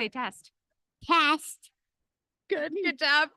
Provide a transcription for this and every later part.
Say test. Test. Good. Good job.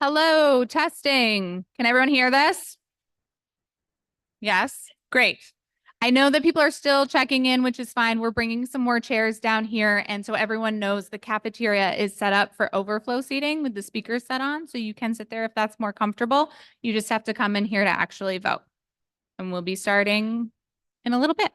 Hello, testing. Can everyone hear this? Yes, great. I know that people are still checking in, which is fine. We're bringing some more chairs down here. And so everyone knows the cafeteria is set up for overflow seating with the speakers set on. So you can sit there if that's more comfortable. You just have to come in here to actually vote. And we'll be starting in a little bit.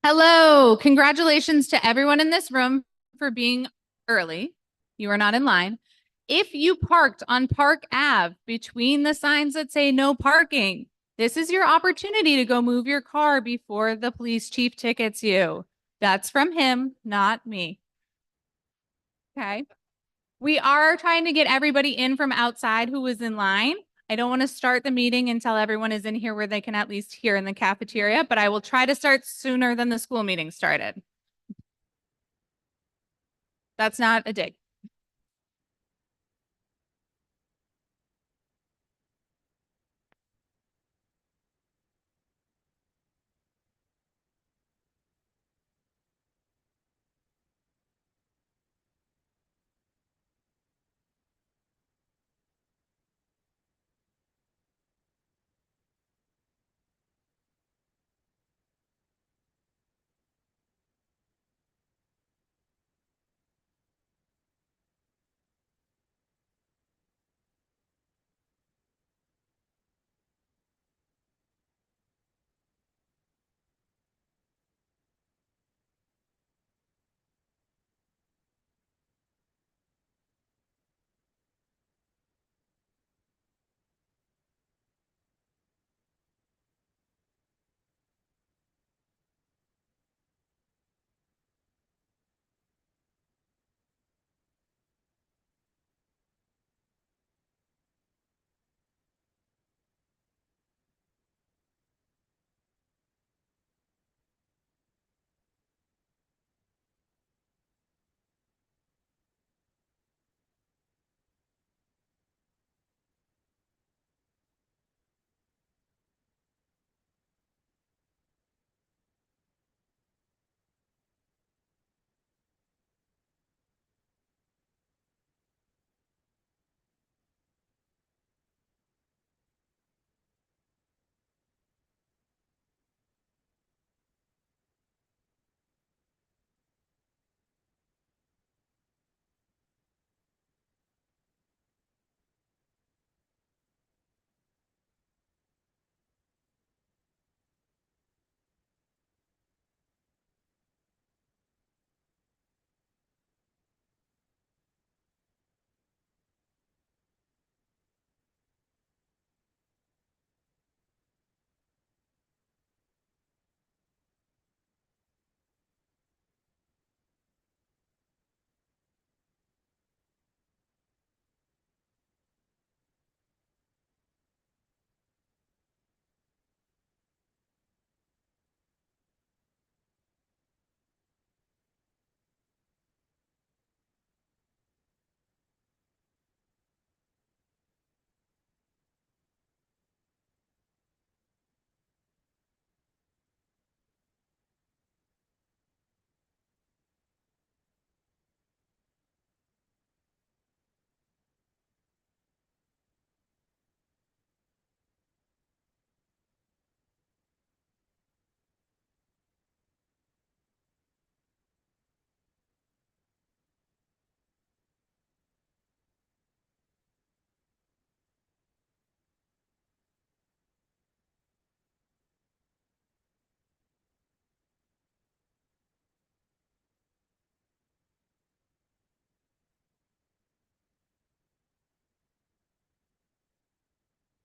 Hello. Congratulations to everyone in this room for being early. You are not in line. If you parked on Park Ave between the signs that say no parking, this is your opportunity to go move your car before the police chief tickets you. That's from him, not me. Okay. We are trying to get everybody in from outside who was in line. I don't want to start the meeting until everyone is in here where they can at least hear in the cafeteria, but I will try to start sooner than the school meeting started. That's not a dig.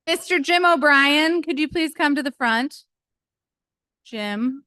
Mr. Jim O'Brien, could you please come to the front? Jim.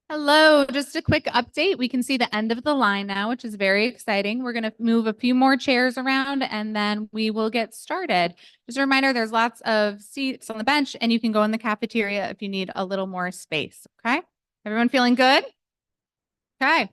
Hello, just a quick update. We can see the end of the line now, which is very exciting. We're going to move a few more chairs around and then we will get started. Just a reminder, there's lots of seats on the bench and you can go in the cafeteria if you need a little more space. Okay. Everyone feeling good? Okay.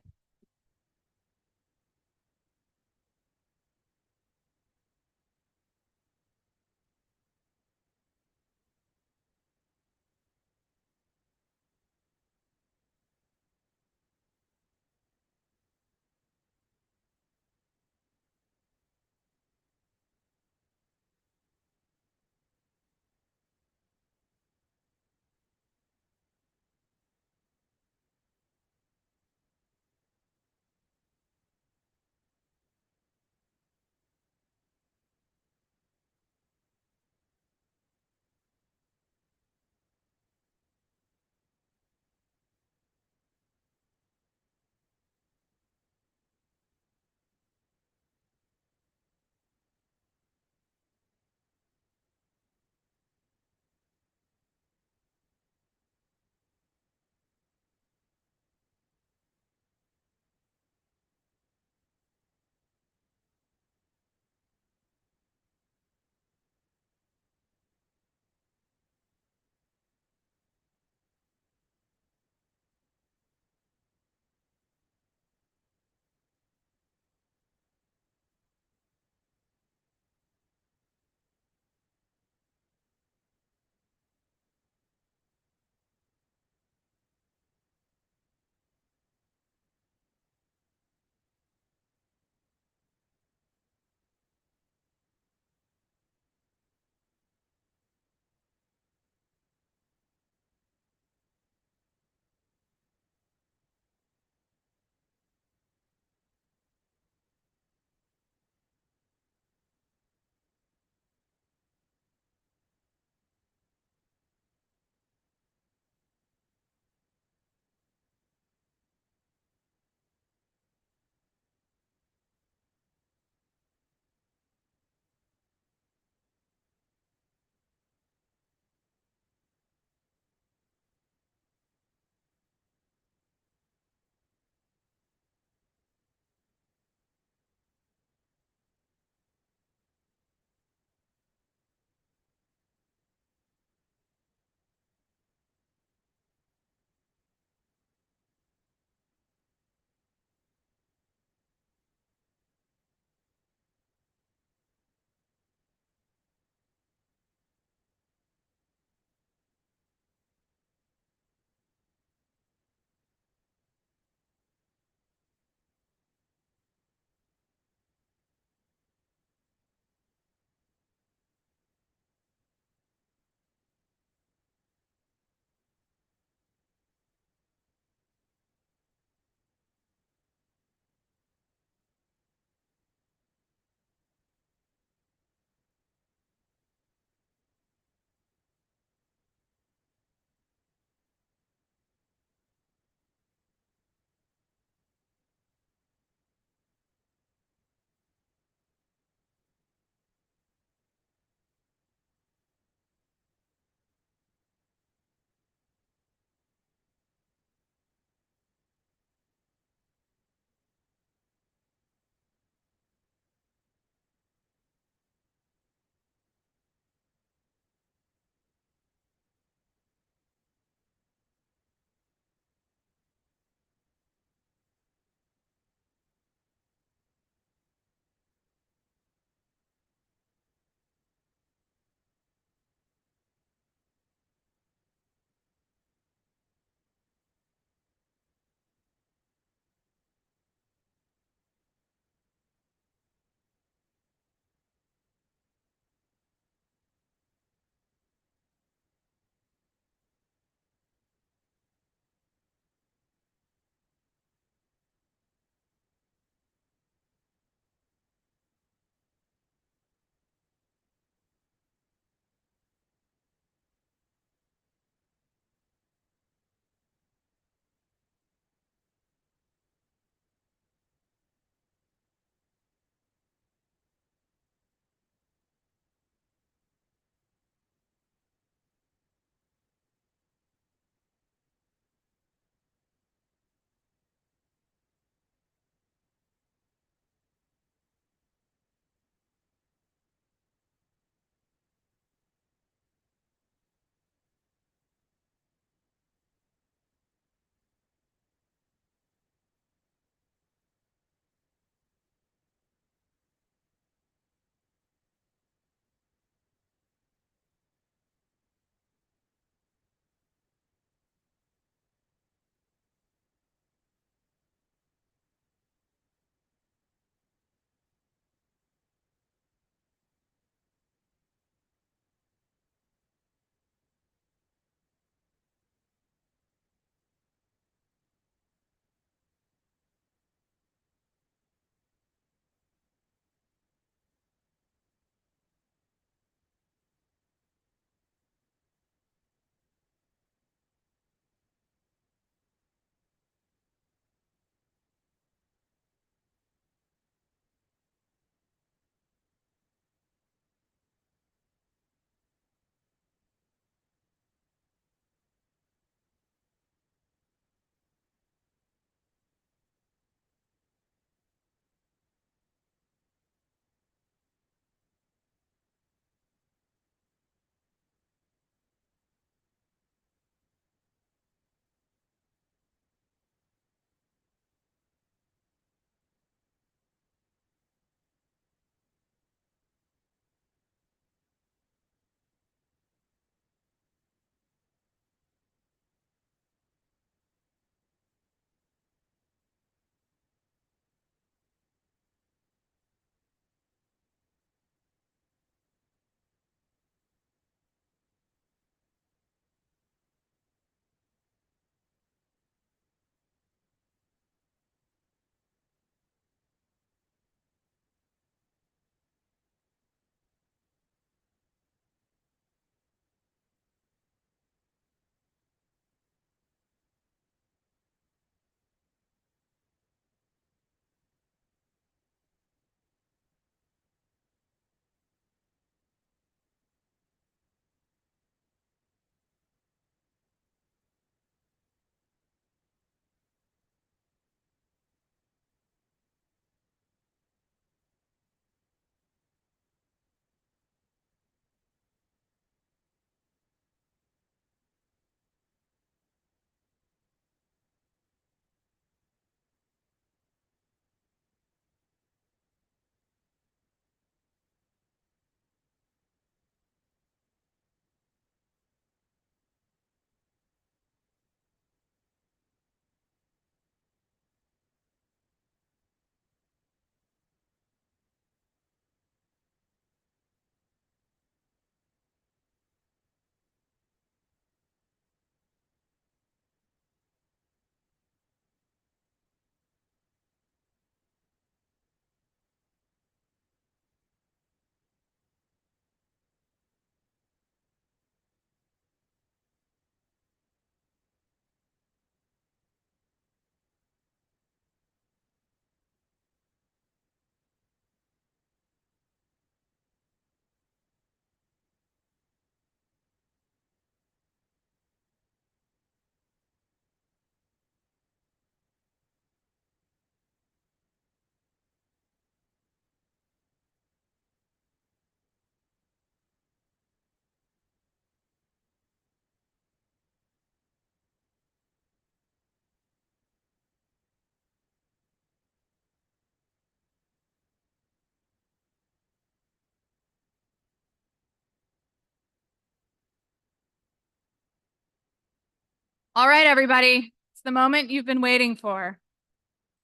All right, everybody. It's the moment you've been waiting for.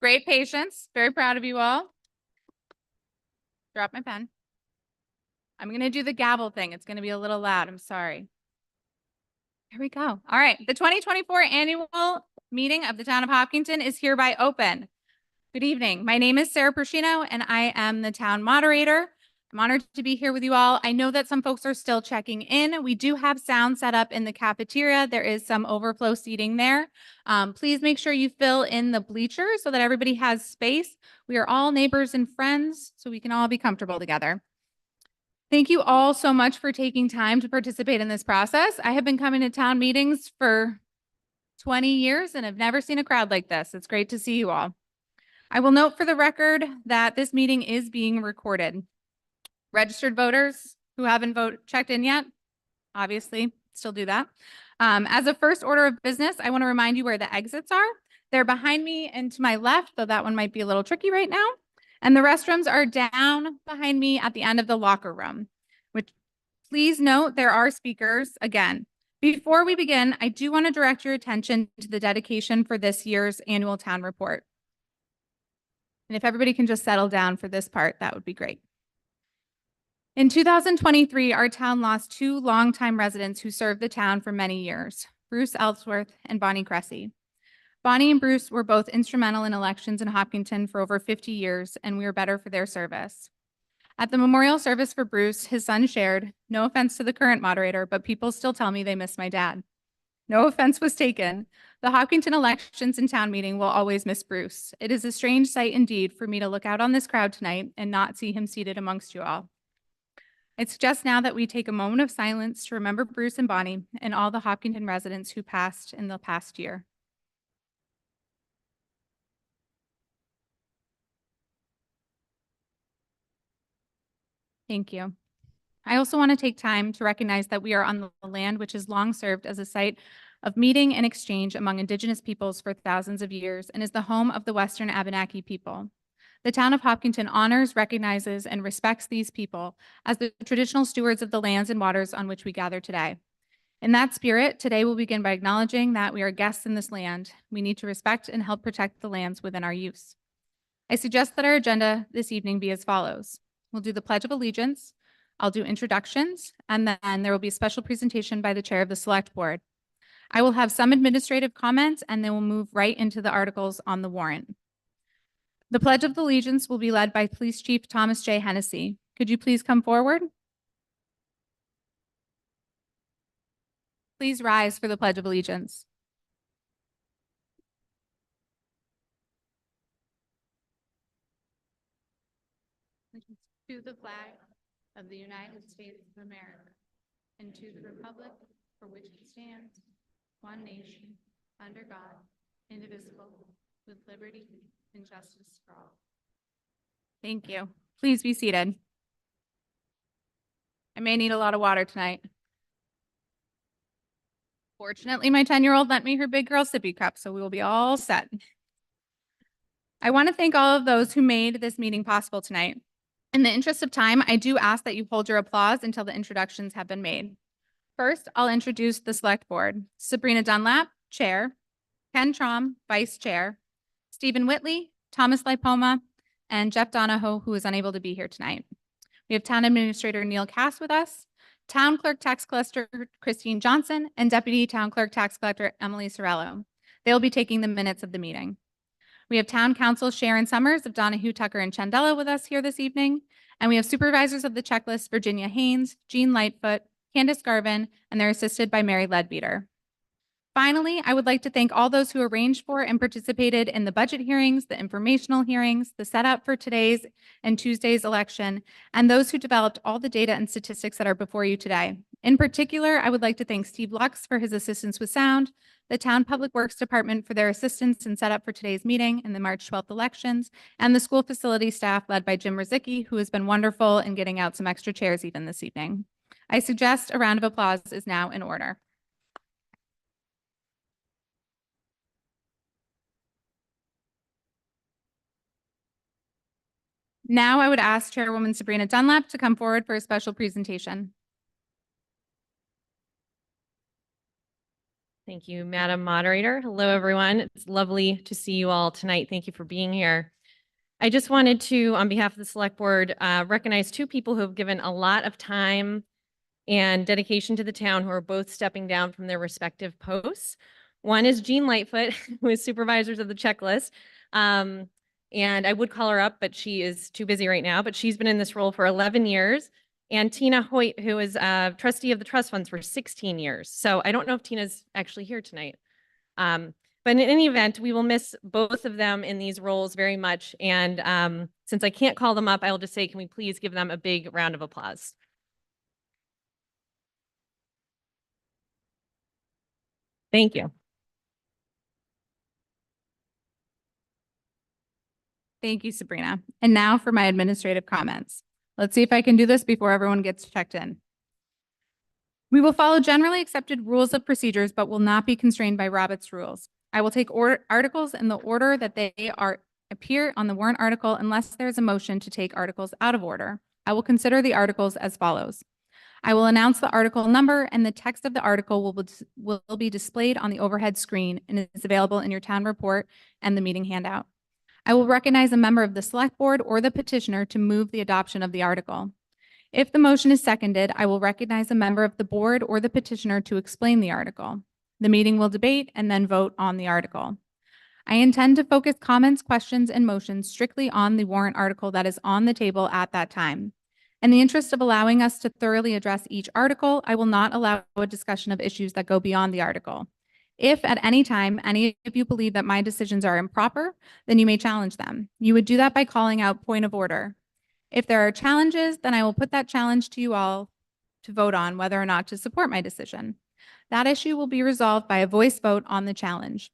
Great patience. Very proud of you all. Drop my pen. I'm going to do the gavel thing. It's going to be a little loud. I'm sorry. Here we go. All right. The 2024 annual meeting of the town of Hopkinton is hereby open. Good evening. My name is Sarah Pershino, and I am the town moderator. I'm honored to be here with you all. I know that some folks are still checking in. We do have sound set up in the cafeteria. There is some overflow seating there. Please make sure you fill in the bleachers so that everybody has space. We are all neighbors and friends, so we can all be comfortable together. Thank you all so much for taking time to participate in this process. I have been coming to town meetings for 20 years and have never seen a crowd like this. It's great to see you all. I will note for the record that this meeting is being recorded. Registered voters who haven't checked in yet, obviously, still do that. As a first order of business, I want to remind you where the exits are. They're behind me and to my left, though that one might be a little tricky right now. And the restrooms are down behind me at the end of the locker room, which please note there are speakers again. Before we begin, I do want to direct your attention to the dedication for this year's annual town report. And if everybody can just settle down for this part, that would be great. In 2023, our town lost two longtime residents who served the town for many years, Bruce Ellsworth and Bonnie Cressy. Bonnie and Bruce were both instrumental in elections in Hopkinton for over 50 years, and we are better for their service. At the memorial service for Bruce, his son shared, no offense to the current moderator, but people still tell me they miss my dad. No offense was taken. The Hopkinton elections and town meeting will always miss Bruce. It is a strange sight indeed for me to look out on this crowd tonight and not see him seated amongst you all. I suggest now that we take a moment of silence to remember Bruce and Bonnie and all the Hopkinton residents who passed in the past year. Thank you. I also want to take time to recognize that we are on the land which has long served as a site of meeting and exchange among Indigenous peoples for thousands of years and is the home of the Western Abenaki people. The town of Hopkinton honors, recognizes, and respects these people as the traditional stewards of the lands and waters on which we gather today. In that spirit, today we'll begin by acknowledging that we are guests in this land. We need to respect and help protect the lands within our use. I suggest that our agenda this evening be as follows. We'll do the Pledge of Allegiance, I'll do introductions, and then there will be a special presentation by the chair of the Select Board. I will have some administrative comments, and then we'll move right into the articles on the warrant. The Pledge of Allegiance will be led by Police Chief Thomas J. Hennessy. Could you please come forward? Please rise for the Pledge of Allegiance. To the flag of the United States of America and to the republic for which it stands, one nation, under God, indivisible, with liberty and justice for all. Thank you. Please be seated. I may need a lot of water tonight. Fortunately, my 10-year-old lent me her big girl sippy cup, so we will be all set. I want to thank all of those who made this meeting possible tonight. In the interest of time, I do ask that you hold your applause until the introductions have been made. First, I'll introduce the Select Board. Sabrina Dunlap, Chair, Ken Traum, Vice Chair, Stephen Whitley, Thomas Lipoma, and Jeff Donahoe, who is unable to be here tonight. We have Town Administrator Neil Cass with us, Town Clerk Tax Collector Christine Johnson, and Deputy Town Clerk Tax Collector Emily Sorello. They will be taking the minutes of the meeting. We have Town Council Sharon Summers of Donahue, Tucker, and Chandela with us here this evening. And we have Supervisors of the Checklist, Virginia Haynes, Jean Lightfoot, Candace Garvin, and they're assisted by Mary Ledbeater. Finally, I would like to thank all those who arranged for and participated in the budget hearings, the informational hearings, the setup for today's and Tuesday's election, and those who developed all the data and statistics that are before you today. In particular, I would like to thank Steve Lux for his assistance with sound, the Town Public Works Department for their assistance and setup for today's meeting and the March 12th elections, and the school facility staff led by Jim Rizicki, who has been wonderful in getting out some extra chairs even this evening. I suggest a round of applause is now in order. Now I would ask Chairwoman Sabrina Dunlap to come forward for a special presentation. Thank you, Madam Moderator. Hello, everyone. It's lovely to see you all tonight. Thank you for being here. I just wanted to, on behalf of the Select Board, recognize two people who have given a lot of time and dedication to the town who are both stepping down from their respective posts. One is Jean Lightfoot, who is supervisors of the checklist. And I would call her up, but she is too busy right now. But she's been in this role for 11 years. And Tina Hoyt, who is a trustee of the trust funds for 16 years. So I don't know if Tina's actually here tonight. But in any event, we will miss both of them in these roles very much. And since I can't call them up, I will just say, can we please give them a big round of applause? Thank you. Thank you, Sabrina. And now for my administrative comments. Let's see if I can do this before everyone gets checked in. We will follow generally accepted rules of procedures, but will not be constrained by Robert's rules. I will take articles in the order that they appear on the warrant article unless there's a motion to take articles out of order. I will consider the articles as follows. I will announce the article number, and the text of the article will be displayed on the overhead screen and is available in your town report and the meeting handout. I will recognize a member of the select board or the petitioner to move the adoption of the article. If the motion is seconded, I will recognize a member of the board or the petitioner to explain the article. The meeting will debate and then vote on the article. I intend to focus comments, questions, and motions strictly on the warrant article that is on the table at that time. In the interest of allowing us to thoroughly address each article, I will not allow a discussion of issues that go beyond the article. If at any time any of you believe that my decisions are improper, then you may challenge them. You would do that by calling out point of order. If there are challenges, then I will put that challenge to you all to vote on whether or not to support my decision. That issue will be resolved by a voice vote on the challenge.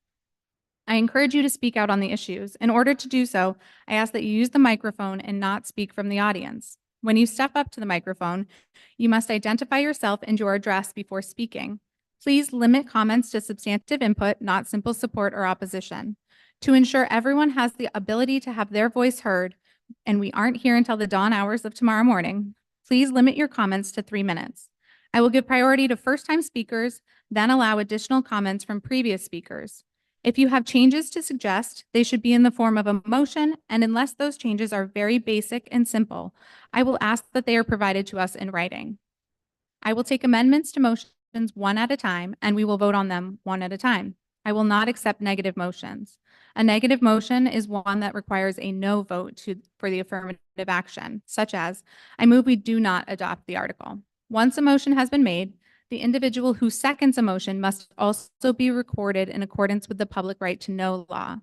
I encourage you to speak out on the issues. In order to do so, I ask that you use the microphone and not speak from the audience. When you step up to the microphone, you must identify yourself and your address before speaking. Please limit comments to substantive input, not simple support or opposition. To ensure everyone has the ability to have their voice heard, and we aren't here until the dawn hours of tomorrow morning, please limit your comments to 3 minutes. I will give priority to first-time speakers, then allow additional comments from previous speakers. If you have changes to suggest, they should be in the form of a motion, and unless those changes are very basic and simple, I will ask that they are provided to us in writing. I will take amendments to motions one at a time, and we will vote on them one at a time. I will not accept negative motions. A negative motion is one that requires a no vote for the affirmative action, such as, I move we do not adopt the article. Once a motion has been made, the individual who seconds a motion must also be recorded in accordance with the public right to know law.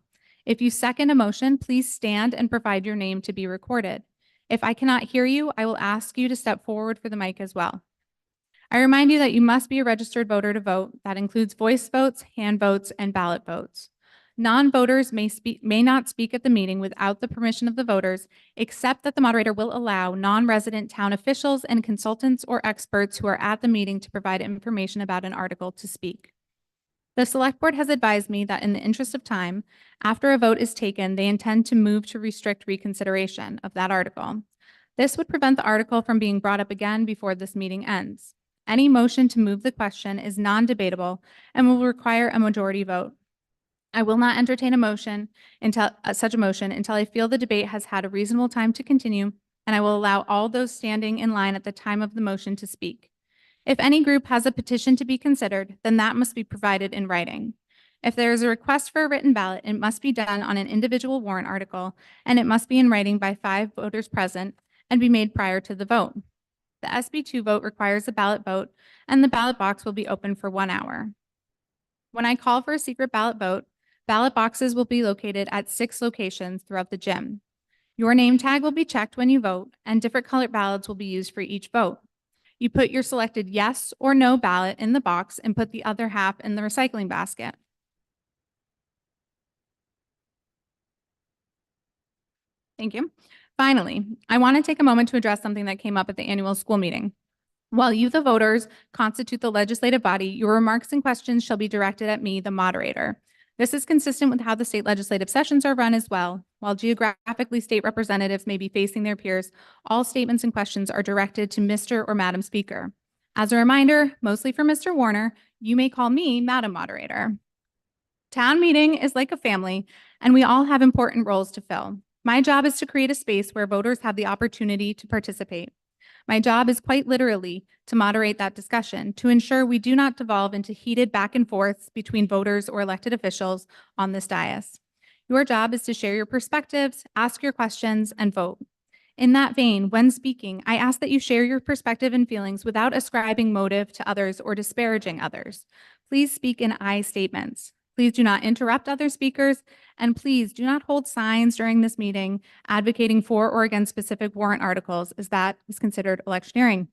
If you second a motion, please stand and provide your name to be recorded. If I cannot hear you, I will ask you to step forward for the mic as well. I remind you that you must be a registered voter to vote. That includes voice votes, hand votes, and ballot votes. Non-voters may not speak at the meeting without the permission of the voters, except that the moderator will allow non-resident town officials and consultants or experts who are at the meeting to provide information about an article to speak. The select board has advised me that in the interest of time, after a vote is taken, they intend to move to restrict reconsideration of that article. This would prevent the article from being brought up again before this meeting ends. Any motion to move the question is non-debatable and will require a majority vote. I will not entertain such a motion until I feel the debate has had a reasonable time to continue, and I will allow all those standing in line at the time of the motion to speak. If any group has a petition to be considered, then that must be provided in writing. If there is a request for a written ballot, it must be done on an individual warrant article, and it must be in writing by 5 voters present and be made prior to the vote. The SB2 vote requires a ballot vote, and the ballot box will be open for 1 hour. When I call for a secret ballot vote, ballot boxes will be located at 6 locations throughout the gym. Your name tag will be checked when you vote, and different colored ballots will be used for each vote. You put your selected yes or no ballot in the box and put the other half in the recycling basket. Thank you. Finally, I want to take a moment to address something that came up at the annual school meeting. While you, the voters, constitute the legislative body, your remarks and questions shall be directed at me, the moderator. This is consistent with how the state legislative sessions are run as well. While geographically state representatives may be facing their peers, all statements and questions are directed to Mr. or Madam Speaker. As a reminder, mostly for Mr. Warner, You may call me Madam Moderator. Town meeting is like a family, and we all have important roles to fill. My job is to create a space where voters have the opportunity to participate. My job is quite literally to moderate that discussion, to ensure we do not devolve into heated back and forths between voters or elected officials on this dais. Your job is to share your perspectives, ask your questions, and vote. In that vein, when speaking, I ask that you share your perspective and feelings without ascribing motive to others or disparaging others. Please speak in I statements. Please do not interrupt other speakers, and please do not hold signs during this meeting advocating for or against specific warrant articles, as that is considered electioneering.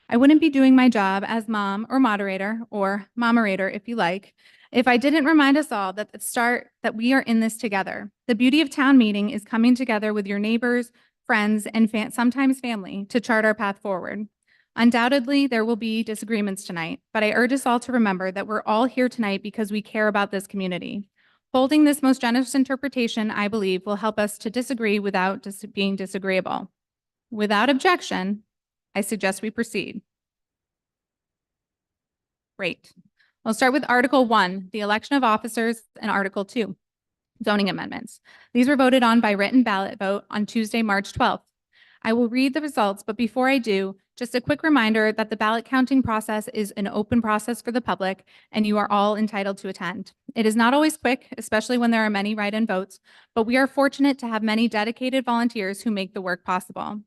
I wouldn't be doing my job as mom or moderator, or momerator if you like, if I didn't remind us all that at the start that we are in this together. The beauty of town meeting is coming together with your neighbors, friends, and sometimes family to chart our path forward. Undoubtedly, there will be disagreements tonight, but I urge us all to remember that we're all here tonight because we care about this community. Holding this most generous interpretation, I believe, will help us to disagree without being disagreeable. Without objection, I suggest we proceed. Great. We'll start with Article 1, the election of officers, and Article 2, zoning amendments. These were voted on by written ballot vote on Tuesday, March 12th. I will read the results, but before I do, just a quick reminder that the ballot counting process is an open process for the public, and you are all entitled to attend. It is not always quick, especially when there are many write-in votes, but we are fortunate to have many dedicated volunteers who make the work possible.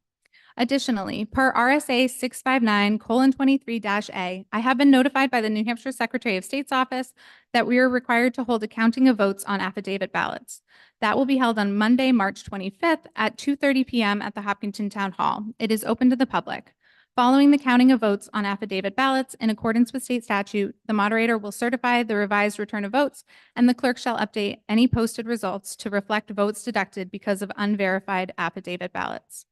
Additionally, per RSA 659:23-A, I have been notified by the New Hampshire Secretary of State's office that we are required to hold a counting of votes on affidavit ballots. That will be held on Monday, March 25th at 2:30 p.m. at the Hopkinton Town Hall. It is open to the public. Following the counting of votes on affidavit ballots, in accordance with state statute, the moderator will certify the revised return of votes, and the clerk shall update any posted results to reflect votes deducted because of unverified affidavit ballots.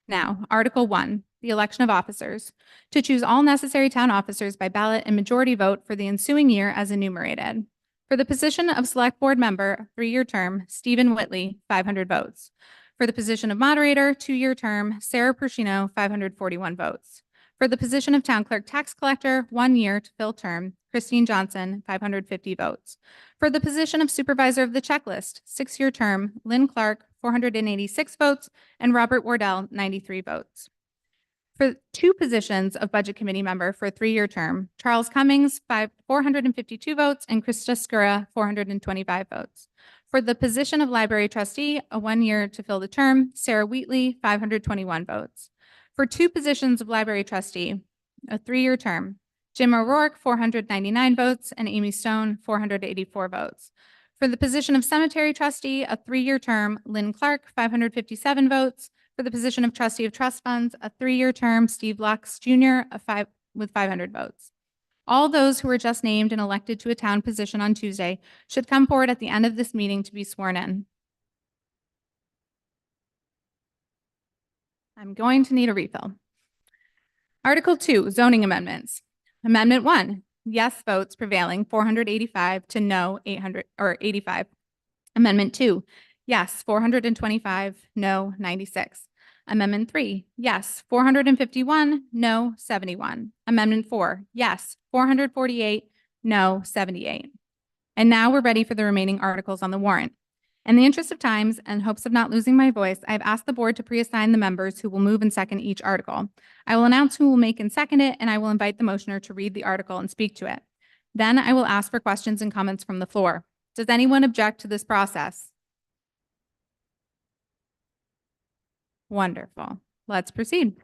Now, Article 1, the election of officers, to choose all necessary town officers by ballot and majority vote for the ensuing year as enumerated. For the position of Select Board Member, 3-year term, Stephen Whitley, 500 votes. For the position of Moderator, 2-year term, Sarah Persino, 541 votes. For the position of Town Clerk Tax Collector, 1 year to fill term, Christine Johnson, 550 votes. For the position of Supervisor of the Checklist, 6-year term, Lynn Clark, 486 votes, and Robert Wardell, 93 votes. For 2 positions of Budget Committee member for a 3-year term, Charles Cummings, 452 votes, and Krista Skura, 425 votes. For the position of Library Trustee, a 1 year to fill the term, Sarah Wheatley, 521 votes. For 2 positions of Library Trustee, a 3-year term, Jim O'Rourke, 499 votes, and Amy Stone, 484 votes. For the position of Cemetery Trustee, a 3-year term, Lynn Clark, 557 votes. For the position of Trustee of Trust Funds, a 3-year term, Steve Lux Jr., with 500 votes. All those who were just named and elected to a town position on Tuesday should come forward at the end of this meeting to be sworn in. I'm going to need a refill. Article 2, zoning amendments. Amendment 1, yes votes prevailing 485 to no 85. Amendment 2, yes 425, no 96. Amendment 3, yes 451, no 71. Amendment 4, yes 448, no 78. And now we're ready for the remaining articles on the warrant. In the interest of times and hopes of not losing my voice, I've asked the board to pre-assign the members who will move and second each article. I will announce who will make and second it, and I will invite the motioner to read the article and speak to it. Then I will ask for questions and comments from the floor. Does anyone object to this process? Wonderful. Let's proceed.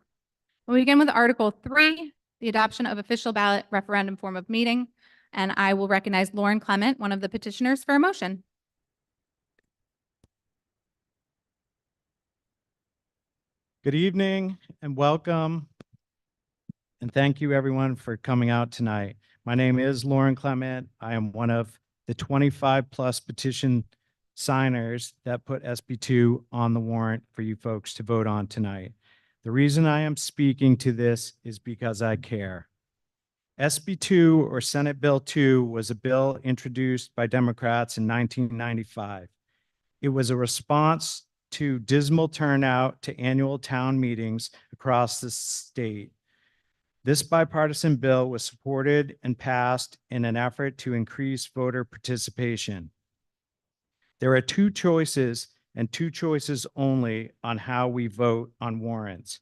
We'll begin with Article 3, the adoption of official ballot referendum form of meeting. And I will recognize Lauren Clement, one of the petitioners, for a motion. Good evening and welcome. And thank you everyone for coming out tonight. My name is Lauren Clement. I am one of the 25 plus petition signers that put SB2 on the warrant for you folks to vote on tonight. The reason I am speaking to this is because I care. SB2 or Senate Bill 2 was a bill introduced by Democrats in 1995. It was a response to dismal turnout to annual town meetings across the state. This bipartisan bill was supported and passed in an effort to increase voter participation. There are two choices and two choices only on how we vote on warrants: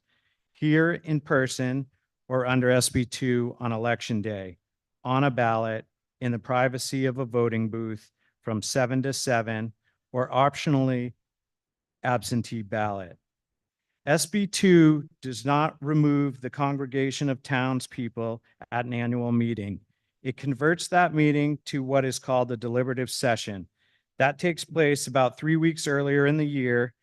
here in person or under SB 2 on election day, on a ballot in the privacy of a voting booth from 7 to 7, or optionally absentee ballot. SB 2 does not remove the congregation of townspeople at an annual meeting. It converts that meeting to what is called a deliberative session. That takes place about 3 weeks earlier in the year.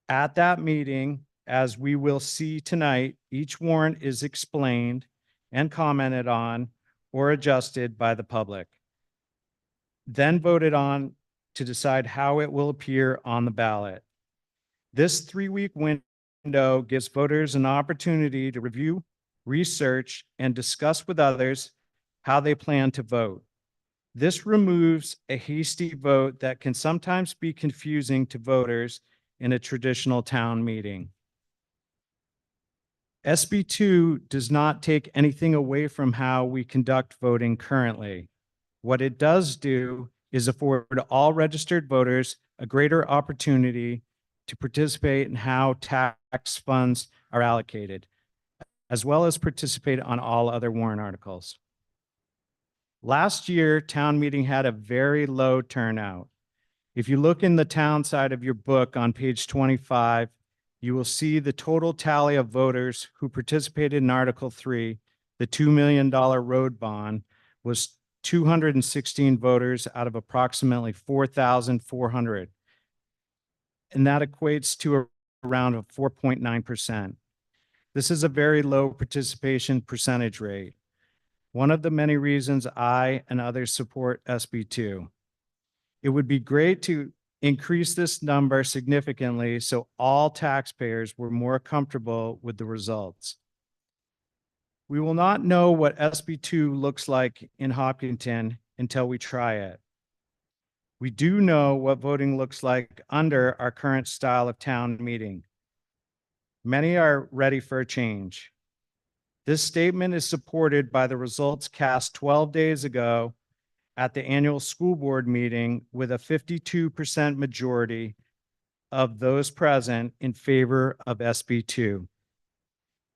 At that meeting, as we will see tonight, each warrant is explained and commented on or adjusted by the public, then voted on to decide how it will appear on the ballot. This 3-week window gives voters an opportunity to review, research, and discuss with others how they plan to vote. This removes a hasty vote that can sometimes be confusing to voters in a traditional town meeting. SB 2 does not take anything away from how we conduct voting currently. What it does do is afford all registered voters a greater opportunity to participate in how tax funds are allocated, as well as participate on all other warrant articles. Last year, town meeting had a very low turnout. If you look in the town side of your book on page 25, you will see the total tally of voters who participated in Article 3, the $2 million road bond, was 216 voters out of approximately 4,400. And that equates to around a 4.9%. This is a very low participation percentage rate. One of the many reasons I and others support SB 2. It would be great to increase this number significantly so all taxpayers were more comfortable with the results. We will not know what SB 2 looks like in Hopkinton until we try it. We do know what voting looks like under our current style of town meeting. Many are ready for a change. This statement is supported by the results cast 12 days ago at the annual school board meeting, with a 52% majority of those present in favor of SB 2.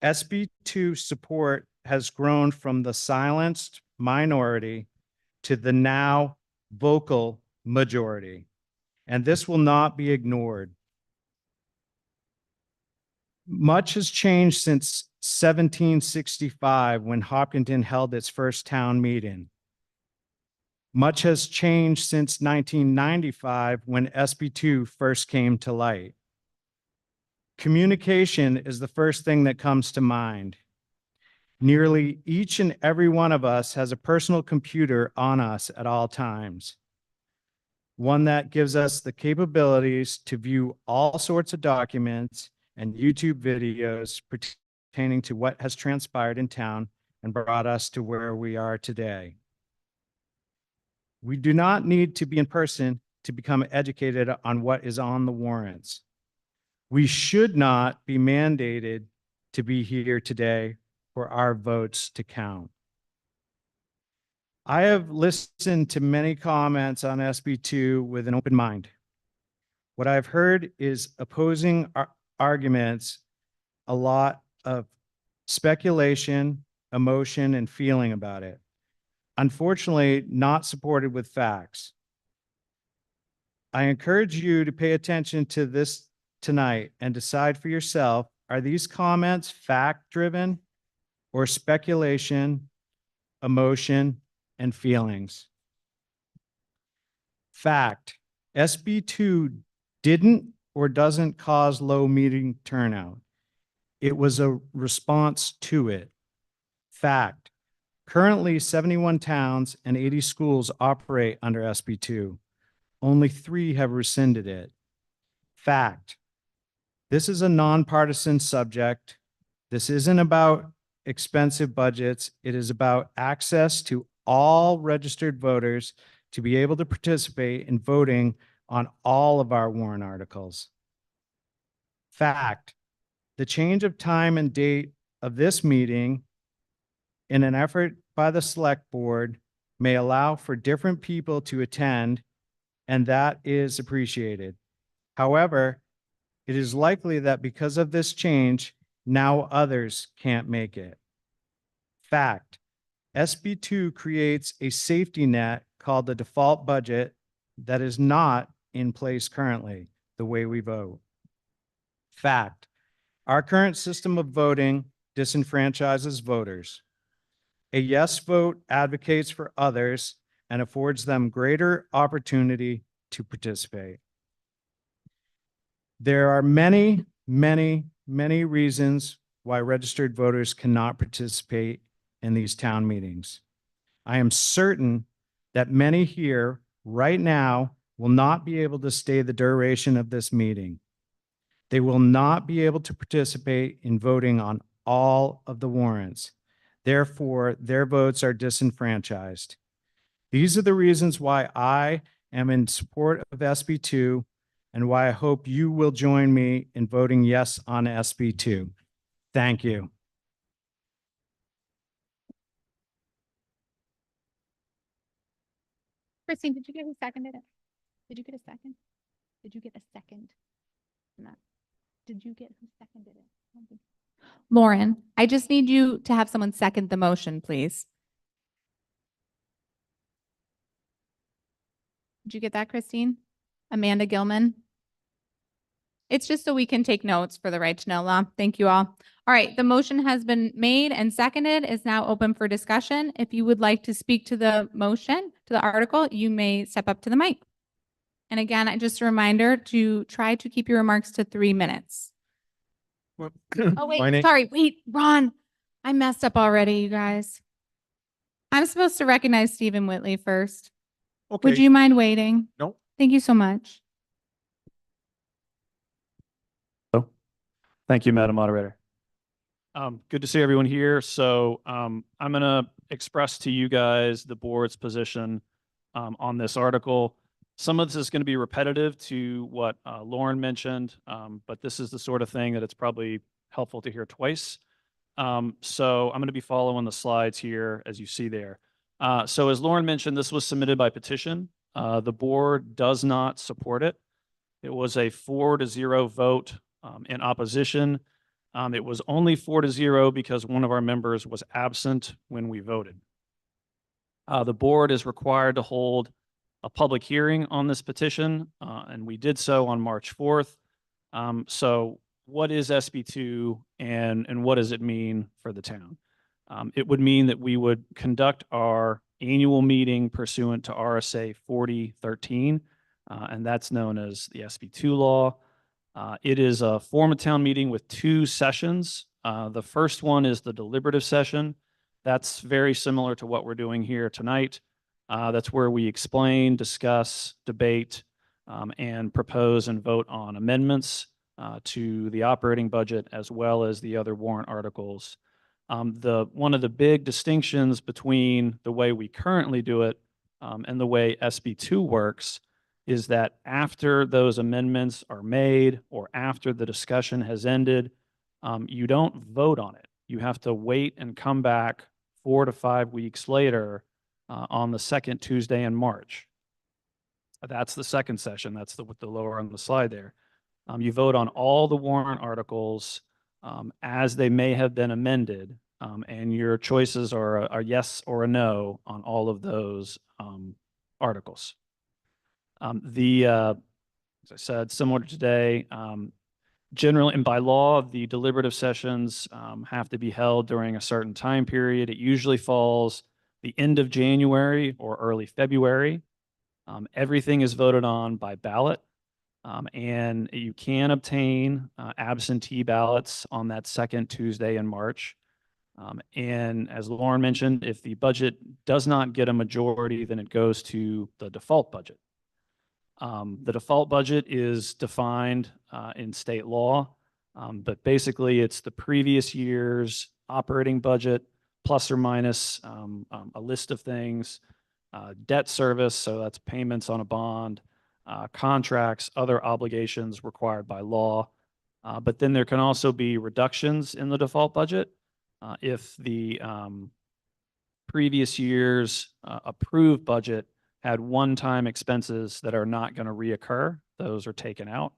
SB 2 support has grown from the silenced minority to the now vocal majority, and this will not be ignored. Much has changed since 1765, when Hopkinton held its first town meeting. Much has changed since 1995, when SB 2 first came to light. Communication is the first thing that comes to mind. Nearly each and every one of us has a personal computer on us at all times, one that gives us the capabilities to view all sorts of documents and YouTube videos pertaining to what has transpired in town and brought us to where we are today. We do not need to be in person to become educated on what is on the warrants. We should not be mandated to be here today for our votes to count. I have listened to many comments on SB 2 with an open mind. What I've heard is opposing arguments, a lot of speculation, emotion, and feeling about it. Unfortunately, not supported with facts. I encourage you to pay attention to this tonight and decide for yourself, are these comments fact-driven or speculation, emotion, and feelings? Fact, SB 2 didn't or doesn't cause low meeting turnout. It was a response to it. Fact, currently 71 towns and 80 schools operate under SB 2. Only 3 have rescinded it. Fact, this is a nonpartisan subject. This isn't about expensive budgets. It is about access to all registered voters to be able to participate in voting on all of our warrant articles. Fact, the change of time and date of this meeting in an effort by the select board, may allow for different people to attend, and that is appreciated. However, it is likely that because of this change, now others can't make it. Fact, SB2 creates a safety net called the default budget that is not in place currently, the way we vote. Fact, our current system of voting disenfranchises voters. A yes vote advocates for others and affords them greater opportunity to participate. There are many, many, many reasons why registered voters cannot participate in these town meetings. I am certain that many here right now will not be able to stay the duration of this meeting. They will not be able to participate in voting on all of the warrants. Therefore, their votes are disenfranchised. These are the reasons why I am in support of SB2 and why I hope you will join me in voting yes on SB2. Thank you. Christine, did you get who seconded it? Did you get a second? Did you get a second? No. Did you get who seconded it? I don't think- Lauren, I just need you to have someone second the motion, please. Did you get that, Christine? Amanda Gilman? It's just so we can take notes for the right to know law. Thank you all. All right, the motion has been made and seconded, is now open for discussion. If you would like to speak to the motion, to the article, you may step up to the mic. And again, just a reminder to try to keep your remarks to 3 minutes. Well, Oh, my wait, name- sorry, wait, Ron, I messed up already, you guys. I'm supposed to recognize Stephen Whitley first. Okay. Would you mind waiting? No. Thank you so much. Thank you, Madam Moderator. Good to see everyone here. So I'm going to express to you guys the board's position on this article. Some of this is going to be repetitive to what Lauren mentioned, but this is the sort of thing that it's probably helpful to hear twice. So I'm going to be following the slides here as you see there. So as Lauren mentioned, this was submitted by petition. The board does not support it. It was a 4-0 vote in opposition. It was only 4-0 because one of our members was absent when we voted. The board is required to hold a public hearing on this petition, and we did so on March 4th. So what is SB2 and what does it mean for the town? It would mean that we would conduct our annual meeting pursuant to RSA 4013, and that's known as the SB2 law. It is a form of town meeting with 2 sessions. The first one is the deliberative session. That's very similar to what we're doing here tonight. That's where we explain, discuss, debate, and propose and vote on amendments to the operating budget as well as the other warrant articles. One of the big distinctions between the way we currently do it and the way SB2 works is that after those amendments are made or after the discussion has ended, you don't vote on it. You have to wait and come back 4 to 5 weeks later on the second Tuesday in March. That's the second session. That's with the lower on the slide there. You vote on all the warrant articles as they may have been amended, and your choices are a yes or a no on all of those articles. As I said, similar to today, generally and by law, the deliberative sessions have to be held during a certain time period. It usually falls the end of January or early February. Everything is voted on by ballot, and you can obtain absentee ballots on that second Tuesday in March. And as Lauren mentioned, if the budget does not get a majority, then it goes to the default budget. The default budget is defined in state law, but basically it's the previous year's operating budget plus or minus a list of things, debt service, so that's payments on a bond, contracts, other obligations required by law. But then there can also be reductions in the default budget if the previous year's approved budget had one-time expenses that are not going to reoccur. Those are taken out.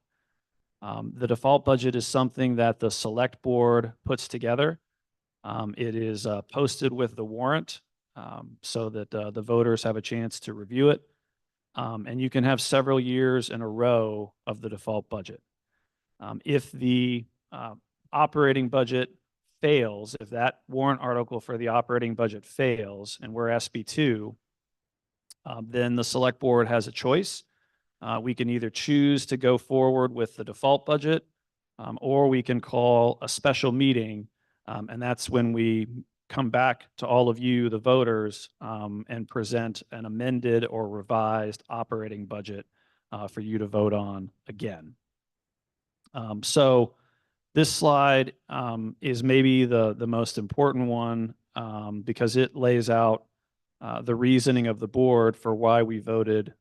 The default budget is something that the select board puts together. It is posted with the warrant so that the voters have a chance to review it. And you can have several years in a row of the default budget. If the operating budget fails, if that warrant article for the operating budget fails and we're SB2, then the select board has a choice. We can either choose to go forward with the default budget, or we can call a special meeting. And that's when we come back to all of you, the voters, and present an amended or revised operating budget for you to vote on again. So this slide is maybe the most important one because it lays out the reasoning of the board for why we voted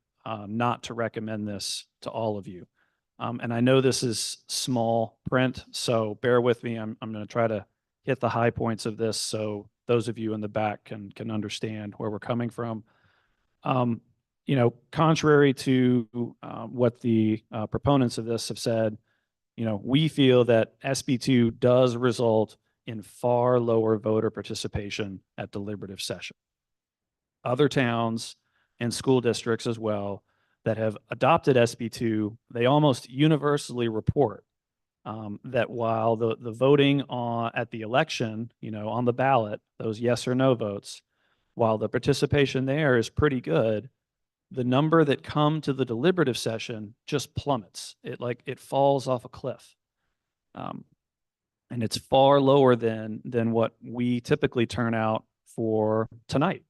not to recommend this to all of you. And I know this is small print, so bear with me. I'm going to try to hit the high points of this so those of you in the back can understand where we're coming from. You know, contrary to what the proponents of this have said, you know, we feel that SB2 does result in far lower voter participation at deliberative session. Other towns and school districts as well that have adopted SB2, they almost universally report that while the voting at the election, you know, on the ballot, those yes or no votes, while the participation there is pretty good, the number that come to the deliberative session just plummets. It falls off a cliff. And it's far lower than what we typically turn out for tonight.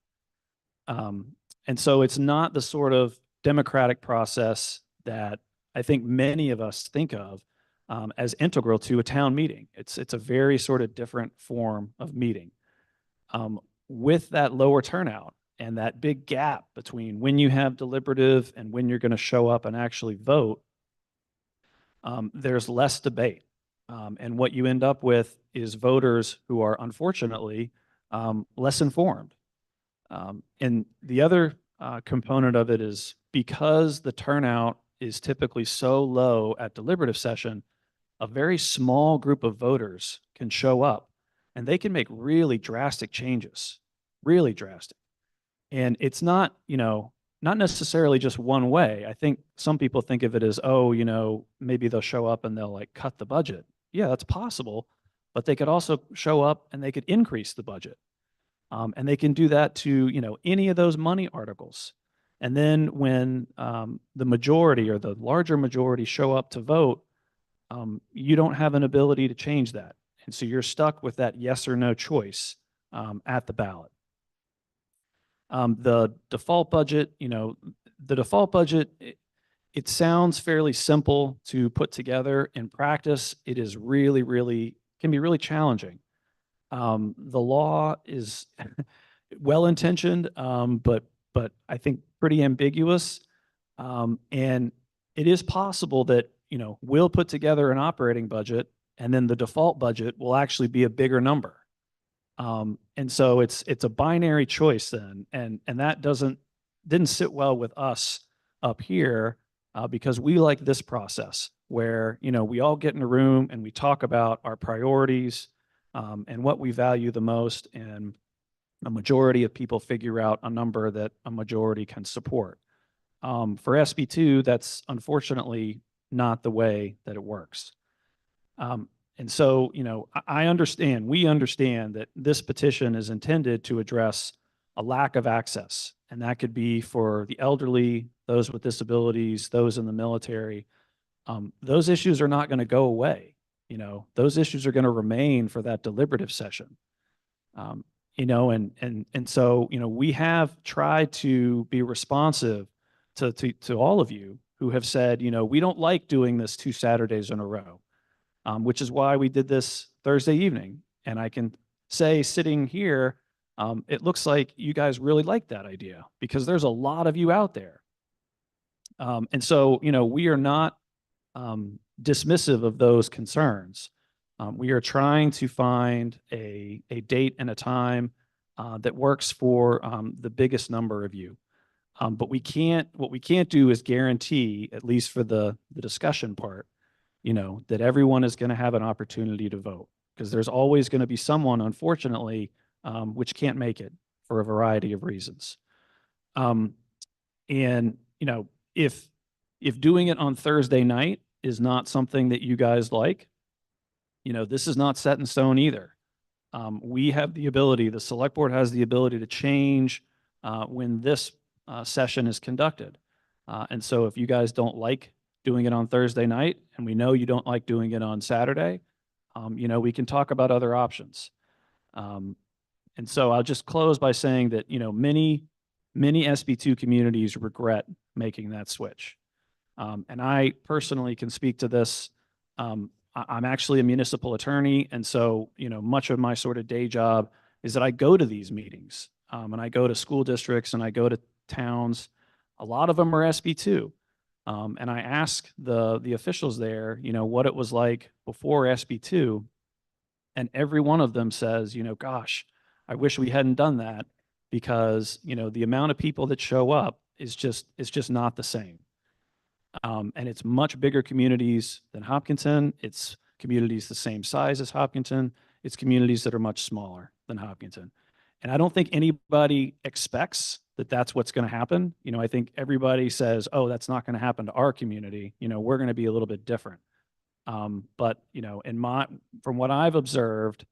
And so it's not the sort of democratic process that I think many of us think of as integral to a town meeting. It's a very sort of different form of meeting. With that lower turnout and that big gap between when you have deliberative and when you're going to show up and actually vote, there's less debate. And what you end up with is voters who are unfortunately less informed. And the other component of it is because the turnout is typically so low at deliberative session, a very small group of voters can show up and they can make really drastic changes, really drastic. And it's not, you know, not necessarily just one way. I think some people think of it as, oh, you know, maybe they'll show up and they'll like cut the budget. Yeah, that's possible, but they could also show up and they could increase the budget. And they can do that to, you know, any of those money articles. And then when the majority or the larger majority show up to vote, you don't have an ability to change that. And so you're stuck with that yes or no choice at the ballot. The default budget, you know, the default budget, it sounds fairly simple to put together. In practice, it is really, can be really challenging. The law is well-intentioned, but I think pretty ambiguous. And it is possible that, you know, we'll put together an operating budget and then the default budget will actually be a bigger number. And so it's a binary choice then. And that didn't sit well with us up here because we like this process where, you know, we all get in a room and we talk about our priorities and what we value the most, and a majority of people figure out a number that a majority can support. For SB2, that's unfortunately not the way that it works. And so, you know, we understand that this petition is intended to address a lack of access, and that could be for the elderly, those with disabilities, those in the military. Those issues are not going to go away. You know, those issues are going to remain for that deliberative session. You know, and so, you know, we have tried to be responsive to all of you who have said, you know, we don't like doing this 2 Saturdays in a row, which is why we did this Thursday evening. And I can say sitting here, it looks like you guys really like that idea because there's a lot of you out there. And so, you know, we are not dismissive of those concerns. We are trying to find a date and a time that works for the biggest number of you. But what we can't do is guarantee, at least for the discussion part, that everyone is going to have an opportunity to vote, because there's always going to be someone, unfortunately, which can't make it for a variety of reasons. And if doing it on Thursday night is not something that you guys like, this is not set in stone either. We have the ability, the select board has the ability to change when this session is conducted. And so if you guys don't like doing it on Thursday night, and we know you don't like doing it on Saturday, we can talk about other options. And so I'll just close by saying that, many SB2 communities regret making that switch. And I personally can speak to this. I'm actually a municipal attorney. And so, much of my sort of day job is that I go to these meetings, and I go to school districts and I go to towns. A lot of them are SB2. And I ask the officials there, what it was like before SB2. And every one of them says, gosh, I wish we hadn't done that, because, the amount of people that show up is just not the same. And it's much bigger communities than Hopkinton. It's communities the same size as Hopkinton. It's communities that are much smaller than Hopkinton. And I don't think anybody expects that that's what's going to happen. I think everybody says, oh, that's not going to happen to our community. We're going to be a little bit different. But, from what I've observed,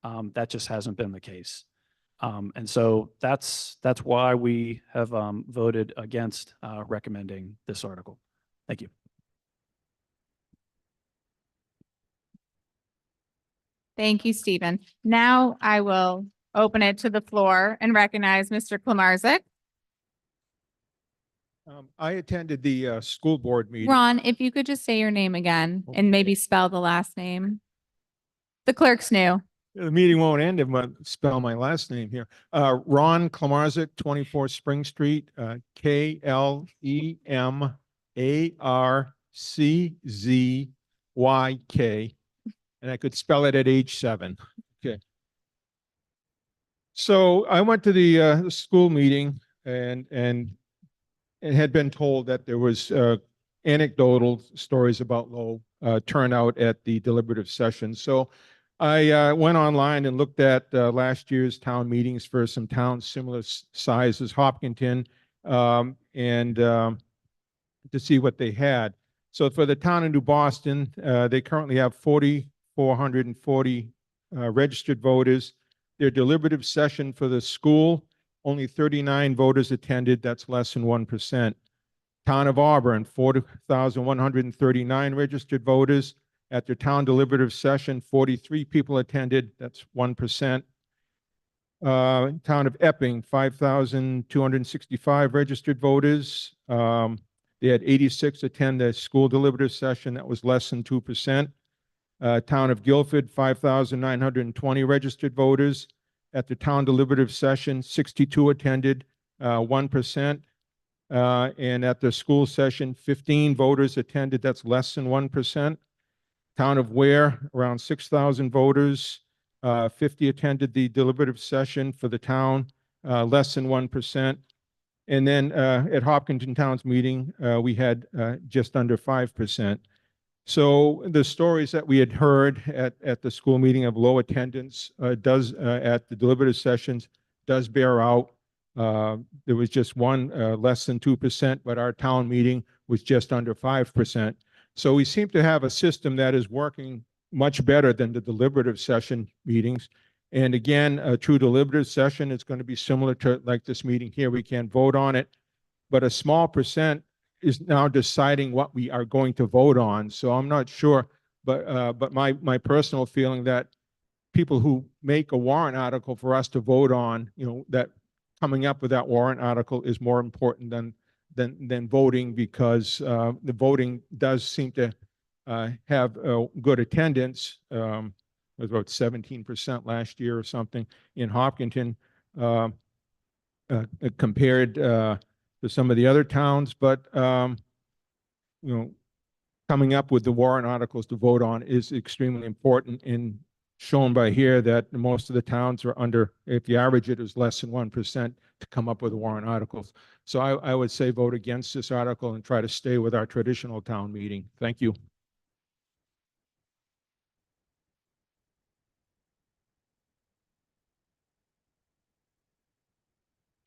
that just hasn't been the case. And so that's why we have voted against recommending this article. Thank you. Thank you, Stephen. Now I will open it to the floor and recognize Mr. Klamarzik. I attended the school board meeting. Ron, if you could just say your name again and maybe spell the last name. The clerk's new. The meeting won't end if I spell my last name here. Ron Klamarzik, 24 Spring Street, Klemarczyk. And I could spell it at age 7. Okay. So I went to the school meeting and had been told that there was anecdotal stories about low turnout at the deliberative session. So I went online and looked at last year's town meetings for some towns similar size as Hopkinton, and to see what they had. So for the town of New Boston, they currently have 4,440 registered voters. Their deliberative session for the school, only 39 voters attended. That's less than 1%. Town of Auburn, 4,139 registered voters. At their town deliberative session, 43 people attended. That's 1%. Town of Epping, 5,265 registered voters. They had 86 attend the school deliberative session. That was less than 2%. Town of Guilford, 5,920 registered voters. At the town deliberative session, 62 attended, 1%. And at the school session, 15 voters attended. That's less than 1%. Town of Ware, around 6,000 voters, 50 attended the deliberative session for the town, less than 1%. And then at Hopkinton Town's meeting, we had just under 5%. So the stories that we had heard at the school meeting of low attendance does at the deliberative sessions does bear out. There was just one less than 2%, but our town meeting was just under 5%. So we seem to have a system that is working much better than the deliberative session meetings. And again, a true deliberative session is going to be similar to like this meeting here. We can't vote on it, but a small percent is now deciding what we are going to vote on. So I'm not sure, but my personal feeling that people who make a warrant article for us to vote on, that coming up with that warrant article is more important than voting, because the voting does seem to have good attendance. It was about 17% last year or something in Hopkinton compared to some of the other towns. But coming up with the warrant articles to vote on is extremely important in shown by here that most of the towns are under, if you average it, is less than 1% to come up with warrant articles. So I would say vote against this article and try to stay with our traditional town meeting. Thank you.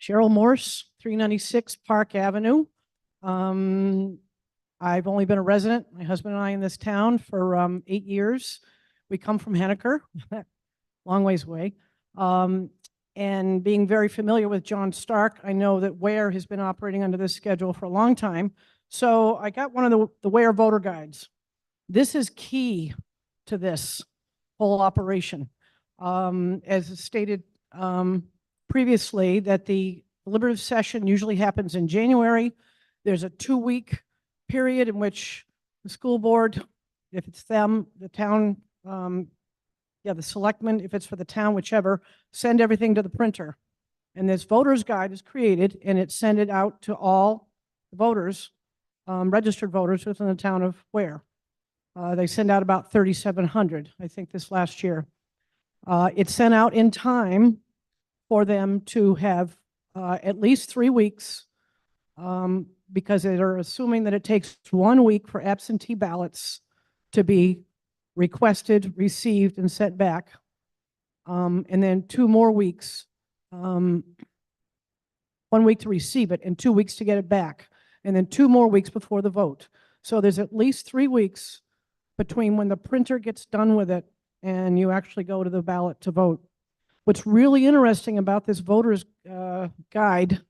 Cheryl Morse, 396 Park Avenue. I've only been a resident, my husband and I, in this town for 8 years. We come from Henniker, long ways away. And being very familiar with John Stark, I know that Ware has been operating under this schedule for a long time. So I got one of the Ware voter guides. This is key to this whole operation. As stated previously, that the deliberative session usually happens in January. There's a 2-week period in which the school board, if it's them, the town, the selectmen, if it's for the town, whichever, send everything to the printer. And this voter's guide is created and it's sent it out to all voters, registered voters within the town of Ware. They send out about 3,700, I think, this last year. It's sent out in time for them to have at least 3 weeks, because they're assuming that it takes 1 week for absentee ballots to be requested, received, and sent back. And then 2 more weeks, 1 week to receive it and 2 weeks to get it back. And then 2 more weeks before the vote. So there's at least 3 weeks between when the printer gets done with it and you actually go to the ballot to vote. What's really interesting about this voter's guide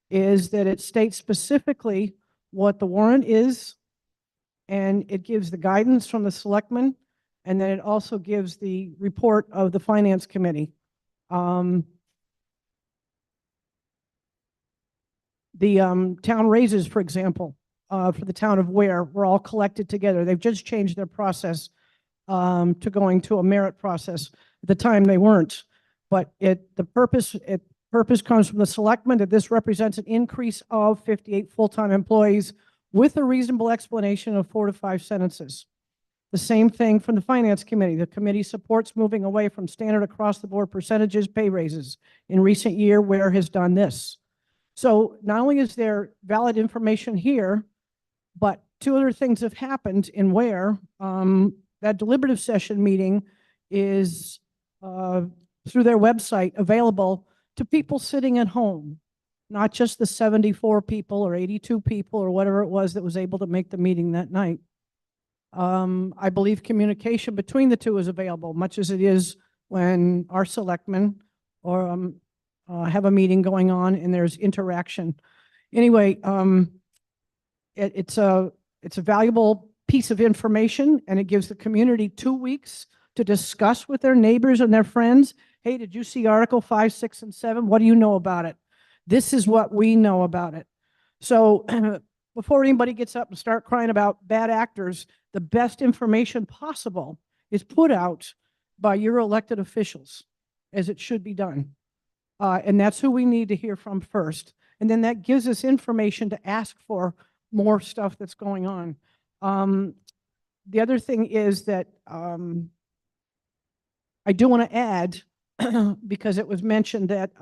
is that it states specifically what the warrant is, and it gives the guidance from the selectmen, and then it also gives the report of the finance committee. The town raises, for example, for the town of Ware, were all collected together. They've just changed their process to going to a merit process. At the time, they weren't. But the purpose comes from the selectmen that this represents an increase of 58 full-time employees with a reasonable explanation of 4 to 5 sentences. The same thing from the finance committee. The committee supports moving away from standard across-the-board percentages pay raises. In recent year, Ware has done this. So not only is there valid information here, but 2 other things have happened in Ware. That deliberative session meeting is through their website available to people sitting at home, not just the 74 people or 82 people or whatever it was that was able to make the meeting that night. I believe communication between the two is available, much as it is when our selectmen or have a meeting going on and there's interaction. Anyway, it's a valuable piece of information, and it gives the community 2 weeks to discuss with their neighbors and their friends. Hey, did you see Article 5, 6, and 7? What do you know about it? This is what we know about it. So before anybody gets up and start crying about bad actors, the best information possible is put out by your elected officials, as it should be done. And that's who we need to hear from first. And then that gives us information to ask for more stuff that's going on. The other thing is that I do want to add, because it was mentioned that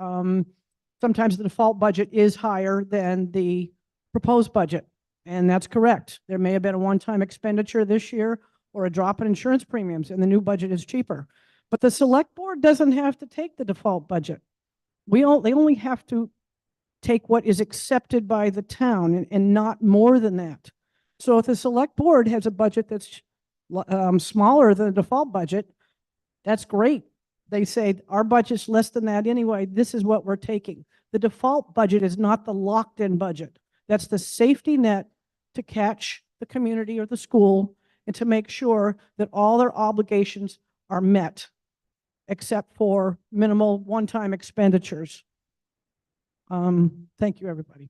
sometimes the default budget is higher than the proposed budget. And that's correct. There may have been a one-time expenditure this year or a drop in insurance premiums, and the new budget is cheaper. But the select board doesn't have to take the default budget. They only have to take what is accepted by the town and not more than that. So if the select board has a budget that's smaller than the default budget, that's great. They say our budget's less than that anyway. This is what we're taking. The default budget is not the locked-in budget. That's the safety net to catch the community or the school and to make sure that all their obligations are met, except for minimal one-time expenditures. Thank you, everybody.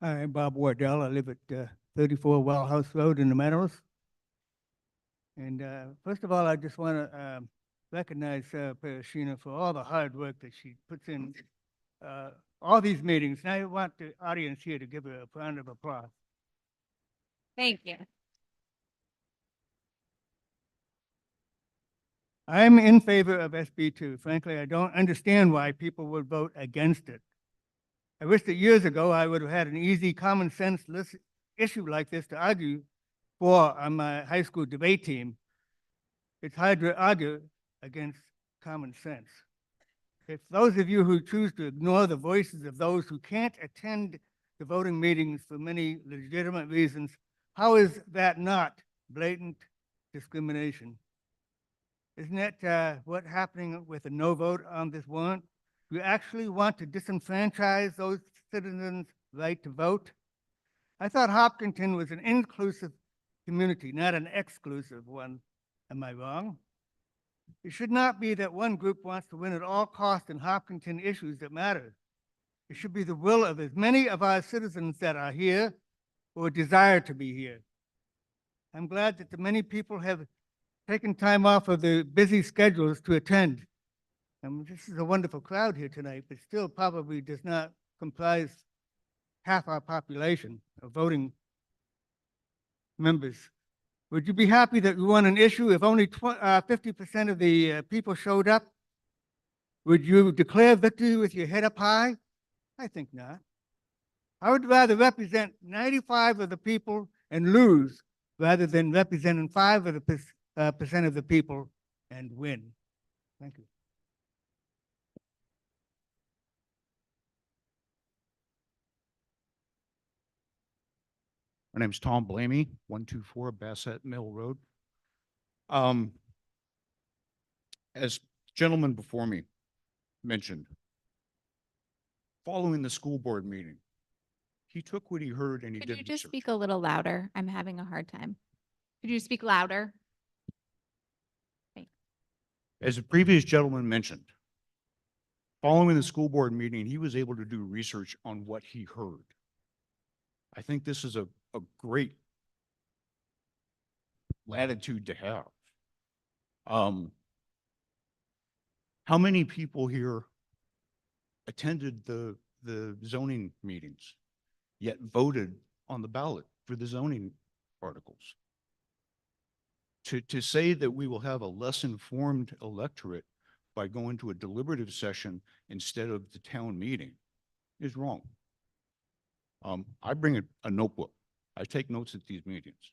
Hi, I'm Bob Wardell. I live at 34 Well House Road in the Meadows. And first of all, I just want to recognize Parashina for all the hard work that she puts in all these meetings. And I want the audience here to give her a round of applause. Thank you. I'm in favor of SB2. Frankly, I don't understand why people would vote against it. I wish that years ago I would have had an easy, common sense issue like this to argue for on my high school debate team. It's hard to argue against common sense. If those of you who choose to ignore the voices of those who can't attend the voting meetings for many legitimate reasons, how is that not blatant discrimination? Isn't that what's happening with a no vote on this warrant? Do you actually want to disenfranchise those citizens' right to vote? I thought Hopkinton was an inclusive community, not an exclusive one. Am I wrong? It should not be that one group wants to win at all costs in Hopkinton issues that matter. It should be the will of as many of our citizens that are here or desire to be here. I'm glad that the many people have taken time off of their busy schedules to attend. This is a wonderful crowd here tonight, but still probably does not comprise half our population of voting members. Would you be happy that we won an issue if only 50% of the people showed up? Would you declare victory with your head up high? I think not. I would rather represent 95 of the people and lose rather than representing 5 of the percent of the people and win. Thank you. My name's Tom Blamey, 124 Bassett Mill Road. As gentlemen before me mentioned, following the school board meeting, he took what he heard and he Could did you just research. speak a little louder? I'm having a hard time. Could you speak louder? As the previous gentleman mentioned, following the school board meeting, he was able to do research on what he heard. I think this is a great latitude to have. How many people here attended the zoning meetings, yet voted on the ballot for the zoning articles? To say that we will have a less informed electorate by going to a deliberative session instead of the town meeting is wrong. I bring a notebook. I take notes at these meetings.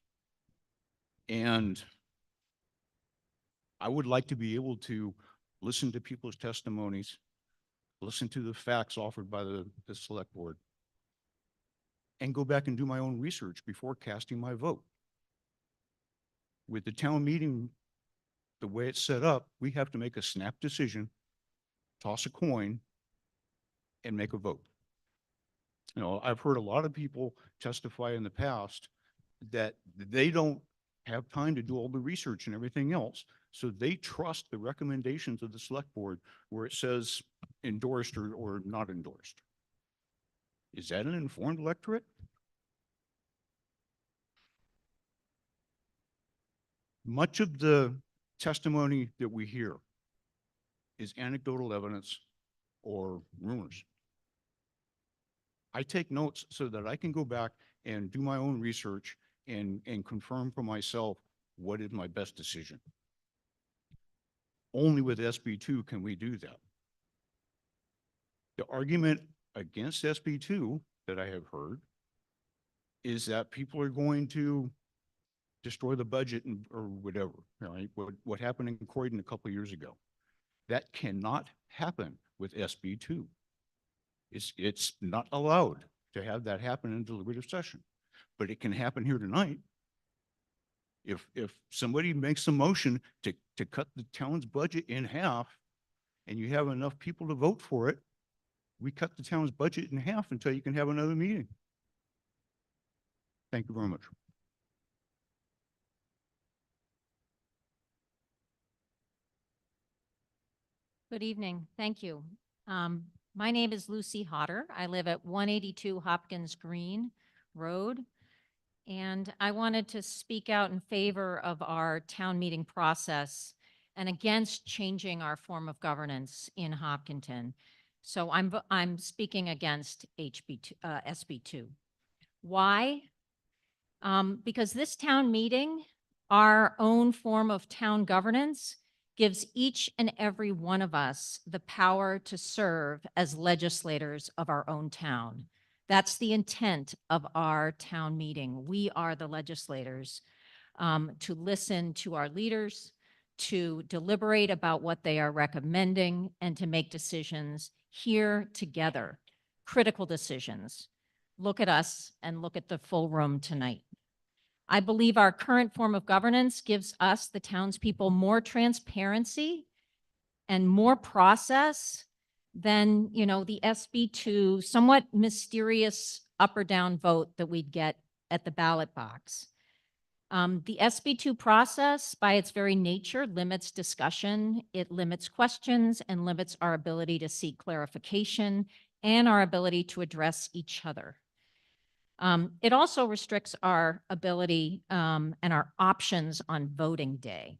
And I would like to be able to listen to people's testimonies, listen to the facts offered by the select board, and go back and do my own research before casting my vote. With the town meeting, the way it's set up, we have to make a snap decision, toss a coin, and make a vote. You know, I've heard a lot of people testify in the past that they don't have time to do all the research and everything else. So they trust the recommendations of the select board where it says endorsed or not endorsed. Is that an informed electorate? Much of the testimony that we hear is anecdotal evidence or rumors. I take notes so that I can go back and do my own research and confirm for myself what is my best decision. Only with SB2 can we do that. The argument against SB2 that I have heard is that people are going to destroy the budget or whatever, right? What happened in Croydon a couple of years ago. That cannot happen with SB2. It's not allowed to have that happen in deliberative session, but it can happen here tonight. If somebody makes a motion to cut the town's budget in half and you have enough people to vote for it, we cut the town's budget in half until you can have another meeting. Thank you very much. Good evening. Thank you. My name is Lucy Hodder. I live at 182 Hopkins Green Road. And I wanted to speak out in favor of our town meeting process and against changing our form of governance in Hopkinton. So I'm speaking against SB2. Why? Because this town meeting, our own form of town governance, gives each and every one of us the power to serve as legislators of our own town. That's the intent of our town meeting. We are the legislators, to listen to our leaders, to deliberate about what they are recommending, and to make decisions here together, critical decisions. Look at us and look at the full room tonight. I believe our current form of governance gives us, the townspeople, more transparency and more process than, the SB2 somewhat mysterious up or down vote that we'd get at the ballot box. The SB2 process, by its very nature, limits discussion, it limits questions, and limits our ability to seek clarification and our ability to address each other. It also restricts our ability and our options on voting day.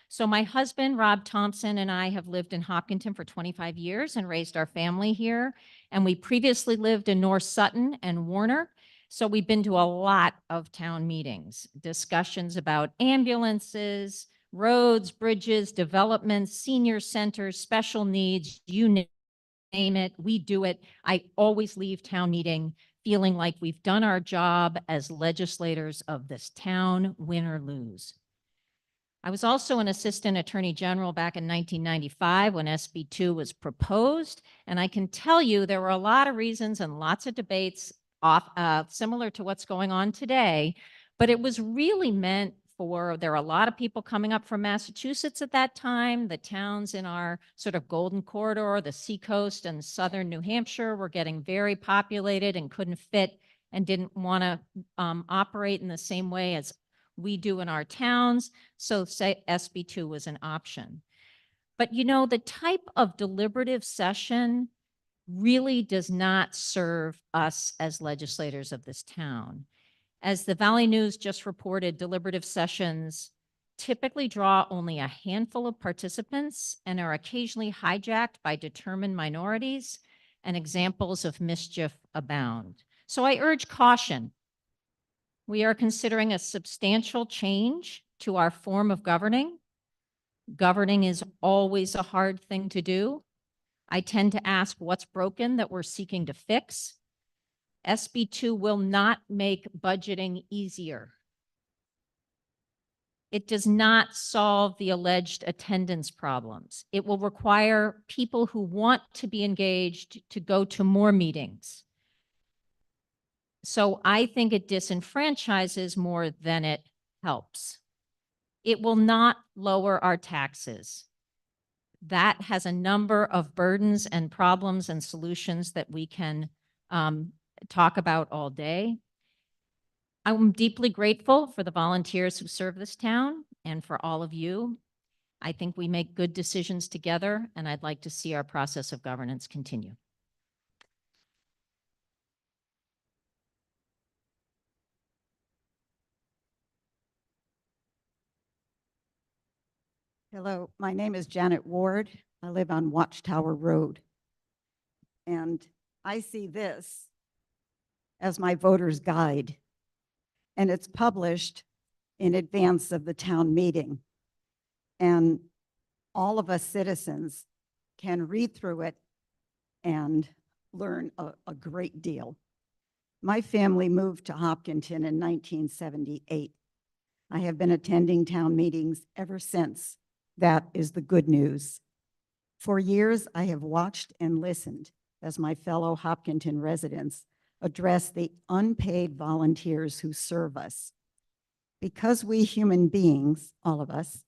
So my husband, Rob Thompson, and I have lived in Hopkinton for 25 years and raised our family here. And we previously lived in North Sutton and Warner. So we've been to a lot of town meetings, discussions about ambulances, roads, bridges, developments, senior centers, special needs, you name it, we do it. I always leave town meeting feeling like we've done our job as legislators of this town, win or lose. I was also an assistant attorney general back in 1995 when SB2 was proposed. And I can tell you there were a lot of reasons and lots of debates similar to what's going on today, but it was really meant for, there are a lot of people coming up from Massachusetts at that time. The towns in our sort of golden corridor, the seacoast and southern New Hampshire were getting very populated and couldn't fit and didn't want to operate in the same way as we do in our towns. So say SB2 was an option. But the type of deliberative session really does not serve us as legislators of this town. As the Valley News just reported, deliberative sessions typically draw only a handful of participants and are occasionally hijacked by determined minorities, and examples of mischief abound. So I urge caution. We are considering a substantial change to our form of governing. Governing is always a hard thing to do. I tend to ask what's broken that we're seeking to fix. SB2 will not make budgeting easier. It does not solve the alleged attendance problems. It will require people who want to be engaged to go to more meetings. So I think it disenfranchises more than it helps. It will not lower our taxes. That has a number of burdens and problems and solutions that we can talk about all day. I'm deeply grateful for the volunteers who serve this town and for all of you. I think we make good decisions together, and I'd like to see our process of governance continue. Hello, my name is Janet Ward. I live on Watchtower Road. And I see this as my voter's guide. And it's published in advance of the town meeting. And all of us citizens can read through it and learn a great deal. My family moved to Hopkinton in 1978. I have been attending town meetings ever since. That is the good news. For years, I have watched and listened as my fellow Hopkinton residents address the unpaid volunteers who serve us. Because we human beings, all of us,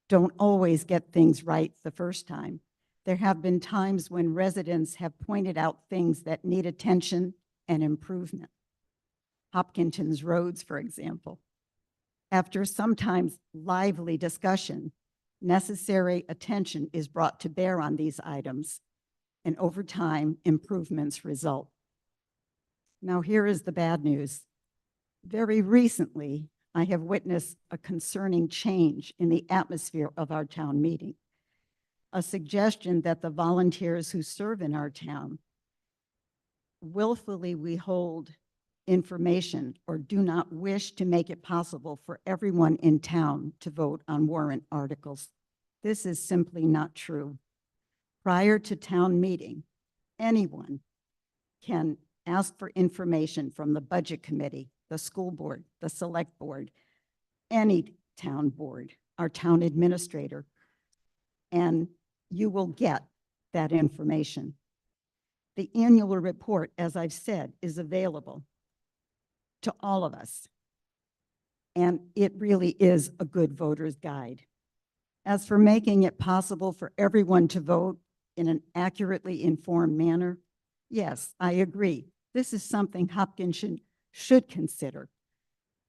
don't always get things right the first time, there have been times when residents have pointed out things that need attention and improvement. Hopkinton's roads, for example. After sometimes lively discussion, necessary attention is brought to bear on these items, and over time, improvements result. Now, here is the bad news. Very recently, I have witnessed a concerning change in the atmosphere of our town meeting. a suggestion that the volunteers who serve in our town willfully withhold information or do not wish to make it possible for everyone in town to vote on warrant articles. This is simply not true. Prior to town meeting, anyone can ask for information from the budget committee, the school board, the select board, any town board, our town administrator, and you will get that information. The annual report, as I've said, is available to all of us. And it really is a good voter's guide. As for making it possible for everyone to vote in an accurately informed manner, yes, I agree. This is something Hopkins should consider,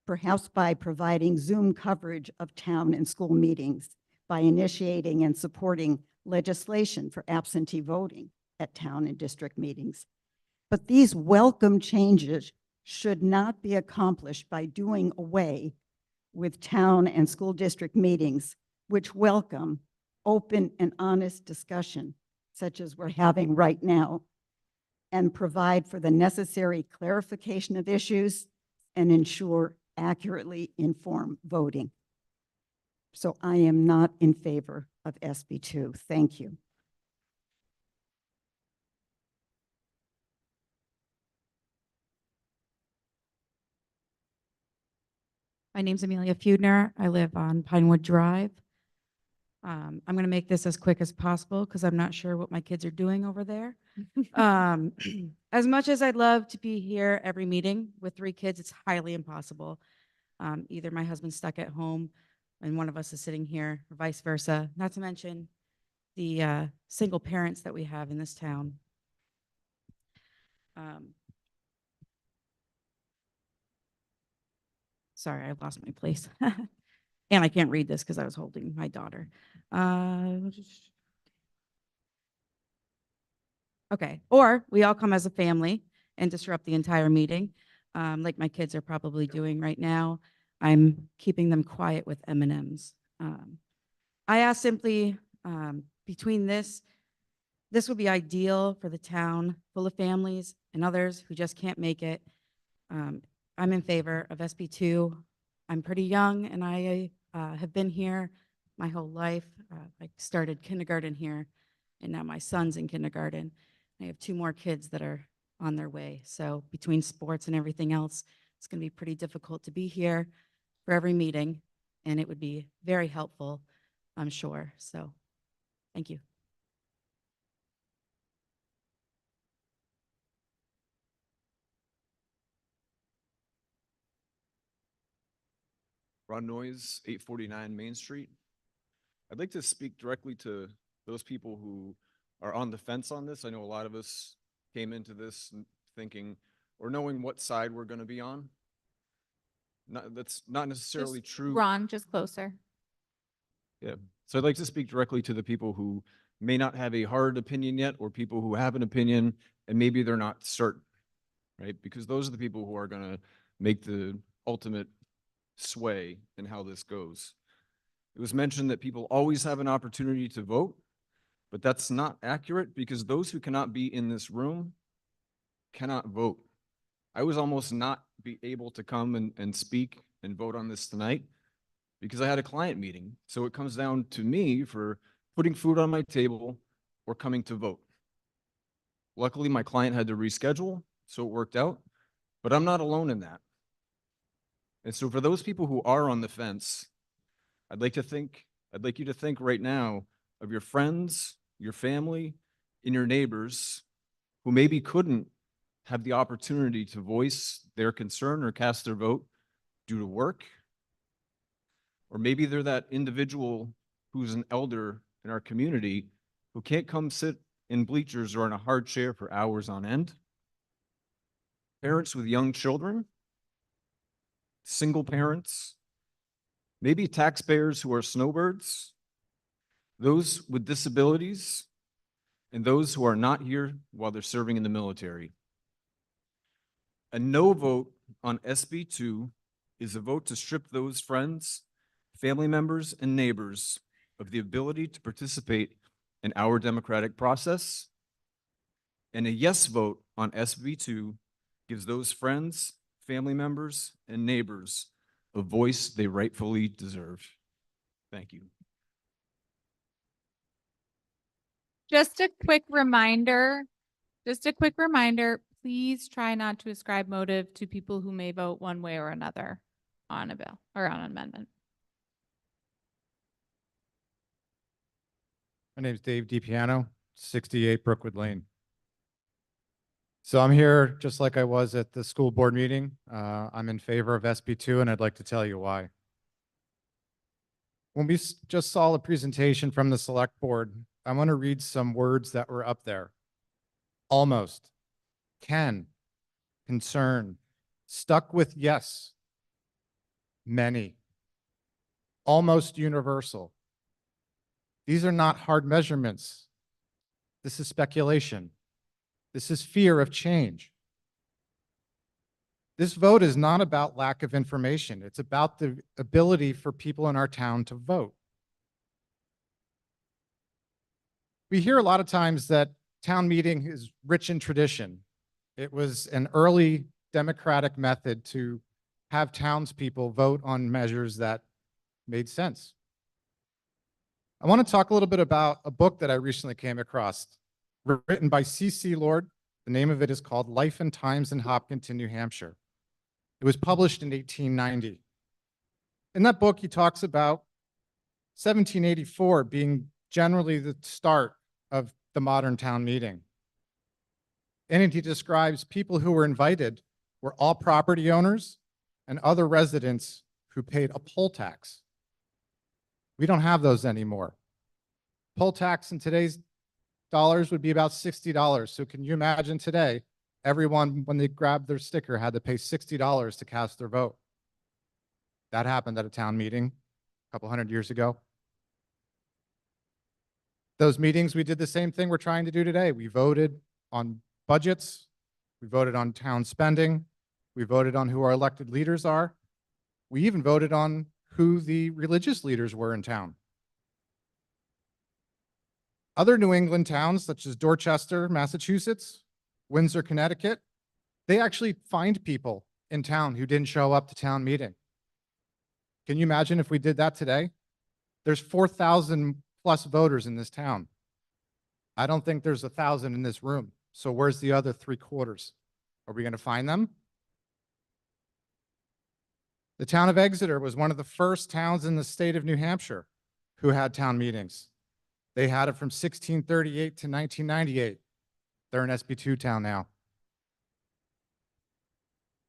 perhaps by providing Zoom coverage of town and school meetings, by initiating and supporting legislation for absentee voting at town and district meetings. But these welcome changes should not be accomplished by doing away with town and school district meetings, which welcome open and honest discussion, such as we're having right now, and provide for the necessary clarification of issues and ensure accurately informed voting. So I am not in favor of SB 2. Thank you. My name's Amelia Feudner. I live on Pinewood Drive. I'm going to make this as quick as possible because I'm not sure what my kids are doing over there. As much as I'd love to be here every meeting with 3 kids, it's highly impossible. Either my husband's stuck at home and one of us is sitting here, or vice versa, not to mention the single parents that we have in this town. Sorry, I lost my place. And I can't read this because I was holding my daughter. Okay, or we all come as a family and disrupt the entire meeting, like my kids are probably doing right now. I'm keeping them quiet with M&Ms. I ask simply, between this would be ideal for the town full of families and others who just can't make it. I'm in favor of SB 2. I'm pretty young and I have been here my whole life. I started kindergarten here and now my son's in kindergarten. I have 2 more kids that are on their way. So between sports and everything else, it's going to be pretty difficult to be here for every meeting, and it would be very helpful, I'm sure. So thank you. Ron Noyes, 849 Main Street. I'd like to speak directly to those people who are on the fence on this. I know a lot of us came into this thinking or knowing what side we're going to be on. That's not necessarily true. Ron, just closer. Yeah. So I'd like to speak directly to the people who may not have a hard opinion yet, or people who have an opinion and maybe they're not certain, right? Because those are the people who are going to make the ultimate sway in how this goes. It was mentioned that people always have an opportunity to vote, but that's not accurate because those who cannot be in this room cannot vote. I was almost not be able to come and speak and vote on this tonight because I had a client meeting. So it comes down to me for putting food on my table or coming to vote. Luckily, my client had to reschedule, so it worked out, but I'm not alone in that. And so for those people who are on the fence, I'd like you to think right now of your friends, your family, and your neighbors who maybe couldn't have the opportunity to voice their concern or cast their vote due to work. Or maybe they're that individual who's an elder in our community who can't come sit in bleachers or in a hard chair for hours on end. Parents with young children, single parents, maybe taxpayers who are snowbirds, those with disabilities, and those who are not here while they're serving in the military. A no vote on SB 2 is a vote to strip those friends, family members, and neighbors of the ability to participate in our democratic process. And a yes vote on SB2 gives those friends, family members, and neighbors a voice they rightfully deserve. Thank you. Just a quick reminder, please try not to ascribe motive to people who may vote one way or another on a bill or on an amendment. My name is Dave DiPiano, 68 Brookwood Lane. So I'm here just like I was at the school board meeting. I'm in favor of SB2, and I'd like to tell you why. When we just saw the presentation from the select board, I want to read some words that were up there. Almost, can, concern, stuck with yes, many, almost universal. These are not hard measurements. This is speculation. This is fear of change. This vote is not about lack of information. It's about the ability for people in our town to vote. We hear a lot of times that town meeting is rich in tradition. It was an early democratic method to have townspeople vote on measures that made sense. I want to talk a little bit about a book that I recently came across, written by C.C. Lord. The name of it is called Life and Times in Hopkinton, New Hampshire. It was published in 1890. In that book, he talks about 1784 being generally the start of the modern town meeting. In it, he describes people who were invited were all property owners and other residents who paid a poll tax. We don't have those anymore. Poll tax in today's dollars would be about $60. So can you imagine today, everyone, when they grabbed their sticker, had to pay $60 to cast their vote? That happened at a town meeting a couple hundred years ago. Those meetings, we did the same thing we're trying to do today. We voted on budgets. We voted on town spending. We voted on who our elected leaders are. We even voted on who the religious leaders were in town. Other New England towns, such as Dorchester, Massachusetts, Windsor, Connecticut, they actually fined people in town who didn't show up to town meeting. Can you imagine if we did that today? There's 4,000 plus voters in this town. I don't think there's 1,000 in this room. So where's the other 3/4? Are we going to find them? The town of Exeter was one of the first towns in the state of New Hampshire who had town meetings. They had it from 1638 to 1998. They're an SB2 town now.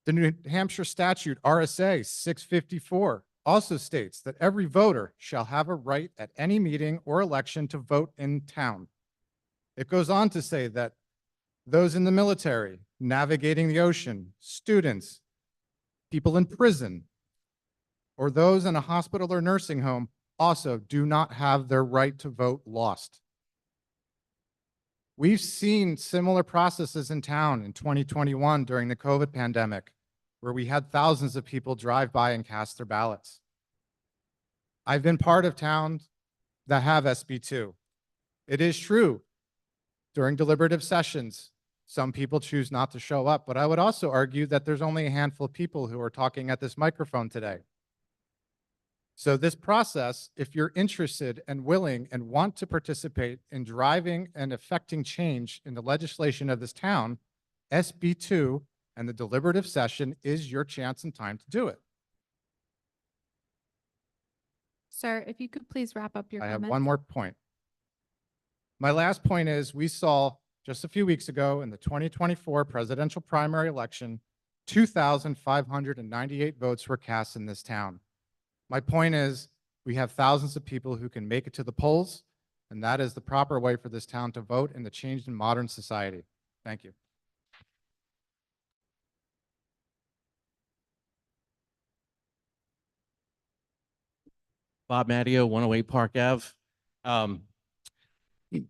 The New Hampshire statute, RSA 654, also states that every voter shall have a right at any meeting or election to vote in town. It goes on to say that those in the military, navigating the ocean, students, people in prison, or those in a hospital or nursing home also do not have their right to vote lost. We've seen similar processes in town in 2021 during the COVID pandemic, where we had thousands of people drive by and cast their ballots. I've been part of towns that have SB2. It is true, during deliberative sessions, some people choose not to show up, but I would also argue that there's only a handful of people who are talking at this microphone today. So this process, if you're interested and willing and want to participate in driving and affecting change in the legislation of this town, SB2 and the deliberative session is your chance and time to do it. Sir, if you could please wrap up your I comments. have one more point. My last point is we saw just a few weeks ago in the 2024 presidential primary election, 2,598 votes were cast in this town. My point is we have thousands of people who can make it to the polls, and that is the proper way for this town to vote in the change in modern society. Thank you. Bob Matteo, 108 Park Ave.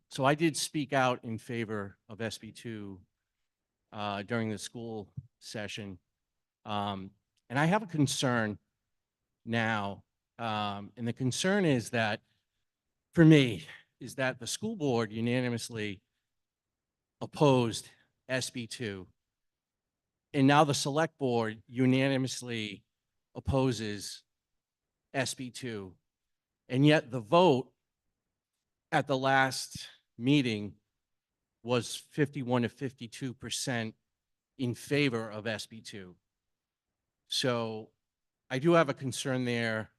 So I did speak out in favor of SB2 during the school session. And I have a concern now. And the concern is that for me, is that the school board unanimously opposed SB2. And now the select board unanimously opposes SB2. And yet the vote at the last meeting was 51 to 52% in favor of SB2. So I do have a concern there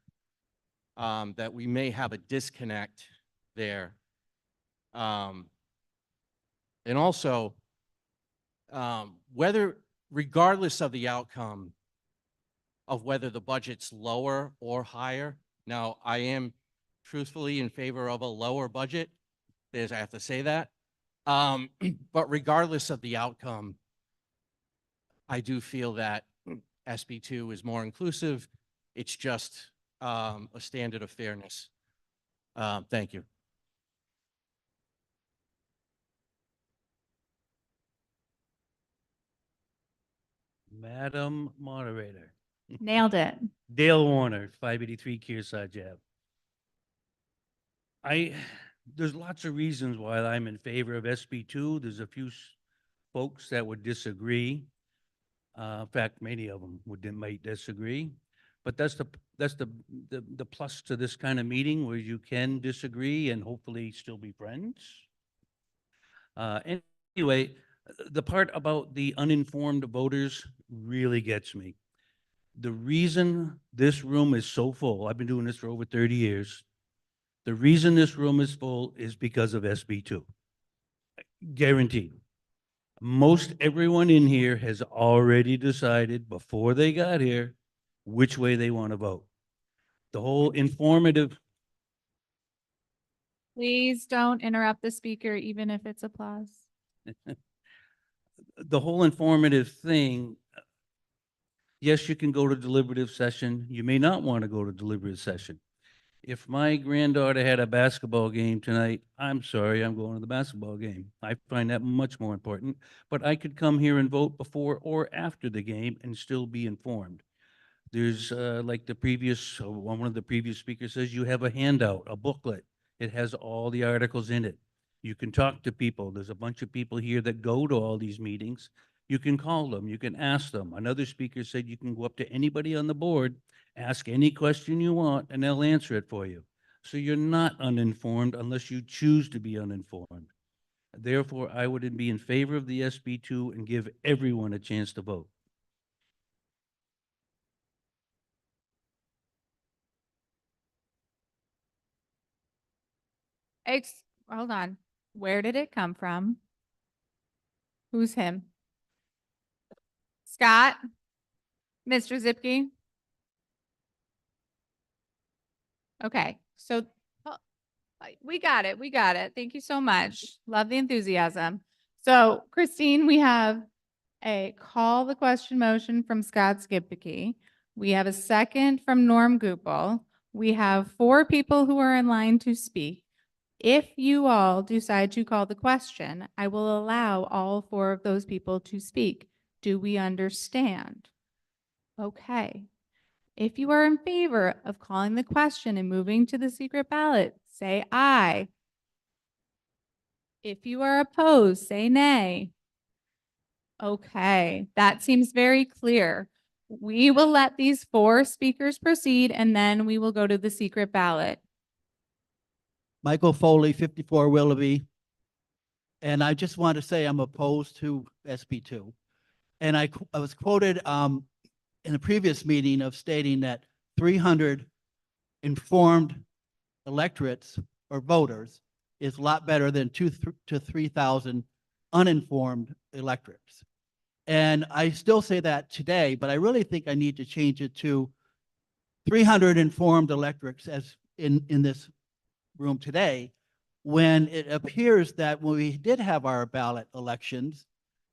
that we may have a disconnect there. And also, regardless of the outcome of whether the budget's lower or higher, now I am truthfully in favor of a lower budget, I have to say that. But regardless of the outcome, I do feel that SB2 is more inclusive. It's just a standard of fairness. Thank you. Madam Moderator. Nailed it. Dale Warner, 583 Kearsarge Ave. There's lots of reasons why I'm in favor of SB2. There's a few folks that would disagree. In fact, many of them might disagree. But that's the plus to this kind of meeting where you can disagree and hopefully still be friends. Anyway, the part about the uninformed voters really gets me. The reason this room is so full, I've been doing this for over 30 years. The reason this room is full is because of SB2. Guaranteed. Most everyone in here has already decided before they got here which way they want to vote. The whole informative. Please don't interrupt the speaker, even if it's applause. The whole informative thing, yes, you can go to deliberative session. You may not want to go to deliberative session. If my granddaughter had a basketball game tonight, I'm sorry, I'm going to the basketball game. I find that much more important, but I could come here and vote before or after the game and still be informed. There's like one of the previous speakers says, you have a handout, a booklet. It has all the articles in it. You can talk to people. There's a bunch of people here that go to all these meetings. You can call them, you can ask them. Another speaker said you can go up to anybody on the board, ask any question you want, and they'll answer it for you. So you're not uninformed unless you choose to be uninformed. Therefore, I would be in favor of the SB2 and give everyone a chance to vote. Hold on. Where did it come from? Who's him? Scott? Mr. Zipke? Okay, so we got it. We got it. Thank you so much. Love the enthusiasm. So Christine, we have a call the question motion from Scott Skipke. We have a second from Norm Gupel. We have 4 people who are in line to speak. If you all decide to call the question, I will allow all 4 of those people to speak. Do we understand? Okay. If you are in favor of calling the question and moving to the secret ballot, say aye. If you are opposed, say nay. Okay, that seems very clear. We will let these 4 speakers proceed and then we will go to the secret ballot. Michael Foley, 54 Willoughby. And I just want to say I'm opposed to SB2. And I was quoted in a previous meeting of stating that 300 informed electorates or voters is a lot better than 2,000 to 3,000 uninformed electorates. And I still say that today, but I really think I need to change it to 300 informed electorates as in this room today, when it appears that when we did have our ballot elections,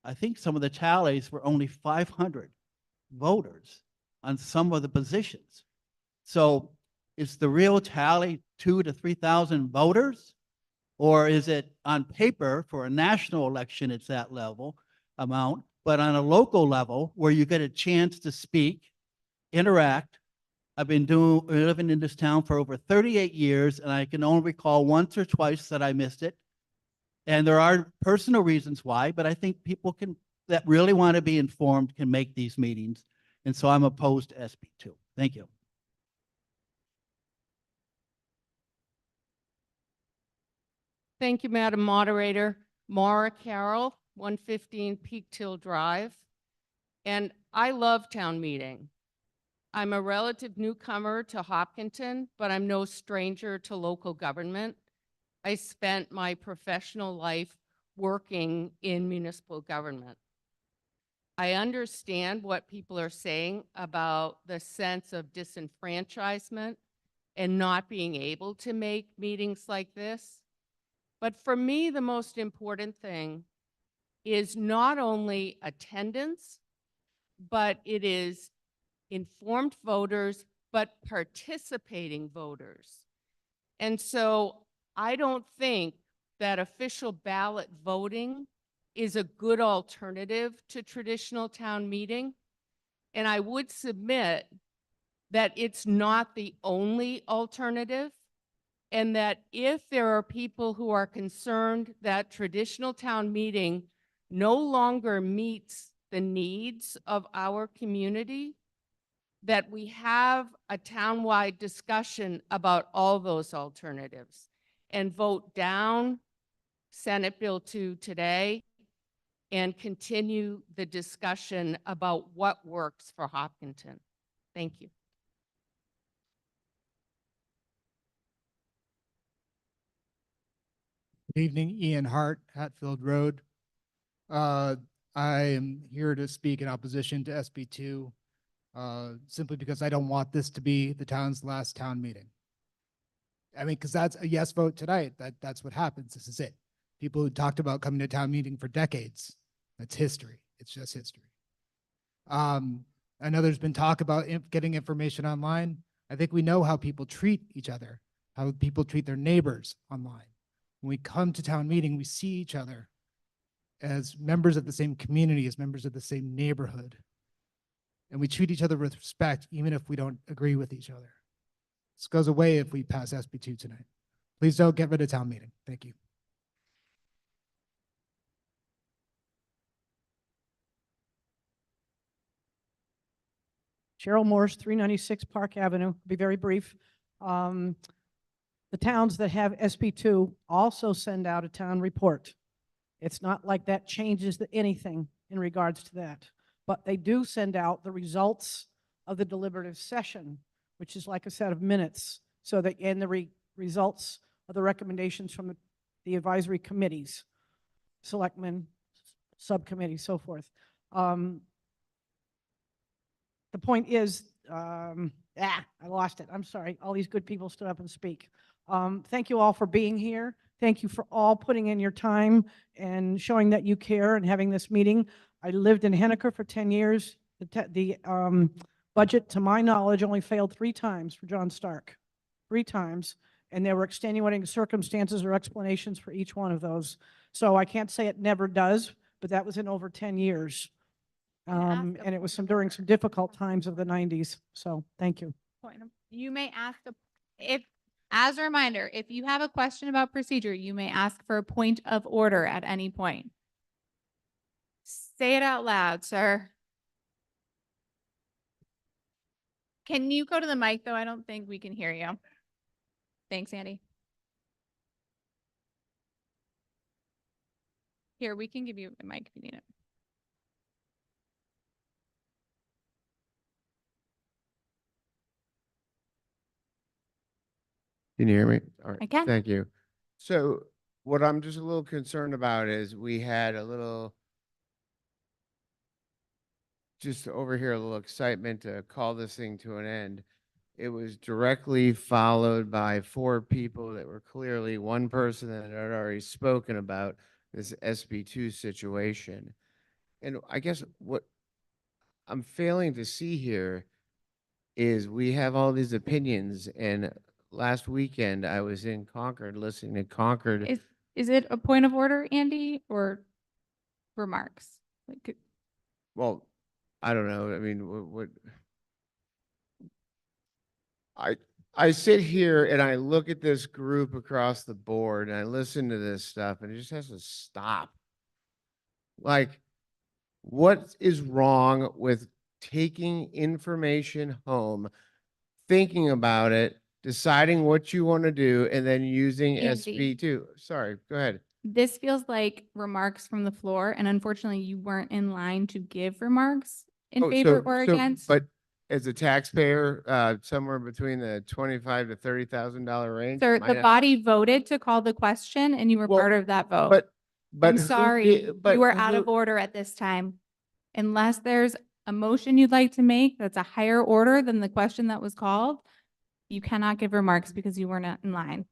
I think some of the tallies were only 500 voters on some of the positions. So is the real tally 2,000 to 3,000 voters? Or is it on paper for a national election, it's that level amount, but on a local level where you get a chance to speak, interact, I've been living in this town for over 38 years, and I can only recall once or twice that I missed it. And there are personal reasons why, but I think people that really want to be informed can make these meetings. And so I'm opposed to SB2. Thank you. Thank you, Madam Moderator. Mara Carroll, 115 Peak Till Drive. And I love town meeting. I'm a relative newcomer to Hopkinton, but I'm no stranger to local government. I spent my professional life working in municipal government. I understand what people are saying about the sense of disenfranchisement and not being able to make meetings like this. But for me, the most important thing is not only attendance, but it is informed voters, but participating voters. And so I don't think that official ballot voting is a good alternative to traditional town meeting. And I would submit that it's not the only alternative, and that if there are people who are concerned that traditional town meeting no longer meets the needs of our community, that we have a townwide discussion about all those alternatives and vote down Senate Bill 2 today and continue the discussion about what works for Hopkinton. Thank you. Good evening, Ian Hart, Hatfield Road. I am here to speak in opposition to SB2, simply because I don't want this to be the town's last town meeting. I mean, because that's a yes vote tonight. That's what happens. This is it. People who talked about coming to town meeting for decades. That's history. It's just history. I know there's been talk about getting information online. I think we know how people treat each other, how people treat their neighbors online. When we come to town meeting, we see each other as members of the same community, as members of the same neighborhood. And we treat each other with respect, even if we don't agree with each other. This goes away if we pass SB2 tonight. Please don't get rid of town meeting. Thank you. Cheryl Morse, 396 Park Avenue. Be very brief. The towns that have SB2 also send out a town report. It's not like that changes anything in regards to that, but they do send out the results of the deliberative session, which is like a set of minutes, so that and the results of the recommendations from the advisory committees, selectmen, subcommittees, so forth. The point is, I lost it. I'm sorry. All these good people stood up and speak. Thank you all for being here. Thank you for all putting in your time and showing that you care and having this meeting. I lived in Henniker for 10 years. The budget, to my knowledge, only failed 3 times for John Stark. 3 times. And there were extenuating circumstances or explanations for each one of those. So I can't say it never does, but that was in over 10 years. And it was during some difficult times of the 90s. So thank you. You may ask as a reminder, if you have a question about procedure, you may ask for a point of order at any point. Say it out loud, sir. Can you go to the mic, though? I don't think we can hear you. Thanks, Andy. Here, we can give you a mic if you need it. Can you hear me? All right. I can. Thank you. So what I'm just a little concerned about is we had a little, just over here, a little excitement to call this thing to an end. It was directly followed by 4 people that were clearly one person that had already spoken about this SB2 situation. And I guess what I'm failing to see here is we have all these opinions, and last weekend I was in Concord listening to Concord. Is it a point of order, Andy, or remarks? Well, I don't know. I mean, what I, I sit here and I look at this group across the board and I listen to this stuff and it just has to stop. Like, what is wrong with taking information home, thinking about it, deciding what you want to do, and then using Andy. SB2? Sorry, go ahead. This feels like remarks from the floor, and unfortunately, you weren't in line to give remarks in Oh, favor or against. But as a taxpayer, somewhere between the 25 to $30,000 range. Sir, might the not- body voted to call the question, and you were Well, part of that vote. But I'm who sorry, did- but you are out of who- order at this time. Unless there's a motion you'd like to make that's a higher order than the question that was called, you cannot give remarks because you were not in line.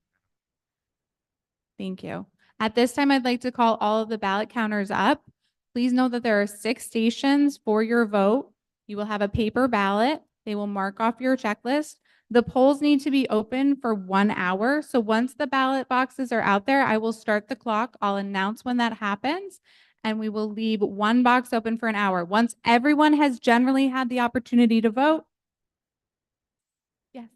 Thank you. At this time, I'd like to call all of the ballot counters up. Please know that there are 6 stations for your vote. You will have a paper ballot. They will mark off your checklist. The polls need to be open for 1 hour. So once the ballot boxes are out there, I will start the clock. I'll announce when that happens, and we will leave 1 box open for an hour. Once everyone has generally had the opportunity to vote, yes,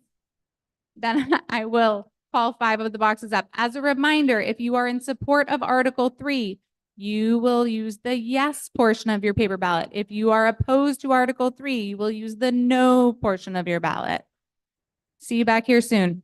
then I will call 5 of the boxes up. As a reminder, if you are in support of Article 3, you will use the yes portion of your paper ballot. If you are opposed to Article 3, you will use the no portion of your ballot. See you back here soon.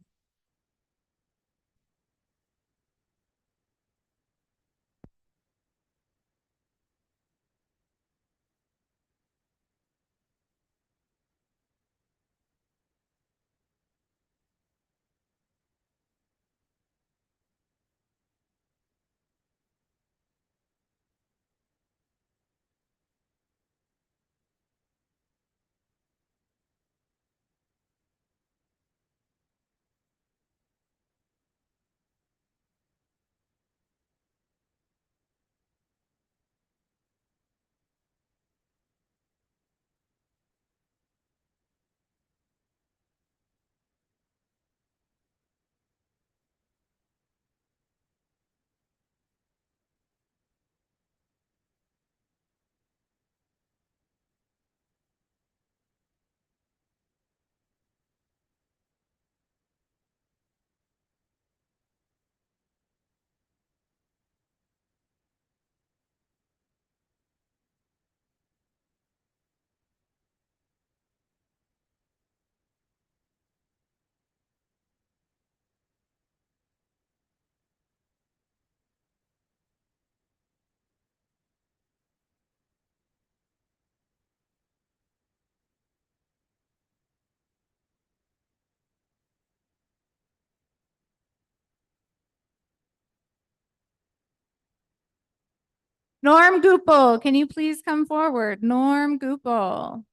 Norm Gupel, can you please come forward? Norm Gupel.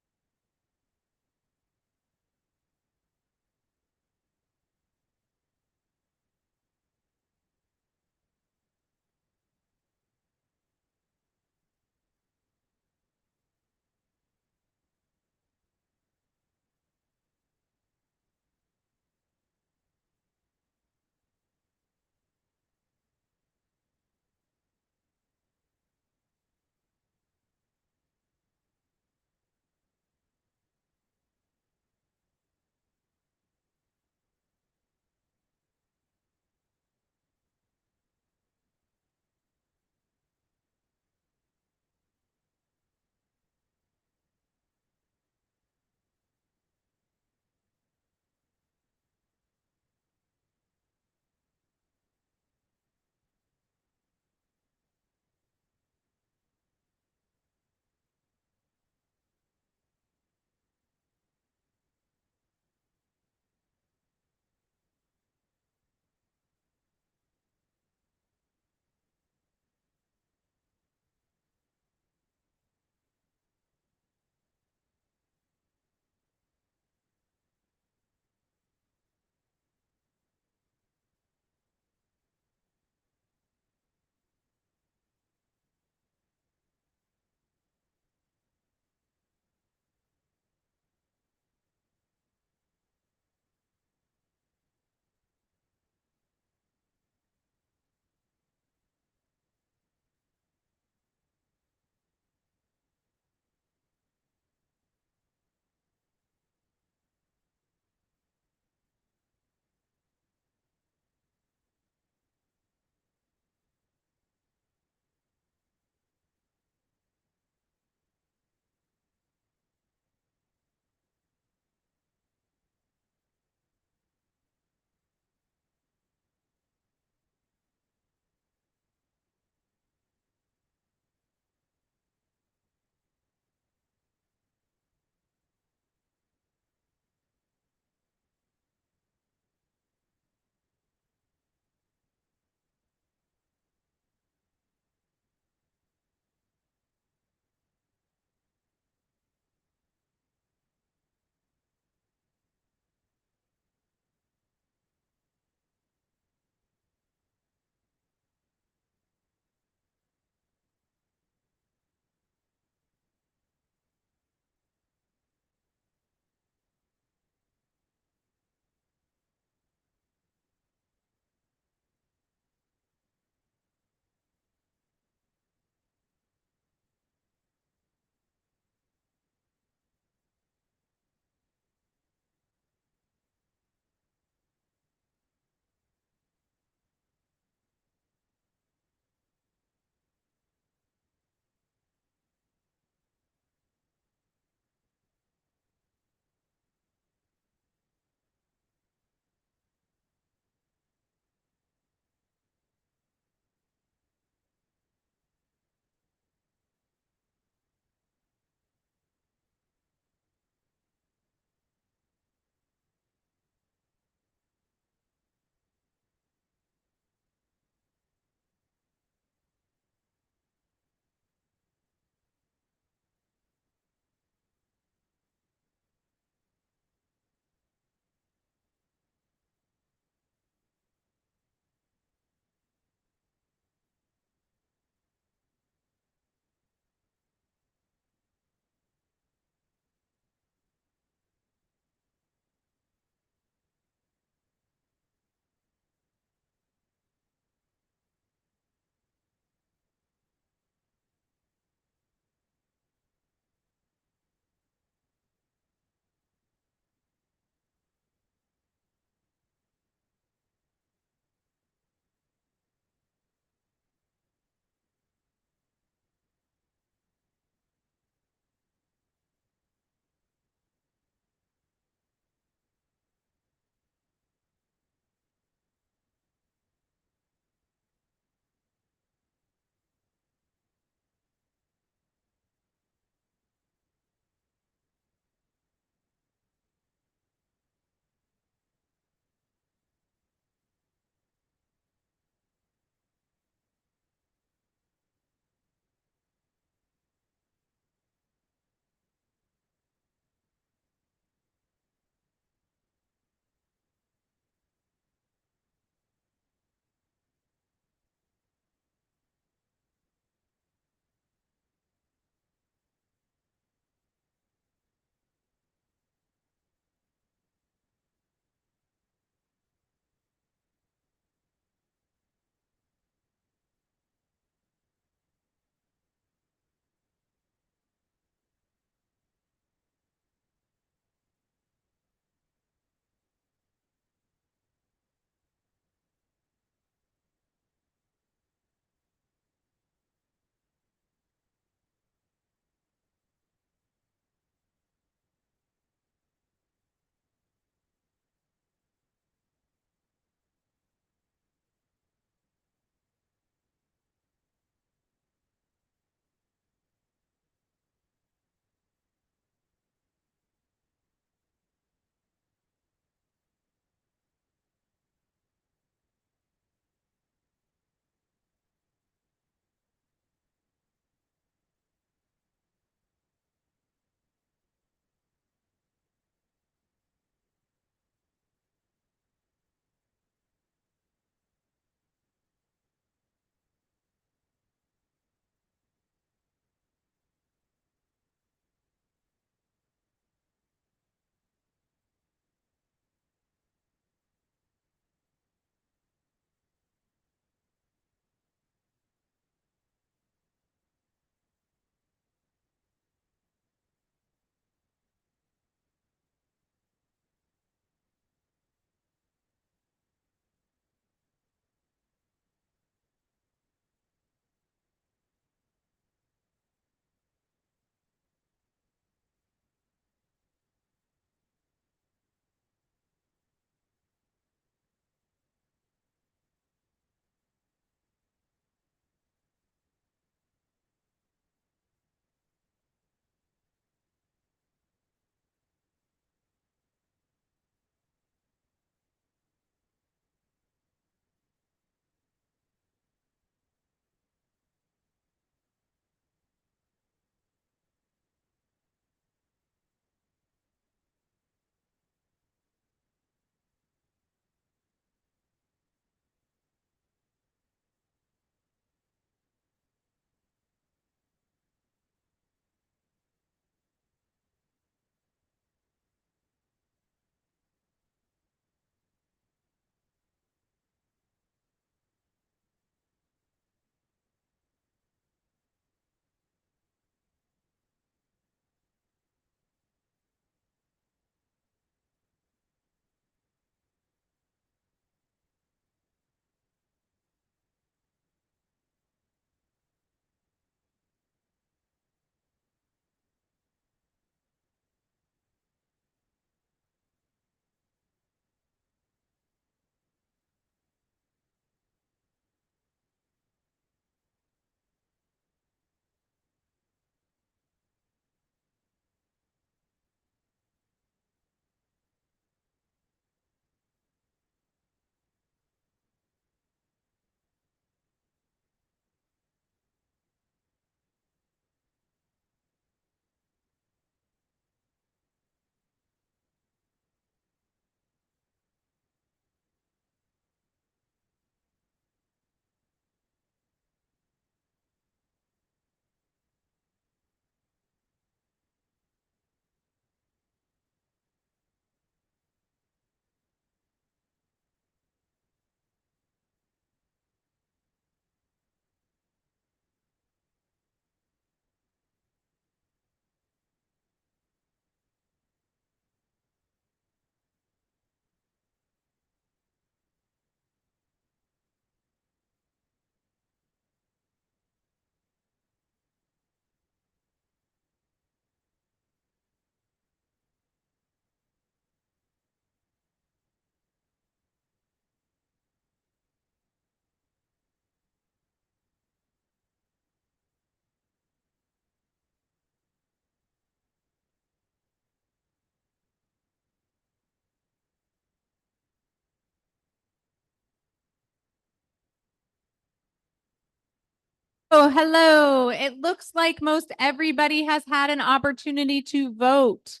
Oh, hello. It looks like most everybody has had an opportunity to vote.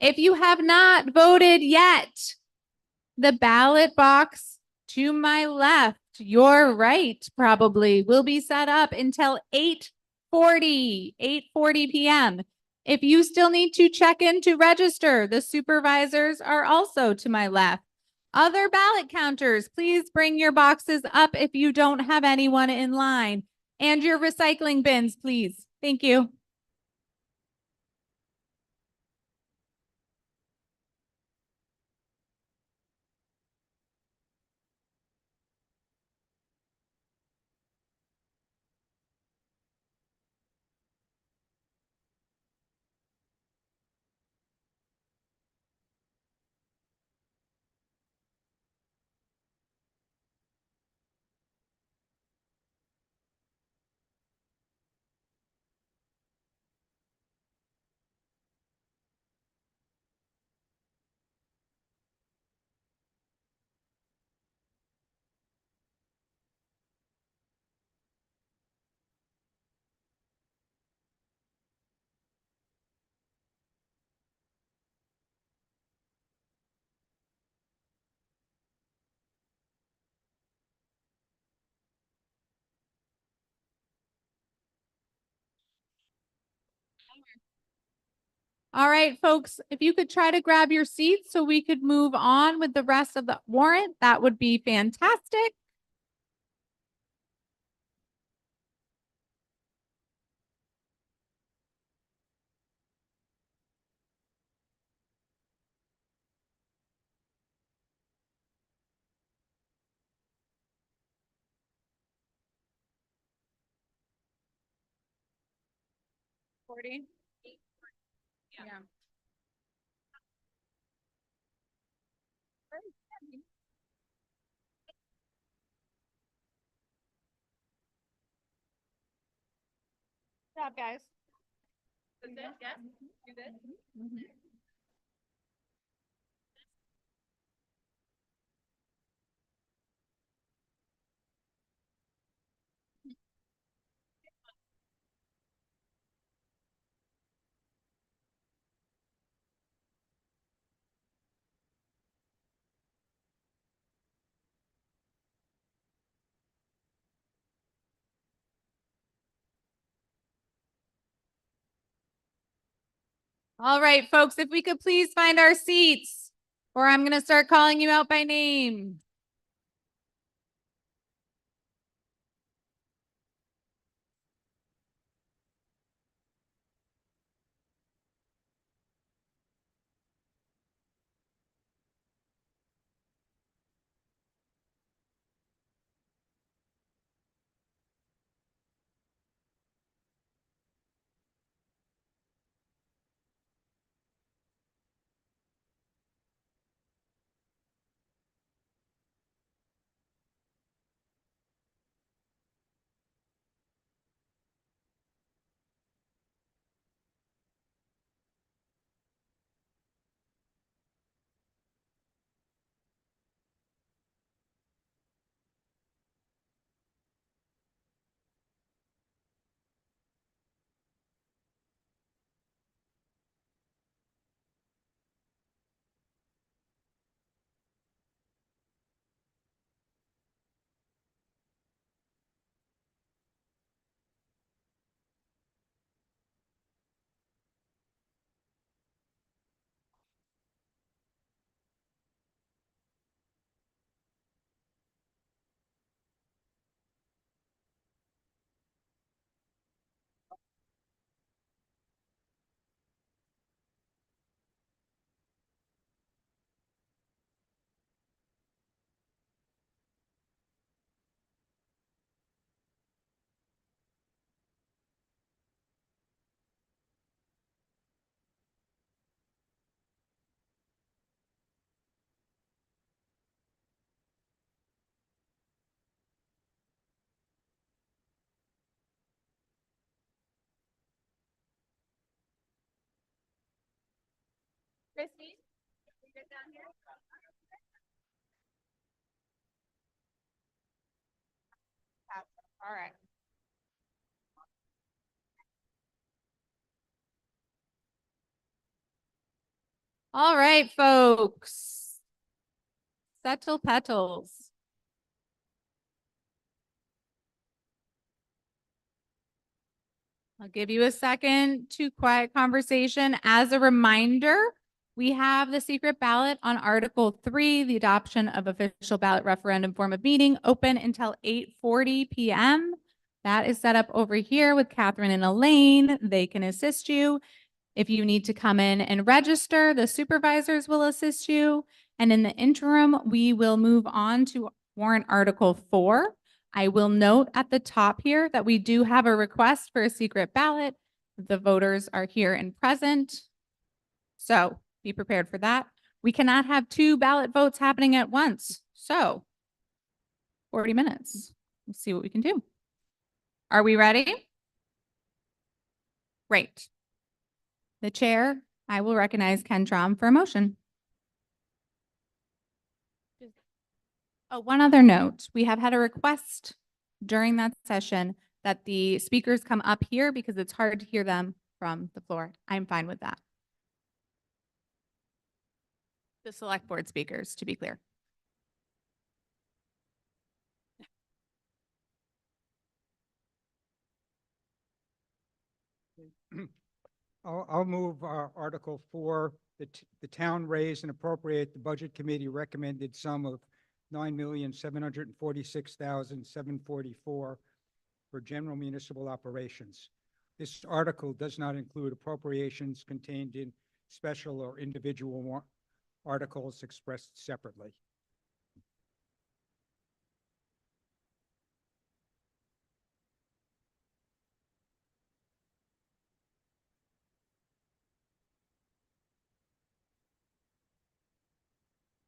If you have not voted yet, the ballot box to my left, your right probably, will be set up until 8:40 p.m. If you still need to check in to register, the supervisors are also to my left. Other ballot counters, please bring your boxes up if you don't have anyone in line. And your recycling bins, please. Thank you. All right, folks, if you could try to grab your seats so we could move on with the rest of the warrant, that would be fantastic. Yeah. Good job, guys. That's it? Yes? You good? All right, folks, if we could please find our seats, or I'm going to start calling you out by name. Christy, you get down here? All right. All right, folks. Settle petals. I'll give you a second to quiet conversation. As a reminder, we have the secret ballot on Article 3, the adoption of official ballot referendum form of meeting, open until 8:40 p.m. That is set up over here with Catherine and Elaine. They can assist you. If you need to come in and register, the supervisors will assist you. And in the interim, we will move on to warrant Article 4. I will note at the top here that we do have a request for a secret ballot. The voters are here and present. So be prepared for that. We cannot have 2 ballot votes happening at once. So 40 minutes. We'll see what we can do. Are we ready? Great. The chair, I will recognize Ken Trom for a motion. Oh, one other note. We have had a request during that session that the speakers come up here because it's hard to hear them from the floor. I'm fine with that. The select board speakers, to be clear. I'll move Article 4, the town raise and appropriate the budget committee recommended sum of $9,746,744 for general municipal operations. This article does not include appropriations contained in special or individual articles expressed separately.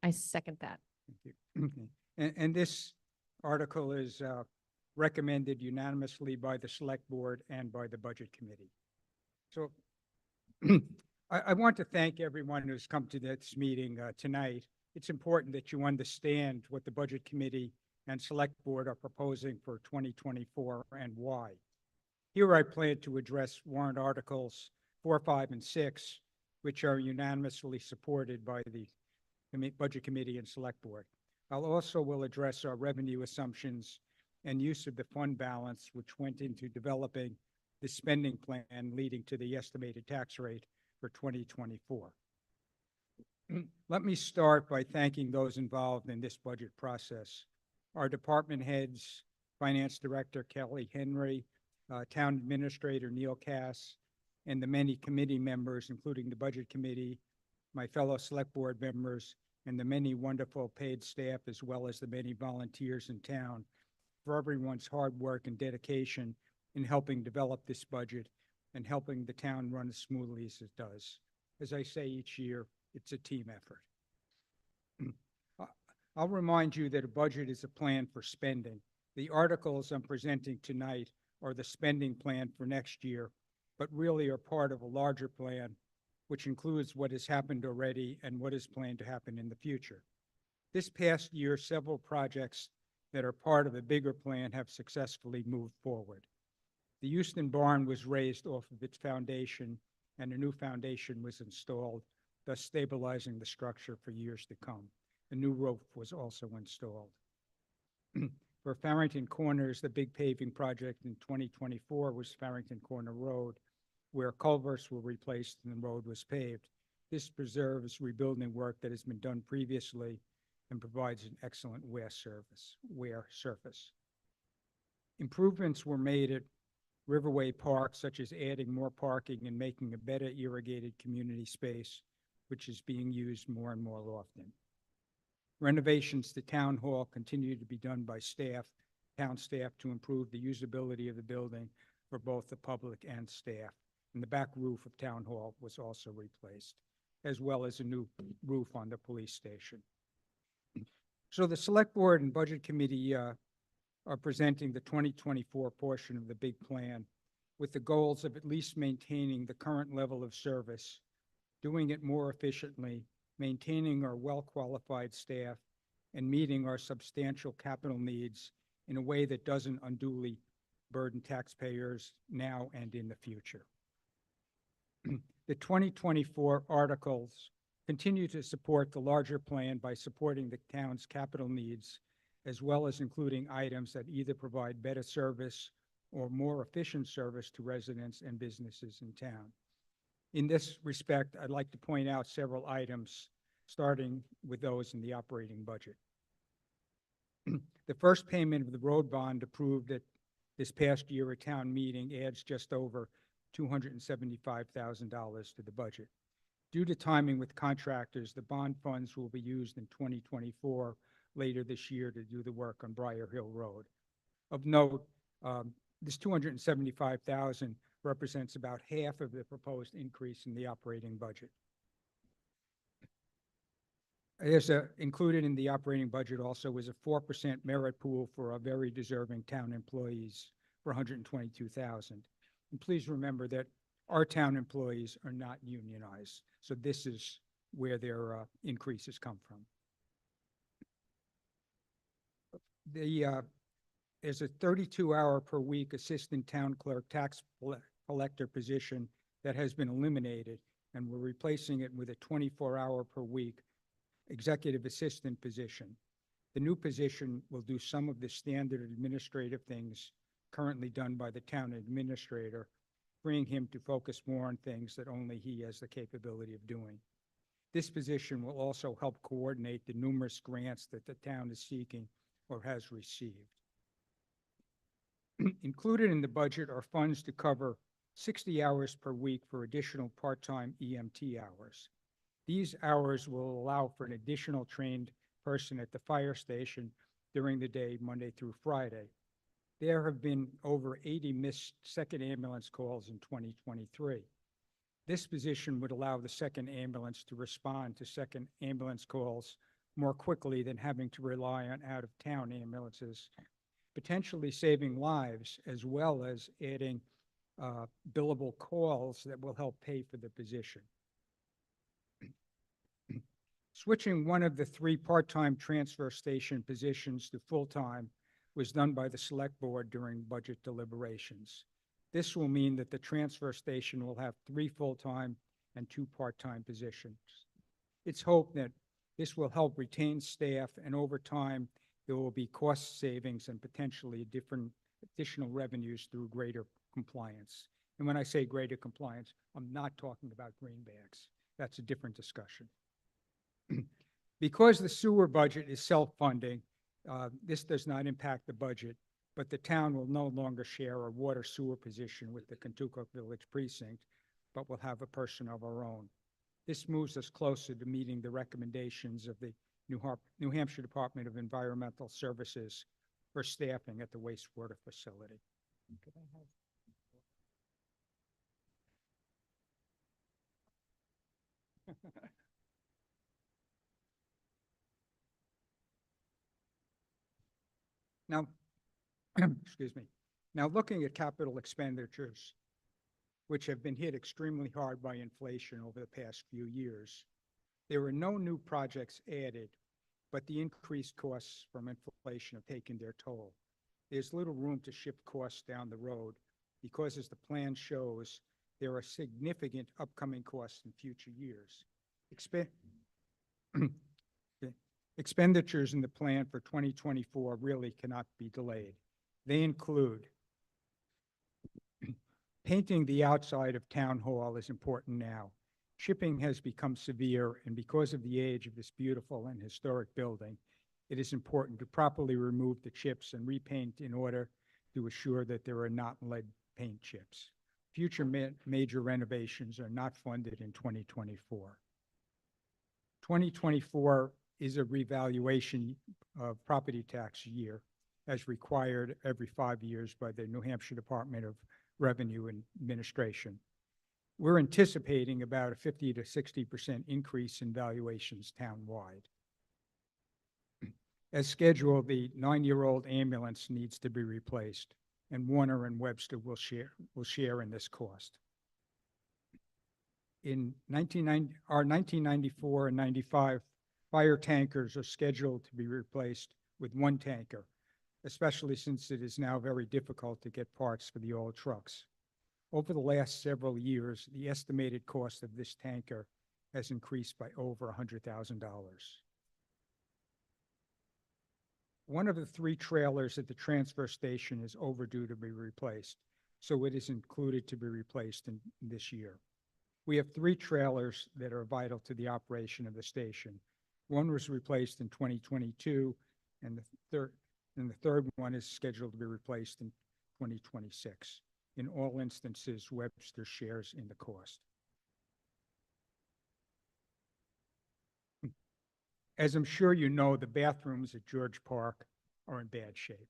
I second that. Thank you. And this article is recommended unanimously by the select board and by the budget committee. So I want to thank everyone who's come to this meeting tonight. It's important that you understand what the budget committee and select board are proposing for 2024 and why. Here I plan to address warrant articles 4, 5, and 6, which are unanimously supported by the budget committee and select board. I'll also will address our revenue assumptions and use of the fund balance, which went into developing the spending plan leading to the estimated tax rate for 2024. Let me start by thanking those involved in this budget process. Our department heads, Finance Director Kelly Henry, Town Administrator Neil Cass, and the many committee members, including the Budget Committee, my fellow select board members, and the many wonderful paid staff, as well as the many volunteers in town, for everyone's hard work and dedication in helping develop this budget and helping the town run as smoothly as it does. As I say each year, it's a team effort. I'll remind you that a budget is a plan for spending. The articles I'm presenting tonight are the spending plan for next year, but really are part of a larger plan, which includes what has happened already and what is planned to happen in the future. This past year, several projects that are part of a bigger plan have successfully moved forward. The Houston barn was raised off of its foundation, and a new foundation was installed, thus stabilizing the structure for years to come. A new roof was also installed. For Farrington Corners, the big paving project in 2024 was Farrington Corner Road, where culverts were replaced and the road was paved. This preserves rebuilding work that has been done previously and provides an excellent wear surface. Improvements were made at Riverway Park, such as adding more parking and making a better irrigated community space, which is being used more and more often. Renovations to Town Hall continue to be done by town staff, to improve the usability of the building for both the public and staff. And the back roof of Town Hall was also replaced, as well as a new roof on the police station. So the Select Board and Budget Committee are presenting the 2024 portion of the big plan with the goals of at least maintaining the current level of service, doing it more efficiently, maintaining our well-qualified staff, and meeting our substantial capital needs in a way that doesn't unduly burden taxpayers now and in the future. The 2024 articles continue to support the larger plan by supporting the town's capital needs, as well as including items that either provide better service or more efficient service to residents and businesses in town. In this respect, I'd like to point out several items, starting with those in the operating budget. The first payment of the road bond approved at this past year at town meeting adds just over $275,000 to the budget. Due to timing with contractors, the bond funds will be used in 2024 later this year to do the work on Briar Hill Road. Of note, this $275,000 represents about half of the proposed increase in the operating budget. Included in the operating budget also is a 4% merit pool for our very deserving town employees for $122,000. And please remember that our town employees are not unionized, so this is where their increases come from. There's a 32-hour per week assistant town clerk tax collector position that has been eliminated, and we're replacing it with a 24-hour per week executive assistant position. The new position will do some of the standard administrative things currently done by the town administrator, freeing him to focus more on things that only he has the capability of doing. This position will also help coordinate the numerous grants that the town is seeking or has received. Included in the budget are funds to cover 60 hours per week for additional part-time EMT hours. These hours will allow for an additional trained person at the fire station during the day, Monday through Friday. There have been over 80 missed second ambulance calls in 2023. This position would allow the second ambulance to respond to second ambulance calls more quickly than having to rely on out-of-town ambulances, potentially saving lives, as well as adding billable calls that will help pay for the position. Switching one of the 3 part-time transfer station positions to full-time was done by the select board during budget deliberations. This will mean that the transfer station will have 3 full-time and 2 part-time positions. It's hoped that this will help retain staff, and over time, there will be cost savings and potentially additional revenues through greater compliance. And when I say greater compliance, I'm not talking about greenbacks. That's a different discussion. Because the sewer budget is self-funding, this does not impact the budget, but the town will no longer share a water sewer position with the Kentucky Village Precinct, but will have a person of our own. This moves us closer to meeting the recommendations of the New Hampshire Department of Environmental Services for staffing at the wastewater facility. Could I have Now, excuse me. Now, looking at capital expenditures, which have been hit extremely hard by inflation over the past few years, there were no new projects added, but the increased costs from inflation have taken their toll. There's little room to shift costs down the road because, as the plan shows, there are significant upcoming costs in future years. Expenditures in the plan for 2024 really cannot be delayed. They include painting the outside of Town Hall is important now. Shipping has become severe, and because of the age of this beautiful and historic building, it is important to properly remove the chips and repaint in order to assure that there are not lead paint chips. Future major renovations are not funded in 2024. 2024 is a revaluation of property tax year, as required every 5 years by the New Hampshire Department of Revenue and Administration. We're anticipating about a 50 to 60% increase in valuations townwide. As scheduled, the 9-year-old ambulance needs to be replaced, and Warner and Webster will share in this cost. Our 1994 and 95 fire tankers are scheduled to be replaced with 1 tanker, especially since it is now very difficult to get parts for the old trucks. Over the last several years, the estimated cost of this tanker has increased by over $100,000. One of the 3 trailers at the transfer station is overdue to be replaced, so it is included to be replaced in this year. We have 3 trailers that are vital to the operation of the station. One was replaced in 2022, and the third one is scheduled to be replaced in 2026. In all instances, Webster shares in the cost. As I'm sure you know, the bathrooms at George Park are in bad shape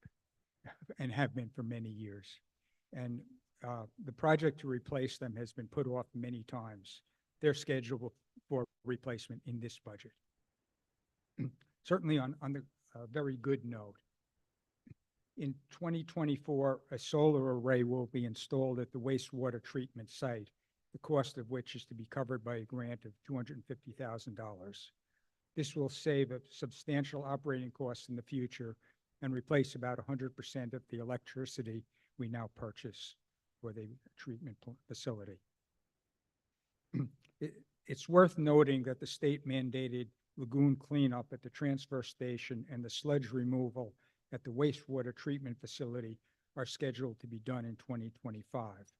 and have been for many years. And the project to replace them has been put off many times. They're scheduled for replacement in this budget. Certainly on the very good note, in 2024, a solar array will be installed at the wastewater treatment site, the cost of which is to be covered by a grant of $250,000. This will save a substantial operating costs in the future and replace about 100% of the electricity we now purchase for the treatment facility. It's worth noting that the state mandated lagoon cleanup at the transfer station and the sludge removal at the wastewater treatment facility are scheduled to be done in 2025.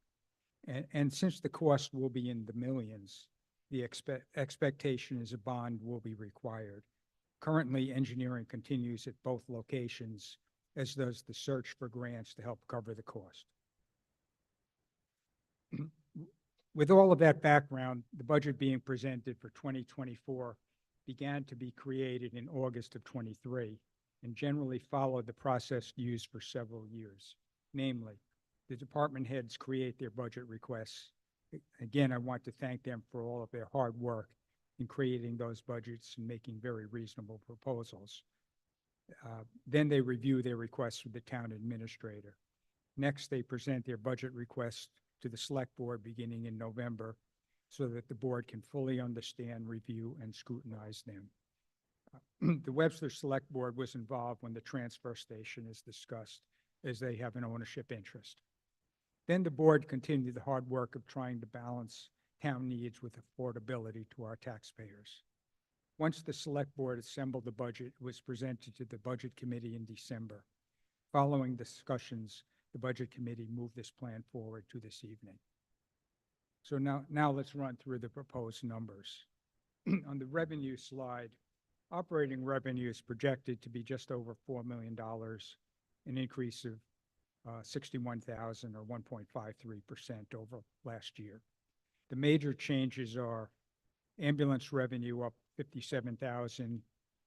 And since the cost will be in the millions, the expectation is a bond will be required. Currently, engineering continues at both locations, as does the search for grants to help cover the cost. With all of that background, the budget being presented for 2024 began to be created in August of 23 and generally followed the process used for several years. Namely, the department heads create their budget requests. Again, I want to thank them for all of their hard work in creating those budgets and making very reasonable proposals. Then they review their requests with the town administrator. Next, they present their budget requests to the select board beginning in November so that the board can fully understand, review, and scrutinize them. The Webster Select Board was involved when the transfer station is discussed, as they have an ownership interest. Then the board continued the hard work of trying to balance town needs with affordability to our taxpayers. Once the select board assembled the budget, it was presented to the budget committee in December. Following discussions, the budget committee moved this plan forward to this evening. So now let's run through the proposed numbers. On the revenue slide, operating revenue is projected to be just over $4 million, an increase of 61,000 or 1.53% over last year. The major changes are ambulance revenue up 57,000,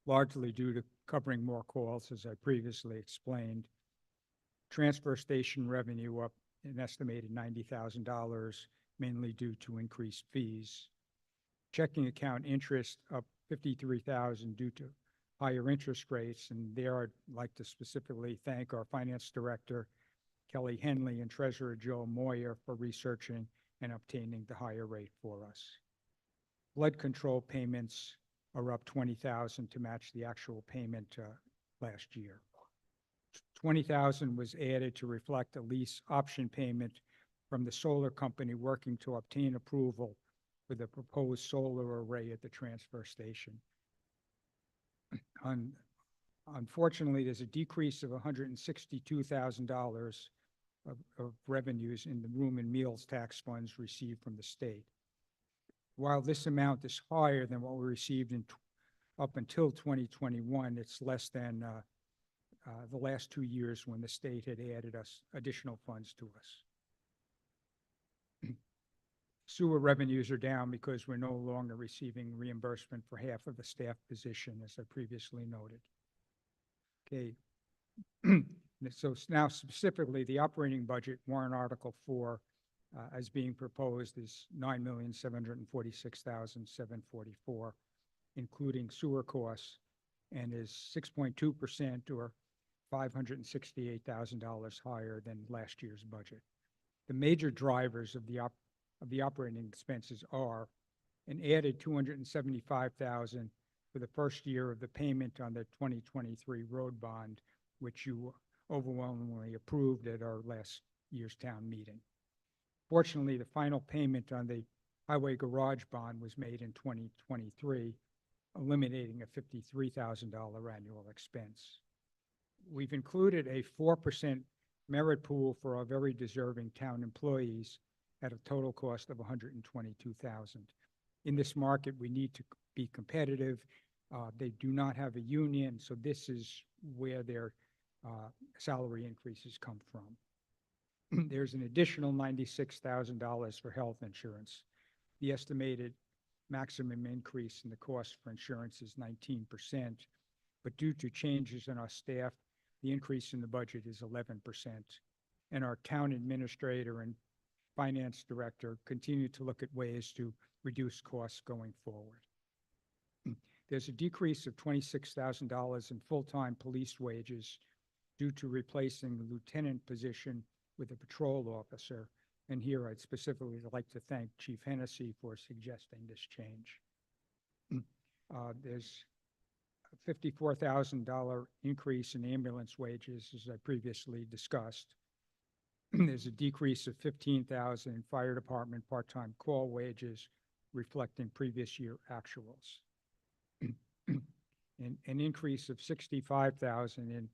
largely due to covering more calls, as I previously explained. Transfer station revenue up an estimated $90,000, mainly due to increased fees. Checking account interest up 53,000 due to higher interest rates, and there I'd like to specifically thank our finance director, Kelly Henley, and treasurer Joe Moyer for researching and obtaining the higher rate for us. Blood control payments are up 20,000 to match the actual payment last year. 20,000 was added to reflect a lease option payment from the solar company working to obtain approval for the proposed solar array at the transfer station. Unfortunately, there's a decrease of $162,000 of revenues in the room and meals tax funds received from the state. While this amount is higher than what we received up until 2021, it's less than the last 2 years when the state had added us additional funds to us. Sewer revenues are down because we're no longer receiving reimbursement for half of the staff position, as I previously noted. Okay. So now specifically, the operating budget, warrant article 4, as being proposed is $9,746,744, including sewer costs, and is 6.2% or $568,000 higher than last year's budget. The major drivers of the operating expenses are an added $275,000 for the first year of the payment on the 2023 road bond, which you overwhelmingly approved at our last year's town meeting. Fortunately, the final payment on the highway garage bond was made in 2023, eliminating a $53,000 annual expense. We've included a 4% merit pool for our very deserving town employees at a total cost of $122,000. In this market, we need to be competitive. They do not have a union, so this is where their salary increases come from. There's an additional $96,000 for health insurance. The estimated maximum increase in the cost for insurance is 19%, but due to changes in our staff, the increase in the budget is 11%. And our town administrator and finance director continue to look at ways to reduce costs going forward. There's a decrease of $26,000 in full-time police wages due to replacing the lieutenant position with a patrol officer. And here I'd specifically like to thank Chief Hennessy for suggesting this change. There's a $54,000 increase in ambulance wages, as I previously discussed. There's a decrease of $15,000 in fire department part-time call wages, reflecting previous year actuals. And an increase of $65,000 in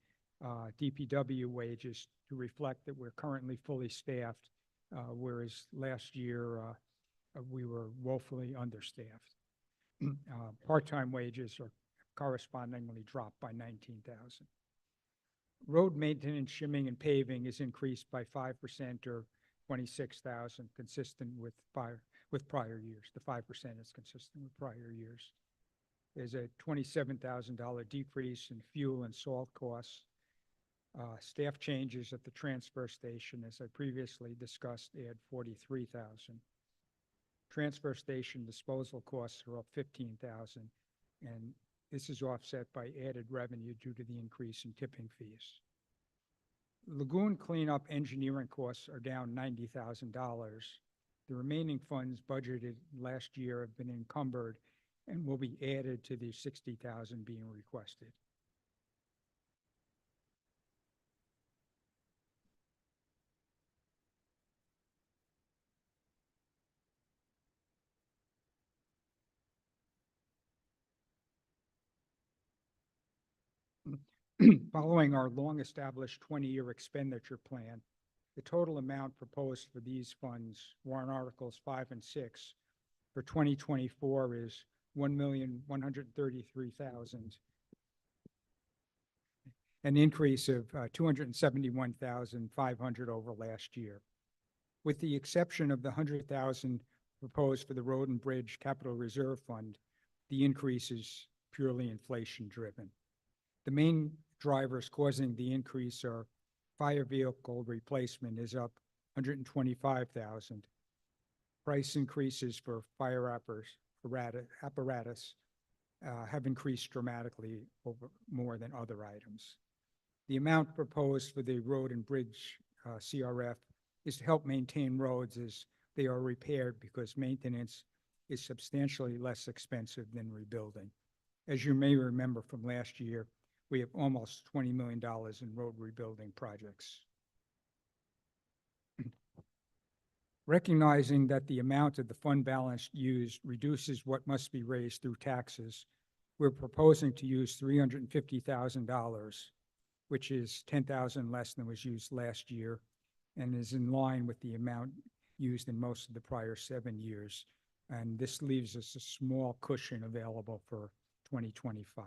DPW wages to reflect that we're currently fully staffed, whereas last year we were woefully understaffed. Part-time wages are correspondingly dropped by $19,000. Road maintenance, shimming, and paving is increased by 5% or $26,000, consistent with prior years. The 5% is consistent with prior years. There's a $27,000 decrease in fuel and salt costs. Staff changes at the transfer station, as I previously discussed, add $43,000. Transfer station disposal costs are up $15,000, and this is offset by added revenue due to the increase in tipping fees. Lagoon cleanup engineering costs are down $90,000. The remaining funds budgeted last year have been encumbered and will be added to the $60,000 being requested. Following our long-established 20-year expenditure plan, the total amount proposed for these funds, warrant articles 5 and 6, for 2024 is $1,133,000, an increase of $271,500 over last year. With the exception of the $100,000 proposed for the Road and Bridge Capital Reserve Fund, the increase is purely inflation-driven. The main drivers causing the increase are fire vehicle replacement is up $125,000. Price increases for fire apparatus have increased dramatically over more than other items. The amount proposed for the Road and Bridge CRF is to help maintain roads as they are repaired, because maintenance is substantially less expensive than rebuilding. As you may remember from last year, we have almost $20 million in road rebuilding projects. Recognizing that the amount of the fund balance used reduces what must be raised through taxes, we're proposing to use $350,000, which is $10,000 less than was used last year, and is in line with the amount used in most of the prior 7 years. And this leaves us a small cushion available for 2025.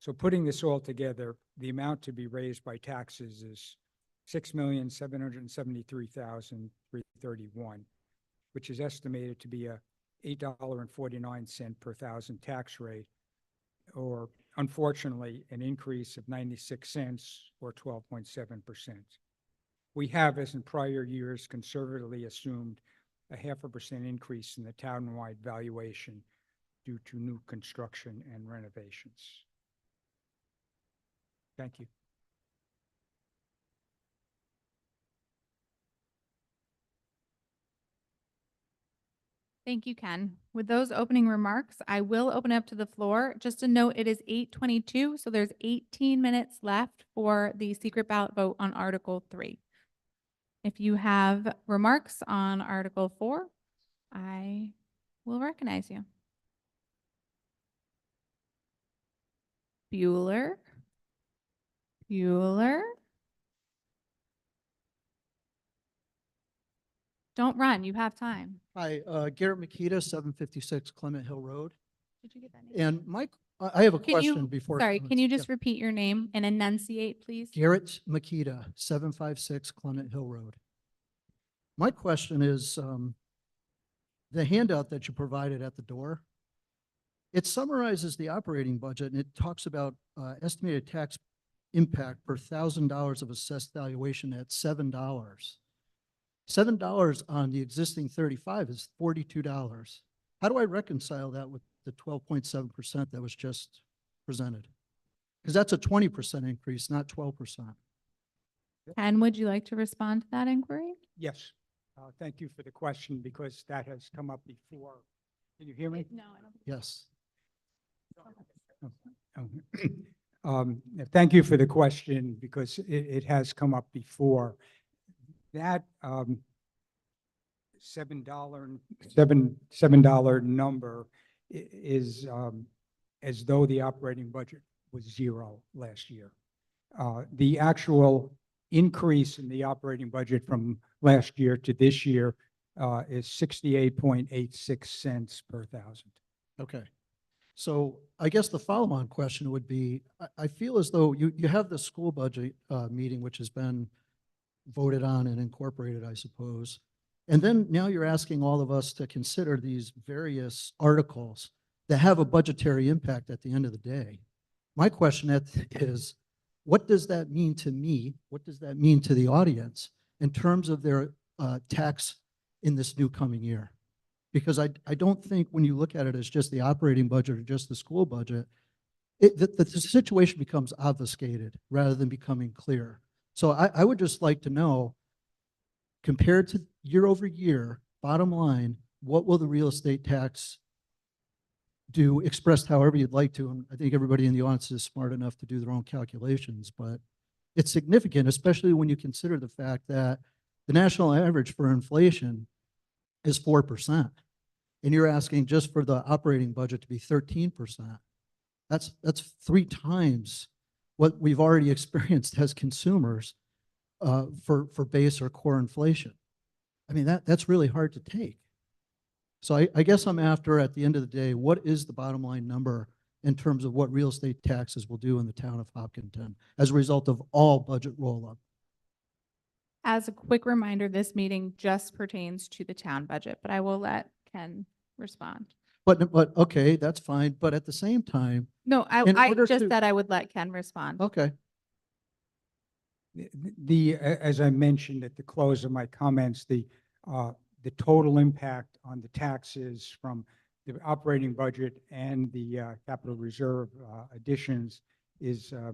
So putting this all together, the amount to be raised by taxes is $6,773,331, which is estimated to be a $8.49 per thousand tax rate, or unfortunately, an increase of 96 cents or 12.7%. We have, as in prior years, conservatively assumed a 0.5% increase in the townwide valuation due to new construction and renovations. Thank you. Thank you, Ken. With those opening remarks, I will open up to the floor. Just a note, it is 8:22, so there's 18 minutes left for the secret ballot vote on Article 3. If you have remarks on Article 4, I will recognize you. Bueller. Bueller. Don't run, you have time. Hi, Garrett Makita, 756 Clement Hill Road. Did you get that name? And I have a Can question you, before. sorry, can you Yeah. just repeat your name and enunciate, please? Garrett Makita, 756 Clement Hill Road. My question is, the handout that you provided at the door, it summarizes the operating budget and it talks about estimated tax impact per $1,000 of assessed valuation at $7. $7 on the existing 35 is $42. How do I reconcile that with the 12.7% that was just presented? Because that's a 20% increase, not 12%. Ken, would you like to respond to that inquiry? Yes. Thank you for the question because that has come up before. Can you hear me? No, I don't. Yes. Thank you for the question because it has come up before. That $7 number is as though the operating budget was zero last year. The actual increase in the operating budget from last year to this year is 68.86 cents per thousand. Okay. So I guess the follow-on question would be, I feel as though you have the school budget meeting, which has been voted on and incorporated, I suppose. And then now you're asking all of us to consider these various articles that have a budgetary impact at the end of the day. My question is, what does that mean to me? What does that mean to the audience in terms of their tax in this new coming year? Because I don't think when you look at it as just the operating budget or just the school budget, the situation becomes obfuscated rather than becoming clear. So I would just like to know, compared to year over year, bottom line, what will the real estate tax do, expressed however you'd like to? And I think everybody in the audience is smart enough to do their own calculations, but it's significant, especially when you consider the fact that the national average for inflation is 4%. And you're asking just for the operating budget to be 13%. That's 3 times what we've already experienced as consumers for base or core inflation. I mean, that's really hard to take. So I guess I'm after, at the end of the day, what is the bottom line number in terms of what real estate taxes will do in the town of Hopkinton as a result of all budget roll-up? As a quick reminder, this meeting just pertains to the town budget, but I will let Ken respond. But okay, that's fine. But at the same time, No, I order just to- said I would let Ken respond. okay. As I mentioned at the close of my comments, the total impact on the taxes from the operating budget and the capital reserve additions is, I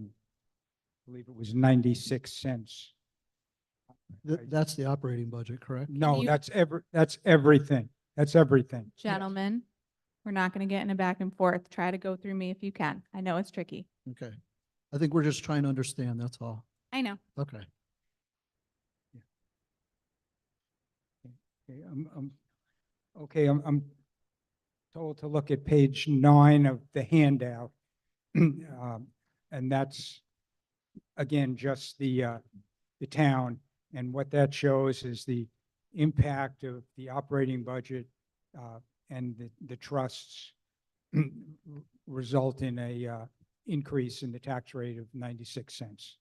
believe it was 96 cents. That's the operating budget, correct? No, you- that's everything. That's everything. Gentlemen, we're not going to get in a back and forth. Try to go through me if you can. I know it's tricky. Okay. I think we're just trying to understand, that's all. I know. Okay. Okay, I'm told to look at page 9 of the handout. And that's, again, just the town. And what that shows is the impact of the operating budget and the trusts result in a increase in the tax rate of 96 cents.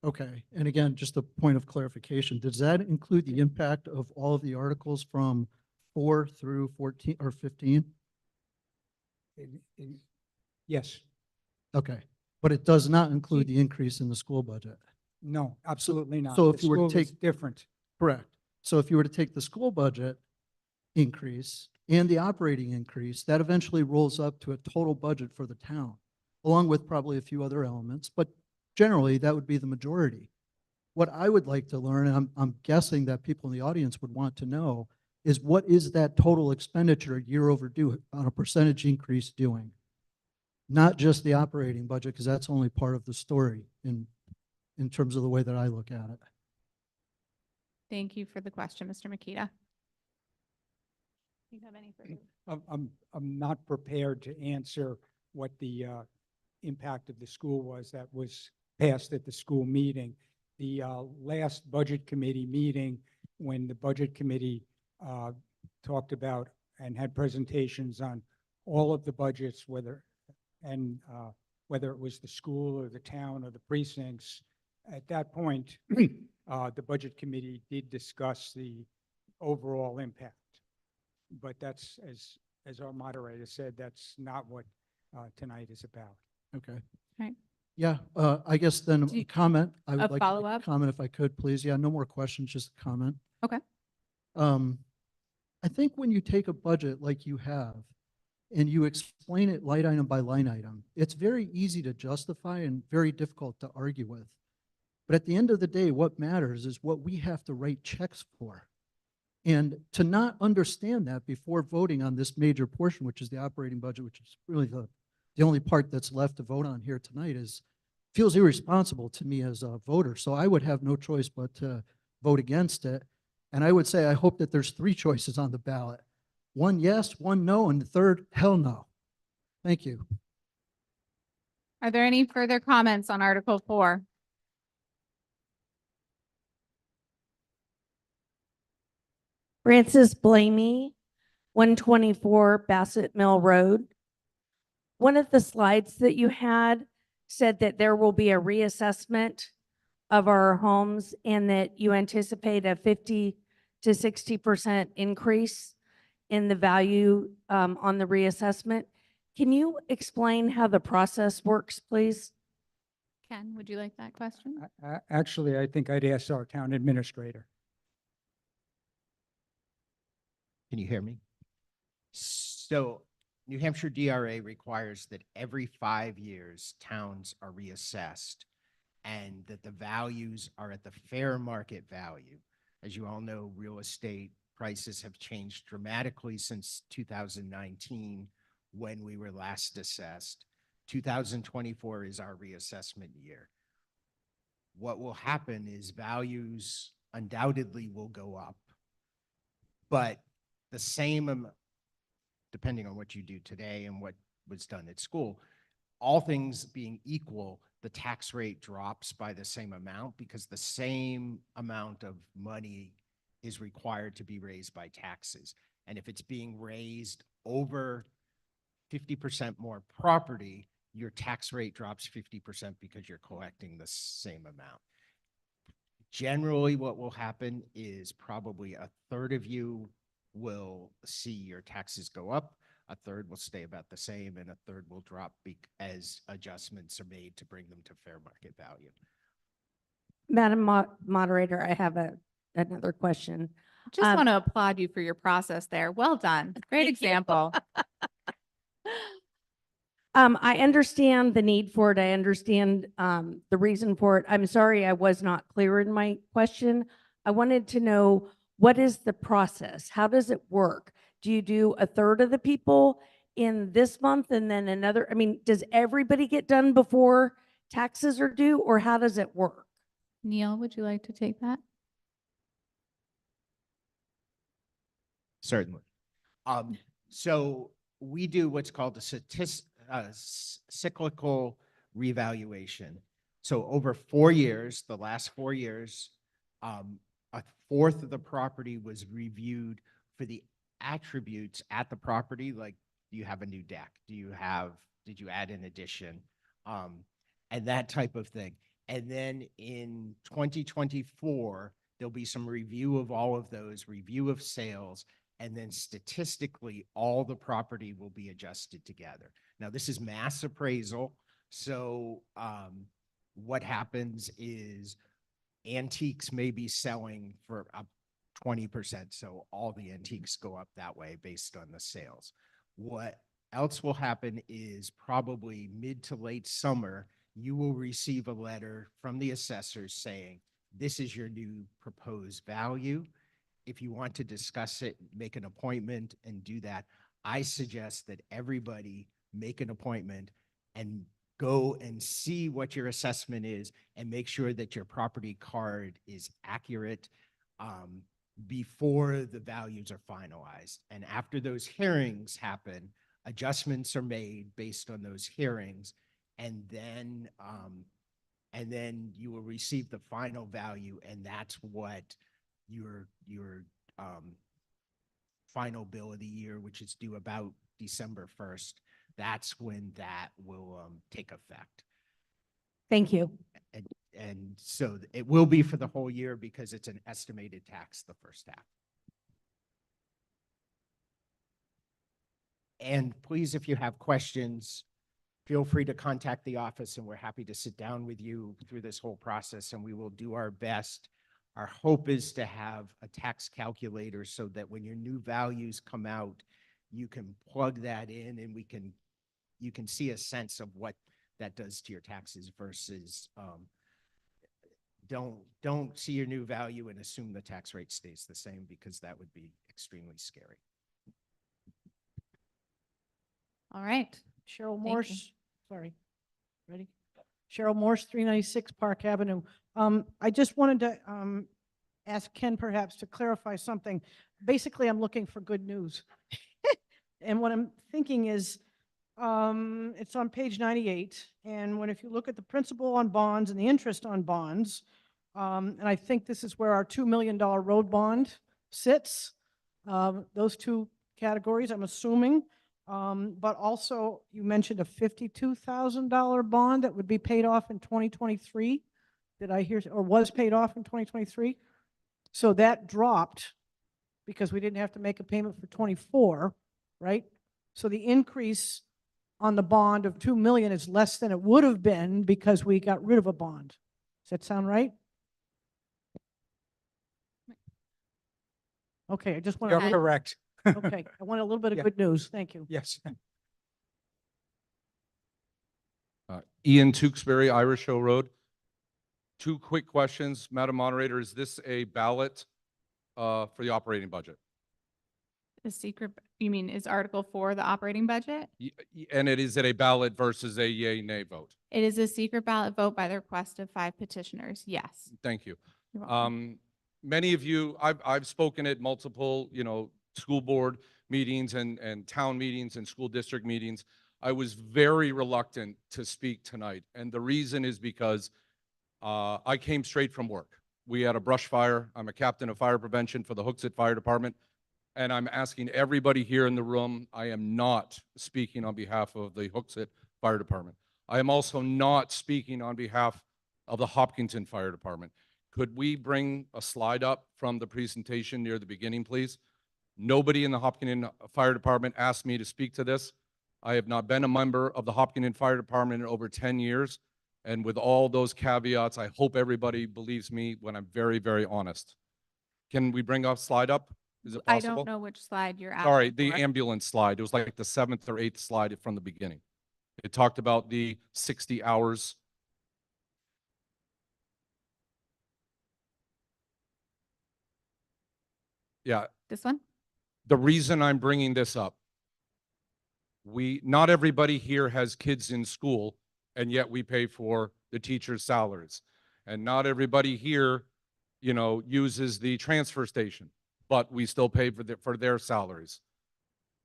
Okay. And again, just a point of clarification, does that include the impact of all of the articles from 4 through 14 or 15? Yes. Okay. But it does not include the increase in the school budget? No, absolutely not. So The if you were to school is take different. Correct. So if you were to take the school budget increase and the operating increase, that eventually rolls up to a total budget for the town, along with probably a few other elements, but generally that would be the majority. What I would like to learn, and I'm guessing that people in the audience would want to know, is what is that total expenditure year overdue on a percentage increase doing? Not just the operating budget, because that's only part of the story in terms of the way that I look at it. Thank you for the question, Mr. Makita. you have any further? I'm not prepared to answer what the impact of the school was that was passed at the school meeting. The last budget committee meeting, when the budget committee talked about and had presentations on all of the budgets, whether it was the school or the town or the precincts, at that point, the budget committee did discuss the overall impact. But that's, as our moderator said, that's not what tonight is about. Okay. Right. Yeah, I guess then Do you- a comment. I a would like to make a follow-up? comment if I could, please. Yeah, no more questions, just a comment. Okay. I think when you take a budget like you have and you explain it line item by line item, it's very easy to justify and very difficult to argue with. But at the end of the day, what matters is what we have to write checks for. And to not understand that before voting on this major portion, which is the operating budget, which is really the only part that's left to vote on here tonight, feels irresponsible to me as a voter. So I would have no choice but to vote against it. And I would say, I hope that there's 3 choices on the ballot. 1 yes, 1 no, and the third, hell no. Thank you. Are there any further comments on Article 4? Francis Blamey, 124 Bassett Mill Road. One of the slides that you had said that there will be a reassessment of our homes and that you anticipate a 50 to 60% increase in the value on the reassessment. Can you explain how the process works, please? Ken, would you like that question? Actually, I think I'd ask our town administrator. Can you hear me? So New Hampshire DRA requires that every 5 years, towns are reassessed and that the values are at the fair market value. As you all know, real estate prices have changed dramatically since 2019 when we were last assessed. 2024 is our reassessment year. What will happen is values undoubtedly will go up, but the same, depending on what you do today and what was done at school, all things being equal, the tax rate drops by the same amount because the same amount of money is required to be raised by taxes. And if it's being raised over 50% more property, your tax rate drops 50% because you're collecting the same amount. Generally, what will happen is probably a third of you will see your taxes go up, a third will stay about the same, and a third will drop as adjustments are made to bring them to fair market value. Madam Moderator, I have another question. Just want to applaud you for your process there. Well done. Great example. I understand the need for it. I understand the reason for it. I'm sorry I was not clear in my question. I wanted to know, what is the process? How does it work? Do you do a third of the people in this month and then another? I mean, does everybody get done before taxes are due, or how does it work? Neil, would you like to take that? Certainly. So we do what's called a cyclical revaluation. So over 4 years, the last 4 years, a fourth of the property was reviewed for the attributes at the property, like, do you have a new deck? Did you add an addition? And that type of thing. And then in 2024, there'll be some review of all of those, review of sales, and then statistically, all the property will be adjusted together. Now, this is mass appraisal. So what happens is antiques may be selling for up 20%. So all the antiques go up that way based on the sales. What else will happen is probably mid to late summer, you will receive a letter from the assessors saying, this is your new proposed value. If you want to discuss it, make an appointment and do that. I suggest that everybody make an appointment and go and see what your assessment is and make sure that your property card is accurate. before the values are finalized. And after those hearings happen, adjustments are made based on those hearings, and then you will receive the final value, and that's what your final bill of the year, which is due about December 1st. That's when that will take effect. Thank you. And so it will be for the whole year because it's an estimated tax the first half. And please, if you have questions, feel free to contact the office, and we're happy to sit down with you through this whole process, and we will do our best. Our hope is to have a tax calculator so that when your new values come out, you can plug that in and you can see a sense of what that does to your taxes versus don't see your new value and assume the tax rate stays the same, because that would be extremely scary. All right. Cheryl Thank you. Morse, sorry, ready? Cheryl Morse, 396 Park Avenue. I just wanted to ask Ken perhaps to clarify something. Basically, I'm looking for good news. And what I'm thinking is, it's on page 98, and if you look at the principal on bonds and the interest on bonds, and I think this is where our $2 million road bond sits, those two categories, I'm assuming. But also, you mentioned a $52,000 bond that would be paid off in 2023. Did I hear, or was paid off in 2023? So that dropped because we didn't have to make a payment for 24, right? So the increase on the bond of 2 million is less than it would have been because we got rid of a bond. Does that sound right? Okay, I just want You're to. correct. Okay, I want a little bit of Yeah. good news. Thank you. Yes. Ian Tewksbury, Irish Hill Road. Two quick questions, Madam Moderator. Is this a ballot for the operating budget? The secret, you mean, is Article 4 the operating budget? And is it a ballot versus a yay nay vote? It is a secret ballot vote by the request of 5 petitioners. Yes. Thank you. You're welcome. Many of you, I've spoken at multiple, school board meetings and town meetings and school district meetings. I was very reluctant to speak tonight. And the reason is because I came straight from work. We had a brush fire. I'm a captain of fire prevention for the Hooksett Fire Department. And I'm asking everybody here in the room, I am not speaking on behalf of the Hooksett Fire Department. I am also not speaking on behalf of the Hopkinton Fire Department. Could we bring a slide up from the presentation near the beginning, please? Nobody in the Hopkinton Fire Department asked me to speak to this. I have not been a member of the Hopkinton Fire Department in over 10 years. And with all those caveats, I hope everybody believes me when I'm very, very honest. Can we bring a slide up? Is it I possible? don't know which slide you're at. Sorry, the ambulance slide. It was like the 7th or 8th slide from the beginning. It talked about the 60 hours. Yeah. This one? The reason I'm bringing this up, not everybody here has kids in school, and yet we pay for the teachers' salaries. And not everybody here, uses the transfer station, but we still pay for their salaries.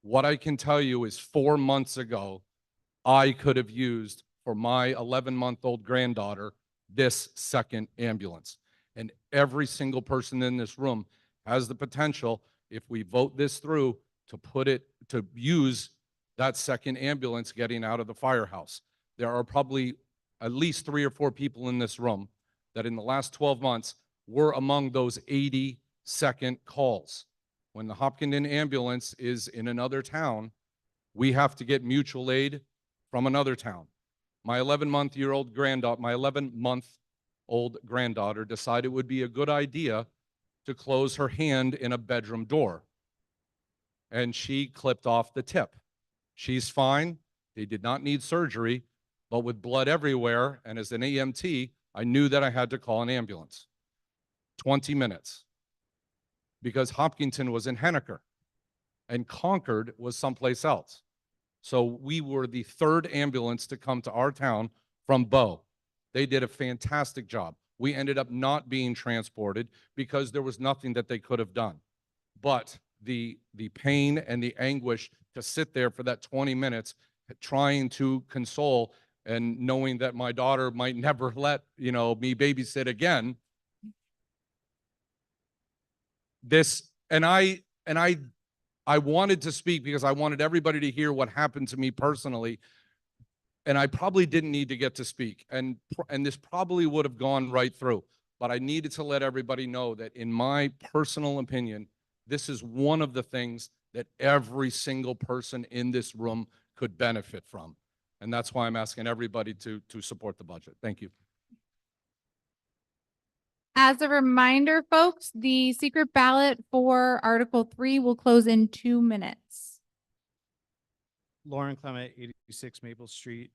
What I can tell you is 4 months ago, I could have used for my 11-month-old granddaughter this second ambulance. And every single person in this room has the potential, if we vote this through, to use that second ambulance getting out of the firehouse. There are probably at least 3 or 4 people in this room that in the last 12 months were among those 80-second calls. When the Hopkinton ambulance is in another town, we have to get mutual aid from another town. My 11-month-old granddaughter decided it would be a good idea to close her hand in a bedroom door. And she clipped off the tip. She's fine. They did not need surgery, but with blood everywhere, and as an EMT, I knew that I had to call an ambulance. 20 minutes. Because Hopkinton was in Henniker, and Concord was someplace else. So we were the 3rd ambulance to come to our town from Bow. They did a fantastic job. we ended up not being transported because there was nothing that they could have done. But the pain and the anguish to sit there for that 20 minutes trying to console and knowing that my daughter might never let, you know, me babysit again. I wanted to speak because I wanted everybody to hear what happened to me personally. And I probably didn't need to get to speak, and this probably would have gone right through, but I needed to let everybody know that in my personal opinion, this is one of the things that every single person in this room could benefit from. And that's why I'm asking everybody to support the budget. Thank you. As a reminder, folks, the secret ballot for Article 3 will close in 2 minutes. Lauren Clement, 86 Maple Street.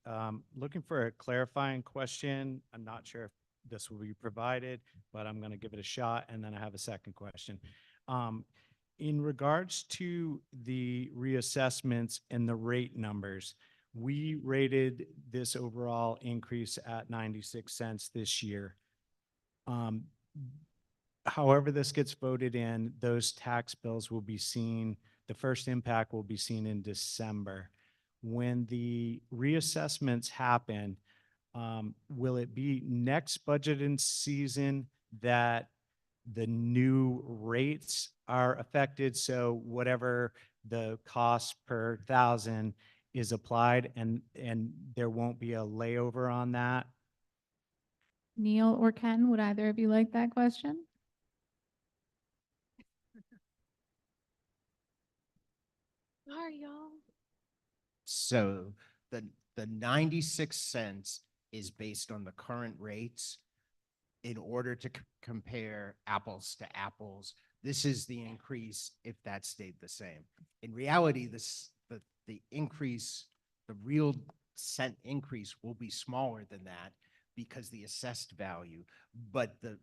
Looking for a clarifying question. I'm not sure if this will be provided, but I'm going to give it a shot. And then I have a second question. In regards to the reassessments and the rate numbers, we rated this overall increase at 96 cents this year. However this gets voted in, those tax bills will be seen, the first impact will be seen in December. When the reassessments happen, will it be next budgeting season that the new rates are affected? So whatever the cost per thousand is applied and there won't be a layover on that? Neil or Ken, would either of you like that question? Sorry, y'all. So the 96 cents is based on the current rates in order to compare apples to apples. This is the increase if that stayed the same. In reality, the increase, the real cent increase will be smaller than that because the assessed value, but the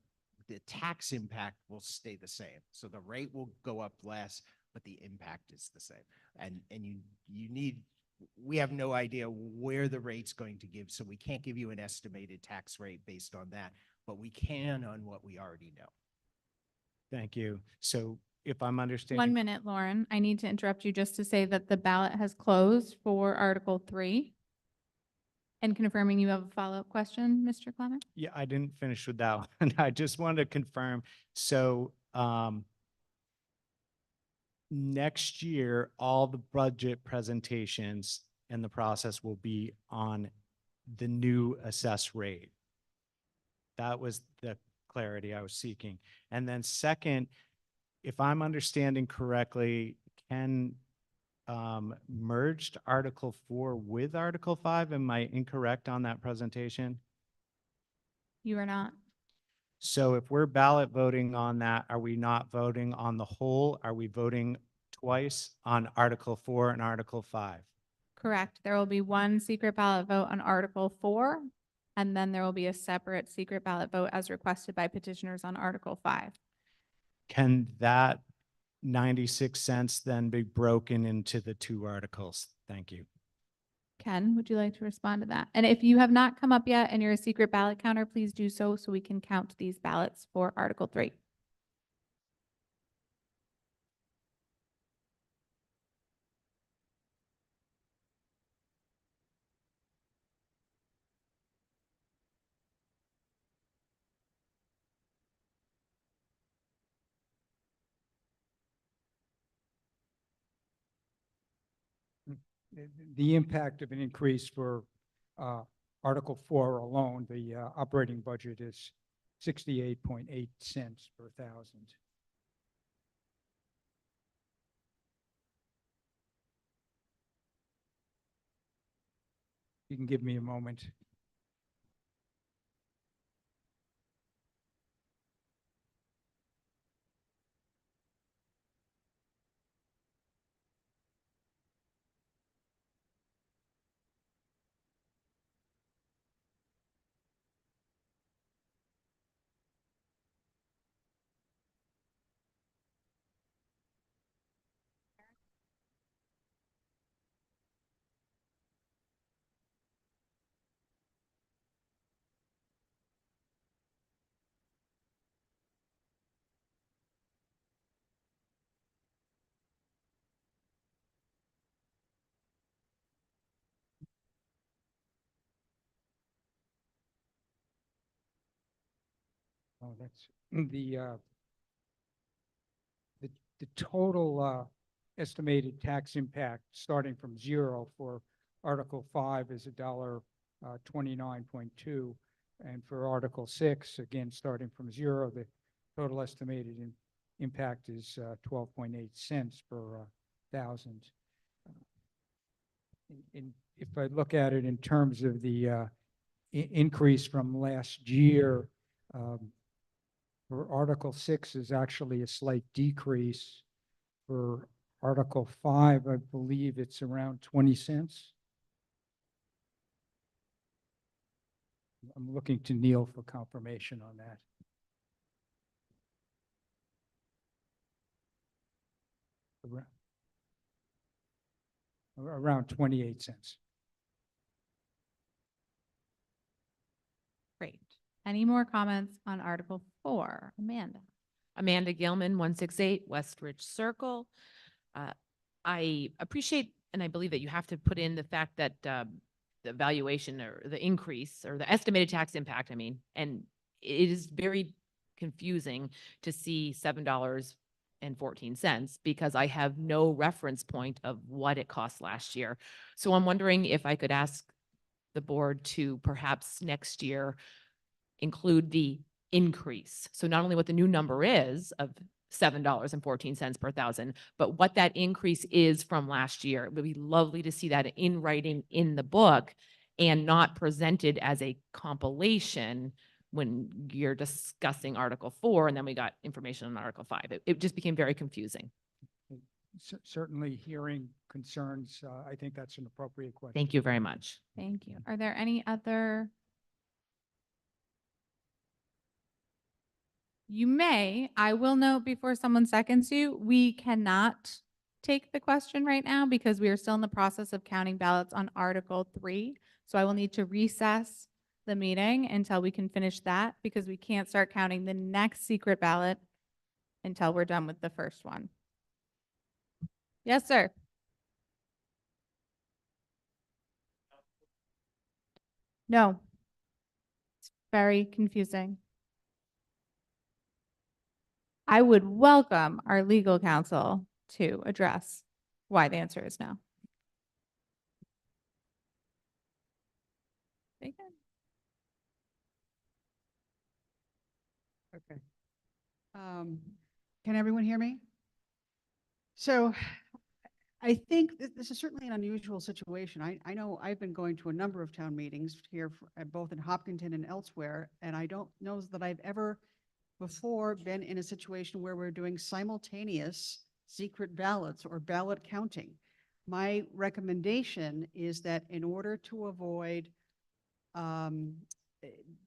tax impact will stay the same. So the rate will go up less, but the impact is the same. And you need, we have no idea where the rate's going to give, so we can't give you an estimated tax rate based on that, but we can on what we already know. Thank you. So if I'm understanding. 1 minute, Lauren. I need to interrupt you just to say that the ballot has closed for Article 3. And confirming you have a follow-up question, Mr. Clement? Yeah, I didn't finish with that one. I just wanted to confirm. So next year, all the budget presentations and the process will be on the new assessed rate. That was the clarity I was seeking. And then second, if I'm understanding correctly, Ken merged Article 4 with Article 5. Am I incorrect on that presentation? You are not. So if we're ballot voting on that, are we not voting on the whole? Are we voting twice on Article 4 and Article 5? Correct. There will be one secret ballot vote on Article 4, and then there will be a separate secret ballot vote as requested by petitioners on Article 5. Can that 96 cents then be broken into the two articles? Thank you. Ken, would you like to respond to that? And if you have not come up yet and you're a secret ballot counter, please do so we can count these ballots for Article 3. The impact of an increase for Article 4 alone, the operating budget is 68.8 cents per thousand. You can give me a moment. Oh, that's the total estimated tax impact starting from zero for Article 5 is $1.29.2. And for Article 6, again, starting from zero, the total estimated impact is 12.8 cents per thousand. If I look at it in terms of the increase from last year, for Article 6 is actually a slight decrease. For Article 5, I believe it's around 20 cents. I'm looking to Neil for confirmation on that. Around 28 cents. Great. Any more comments on Article 4? Amanda? Amanda Gilman, 168 West Ridge Circle. I appreciate, and I believe that you have to put in the fact that the valuation or the increase or the estimated tax impact, and it is very confusing to see $7.14 because I have no reference point of what it cost last year. So I'm wondering if I could ask the board to perhaps next year include the increase. So not only what the new number is of $7.14 per thousand, but what that increase is from last year. It would be lovely to see that in writing in the book and not presented as a compilation when you're discussing Article 4 and then we got information on Article 5. It just became very confusing. Certainly hearing concerns, I think that's an appropriate question. Thank you very much. Thank you. Are there any other? You may, I will note before someone seconds you, we cannot take the question right now because we are still in the process of counting ballots on Article 3. So I will need to recess the meeting until we can finish that because we can't start counting the next secret ballot until we're done with the first one. Yes, sir. No. It's very confusing. I would welcome our legal counsel to address why the answer is no. Okay. Can everyone hear me? So I think this is certainly an unusual situation. I know I've been going to a number of town meetings here, both in Hopkinton and elsewhere, and I don't know that I've ever before been in a situation where we're doing simultaneous secret ballots or ballot counting. My recommendation is that in order to avoid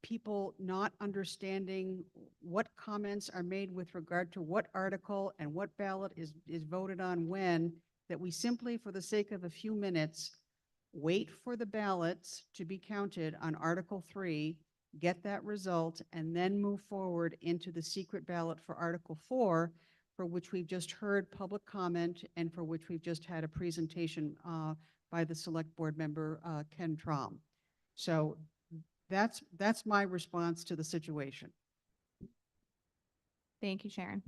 people not understanding what comments are made with regard to what article and what ballot is voted on when, that we simply, for the sake of a few minutes, wait for the ballots to be counted on Article 3, get that result, and then move forward into the secret ballot for Article 4, for which we've just heard public comment and for which we've just had a presentation by the Select Board member, Ken Traum. So that's my response to the situation. Thank you, Sharon.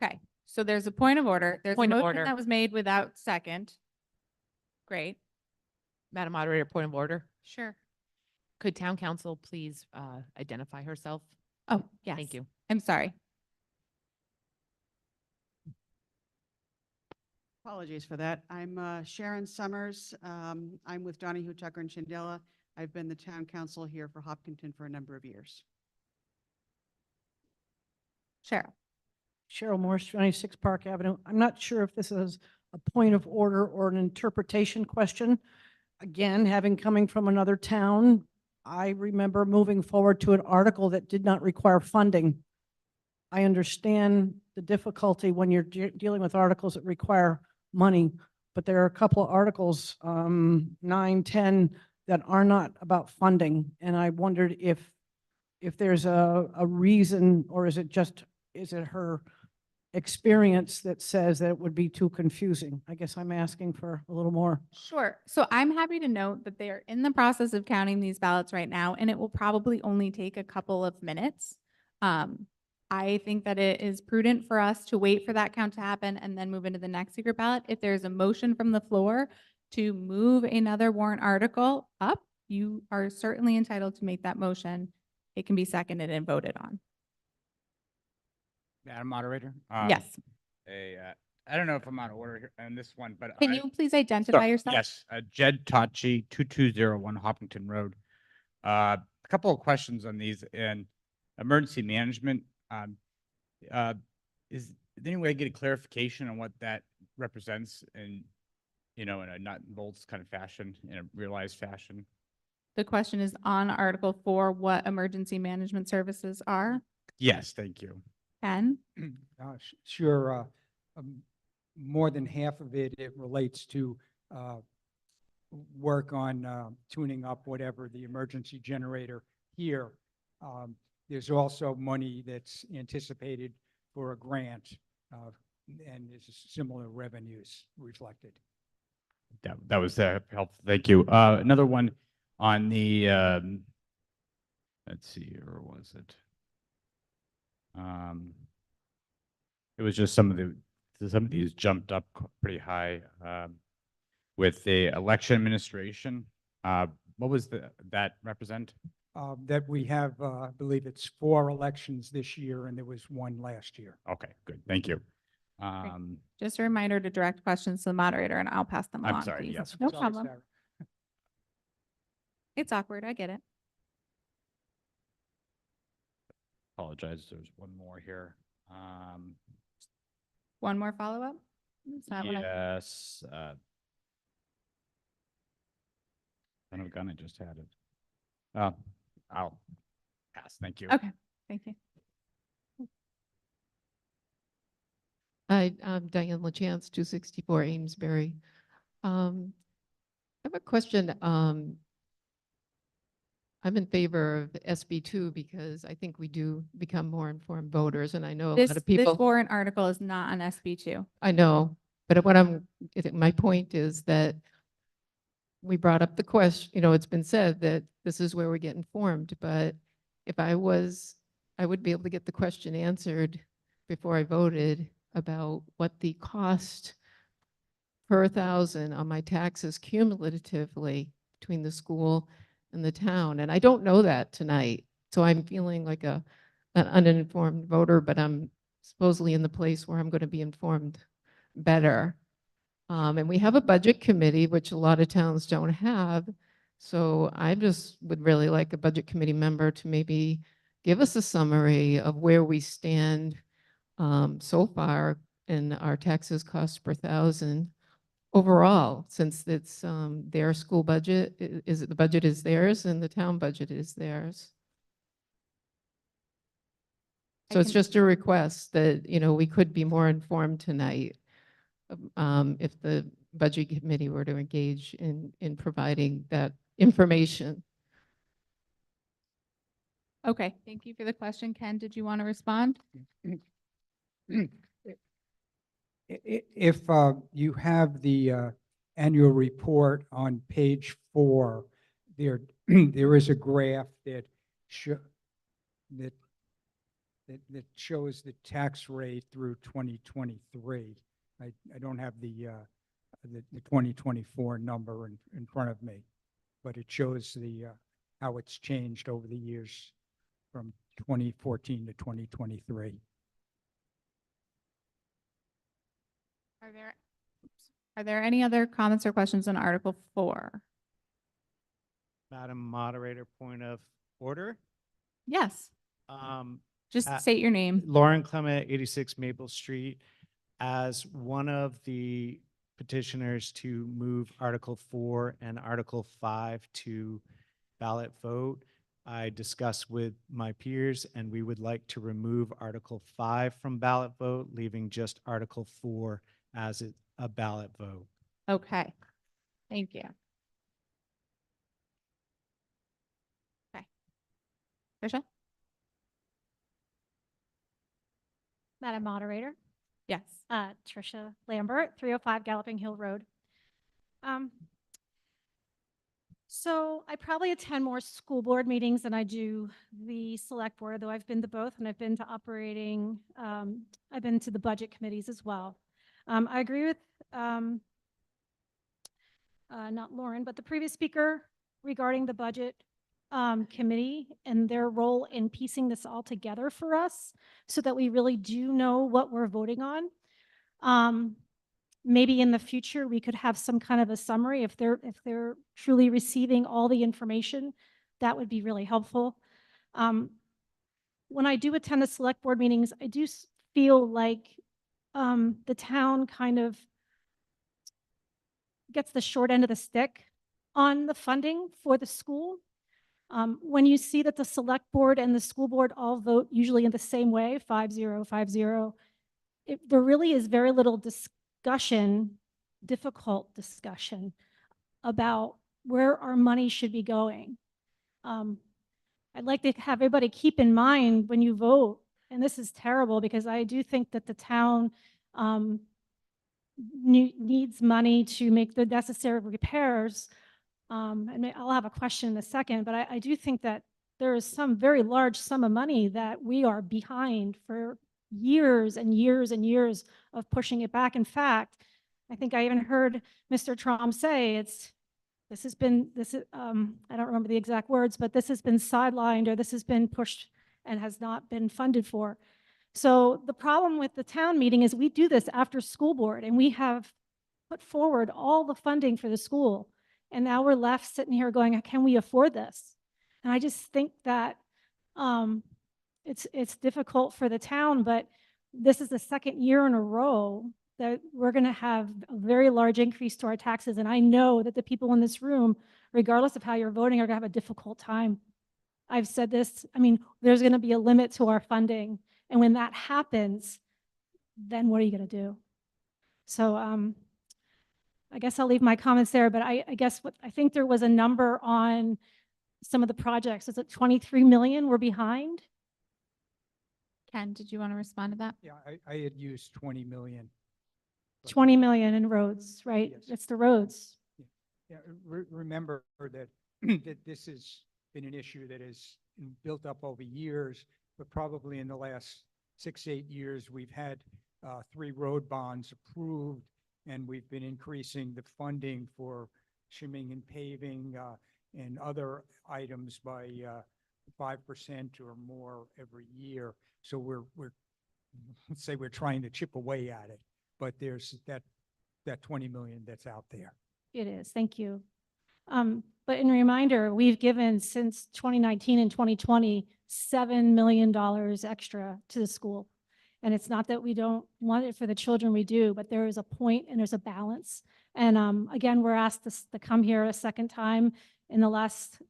Okay, so there's a point of order. There's Point a of motion order. that was made without second. Great. Madam Moderator, point of order. Sure. Could Town Council please identify herself? Oh, yes. Thank you. I'm sorry. Apologies for that. I'm Sharon Summers. I'm with Donahue, Tucker, and Chandela. I've been the town council here for Hopkinton for a number of years. Cheryl. Cheryl Morse, 26 Park Avenue. I'm not sure if this is a point of order or an interpretation question. Again, having coming from another town, I remember moving forward to an article that did not require funding. I understand the difficulty when you're dealing with articles that require money, but there are a couple of articles, 9, 10, that are not about funding. And I wondered if there's a reason, or is it her experience that says that it would be too confusing. I guess I'm asking for a little more. Sure. So I'm happy to note that they are in the process of counting these ballots right now, and it will probably only take a couple of minutes. I think that it is prudent for us to wait for that count to happen and then move into the next secret ballot. If there's a motion from the floor to move another warrant article up, you are certainly entitled to make that motion. It can be seconded and voted on. Madam Moderator? Yes. I don't know if I'm out of order here on this one, but. Can you please identify yourself? Yes, Jed Tachi, 2201 Hopkinton Road. A couple of questions on these and emergency management. Is there any way to get a clarification on what that represents in, in a nut and bolts kind of fashion, in a realized fashion? The question is on Article 4, what emergency management services are. Yes, thank you. Ken? Sure. More than half of it relates to work on tuning up whatever the emergency generator here. There's also money that's anticipated for a grant, and there's similar revenues reflected. That was helpful. Thank you. Another one on the, let's see, where was it? It was just some of these jumped up pretty high with the election administration. What was that represent? That we have, I believe it's 4 elections this year, and there was 1 last year. Okay, good. Thank you. Just a reminder to direct questions to the moderator and I'll pass them along. I'm sorry. Please. Yes. No Sorry, problem. Sarah. It's awkward. I get it. Apologize. There's one more here. One more follow-up? Is that what I- Yes. Son of a gun, I just had it. I'll pass. Thank you. Okay, thank you. Hi, I'm Diane LaChance, 264 Amesbury. I have a question. I'm in favor of SB2 because I think we do become more informed voters, and I know a lot of people. This warrant article is not on SB2. I know, but my point is that we brought up the question, it's been said that this is where we get informed, but if I would be able to get the question answered before I voted about what the cost per 1,000 on my taxes cumulatively between the school and the town. And I don't know that tonight. So I'm feeling like an uninformed voter, but I'm supposedly in the place where I'm going to be informed better. And we have a budget committee, which a lot of towns don't have. So I just would really like a budget committee member to maybe give us a summary of where we stand so far in our taxes cost per 1,000 overall, since it's their school budget, the budget is theirs and the town budget is theirs. So it's just a request that, we could be more informed tonight if the budget committee were to engage in providing that information. Okay, thank you for the question. Ken, did you want to respond? If you have the annual report on page 4, there there is a graph that that shows the tax rate through 2023. I don't have the 2024 number in front of me, but it shows the how it's changed over the years from 2014 to 2023. Are there any other comments or questions on Article 4? Madam Moderator, point of order. Yes. Just state your name. Lauren Clement, 86 Maple Street. As one of the petitioners to move Article 4 and Article 5 to ballot vote, I discussed with my peers, and we would like to remove Article 5 from ballot vote, leaving just Article 4 as a ballot vote. Okay, thank you. Okay. Tricia? Madam Moderator, Yes. Tricia Lambert, 305 Galloping Hill Road. So I probably attend more school board meetings than I do the select board, though I've been to both and I've been to I've been to the budget committees as well. I agree with, not Lauren, but the previous speaker regarding the budget committee and their role in piecing this all together for us so that we really do know what we're voting on. Maybe in the future we could have some kind of a summary if they're truly receiving all the information. That would be really helpful. When I do attend the select board meetings, I do feel like the town kind of gets the short end of the stick on the funding for the school. When you see that the select board and the school board all vote usually in the same way, 5-0, 5-0, there really is very little discussion, difficult discussion about where our money should be going. I'd like to have everybody keep in mind when you vote, and this is terrible because I do think that the town needs money to make the necessary repairs. And I'll have a question in a second, but I do think that there is some very large sum of money that we are behind for years and years and years of pushing it back. In fact, I think I even heard Mr. Trump say I don't remember the exact words, but this has been sidelined or this has been pushed and has not been funded for. So the problem with the town meeting is we do this after school board and we have put forward all the funding for the school. And now we're left sitting here going, can we afford this? And I just think that it's difficult for the town, but this is the second year in a row that we're going to have a very large increase to our taxes. And I know that the people in this room, regardless of how you're voting, are going to have a difficult time. I've said this, I mean, there's going to be a limit to our funding. And when that happens, then what are you going to do? So I guess I'll leave my comments there, but I guess I think there was a number on some of the projects. Is it 23 million we're behind? Ken, did you want to respond to that? Yeah, I had used 20 million. 20 million in roads, right? Yes. It's the roads. Yeah, remember that that this has been an issue that has built up over years, but probably in the last 6-8 years, we've had 3 road bonds approved, and we've been increasing the funding for shimming and paving and other items by 5% or more every year. So we're let's say we're trying to chip away at it, but there's that 20 million that's out there. It is. Thank you. But in reminder, we've given since 2019 and 2020, $7 million extra to the school. And it's not that we don't want it for the children, we do, but there is a point and there's a balance. And again, we're asked to come here a second time in the last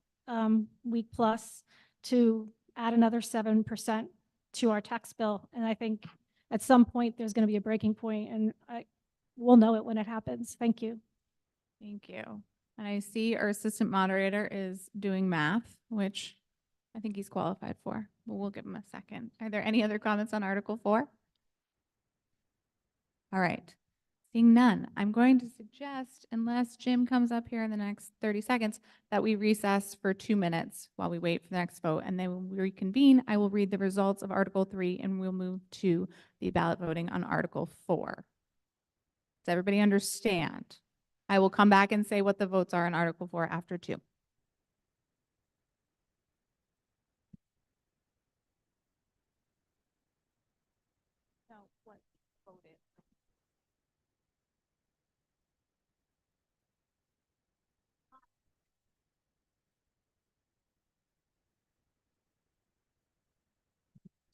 week plus to add another 7% to our tax bill. And I think at some point there's going to be a breaking point, and we'll know it when it happens. Thank you. Thank you. And I see our assistant moderator is doing math, which I think he's qualified for, but we'll give him a second. Are there any other comments on Article 4? All right. Seeing none, I'm going to suggest, unless Jim comes up here in the next 30 seconds, that we recess for 2 minutes while we wait for the next vote. And then when we reconvene, I will read the results of Article 3 and we'll move to the ballot voting on Article 4. Does everybody understand? I will come back and say what the votes are on Article 4 after 2.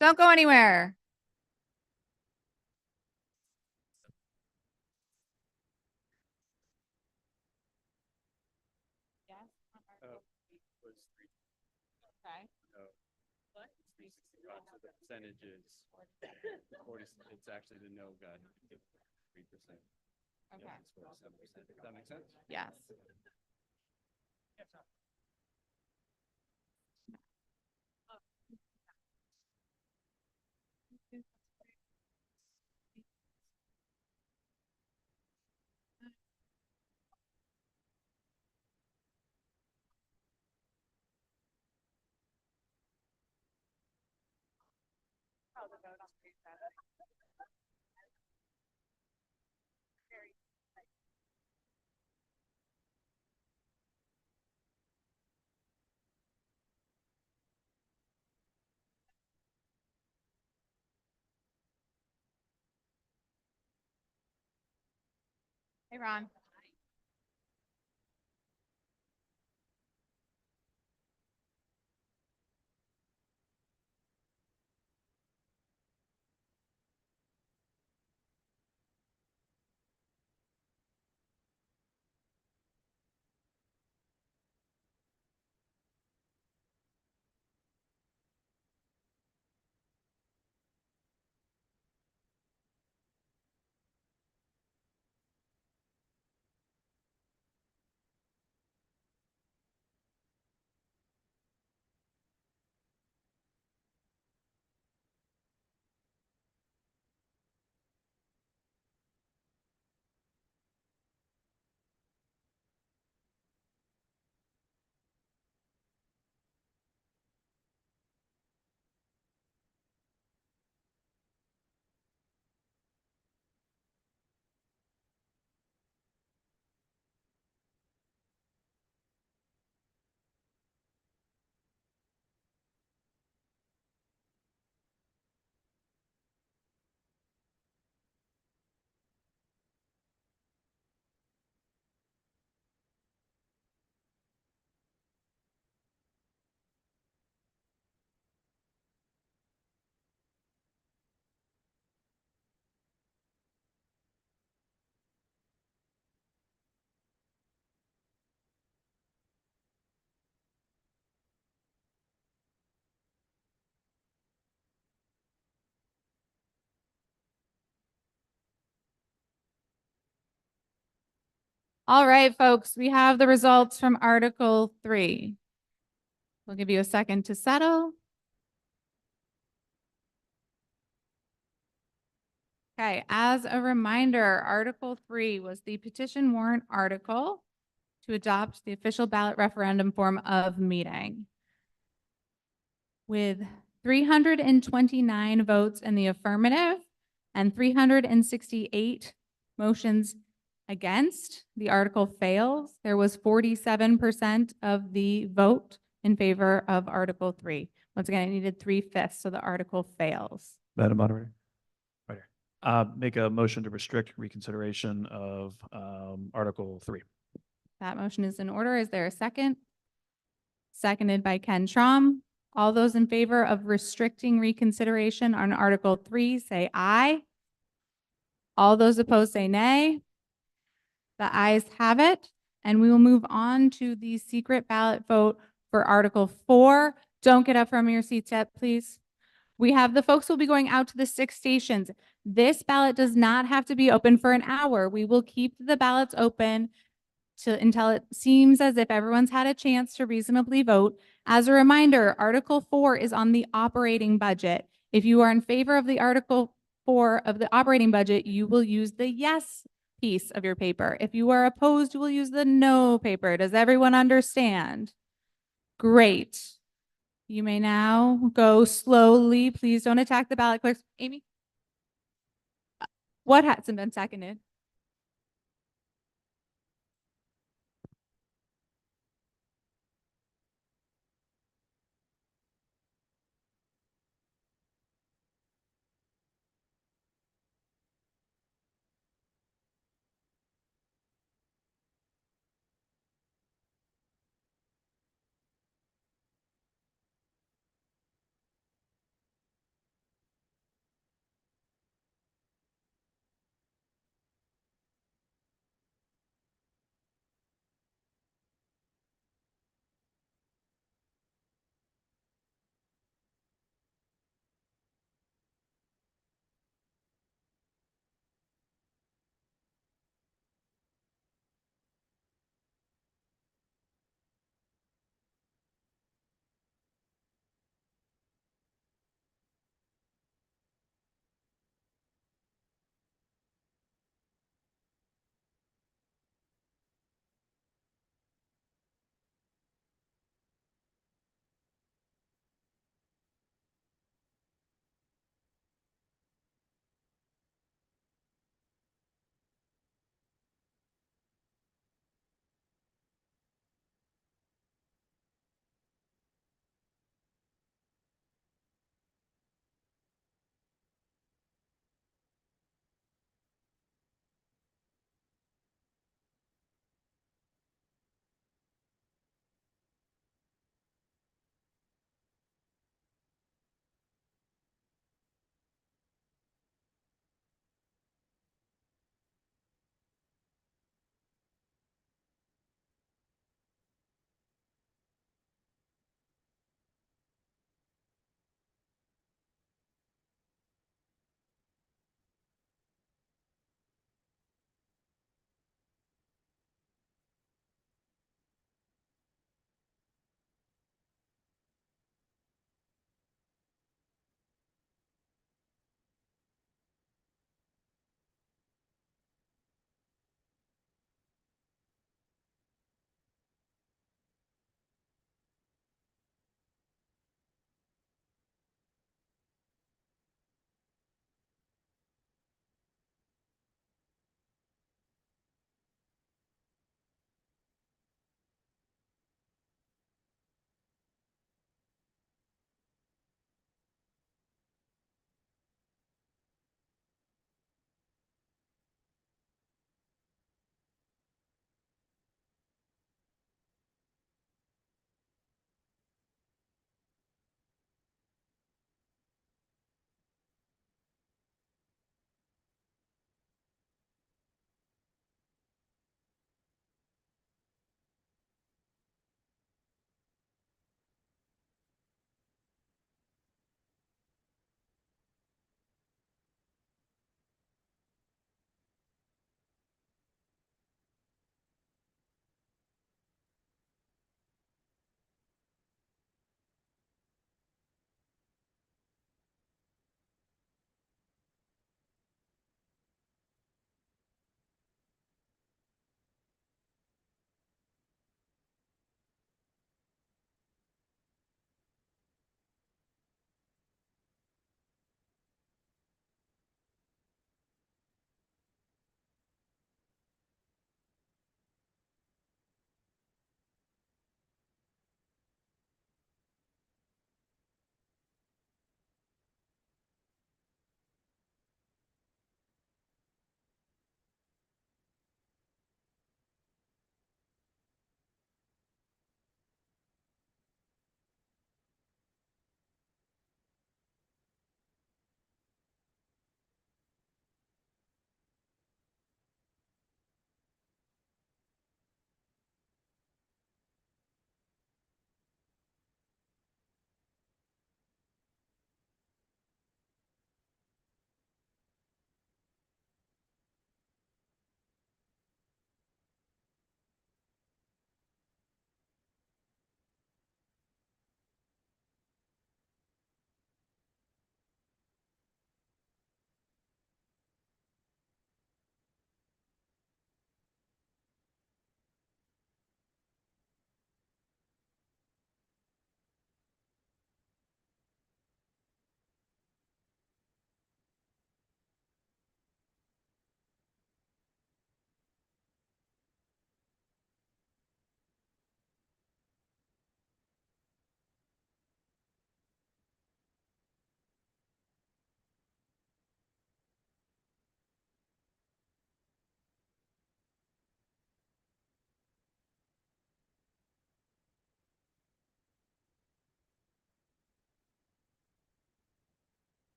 Don't go anywhere. Okay. The percentages, 40, it's actually the no got 3%. Okay. Yes, 47%. Does that make sense? Yes. Hey, Ron. All right, folks, we have the results from Article 3. We'll give you a second to settle. Okay, as a reminder, Article 3 was the petition warrant article to adopt the official ballot referendum form of meeting. With 329 votes in the affirmative and 368 motions against, the article fails. There was 47% of the vote in favor of Article 3. Once again, it needed 3/5, so the article fails. Madam Moderator. Right here. Make a motion to restrict reconsideration of Article 3. That motion is in order. Is there a second? Seconded by Ken Trom. All those in favor of restricting reconsideration on Article 3, say aye. All those opposed say nay. The ayes have it, and we will move on to the secret ballot vote for Article 4. Don't get up from your seats yet, please. We have the folks who will be going out to the 6 stations. This ballot does not have to be open for an hour. We will keep the ballots open until it seems as if everyone's had a chance to reasonably vote. As a reminder, Article 4 is on the operating budget. If you are in favor of the Article 4 of the operating budget, you will use the yes piece of your paper. If you are opposed, you will use the no paper. Does everyone understand? Great. You may now go slowly. Please don't attack the ballot clerks. Amy? What hasn't been seconded?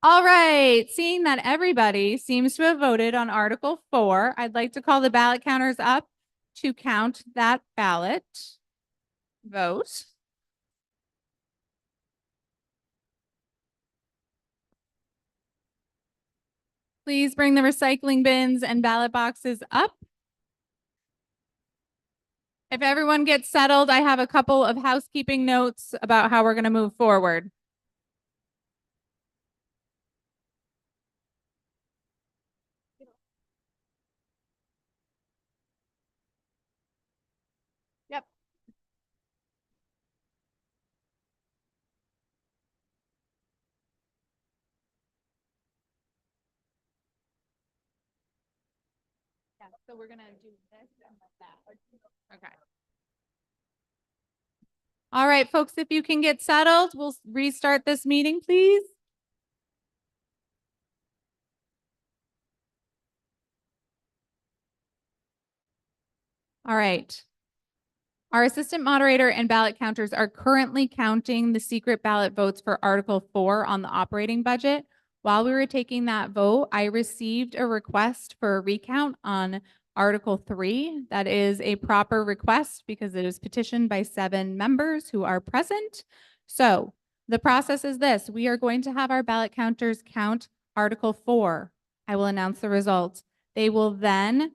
All right, seeing that everybody seems to have voted on Article 4, I'd like to call the ballot counters up to count that ballot vote. Please bring the recycling bins and ballot boxes up. If everyone gets settled, I have a couple of housekeeping notes about how we're going to move forward. Yep. Yeah, so we're going to do this and that. Okay. All right, folks, if you can get settled, we'll restart this meeting, please. All right. Our assistant moderator and ballot counters are currently counting the secret ballot votes for Article 4 on the operating budget. While we were taking that vote, I received a request for a recount on Article 3. That is a proper request because it is petitioned by 7 members who are present. So the process is this. We are going to have our ballot counters count Article 4. I will announce the results. They will then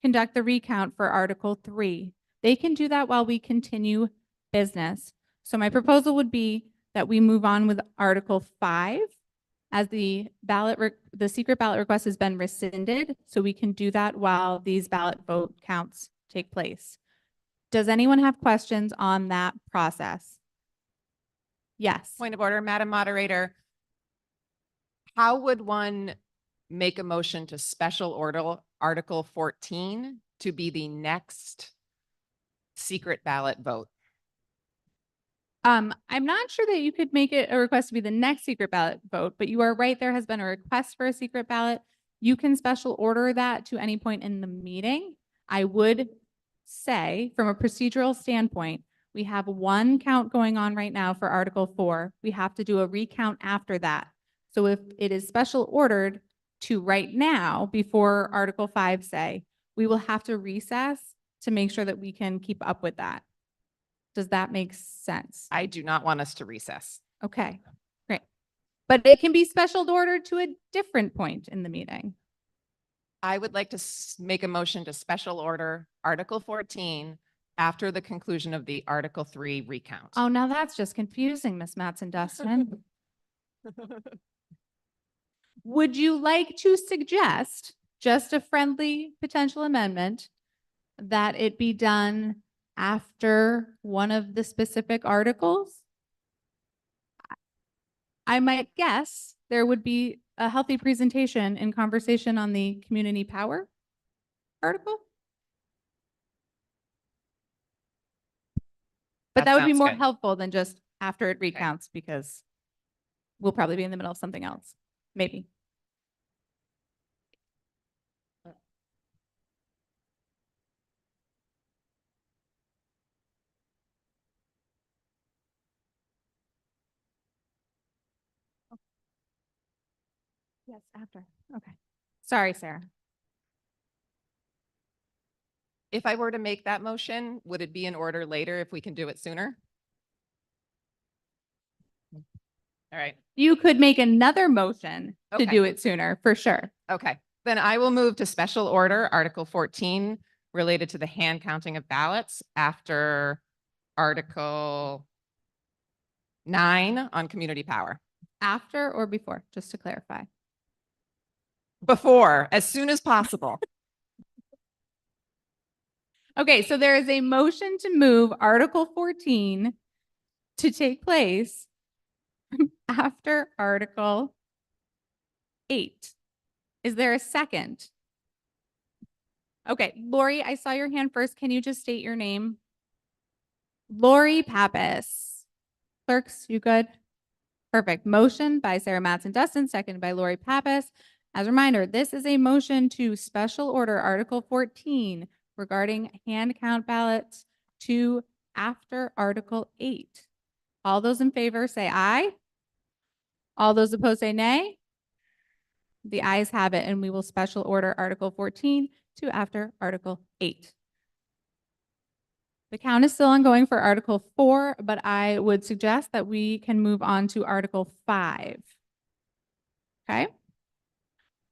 conduct the recount for Article 3. They can do that while we continue business. So my proposal would be that we move on with Article 5 as the secret ballot request has been rescinded. So we can do that while these ballot vote counts take place. Does anyone have questions on that process? Yes. Point of order, Madam Moderator. How would one make a motion to special order Article 14 to be the next secret ballot vote? I'm not sure that you could make it a request to be the next secret ballot vote, but you are right. There has been a request for a secret ballot. You can special order that to any point in the meeting. I would say from a procedural standpoint, we have one count going on right now for Article 4. We have to do a recount after that. So if it is special ordered to right now before Article 5 say, we will have to recess to make sure that we can keep up with that. Does that make sense? I do not want us to recess. Okay, great. But it can be special ordered to a different point in the meeting. I would like to make a motion to special order Article 14 after the conclusion of the Article 3 recount. Oh, now that's just confusing, Ms. Mattson-Dustin. Would you like to suggest just a friendly potential amendment that it be done after one of the specific articles? I might guess there would be a healthy presentation and conversation on the community power article. But that would be sounds more good. helpful than just after it recounts because we'll probably be in the middle of something else. Maybe. Yes, after. Okay. Sorry, Sarah. If I were to make that motion, would it be in order later if we can do it sooner? All right. You could make another motion to Okay. do it sooner, for sure. Okay, then I will move to special order Article 14 related to the hand counting of ballots after Article 9 on community power. After or before, just to clarify. Before, as soon as possible. Okay, so there is a motion to move Article 14 to take place after Article 8. Is there a second? Okay, Lori, I saw your hand first. Can you just state your name? Lori Pappas. Clerks, you good? Perfect. Motion by Sarah Mattson-Dustin, seconded by Lori Pappas. As a reminder, this is a motion to special order Article 14 regarding hand count ballots to after Article 8. All those in favor say aye. All those opposed say nay. The ayes have it, and we will special order Article 14 to after Article 8. The count is still ongoing for Article 4, but I would suggest that we can move on to Article 5. Okay?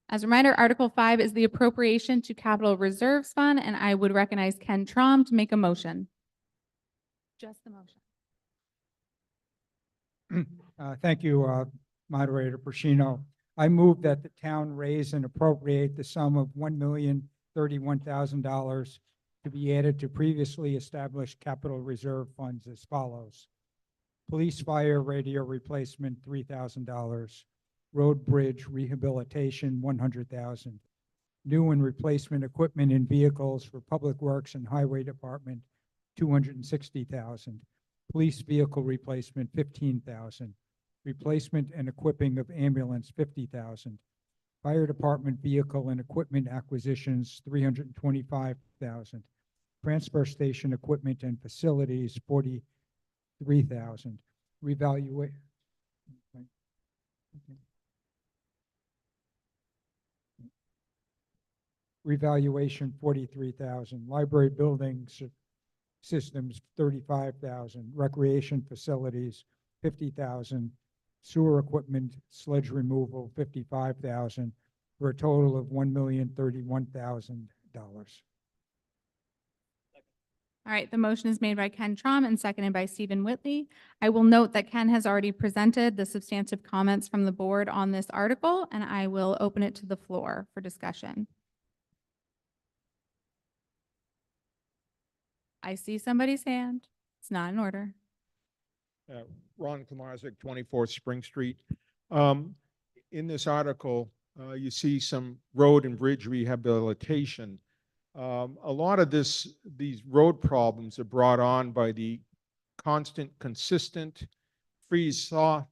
As a reminder, Article 5 is the appropriation to Capital Reserves Fund, and I would recognize Ken Trom to make a motion. Just the motion. Thank you, Moderator Pacino. I move that the town raise and appropriate the sum of $1,031,000 to be added to previously established capital reserve funds as follows. Police fire radio replacement, $3,000. Road bridge rehabilitation, $100,000. New and replacement equipment and vehicles for Public Works and Highway Department, $260,000. Police vehicle replacement, $15,000. Replacement and equipping of ambulance, $50,000. Fire department vehicle and equipment acquisitions, $325,000. Transfer station equipment and facilities, $43,000. Revaluation, $43,000. Library buildings systems, $35,000. Recreation facilities, $50,000. Sewer equipment, sludge removal, $55,000, for a total of $1,031,000. All right, the motion is made by Ken Trom and seconded by Stephen Whitley. I will note that Ken has already presented the substantive comments from the board on this article, and I will open it to the floor for discussion. I see somebody's hand. It's not in order. Ron Klamarzik, 24 Spring Street. In this article, you see some road and bridge rehabilitation. A lot of these road problems are brought on by the consistent freeze-thaw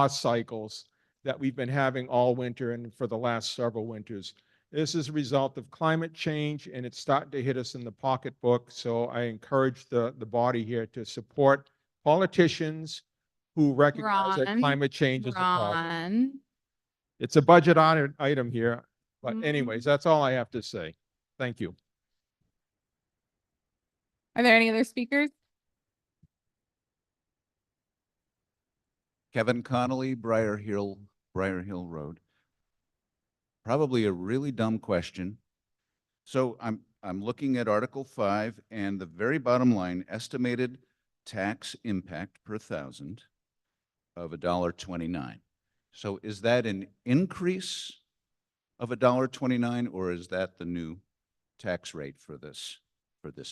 cycles that we've been having all winter and for the last several winters. This is a result of climate change, and it's starting to hit us in the pocketbook. So I encourage the body here to support politicians who recognize that climate change is a problem. It's a budget item here. But anyways, that's all I have to say. Thank you. Are there any other speakers? Kevin Connolly, Briar Hill Road. Probably a really dumb question. So I'm looking at Article 5 and the very bottom line, estimated tax impact per thousand of $1.29. So is that an increase of $1.29, or is that the new tax rate for this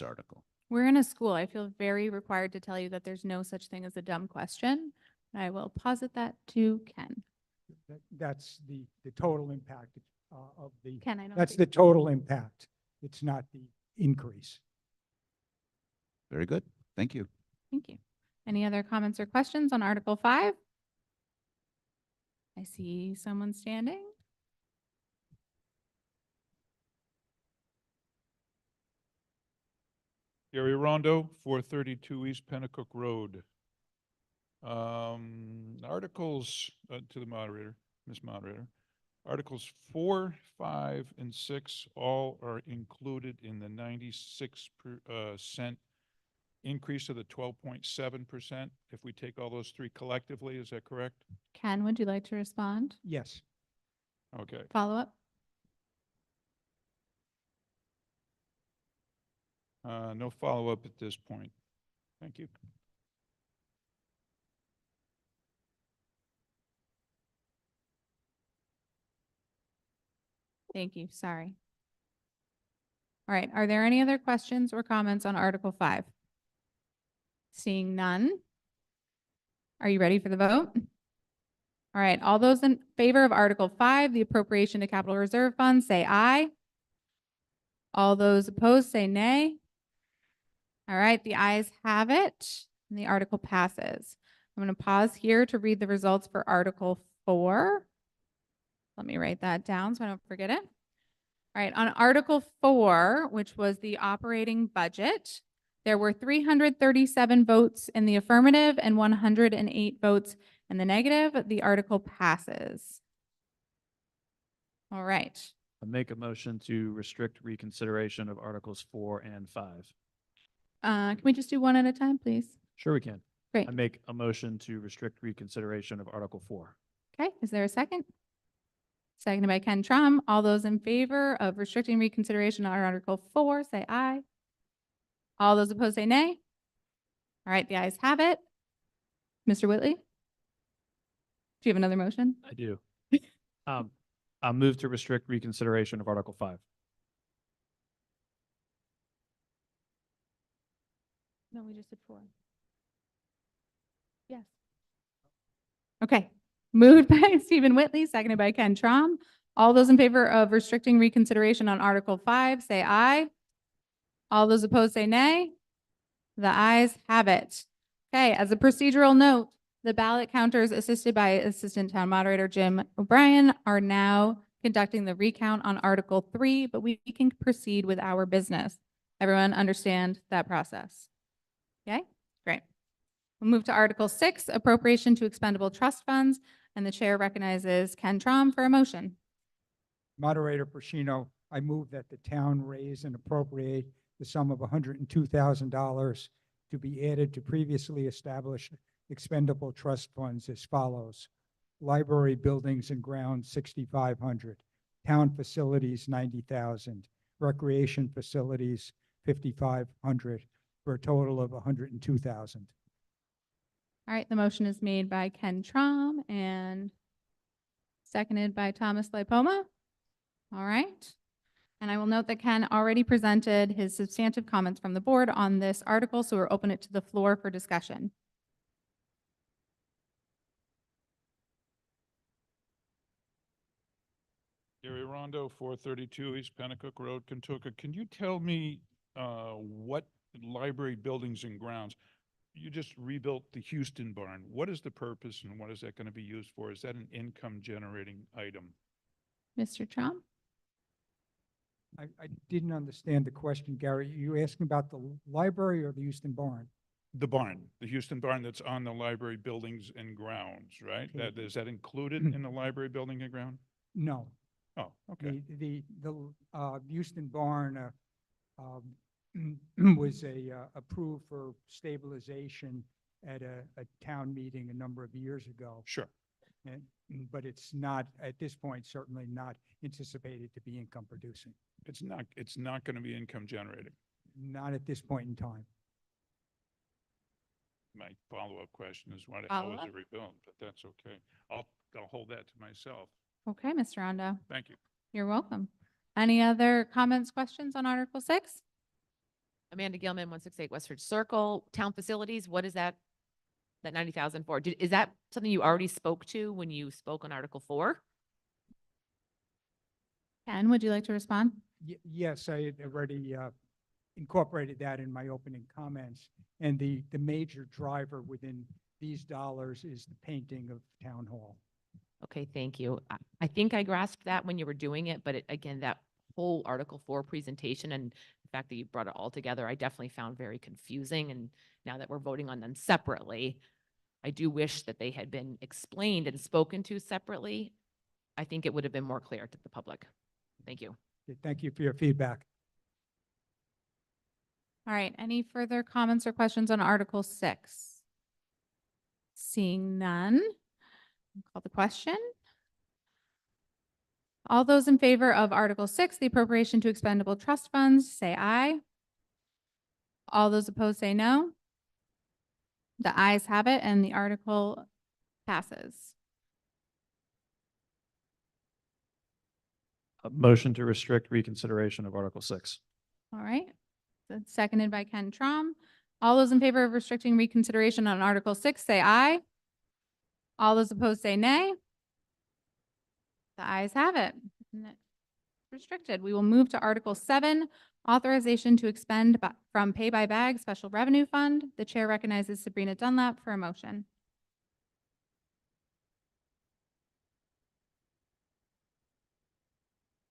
article? We're in a school. I feel very required to tell you that there's no such thing as a dumb question. I will posit that to Ken. That's the total impact of the, Ken, I don't that's think- the total impact. It's not the increase. Very good. Thank you. Thank you. Any other comments or questions on Article 5? I see someone standing. Gary Rondo, 432 East Pennacook Road. Articles, to the moderator, Ms. Moderator. Articles 4, 5, and 6 all are included in the 96% increase of the 12.7%. If we take all those three collectively, is that correct? Ken, would you like to respond? Yes. Okay. Follow up? No follow-up at this point. Thank you. Thank you. Sorry. All right. Are there any other questions or comments on Article 5? Seeing none. Are you ready for the vote? All right. All those in favor of Article 5, the appropriation to capital reserve fund, say aye. All those opposed, say nay. All right. The ayes have it, and the article passes. I'm going to pause here to read the results for Article 4. Let me write that down so I don't forget it. All right, on Article 4, which was the operating budget, there were 337 votes in the affirmative and 108 votes In the negative, the article passes. All right. I make a motion to restrict reconsideration of Articles 4 and 5. Can we just do one at a time, please? Sure we can. Great. I make a motion to restrict reconsideration of Article 4. Okay, is there a second? Seconded by Ken Trom. All those in favor of restricting reconsideration on Article 4, say aye. All those opposed, say nay. All right, the ayes have it. Mr. Whitley? Do you have another motion? I do. I'll move to restrict reconsideration of Article 5. No, we just did 4. Yes. Okay. Moved by Stephen Whitley, seconded by Ken Trom. All those in favor of restricting reconsideration on Article 5, say aye. All those opposed, say nay. The ayes have it. Okay, as a procedural note, the ballot counters assisted by Assistant Town Moderator Jim O'Brien are now conducting the recount on Article 3, but we can proceed with our business. Everyone understand that process? Okay, great. We'll move to Article 6, appropriation to expendable trust funds, and the chair recognizes Ken Trom for a motion. Moderator Pacino, I move that the town raise and appropriate the sum of $102,000 to be added to previously established expendable trust funds as follows. Library buildings and grounds, $6,500. Town facilities, $90,000. Recreation facilities, $5,500, for a total of $102,000. All right, the motion is made by Ken Trom and seconded by Thomas Lipoma. All right. And I will note that Ken already presented his substantive comments from the board on this article, so we'll open it to the floor for discussion. Gary Rondo, 432 East Pennacook Road, Kentucky. Can you tell me what library buildings and grounds? You just rebuilt the Houston barn. What is the purpose and what is that going to be used for? Is that an income generating item? Mr. Trom? I didn't understand the question, Gary. You asking about the library or the Houston barn? The barn, the Houston barn that's on the library buildings and grounds, right? Okay. Is that included in the library building and ground? No. Oh, okay. The Houston barn was approved for stabilization at a town meeting a number of years ago. Sure. And, but it's not, at this point, certainly not anticipated to be income producing. It's not going to be income generating. Not at this point in time. My follow-up question is how was Follow-up? it rebuilt? But that's okay. I'll hold that to myself. Okay, Mr. Rondo. Thank you. You're welcome. Any other comments, questions on Article 6? Amanda Gilman, 168 Westford Circle, town facilities, what is that 90,000 for? Is that something you already spoke to when you spoke on Article 4? Ken, would you like to respond? Yes, I had already incorporated that in my opening comments. And the major driver within these dollars is the painting of Town Hall. Okay, thank you. I think I grasped that when you were doing it, but again, that whole Article 4 presentation and the fact that you brought it all together, I definitely found very confusing. And now that we're voting on them separately, I do wish that they had been explained and spoken to separately. I think it would have been more clear to the public. Thank you. Okay, thank you for your feedback. All right, any further comments or questions on Article 6? Seeing none, I'll call the question. All those in favor of Article 6, the appropriation to expendable trust funds, say aye. All those opposed say no. The ayes have it and the article passes. A motion to restrict reconsideration of Article 6. All right, that's seconded by Ken Trom. All those in favor of restricting reconsideration on Article 6, say aye. All those opposed say nay. The ayes have it. Restricted. We will move to Article 7, authorization to expend from pay by bag special revenue fund. The chair recognizes Sabrina Dunlap for a motion.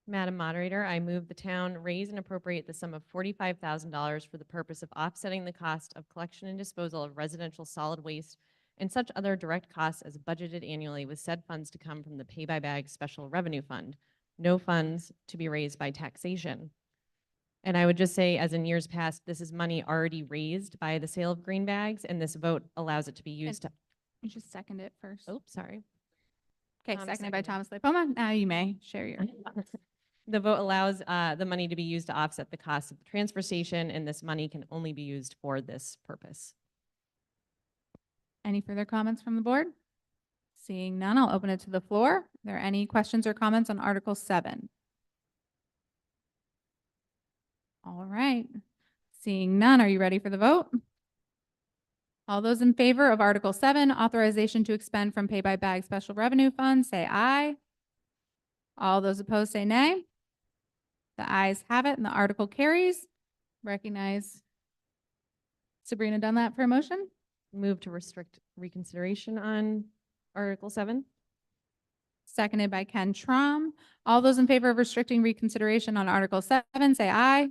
Madam Moderator, I move the town raise and appropriate the sum of $45,000 for the purpose of offsetting the cost of collection and disposal of residential solid waste and such other direct costs as budgeted annually with said funds to come from the pay-by-bag special revenue fund. No funds to be raised by taxation. And I would just say, as in years past, this is money already raised by the sale of green bags, and this vote allows it to be used to. You just second it first. Oh, sorry. Okay, seconded by Thomas Lipoma. Now you may share your. The vote allows the money to be used to offset the cost of the transfer station, and this money can only be used for this purpose. Any further comments from the board? Seeing none, I'll open it to the floor. Are there any questions or comments on Article 7? All right. Seeing none, are you ready for the vote? All those in favor of Article 7, authorization to expend from pay-by-bag special revenue fund, say aye. All those opposed say nay. The ayes have it and the article carries. Recognize Sabrina Dunlap for a motion. Move to restrict reconsideration on Article 7. Seconded by Ken Trom. All those in favor of restricting reconsideration on Article 7, say aye.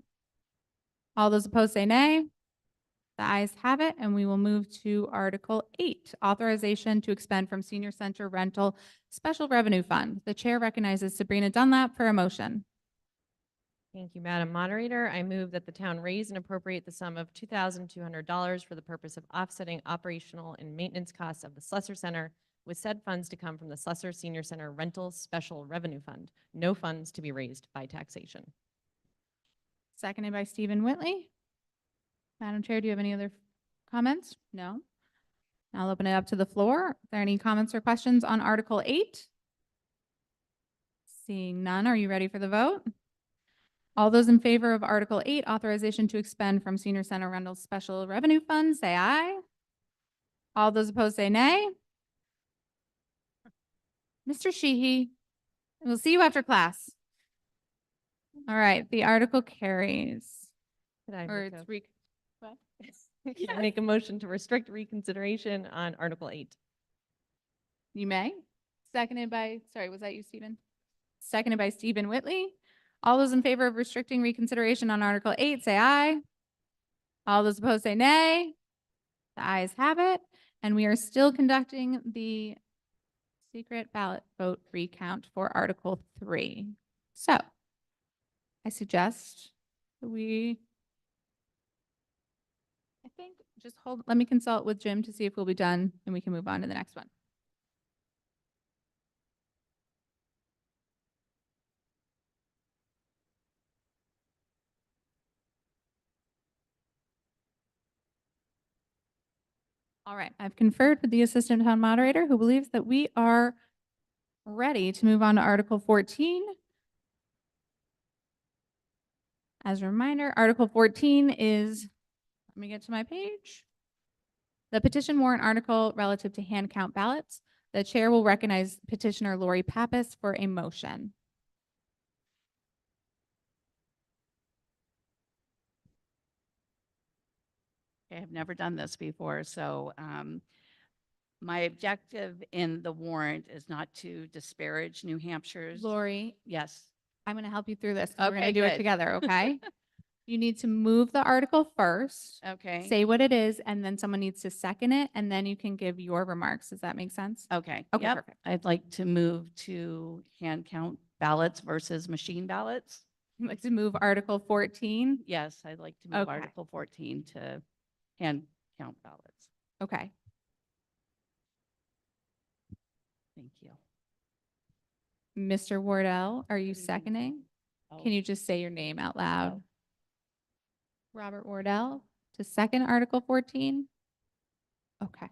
All those opposed say nay. The ayes have it, and we will move to Article 8, authorization to expend from Senior Center Rental Special Revenue Fund. The chair recognizes Sabrina Dunlap for a motion. Thank you, Madam Moderator. I move that the town raise and appropriate the sum of $2,200 for the purpose of offsetting operational and maintenance costs of the Slessor Center, with said funds to come from the Slessor Senior Center Rental Special Revenue Fund. No funds to be raised by taxation. Seconded by Stephen Whitley. Madam Chair, do you have any other comments? No. I'll open it up to the floor. Are there any comments or questions on Article 8? Seeing none, are you ready for the vote? All those in favor of Article 8, authorization to expend from Senior Center Rental Special Revenue Fund, say aye. All those opposed say nay. Mr. Sheehy, we'll see you after class. All right, the article carries. Could I Or make it's what? Can I make a motion to restrict reconsideration on Article 8? You may. Seconded by, sorry, was that you, Stephen? Seconded by Stephen Whitley. All those in favor of restricting reconsideration on Article 8, say aye. All those opposed say nay. The ayes have it. And we are still conducting the secret ballot vote recount for Article 3. So I suggest that I think just let me consult with Jim to see if we'll be done and we can move on to the next one. All right, I've conferred with the Assistant Town Moderator who believes that we are ready to move on to Article 14. As a reminder, Article 14 is, let me get to my page, the petition warrant article relative to hand count ballots. The chair will recognize petitioner Lori Pappas for a motion. I have never done this before, so my objective in the warrant is not to disparage New Hampshire's. Lori, Yes. I'm going to help you through this. We're going Okay, to do it good. together, okay? You need to move the article first. Okay. Say what it is, and then someone needs to second it, and then you can give your remarks. Does that make sense? Okay. Okay, Yep. perfect. I'd like to move to hand count ballots versus machine ballots. You'd like to move Article 14? Yes, I'd like to move Okay. Article 14 to hand count ballots. Okay. Thank you. Mr. Wardell, are you seconding? Oh. Can you just say your name out loud? Robert Wardell to second Article 14? Okay.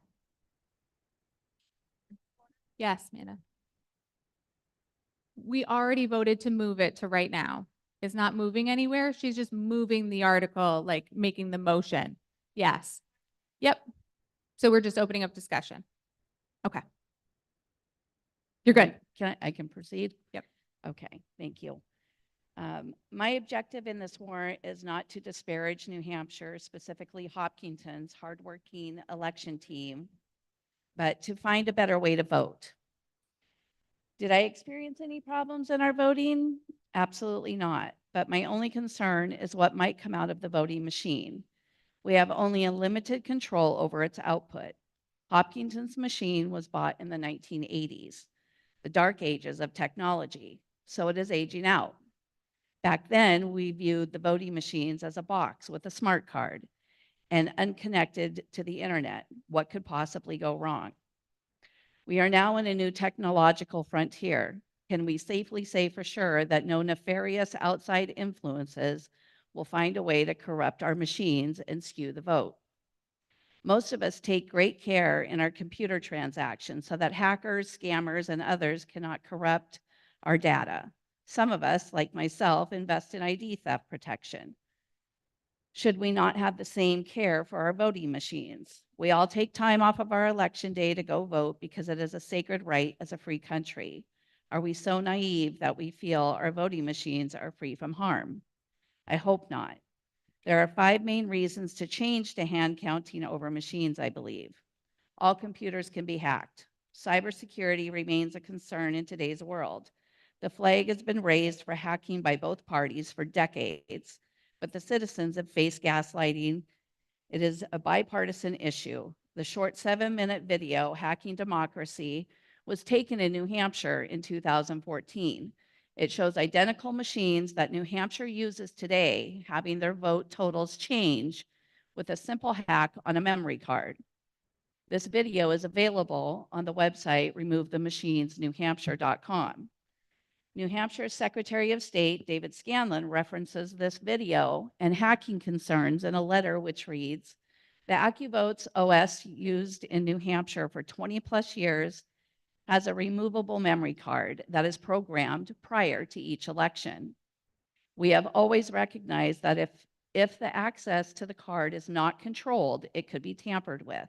Yes, Amanda. We already voted to move it to right now. It's not moving anywhere. She's just moving the article, like making the motion. Yes. Yep. So we're just opening up discussion. Okay. You're good. I can proceed? Yep. Okay, thank you. My objective in this warrant is not to disparage New Hampshire, specifically Hopkinton's hardworking election team, but to find a better way to vote. Did I experience any problems in our voting? Absolutely not. But my only concern is what might come out of the voting machine. We have only a limited control over its output. Hopkinton's machine was bought in the 1980s, the dark ages of technology, so it is aging out. Back then, we viewed the voting machines as a box with a smart card and unconnected to the internet. What could possibly go wrong? We are now in a new technological frontier. Can we safely say for sure that no nefarious outside influences will find a way to corrupt our machines and skew the vote? Most of us take great care in our computer transactions so that hackers, scammers, and others cannot corrupt our data. Some of us, like myself, invest in ID theft protection. Should we not have the same care for our voting machines? We all take time off of our election day to go vote because it is a sacred right as a free country. Are we so naive that we feel our voting machines are free from harm? I hope not. There are 5 main reasons to change to hand counting over machines, I believe. All computers can be hacked. Cybersecurity remains a concern in today's world. The flag has been raised for hacking by both parties for decades, but the citizens have faced gaslighting. It is a bipartisan issue. The short 7-minute video, Hacking Democracy, was taken in New Hampshire in 2014. It shows identical machines that New Hampshire uses today having their vote totals change with a simple hack on a memory card. This video is available on the website removethemachines.newhampshire.com. New Hampshire's Secretary of State, David Scanlon, references this video and hacking concerns in a letter which reads, "The AccuVotes OS used in New Hampshire for 20 plus years has a removable memory card that is programmed prior to each election. We have always recognized that if the access to the card is not controlled, it could be tampered with.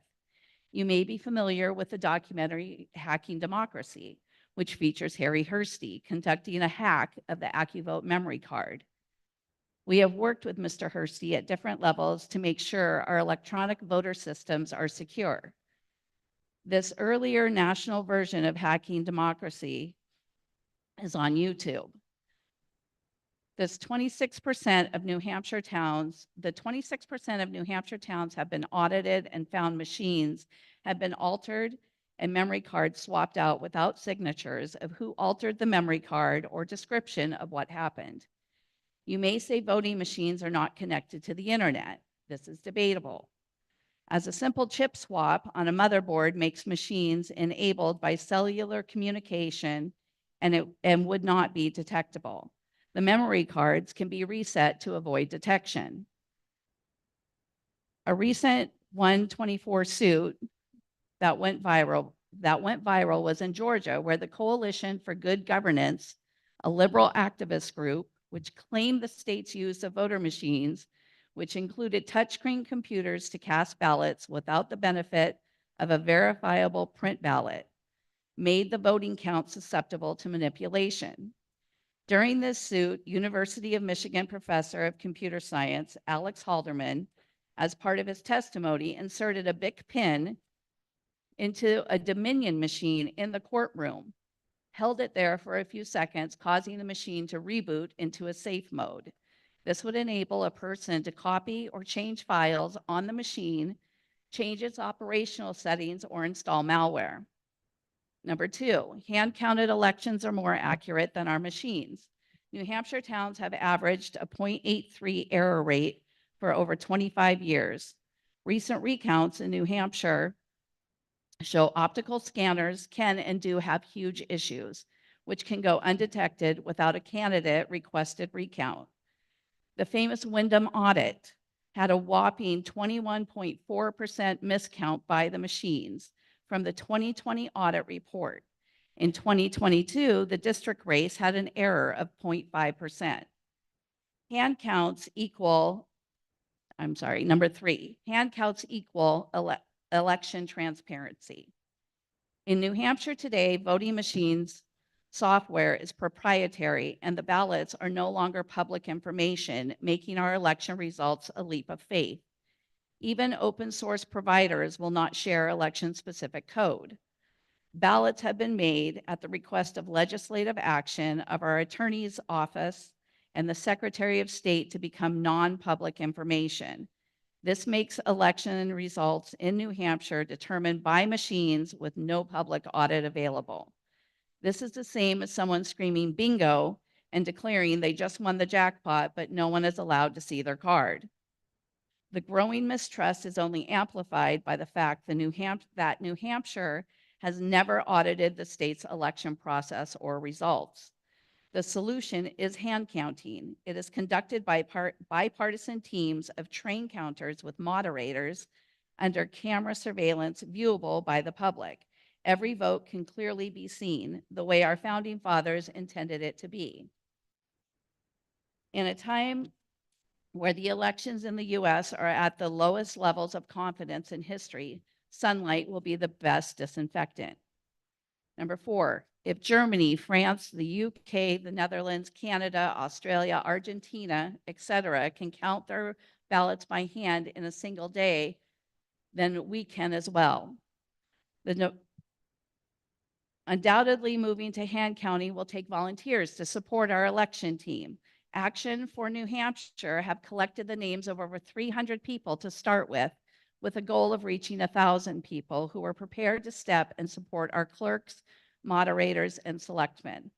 You may be familiar with the documentary Hacking Democracy, which features Harry Hursty conducting a hack of the AccuVote memory card. We have worked with Mr. Hursty at different levels to make sure our electronic voter systems are secure. This earlier national version of Hacking Democracy is on YouTube. This 26% of New Hampshire towns, the 26% of New Hampshire towns have been audited and found machines have been altered and memory cards swapped out without signatures of who altered the memory card or description of what happened. You may say voting machines are not connected to the internet. This is debatable, as a simple chip swap on a motherboard makes machines enabled by cellular communication and would not be detectable. The memory cards can be reset to avoid detection. A recent 124 suit that went viral was in Georgia, where the Coalition for Good Governance, a liberal activist group, which claimed the state's use of voter machines, which included touchscreen computers to cast ballots without the benefit of a verifiable print ballot, made the voting count susceptible to manipulation. During this suit, University of Michigan professor of computer science, Alex Halderman, as part of his testimony, inserted a Bic pin into a Dominion machine in the courtroom, held it there for a few seconds, causing the machine to reboot into a safe mode. This would enable a person to copy or change files on the machine, change its operational settings, or install malware. Number 2, hand-counted elections are more accurate than our machines. New Hampshire towns have averaged a 0.83 error rate for over 25 years. Recent recounts in New Hampshire show optical scanners can and do have huge issues, which can go undetected without a candidate requested recount. The famous Wyndham audit had a whopping 21.4% miscount by the machines from the 2020 audit report. In 2022, the district race had an error of 0.5%. Number 3, hand counts equal election transparency. In New Hampshire today, voting machines software is proprietary and the ballots are no longer public information, making our election results a leap of faith. Even open source providers will not share election-specific code. Ballots have been made at the request of legislative action of our attorney's office and the Secretary of State to become non-public information. This makes election results in New Hampshire determined by machines with no public audit available. This is the same as someone screaming bingo and declaring they just won the jackpot, but no one is allowed to see their card. The growing mistrust is only amplified by the fact that New Hampshire has never audited the state's election process or results. The solution is hand counting. It is conducted by bipartisan teams of trained counters with moderators under camera surveillance viewable by the public. Every vote can clearly be seen the way our founding fathers intended it to be. In a time where the elections in the US are at the lowest levels of confidence in history, sunlight will be the best disinfectant. Number 4, if Germany, France, the UK, the Netherlands, Canada, Australia, Argentina, etc., can count their ballots by hand in a single day, then we can as well. Undoubtedly, moving to hand counting will take volunteers to support our election team. Action for New Hampshire have collected the names of over 300 people to start with a goal of reaching 1,000 people who are prepared to step and support our clerks, moderators, and selectmen.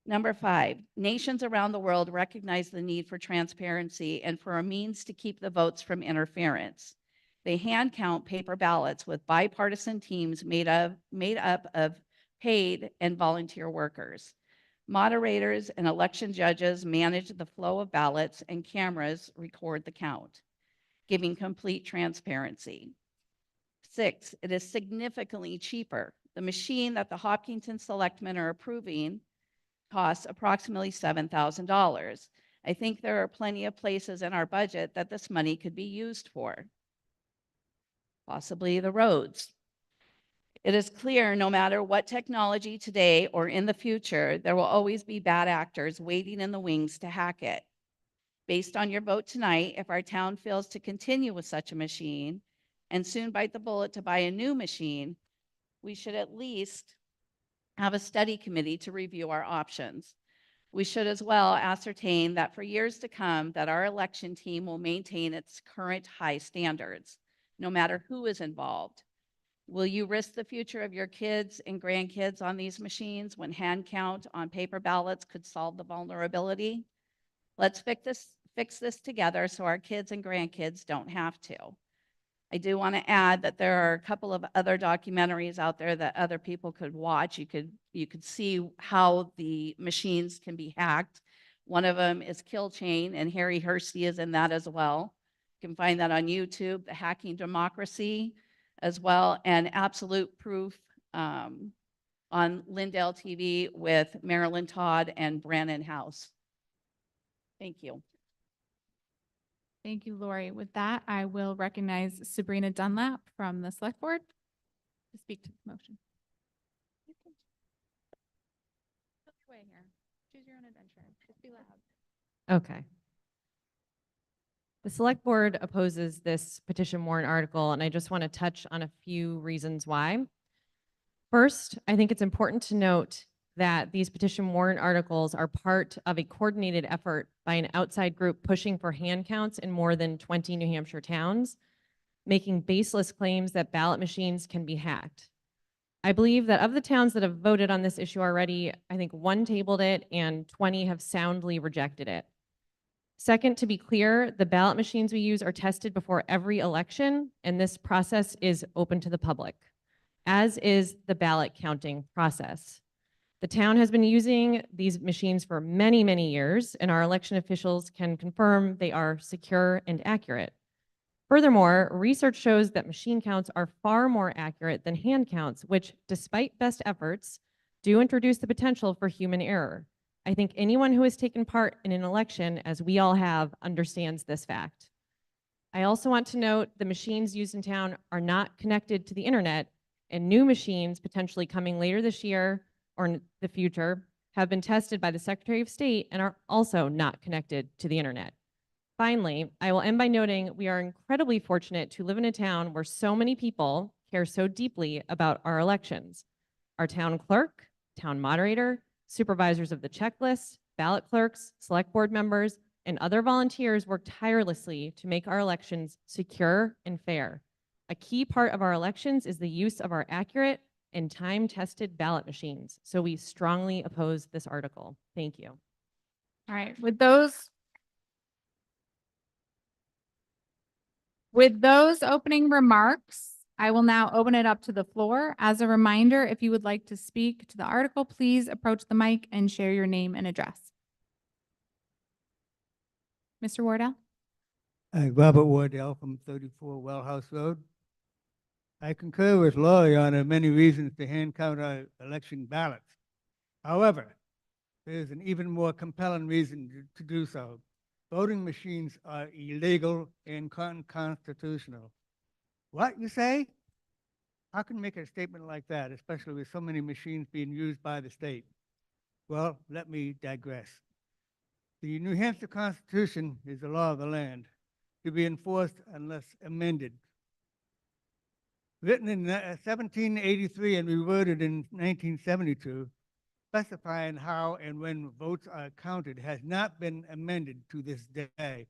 Number 5, nations around the world recognize the need for transparency and for a means to keep the votes from interference. They hand count paper ballots with bipartisan teams made up of paid and volunteer workers. Moderators and election judges manage the flow of ballots, and cameras record the count, giving complete transparency. 6, it is significantly cheaper. The machine that the Hopkinton selectmen are approving costs approximately $7,000. I think there are plenty of places in our budget that this money could be used for. Possibly the roads. It is clear no matter what technology today or in the future, there will always be bad actors waiting in the wings to hack it. Based on your vote tonight, if our town fails to continue with such a machine and soon bite the bullet to buy a new machine, we should at least have a study committee to review our options. We should as well ascertain that for years to come, that our election team will maintain its current high standards, no matter who is involved. Will you risk the future of your kids and grandkids on these machines when hand count on paper ballots could solve the vulnerability? Let's fix this together so our kids and grandkids don't have to. I do want to add that there are a couple of other documentaries out there that other people could watch. You could see how the machines can be hacked. One of them is Kill Chain, and Harry Hursty is in that as well. You can find that on YouTube, The Hacking Democracy as well, and Absolute Proof on Lindale TV with Marilyn Todd and Brannon House. Thank you. Thank you, Lori. With that, I will recognize Sabrina Dunlap from the Select Board to speak to the motion. Choose your own adventure. Just be loud. Okay. The Select Board opposes this petition warrant article, and I just want to touch on a few reasons why. First, I think it's important to note that these petition warrant articles are part of a coordinated effort by an outside group pushing for hand counts in more than 20 New Hampshire towns, making baseless claims that ballot machines can be hacked. I believe that of the towns that have voted on this issue already, I think 1 tabled it and 20 have soundly rejected it. Second, to be clear, the ballot machines we use are tested before every election, and this process is open to the public, as is the ballot counting process. The town has been using these machines for many, many years, and our election officials can confirm they are secure and accurate. Furthermore, research shows that machine counts are far more accurate than hand counts, which, despite best efforts, do introduce the potential for human error. I think anyone who has taken part in an election, as we all have, understands this fact. I also want to note the machines used in town are not connected to the internet, and new machines potentially coming later this year or in the future have been tested by the Secretary of State and are also not connected to the internet. Finally, I will end by noting we are incredibly fortunate to live in a town where so many people care so deeply about our elections. Our town clerk, town moderator, supervisors of the checklist, ballot clerks, select board members, and other volunteers work tirelessly to make our elections secure and fair. A key part of our elections is the use of our accurate and time-tested ballot machines. So we strongly oppose this article. Thank you. All right, with those opening remarks, I will now open it up to the floor. As a reminder, if you would like to speak to the article, please approach the mic and share your name and address. Mr. Wardell? Robert Wardell from 34 Wellhouse Road. I concur with Laurie on the many reasons to hand count our election ballots. However, there is an even more compelling reason to do so. Voting machines are illegal and unconstitutional. What, you say? How can you make a statement like that, especially with so many machines being used by the state? Well, let me digress. The New Hampshire Constitution is the law of the land, to be enforced unless amended. Written in 1783 and reworded in 1972, specifying how and when votes are counted has not been amended to this day.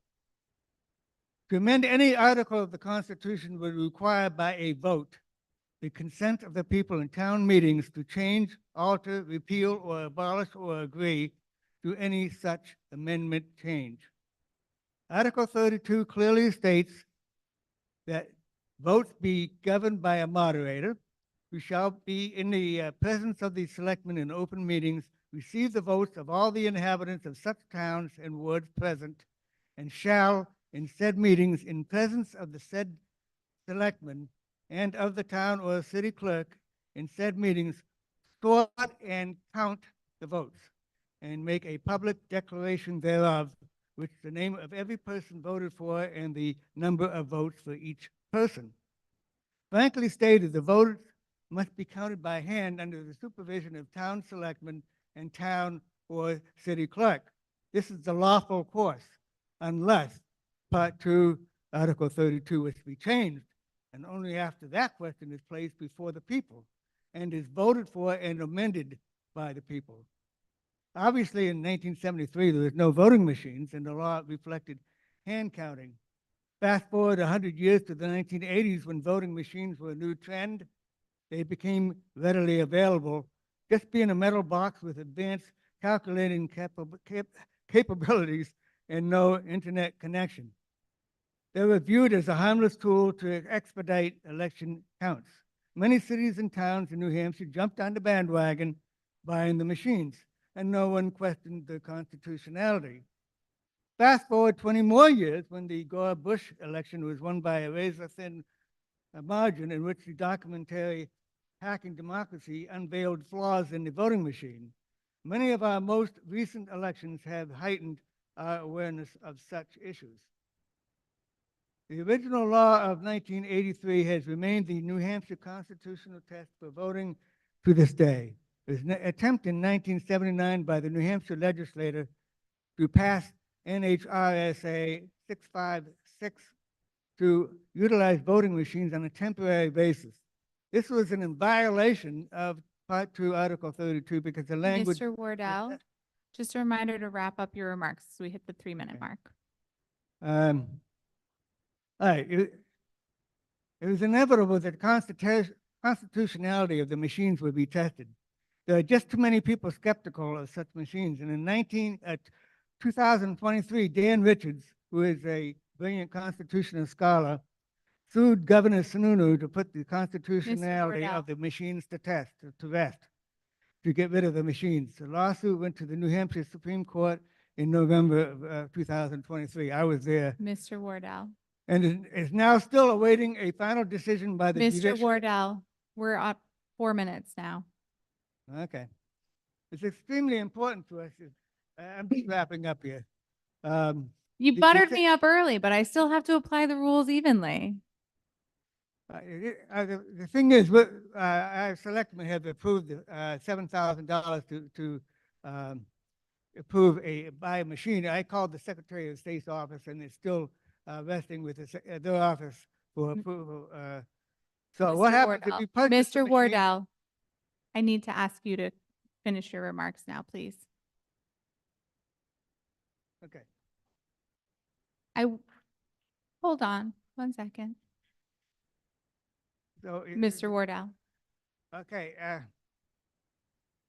To amend any article of the Constitution would require by a vote the consent of the people in town meetings to change, alter, repeal, or abolish or agree to any such amendment change. Article 32 clearly states that votes be governed by a moderator who shall be in the presence of the selectmen in open meetings, receive the votes of all the inhabitants of such towns and wards present, and shall, in said meetings, in presence of the said selectmen and of the town or city clerk, in said meetings, sort and count the votes, and make a public declaration thereof, which the name of every person voted for and the number of votes for each person. Frankly stated, the votes must be counted by hand under the supervision of town selectmen and town or city clerk. This is the lawful course, unless Part 2, Article 32 is to be changed, and only after that question is placed before the people and is voted for and amended by the people. Obviously, in 1973, there was no voting machines, and the law reflected hand counting. Fast forward 100 years to the 1980s, when voting machines were a new trend, they became readily available, just being a metal box with advanced calculating capabilities and no internet connection. They were viewed as a harmless tool to expedite election counts. Many cities and towns in New Hampshire jumped on the bandwagon buying the machines, and no one questioned the constitutionality. Fast forward 20 more years, when the Gore-Bush election was won by a razor-thin margin, in which the documentary Hacking Democracy unveiled flaws in the voting machine. Many of our most recent elections have heightened our awareness of such issues. The original law of 1983 has remained the New Hampshire constitutional test for voting to this day. It was an attempt in 1979 by the New Hampshire legislature to pass NHRSA 656 to utilize voting machines on a temporary basis. This was in violation of Part 2, Article 32, because the language... Mr. Wardell, just a reminder to wrap up your remarks as we hit the 3-minute mark. All right, it was inevitable that constitutionality of the machines would be tested. There are just too many people skeptical of such machines. And in 2023, Dan Richards, who is a brilliant constitutional scholar, sued Governor Sununu to put the constitutionality of the machines to rest, to get rid of the machines. The lawsuit went to the New Hampshire Supreme Court in November of 2023. I was there. Mr. Wardell. And is now still awaiting a final decision by the Mr. Wardell, we're up 4 minutes now. Okay. It's extremely important to us. I'm just wrapping up here. You buttered me up early, but I still have to apply the rules evenly. The thing is, our selectmen have approved $7,000 to approve buy a machine. I called the Secretary of State's office, and it's still resting with their office for approval. So Mr. what happens if you purchase Mr. Wardell, I need to ask you to finish your remarks now, please. Okay. Hold on 1 second. So Mr. Wardell. Okay,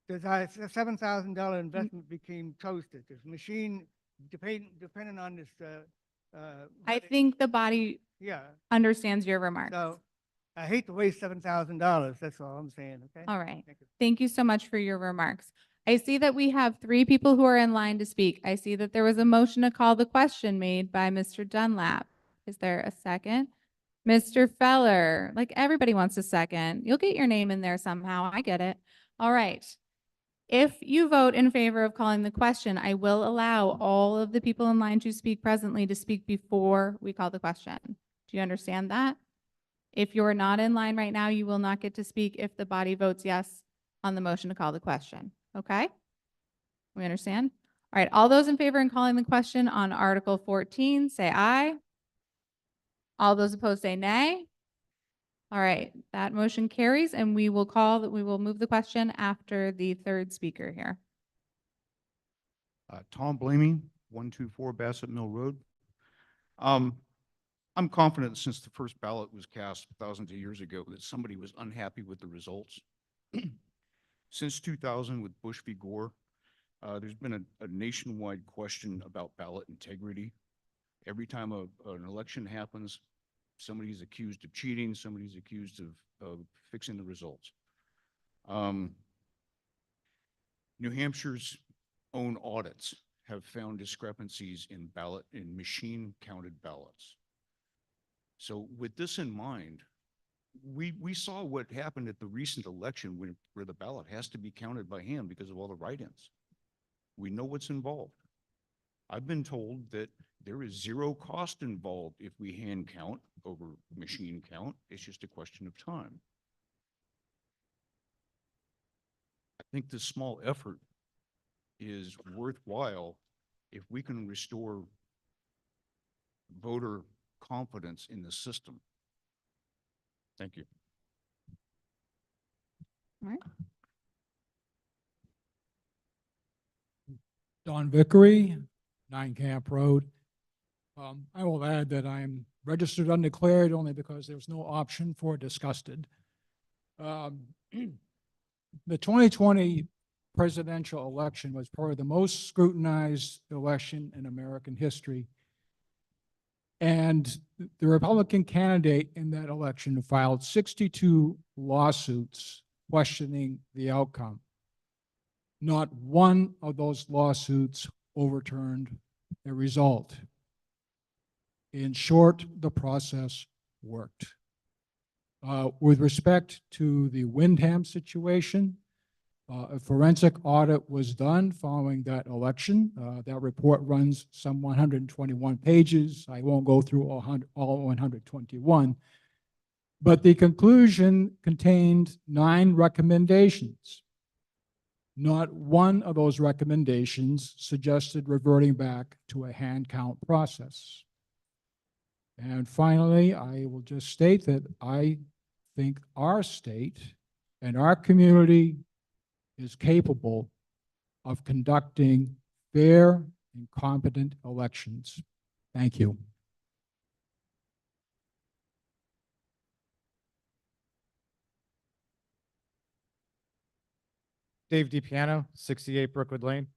the $7,000 investment became toasted. This machine, depending on this, I think the body yeah. understands your remarks. So I hate to waste $7,000. That's all I'm saying, okay? All right. Thank you. Thank you so much for your remarks. I see that we have 3 people who are in line to speak. I see that there was a motion to call the question made by Mr. Dunlap. Is there a second? Mr. Feller, like everybody wants a second. You'll get your name in there somehow. I get it. All right. If you vote in favor of calling the question, I will allow all of the people in line to speak presently to speak before we call the question. Do you understand that? If you're not in line right now, you will not get to speak if the body votes yes on the motion to call the question. Okay? We understand? All right. All those in favor in calling the question on Article 14, say aye. All those opposed say nay. All right. That motion carries, and we will move the question after the third speaker here. Tom Blamey, 124 Bassett Mill Road. I'm confident since the first ballot was cast thousands of years ago that somebody was unhappy with the results. Since 2000 with Bush v. Gore, there's been a nationwide question about ballot integrity. Every time an election happens, somebody's accused of cheating, somebody's accused of fixing the results. New Hampshire's own audits have found discrepancies in machine counted ballots. So with this in mind, we saw what happened at the recent election where the ballot has to be counted by hand because of all the write-ins. We know what's involved. I've been told that there is zero cost involved if we hand count over machine count. It's just a question of time. I think this small effort is worthwhile if we can restore voter confidence in the system. Thank you. All right. Don Vickery, 9 Camp Road. I will add that I am registered undeclared only because there's no option for disgusted. The 2020 presidential election was probably the most scrutinized election in American history. And the Republican candidate in that election filed 62 lawsuits questioning the outcome. Not one of those lawsuits overturned a result. In short, the process worked. With respect to the Windham situation, a forensic audit was done following that election. That report runs some 121 pages. I won't go through all 121, but the conclusion contained 9 recommendations. Not one of those recommendations suggested reverting back to a hand count process. And finally, I will just state that I think our state and our community is capable of conducting fair and competent elections. Thank you. Dave DiPiano, 68 Brookwood Lane.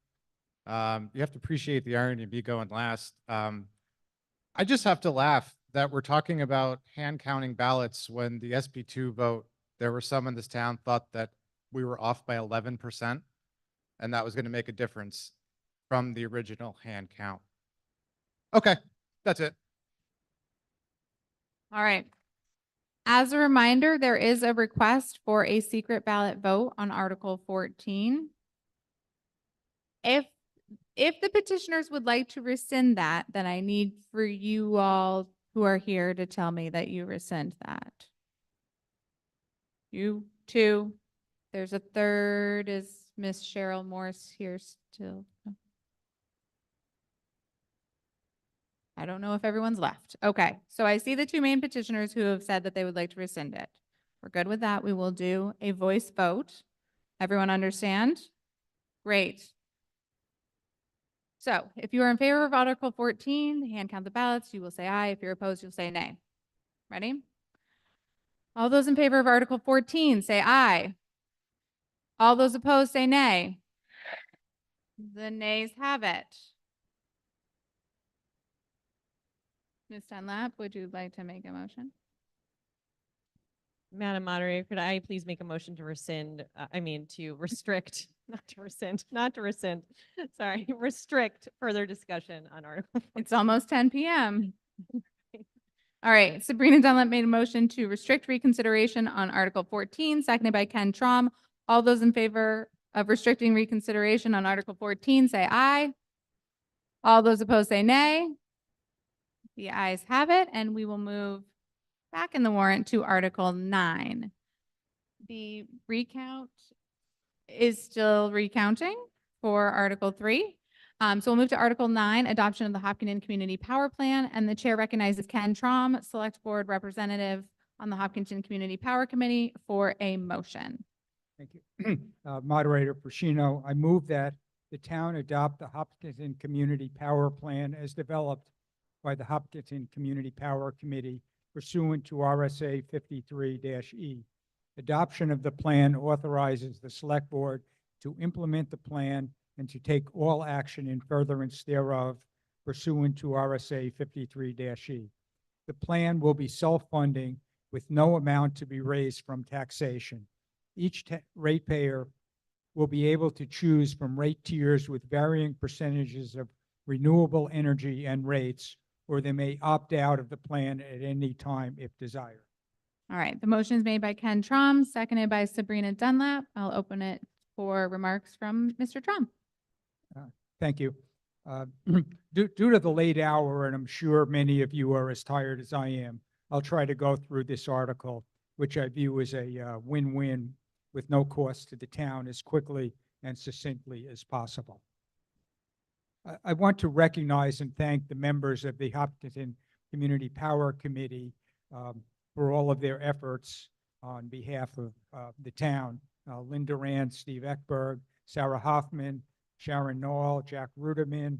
You have to appreciate the irony of me going last. I just have to laugh that we're talking about hand counting ballots when the SB2 vote, there were some in this town thought that we were off by 11%, and that was going to make a difference from the original hand count. Okay, that's it. All right. As a reminder, there is a request for a secret ballot vote on Article 14. If the petitioners would like to rescind that, then I need for you all who are here to tell me that you rescind that. You two. There's a third. Is Miss Cheryl Morse here still? I don't know if everyone's left. Okay, so I see the 2 main petitioners who have said that they would like to rescind it. We're good with that. We will do a voice vote. Everyone understand? Great. So if you are in favor of Article 14, hand count the ballots, you will say aye. If you're opposed, you'll say nay. Ready? All those in favor of Article 14, say aye. All those opposed, say nay. The nays have it. Ms. Dunlap, would you like to make a motion? Madam Moderator, could I please make a motion to rescind, to restrict, not to rescind, sorry, restrict further discussion on Article. It's almost 10 p.m. All right, Sabrina Dunlap made a motion to restrict reconsideration on Article 14, seconded by Ken Trom. All those in favor of restricting reconsideration on Article 14, say aye. All those opposed, say nay. The ayes have it, and we will move back in the warrant to Article 9. The recount is still recounting for Article 3. So we'll move to Article 9, adoption of the Hopkinton Community Power Plan, and the chair recognizes Ken Trom, Select Board Representative on the Hopkinton Community Power Committee, for a motion. Thank you. Moderator Pacino, I move that the town adopt the Hopkinton Community Power Plan as developed by the Hopkinton Community Power Committee pursuant to RSA 53-E. Adoption of the plan authorizes the Select Board to implement the plan and to take all action in furtherance thereof pursuant to RSA 53-E. The plan will be self-funding with no amount to be raised from taxation. Each ratepayer will be able to choose from rate tiers with varying percentages of renewable energy and rates, or they may opt out of the plan at any time if desired. All right, the motion is made by Ken Trom, seconded by Sabrina Dunlap. I'll open it for remarks from Mr. Trom. Thank you. Due to the late hour, and I'm sure many of you are as tired as I am, I'll try to go through this article, which I view as a win-win with no cost to the town, as quickly and succinctly as possible. I want to recognize and thank the members of the Hopkinton Community Power Committee for all of their efforts on behalf of the town. Linda Rand, Steve Eckberg, Sarah Hoffman, Sharon Knoll, Jack Ruderman,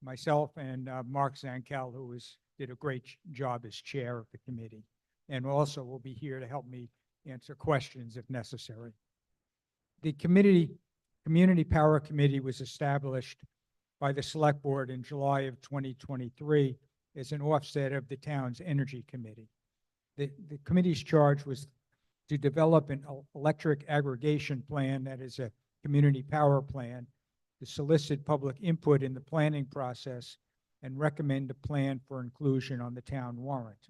myself, and Mark Zankel, who did a great job as chair of the committee, and also will be here to help me answer questions if necessary. The Community Power Committee was established by the Select Board in July of 2023 as an offset of the town's Energy Committee. The committee's charge was to develop an electric aggregation plan, that is a community power plan, to solicit public input in the planning process and recommend a plan for inclusion on the town warrant.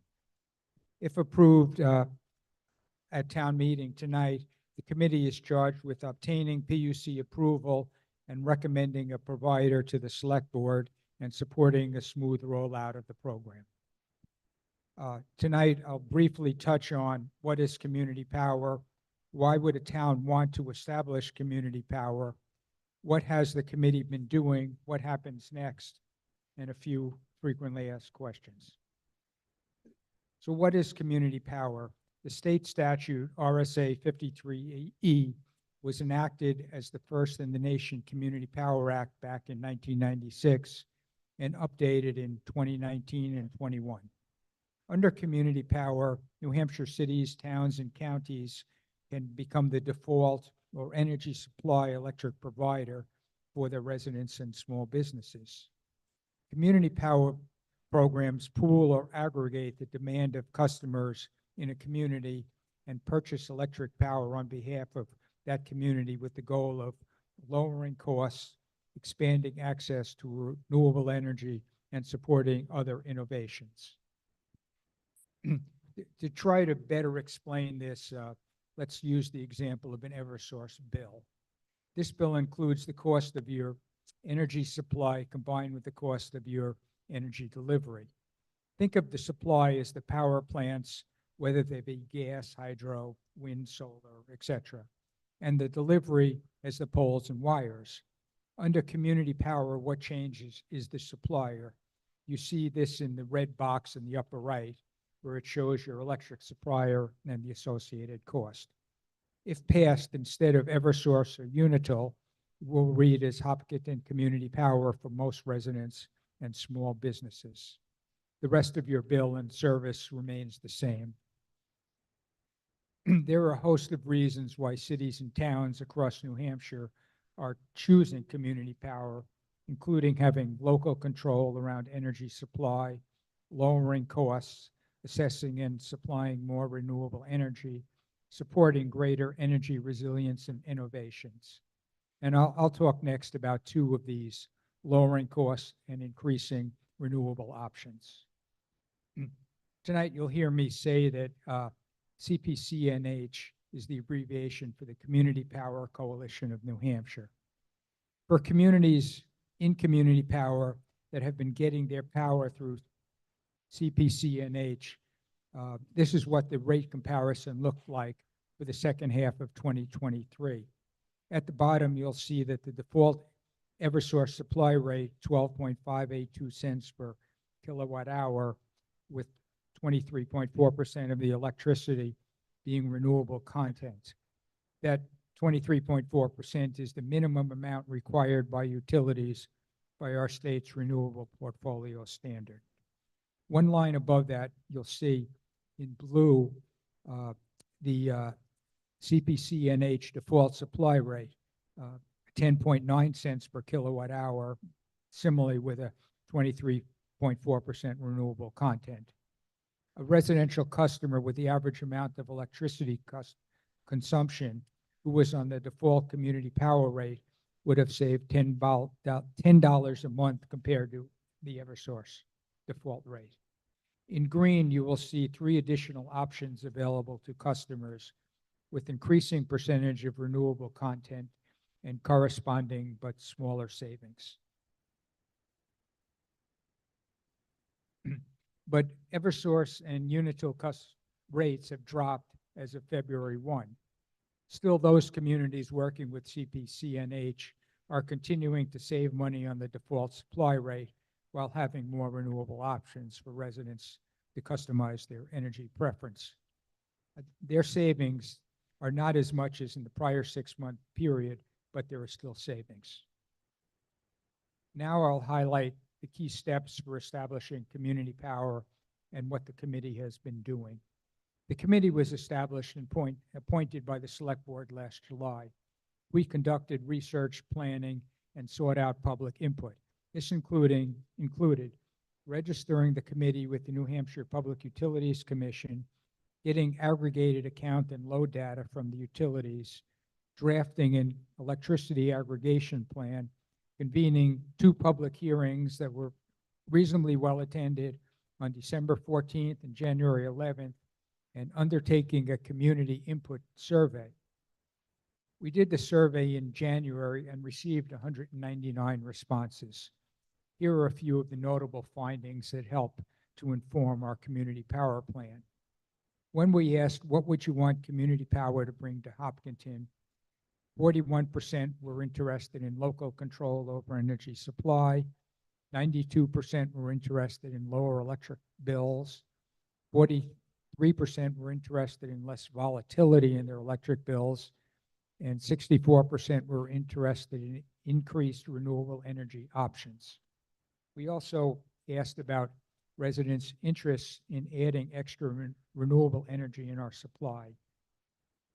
If approved at town meeting tonight, the committee is charged with obtaining PUC approval and recommending a provider to the Select Board and supporting a smooth rollout of the program. Tonight, I'll briefly touch on what is community power, why would a town want to establish community power, what has the committee been doing, what happens next, and a few frequently asked questions. So what is community power? The state statute, RSA 53E, was enacted as the first in the nation Community Power Act back in 1996 and updated in 2019 and 21. Under community power, New Hampshire cities, towns, and counties can become the default or energy supply electric provider for their residents and small businesses. Community power programs pool or aggregate the demand of customers in a community and purchase electric power on behalf of that community with the goal of lowering costs, expanding access to renewable energy, and supporting other innovations. To try to better explain this, let's use the example of an Eversource bill. This bill includes the cost of your energy supply combined with the cost of your energy delivery. Think of the supply as the power plants, whether they be gas, hydro, wind, solar, etc., and the delivery as the poles and wires. Under community power, what changes is the supplier. You see this in the red box in the upper right, where it shows your electric supplier and the associated cost. If passed, instead of Eversource or Unitil, will read as Hopkinton Community Power for most residents and small businesses. The rest of your bill and service remains the same. There are a host of reasons why cities and towns across New Hampshire are choosing community power, including having local control around energy supply, lowering costs, assessing and supplying more renewable energy, supporting greater energy resilience and innovations. And I'll talk next about two of these, lowering costs and increasing renewable options. Tonight, you'll hear me say that CPCNH is the abbreviation for the Community Power Coalition of New Hampshire. For communities in community power that have been getting their power through CPCNH, this is what the rate comparison looked like for the second half of 2023. At the bottom, you'll see that the default Eversource supply rate, 12.582 cents per kilowatt hour, with 23.4% of the electricity being renewable content. That 23.4% is the minimum amount required by utilities by our state's renewable portfolio standard. One line above that, you'll see in blue the CPCNH default supply rate, 10.9 cents per kilowatt hour, similarly with a 23.4% renewable content. A residential customer with the average amount of electricity consumption who was on the default community power rate would have saved $10 a month compared to the Eversource default rate. In green, you will see 3 additional options available to customers with increasing percentage of renewable content and corresponding but smaller savings. But Eversource and Unitil rates have dropped as of February 1. Still, those communities working with CPCNH are continuing to save money on the default supply rate while having more renewable options for residents to customize their energy preference. Their savings are not as much as in the prior 6-month period, but there are still savings. Now I'll highlight the key steps for establishing community power and what the committee has been doing. The committee was established and appointed by the Select Board last July. We conducted research, planning, and sought out public input. This included registering the committee with the New Hampshire Public Utilities Commission, getting aggregated account and load data from the utilities, drafting an electricity aggregation plan, convening 2 public hearings that were reasonably well attended on December 14th and January 11th, and undertaking a community input survey. We did the survey in January and received 199 responses. Here are a few of the notable findings that help to inform our community power plan. When we asked, what would you want community power to bring to Hopkinton, 41% were interested in local control over energy supply, 92% were interested in lower electric bills, 43% were interested in less volatility in their electric bills, and 64% were interested in increased renewable energy options. We also asked about residents' interests in adding extra renewable energy in our supply.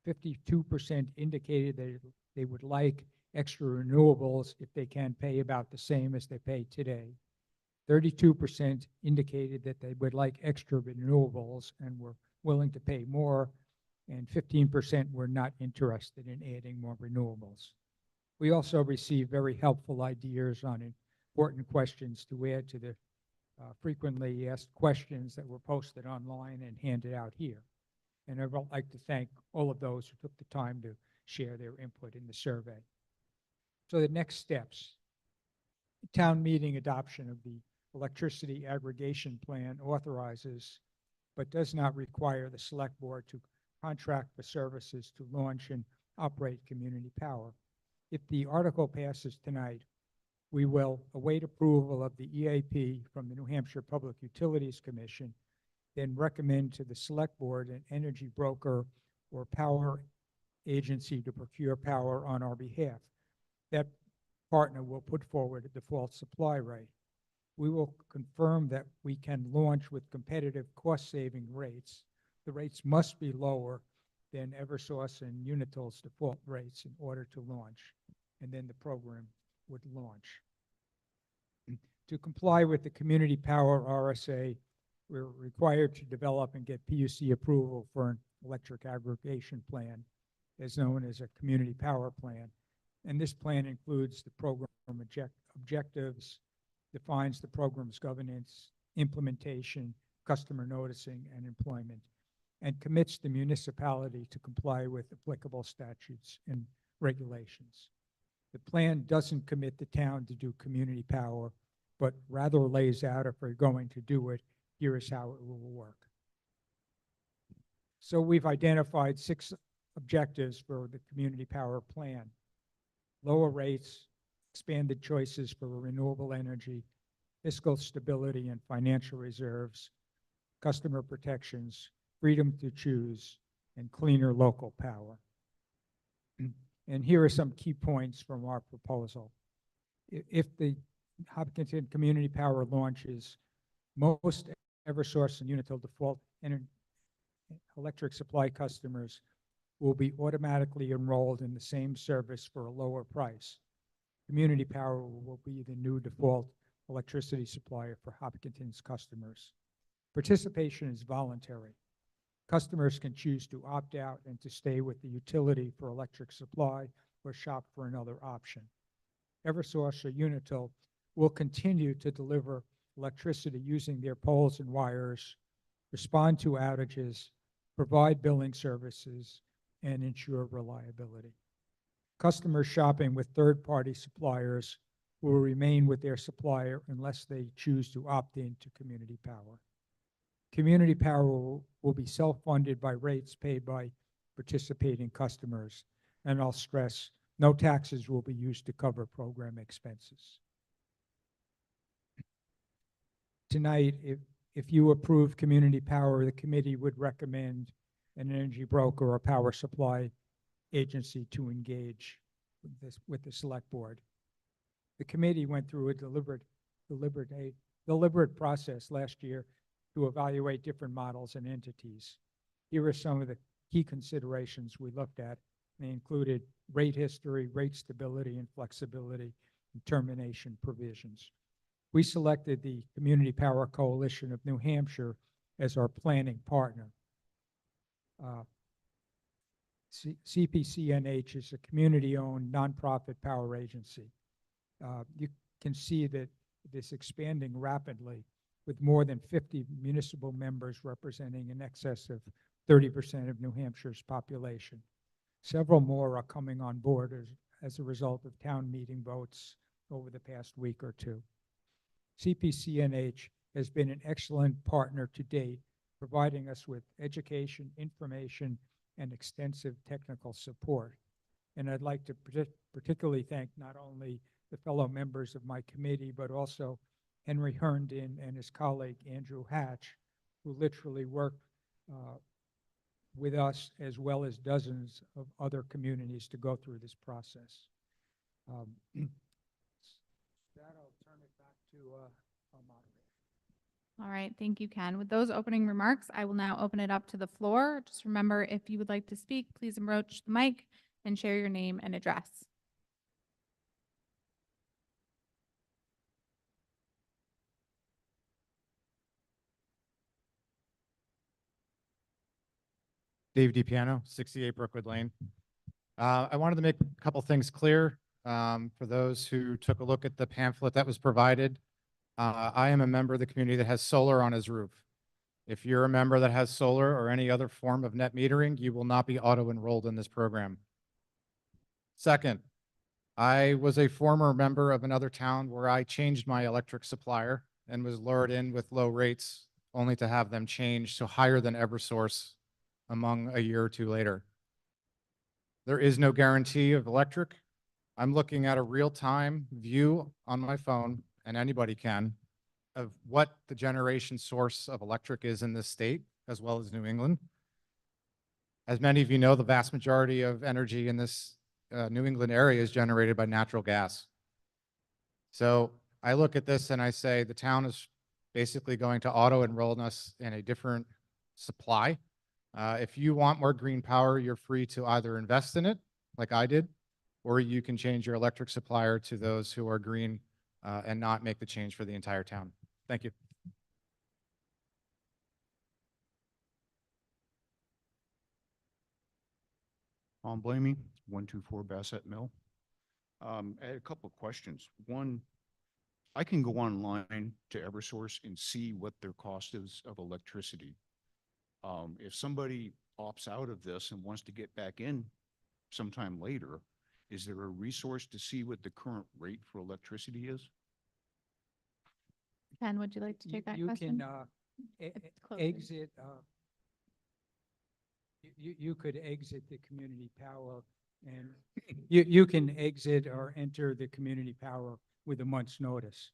52% indicated that they would like extra renewables if they can pay about the same as they pay today. 32% indicated that they would like extra renewables and were willing to pay more, and 15% were not interested in adding more renewables. We also received very helpful ideas on important questions to add to the frequently asked questions that were posted online and handed out here. And I would like to thank all of those who took the time to share their input in the survey. So the next steps: town meeting adoption of the electricity aggregation plan authorizes, but does not require the Select Board to contract for services to launch and operate community power. If the article passes tonight, we will await approval of the EAP from the New Hampshire Public Utilities Commission, then recommend to the Select Board an energy broker or power agency to procure power on our behalf. That partner will put forward a default supply rate. We will confirm that we can launch with competitive cost-saving rates. The rates must be lower than Eversource and Unitil's default rates in order to launch, and then the program would launch. To comply with the Community Power RSA, we're required to develop and get PUC approval for an electric aggregation plan, as known as a community power plan. And this plan includes the program objectives, defines the program's governance, implementation, customer noticing, and employment, and commits the municipality to comply with applicable statutes and regulations. The plan doesn't commit the town to do community power, but rather lays out, if we're going to do it, here is how it will work. So we've identified 6 objectives for the community power plan: lower rates, expanded choices for renewable energy, fiscal stability and financial reserves, customer protections, freedom to choose, and cleaner local power. And here are some key points from our proposal. If the Hopkinton Community Power launches, most Eversource and Unitil default electric supply customers will be automatically enrolled in the same service for a lower price. Community Power will be the new default electricity supplier for Hopkinton's customers. Participation is voluntary. Customers can choose to opt out and to stay with the utility for electric supply or shop for another option. Eversource or Unitil will continue to deliver electricity using their poles and wires, respond to outages, provide billing services, and ensure reliability. Customers shopping with third-party suppliers will remain with their supplier unless they choose to opt in to Community Power. Community Power will be self-funded by rates paid by participating customers. And I'll stress, no taxes will be used to cover program expenses. Tonight, if you approve Community Power, the committee would recommend an energy broker or power supply agency to engage with the select board. The committee went through a deliberate process last year to evaluate different models and entities. Here are some of the key considerations we looked at. They included rate history, rate stability and flexibility, and termination provisions. We selected the Community Power Coalition of New Hampshire as our planning partner. CPCNH is a community-owned nonprofit power agency. You can see that it is expanding rapidly, with more than 50 municipal members representing in excess of 30% of New Hampshire's population. Several more are coming on board as a result of town meeting votes over the past week or two. CPCNH has been an excellent partner to date, providing us with education, information, and extensive technical support. And I'd like to particularly thank not only the fellow members of my committee, but also Henry Herndon and his colleague, Andrew Hatch, who literally worked with us as well as dozens of other communities to go through this process. That I'll turn it back to our moderator. All right, thank you, Ken. With those opening remarks, I will now open it up to the floor. Just remember, if you would like to speak, please approach the mic and share your name and address. Dave DiPiano, 68 Brookwood Lane. I wanted to make a couple things clear for those who took a look at the pamphlet that was provided. I am a member of the community that has solar on his roof. If you're a member that has solar or any other form of net metering, you will not be auto-enrolled in this program. Second, I was a former member of another town where I changed my electric supplier and was lured in with low rates, only to have them change to higher than Eversource among a year or two later. There is no guarantee of electric. I'm looking at a real-time view on my phone, and anybody can, of what the generation source of electric is in this state, as well as New England. As many of you know, the vast majority of energy in this New England area is generated by natural gas. So I look at this and I say the town is basically going to auto enroll us in a different supply. If you want more green power, you're free to either invest in it, like I did, or you can change your electric supplier to those who are green and not make the change for the entire town. Thank you. Tom Blamey, 124 Bassett Mill. I had a couple of questions. One, I can go online to Eversource and see what their cost is of electricity. If somebody opts out of this and wants to get back in sometime later, is there a resource to see what the current rate for electricity is? Ken, would you like to take that You question? can It's closer. exit, you could exit the community power and you can exit or enter the community power with a month's notice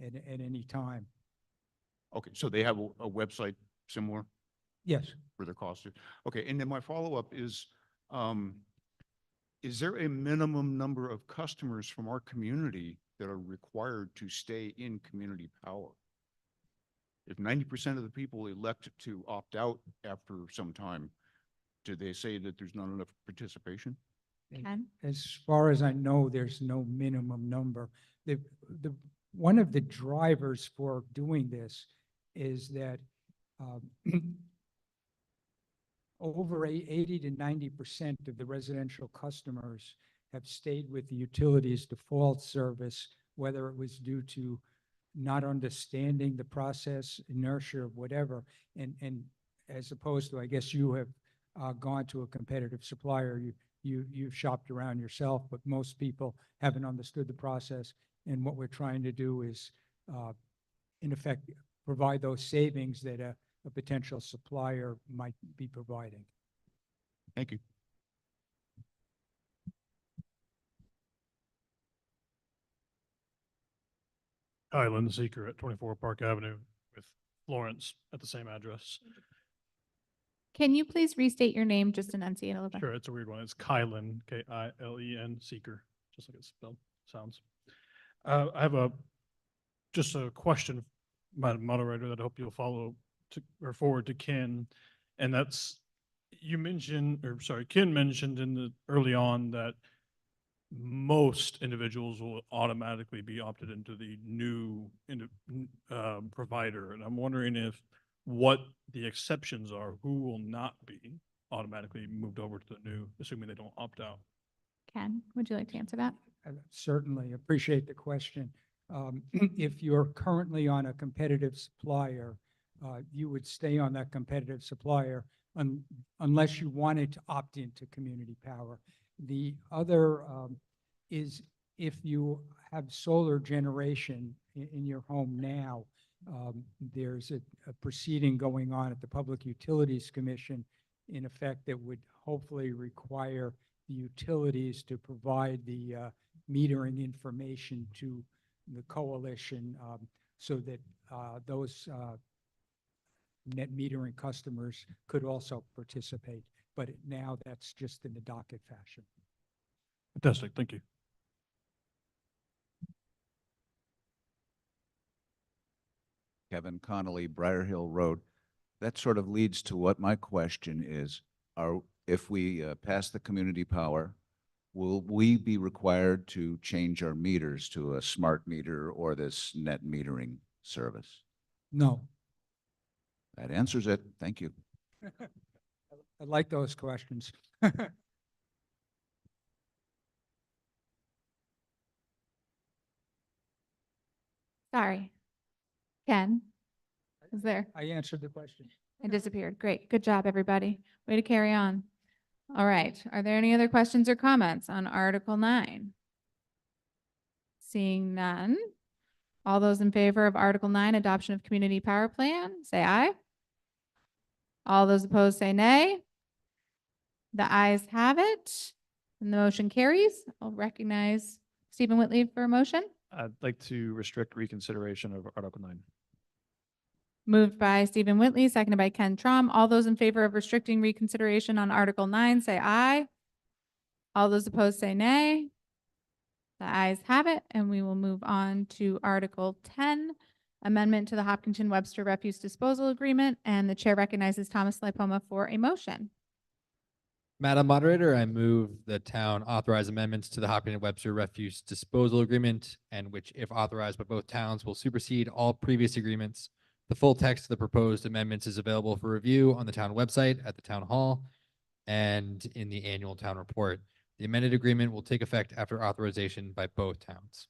at any time. Okay, so they have a website similar Yes. for their cost? Okay, and then my follow-up is there a minimum number of customers from our community that are required to stay in community power? If 90% of the people elect to opt out after some time, do they say that there's not enough participation? Ken? As far as I know, there's no minimum number. One of the drivers for doing this is that over 80 to 90% of the residential customers have stayed with the utilities default service, whether it was due to not understanding the process, inertia, whatever, and as opposed to, I guess you have gone to a competitive supplier, you've shopped around yourself, but most people haven't understood the process. And what we're trying to do is, in effect, provide those savings that a potential supplier might be providing. Thank you. Hi, Linda Seeker at 24 Park Avenue with Florence at the same address. Can you please restate your name, just enunciate a little bit? Sure, it's a weird one. It's Kylen, K-I-L-E-N, Seeker, just like it's spelled, sounds. I have just a question, Madam Moderator, that I hope you'll follow or forward to Ken. And that's, Ken mentioned early on that most individuals will automatically be opted into the new provider. And I'm wondering what the exceptions are, who will not be automatically moved over to the new, assuming they don't opt out. Ken, would you like to answer that? I certainly appreciate the question. If you're currently on a competitive supplier, you would stay on that competitive supplier unless you wanted to opt into community power. The other is if you have solar generation in your home now, there's a proceeding going on at the Public Utilities Commission, in effect, that would hopefully require the utilities to provide the metering information to the coalition so that those net metering customers could also participate. But now that's just in the docket fashion. Fantastic, thank you. Kevin Connolly, Briar Hill Road. That sort of leads to what my question is. If we pass the community power, will we be required to change our meters to a smart meter or this net metering service? No. That answers it. Thank you. I like those questions. Sorry. Ken, is there? I answered the question. It disappeared. Great. Good job, everybody. Way to carry on. All right. Are there any other questions or comments on Article 9? Seeing none. All those in favor of Article 9, adoption of community power plan, say aye. All those opposed say nay. The ayes have it, and the motion carries. I'll recognize Stephen Whitley for a motion. I'd like to restrict reconsideration of Article 9. Moved by Stephen Whitley, seconded by Ken Trom. All those in favor of restricting reconsideration on Article 9, say aye. All those opposed say nay. The ayes have it, and we will move on to Article 10, Amendment to the Hopkinton Webster Refuse Disposal Agreement, and the chair recognizes Thomas Lipoma for a motion. Madam Moderator, I move the town authorize amendments to the Hopkinton Webster Refuse Disposal Agreement, and which, if authorized by both towns, will supersede all previous agreements. The full text of the proposed amendments is available for review on the town website, at the town hall, and in the annual town report. The amended agreement will take effect after authorization by both towns.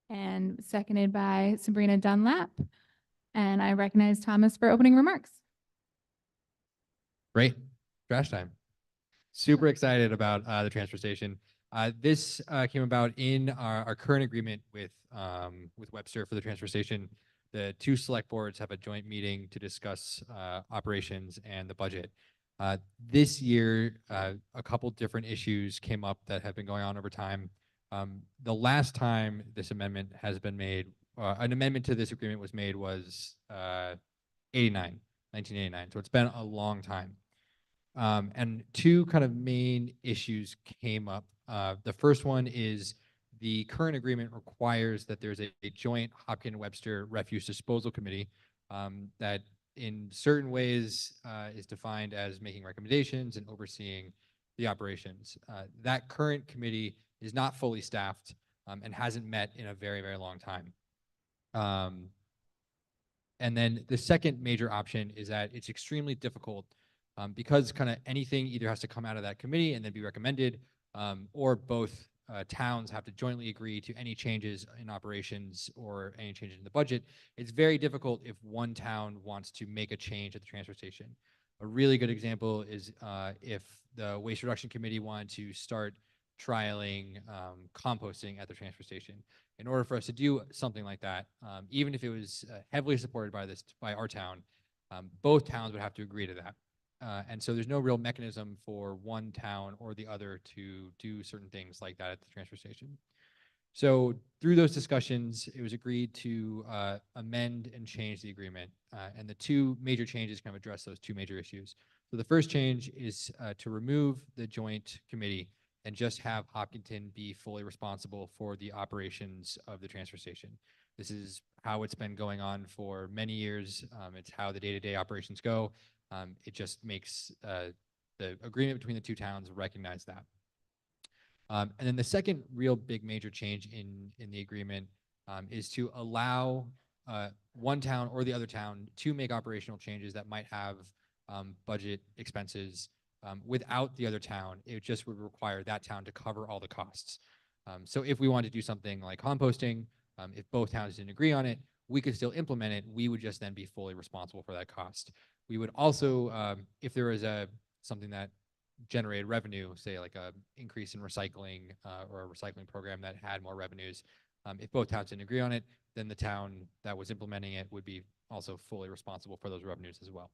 And seconded by Sabrina Dunlap. And I recognize Thomas for opening remarks. Great. Trash time. Super excited about the transfer station. This came about in our current agreement with Webster for the transfer station. The two select boards have a joint meeting to discuss operations and the budget. This year, a couple different issues came up that have been going on over time. The last time this amendment has been made, an amendment to this agreement was made was 1989. So it's been a long time. And two kind of main issues came up. The first one is the current agreement requires that there's a joint Hopkins-Webster Refuse Disposal Committee that in certain ways is defined as making recommendations and overseeing the operations. That current committee is not fully staffed and hasn't met in a very, very long time. And then the second major option is that it's extremely difficult because kind of anything either has to come out of that committee and then be recommended, or both towns have to jointly agree to any changes in operations or any changes in the budget. It's very difficult if one town wants to make a change at the transfer station. A really good example is if the Waste Reduction Committee wanted to start trialing composting at the transfer station. In order for us to do something like that, even if it was heavily supported by our town, both towns would have to agree to that. And so there's no real mechanism for one town or the other to do certain things like that at the transfer station. So through those discussions, it was agreed to amend and change the agreement. And the two major changes kind of address those two major issues. So the first change is to remove the joint committee and just have Hopkinton be fully responsible for the operations of the transfer station. This is how it's been going on for many years. It's how the day-to-day operations go. It just makes the agreement between the two towns recognize that. And then the second real big major change in the agreement is to allow one town or the other town to make operational changes that might have budget expenses without the other town. It just would require that town to cover all the costs. So if we wanted to do something like composting, if both towns didn't agree on it, we could still implement it. We would just then be fully responsible for that cost. We would also, if there was something that generated revenue, say like a increase in recycling or a recycling program that had more revenues, if both towns didn't agree on it, then the town that was implementing it would be also fully responsible for those revenues as well.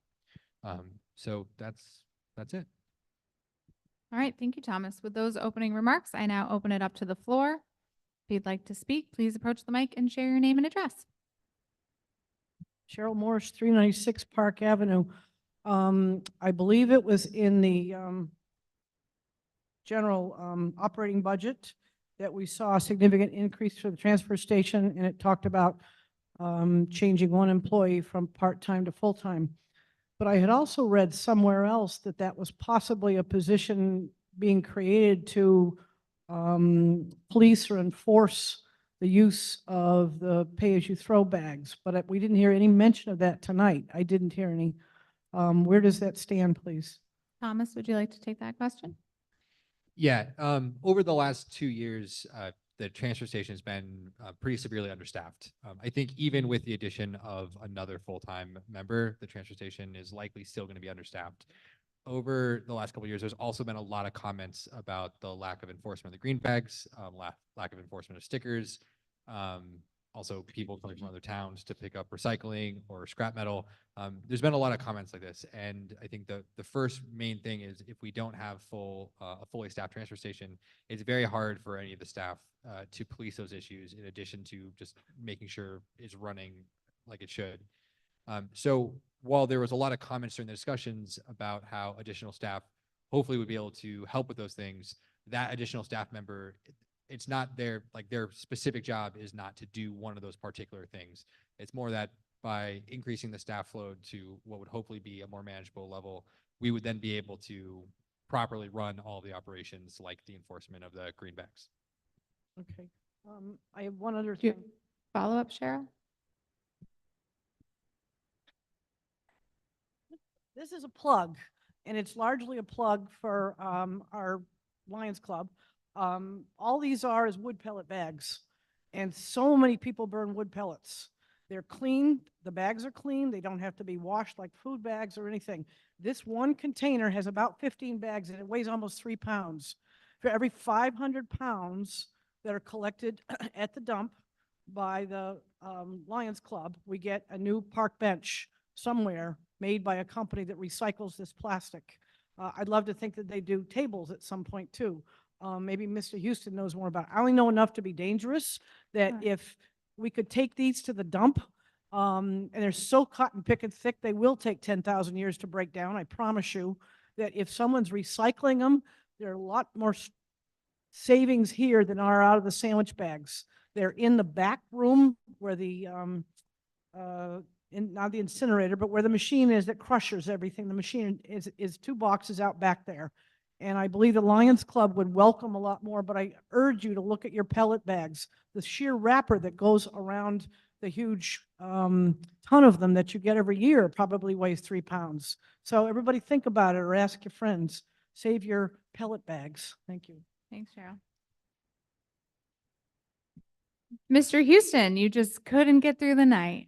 So that's it. All right, thank you, Thomas. With those opening remarks, I now open it up to the floor. If you'd like to speak, please approach the mic and share your name and address. Cheryl Morris, 396 Park Avenue. I believe it was in the general operating budget that we saw a significant increase for the transfer station, and it talked about changing one employee from part-time to full-time. But I had also read somewhere else that that was possibly a position being created to police or enforce the use of the pay-as-you-throw bags, but we didn't hear any mention of that tonight. I didn't hear any. Where does that stand, please? Thomas, would you like to take that question? Yeah, over the last 2 years, the transfer station has been pretty severely understaffed. I think even with the addition of another full-time member, the transfer station is likely still going to be understaffed. Over the last couple of years, there's also been a lot of comments about the lack of enforcement of the green bags, lack of enforcement of stickers, also people coming from other towns to pick up recycling or scrap metal. There's been a lot of comments like this, and I think the first main thing is if we don't have a fully staffed transfer station, it's very hard for any of the staff to police those issues in addition to just making sure it's running like it should. So while there was a lot of comments during the discussions about how additional staff hopefully would be able to help with those things. That additional staff member, it's not their, like their specific job is not to do one of those particular things. It's more that by increasing the staff load to what would hopefully be a more manageable level, we would then be able to properly run all the operations like the enforcement of the greenbacks. Okay. I have one other Do you thing. follow up, Cheryl? This is a plug, and it's largely a plug for our Lions Club. All these are is wood pellet bags, and so many people burn wood pellets. They're clean, the bags are clean, they don't have to be washed like food bags or anything. This one container has about 15 bags and it weighs almost 3 pounds. For every 500 pounds that are collected at the dump by the Lions Club, we get a new park bench somewhere made by a company that recycles this plastic. I'd love to think that they do tables at some point too. Maybe Mr. Houston knows more about it. I only know enough to be dangerous that Sure. if we could take these to the dump, and they're so cotton picket thick, they will take 10,000 years to break down. I promise you that if someone's recycling them, there are a lot more savings here than are out of the sandwich bags. They're in the back room where the, not the incinerator, but where the machine is that crushes everything. The machine is 2 boxes out back there. And I believe the Lions Club would welcome a lot more, but I urge you to look at your pellet bags. The sheer wrapper that goes around the huge ton of them that you get every year probably weighs 3 pounds. So everybody think about it or ask your friends. Save your pellet bags. Thank you. Thanks, Cheryl. Mr. Houston, you just couldn't get through the night.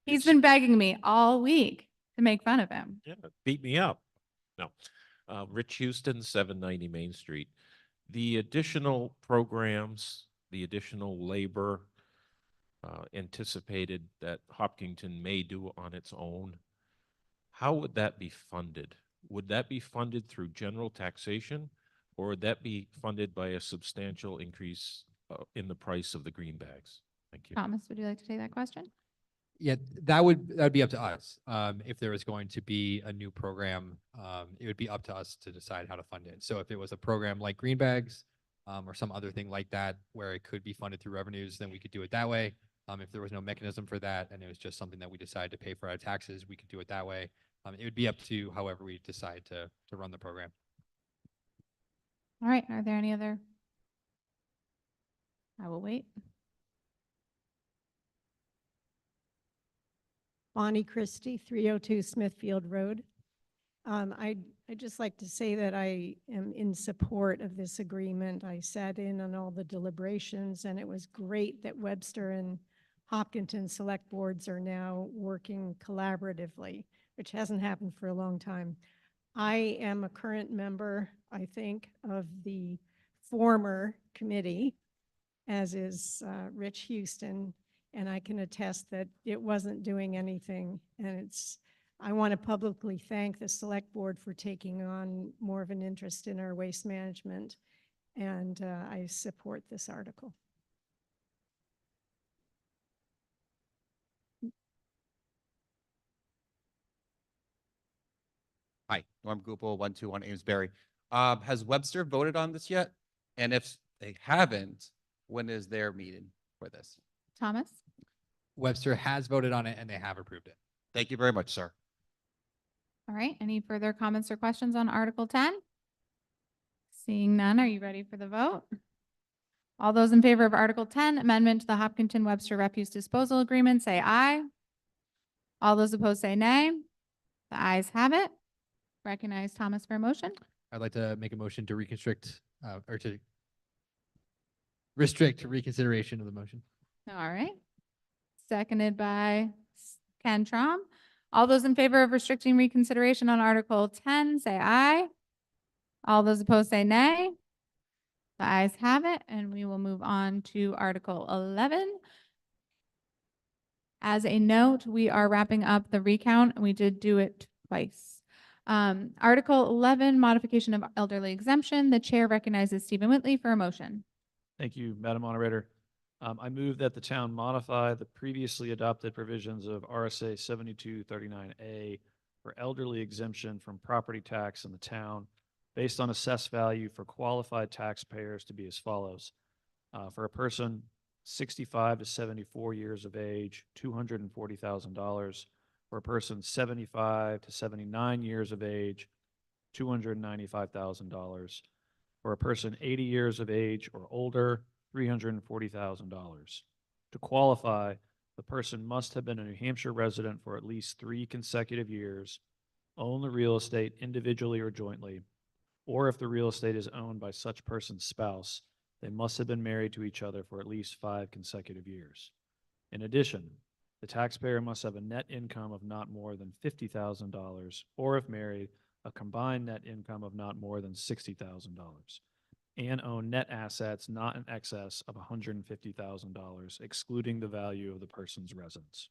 He's been begging me all week to make fun of him. Yeah, beat me up. No. Rich Houston, 790 Main Street. The additional programs, the additional labor anticipated that Hopkinton may do on its own, how would that be funded? Would that be funded through general taxation, or would that be funded by a substantial increase in the price of the greenbacks? Thank you. Thomas, would you like to take that question? Yeah, that would be up to us. If there was going to be a new program, it would be up to us to decide how to fund it. So if it was a program like Greenbags, or some other thing like that, where it could be funded through revenues, then we could do it that way. If there was no mechanism for that and it was just something that we decided to pay for our taxes, we could do it that way. It would be up to however we decide to run the program. All right, are there any other? I will wait. Bonnie Christie, 302 Smithfield Road. I'd just like to say that I am in support of this agreement. I sat in on all the deliberations, and it was great that Webster and Hopkinton select boards are now working collaboratively, which hasn't happened for a long time. I am a current member, I think, of the former committee, as is Rich Houston. And I can attest that it wasn't doing anything. And I want to publicly thank the select board for taking on more of an interest in our waste management. And I support this article. Hi, Norm Gupel, 121 Amesbury. Has Webster voted on this yet? And if they haven't, when is their meeting for this? Thomas? Webster has voted on it and they have approved it. Thank you very much, sir. All right, any further comments or questions on Article 10? Seeing none, are you ready for the vote? All those in favor of Article 10, amendment to the Hopkinton Webster Refuse Disposal Agreement, say aye. All those opposed say nay. The ayes have it. Recognize Thomas for a motion. I'd like to make a motion to reconstrict, or to restrict reconsideration of the motion. All right. Seconded by Ken Trom. All those in favor of restricting reconsideration on Article 10, say aye. All those opposed say nay. The ayes have it, and we will move on to Article 11. As a note, we are wrapping up the recount, and we did do it twice. Article 11, modification of elderly exemption. The chair recognizes Stephen Whitley for a motion. Thank you, Madam Moderator. I move that the town modify the previously adopted provisions of RSA 7239A for elderly exemption from property tax in the town based on assessed value for qualified taxpayers to be as follows. For a person 65 to 74 years of age, $240,000. For a person 75 to 79 years of age, $295,000. For a person 80 years of age or older, $340,000. To qualify, the person must have been a New Hampshire resident for at least 3 consecutive years, own the real estate individually or jointly, or if the real estate is owned by such person's spouse, they must have been married to each other for at least 5 consecutive years. In addition, the taxpayer must have a net income of not more than $50,000, or if married, a combined net income of not more than $60,000, and own net assets not in excess of $150,000, excluding the value of the person's residence.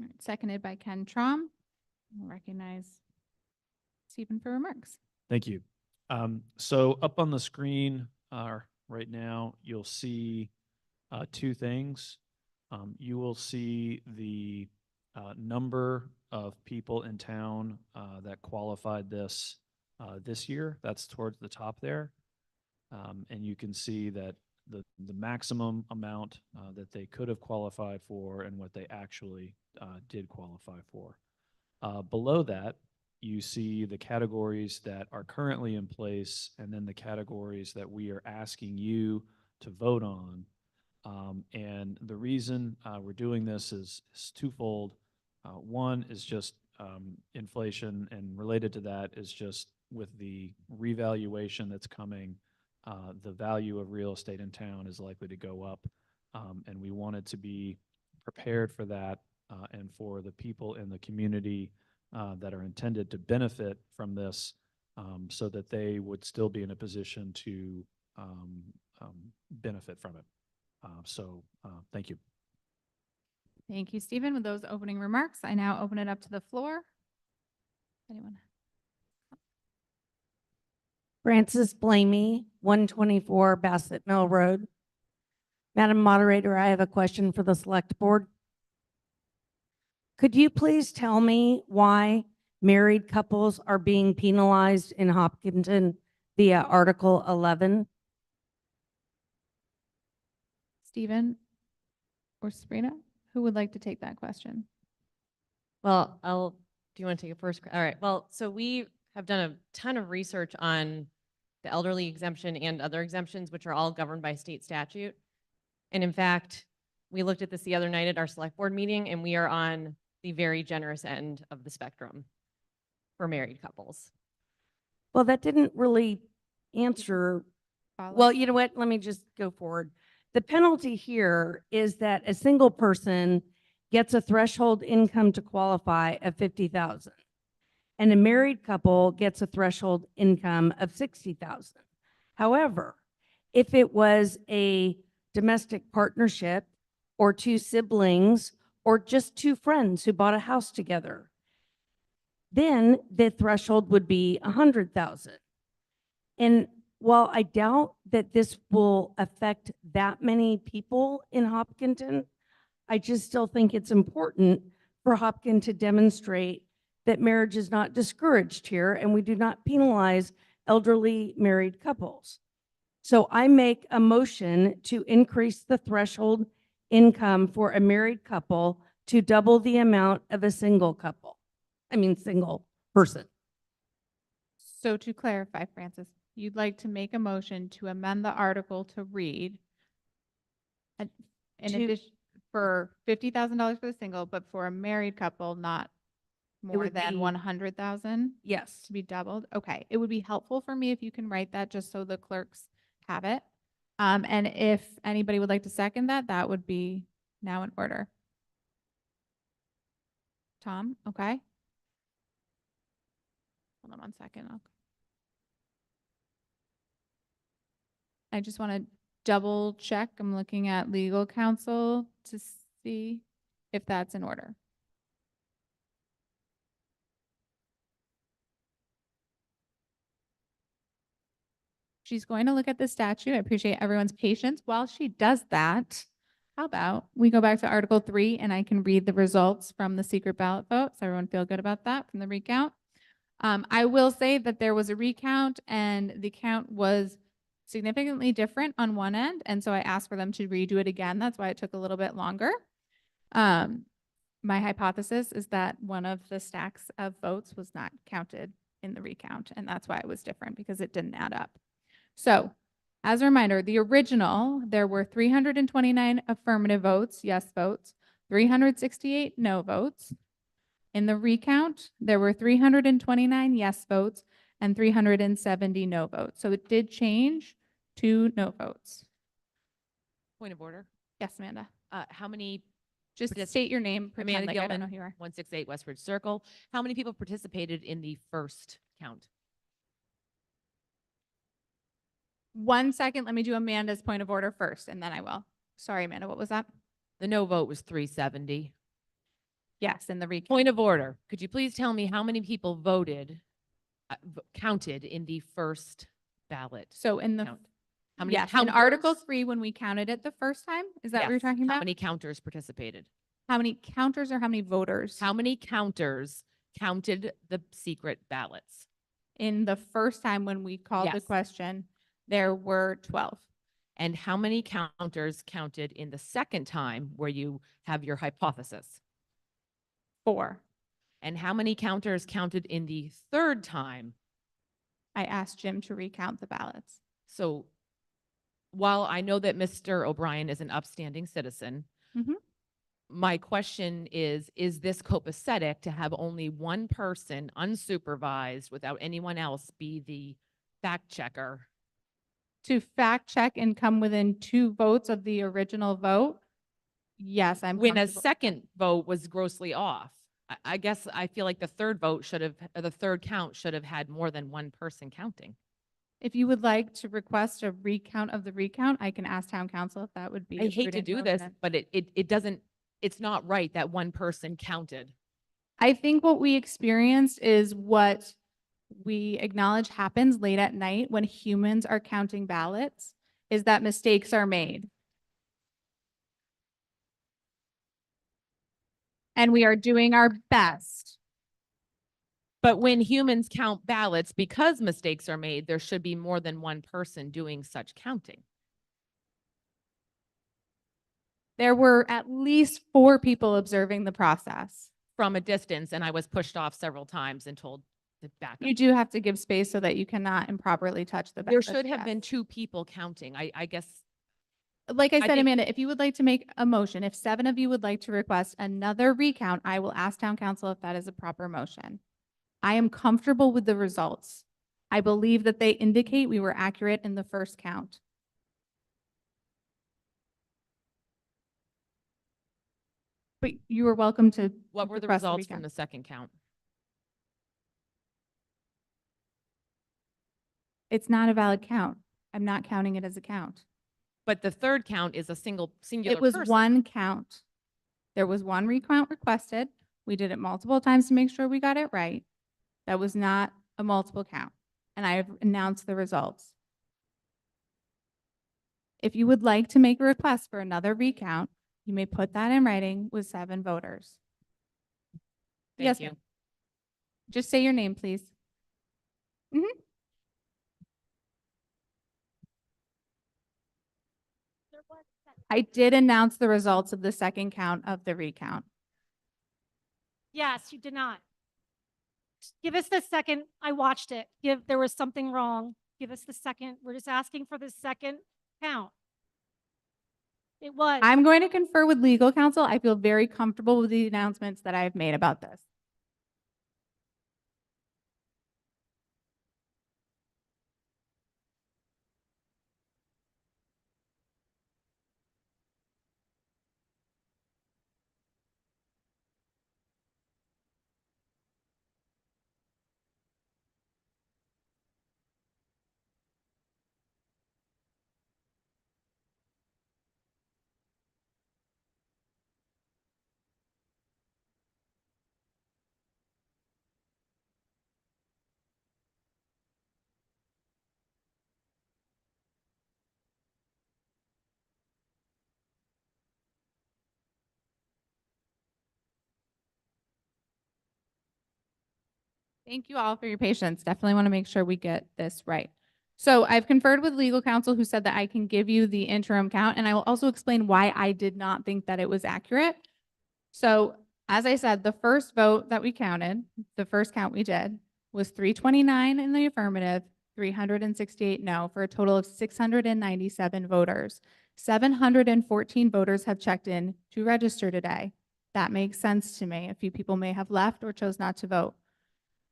All right, seconded by Ken Trom. I'll recognize Stephen for remarks. Thank you. So up on the screen right now, you'll see 2 things. You will see the number of people in town that qualified this year. That's towards the top there. And you can see that the maximum amount that they could have qualified for and what they actually did qualify for. Below that, you see the categories that are currently in place and then the categories that we are asking you to vote on. And the reason we're doing this is twofold. One is just inflation, and related to that is just with the revaluation that's coming, the value of real estate in town is likely to go up. And we wanted to be prepared for that and for the people in the community that are intended to benefit from this so that they would still be in a position to benefit from it. Thank you. Thank you, Stephen. With those opening remarks, I now open it up to the floor. Anyone? Frances Blamey, 124 Bassett Mill Road. Madam Moderator, I have a question for the Select Board. Could you please tell me why married couples are being penalized in Hopkinton via Article 11? Stephen or Sabrina, who would like to take that question? Well, do you want to take it first? All right. Well, so we have done a ton of research on the elderly exemption and other exemptions, which are all governed by state statute. And in fact, we looked at this the other night at our select board meeting, and we are on the very generous end of the spectrum for married couples. Well, that didn't really answer. Well, you know what? Let me just go forward. The penalty here is that a single person gets a threshold income to qualify of $50,000, and a married couple gets a threshold income of $60,000. However, if it was a domestic partnership or 2 siblings or just 2 friends who bought a house together, then the threshold would be $100,000. And while I doubt that this will affect that many people in Hopkinton, I just still think it's important for Hopkins to demonstrate that marriage is not discouraged here and we do not penalize elderly married couples. So I make a motion to increase the threshold income for a married couple to double the amount of a single person. So to clarify, Francis, you'd like to make a motion to amend the article to read in addition for $50,000 for the single, but for a married couple, not more than 100,000? Yes. To be doubled? Okay. It would be helpful for me if you can write that just so the clerks have it. And if anybody would like to second that, that would be now in order. Tom, okay. Hold on 1 second. I just want to double check. I'm looking at legal counsel to see if that's in order. She's going to look at the statute. I appreciate everyone's patience. While she does that, how about we go back to Article 3 and I can read the results from the secret ballot vote. So everyone feel good about that from the recount. I will say that there was a recount and the count was significantly different on one end. And so I asked for them to redo it again. That's why it took a little bit longer. My hypothesis is that one of the stacks of votes was not counted in the recount. And that's why it was different, because it didn't add up. So as a reminder, the original, there were 329 affirmative votes, yes votes, 368 no votes. In the recount, there were 329 yes votes and 370 no votes. So it did change to no votes. Point of order. Yes, Amanda. How many? Just state your name. Pretend Amanda like I don't know Gilman, who you are. 168 Westbridge Circle. How many people participated in the first count? 1 second. Let me do Amanda's point of order first, and then I will. Sorry, Amanda. What was that? The no vote was 370. Yes, in the recount. Point of order. Could you please tell me how many people voted, counted in the first ballot? So in the count? How many yes, in counters? Article 3, when we counted it the first time, is that what you're Yes. talking about? How many counters participated? How many counters or how many voters? How many counters counted the secret ballots? In the first time when we called the Yes. question, there were 12. And how many counters counted in the second time where you have your hypothesis? 4. And how many counters counted in the third time? I asked Jim to recount the ballots. So while I know that Mr. O'Brien is an upstanding citizen, Mhm. my question is this copacetic to have only one person unsupervised without anyone else be the fact checker? To fact check and come within 2 votes of the original vote? Yes, I'm When a comfortable with that. second vote was grossly off. I guess I feel like the third vote should have, or the third count should have had more than one person counting. If you would like to request a recount of the recount, I can ask town council if that would be. I a hate to prudent do this, motion. but it doesn't, it's not right that one person counted. I think what we experienced is what we acknowledge happens late at night when humans are counting ballots, is that mistakes are made. And we are doing our best. But when humans count ballots, because mistakes are made, there should be more than one person doing such counting. There were at least 4 people observing the process. From a distance, and I was pushed off several times and told to back up. You do have to give space so that you cannot improperly touch the There ballot. should have been 2 people counting. I guess. Like I said, think- Amanda, if you would like to make a motion, if 7 of you would like to request another recount, I will ask town council if that is a proper motion. I am comfortable with the results. I believe that they indicate we were accurate in the first count. But you are welcome to. What were the request a results from recount. the second count? It's not a valid count. I'm not counting it as a count. But the third count is a singular It was person. one count. There was one recount requested. We did it multiple times to make sure we got it right. That was not a multiple count. And I have announced the results. If you would like to make a request for another recount, you may put that in writing with 7 voters. Thank Yes, you. ma'am. Just say your name, please. Mhm. I did announce the results of the second count of the recount. Yes, you did not. Give us the second. I watched it. There was something wrong. Give us the second. We're just asking for the second count. It was. I'm going to confer with legal counsel. I feel very comfortable with the announcements that I've made about this. Thank you all for your patience. Definitely want to make sure we get this right. So I've conferred with legal counsel who said that I can give you the interim count, and I will also explain why I did not think that it was accurate. So as I said, the first vote that we counted, the first count we did, was 329 in the affirmative, 368 no, for a total of 697 voters. 714 voters have checked in to register today. That makes sense to me. A few people may have left or chose not to vote.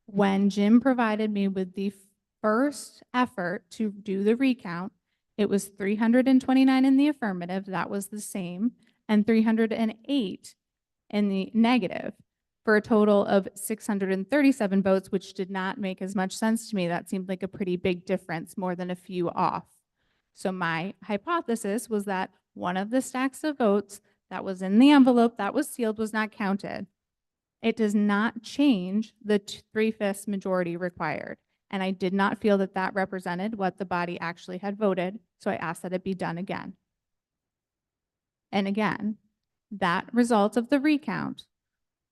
When Jim provided me with the first effort to do the recount, it was 329 in the affirmative, that was the same, and 308 in the negative, for a total of 637 votes, which did not make as much sense to me. That seemed like a pretty big difference, more than a few off. So my hypothesis was that one of the stacks of votes that was in the envelope that was sealed was not counted. It does not change the 3/5 majority required. And I did not feel that that represented what the body actually had voted. So I asked that it be done again. And again, that result of the recount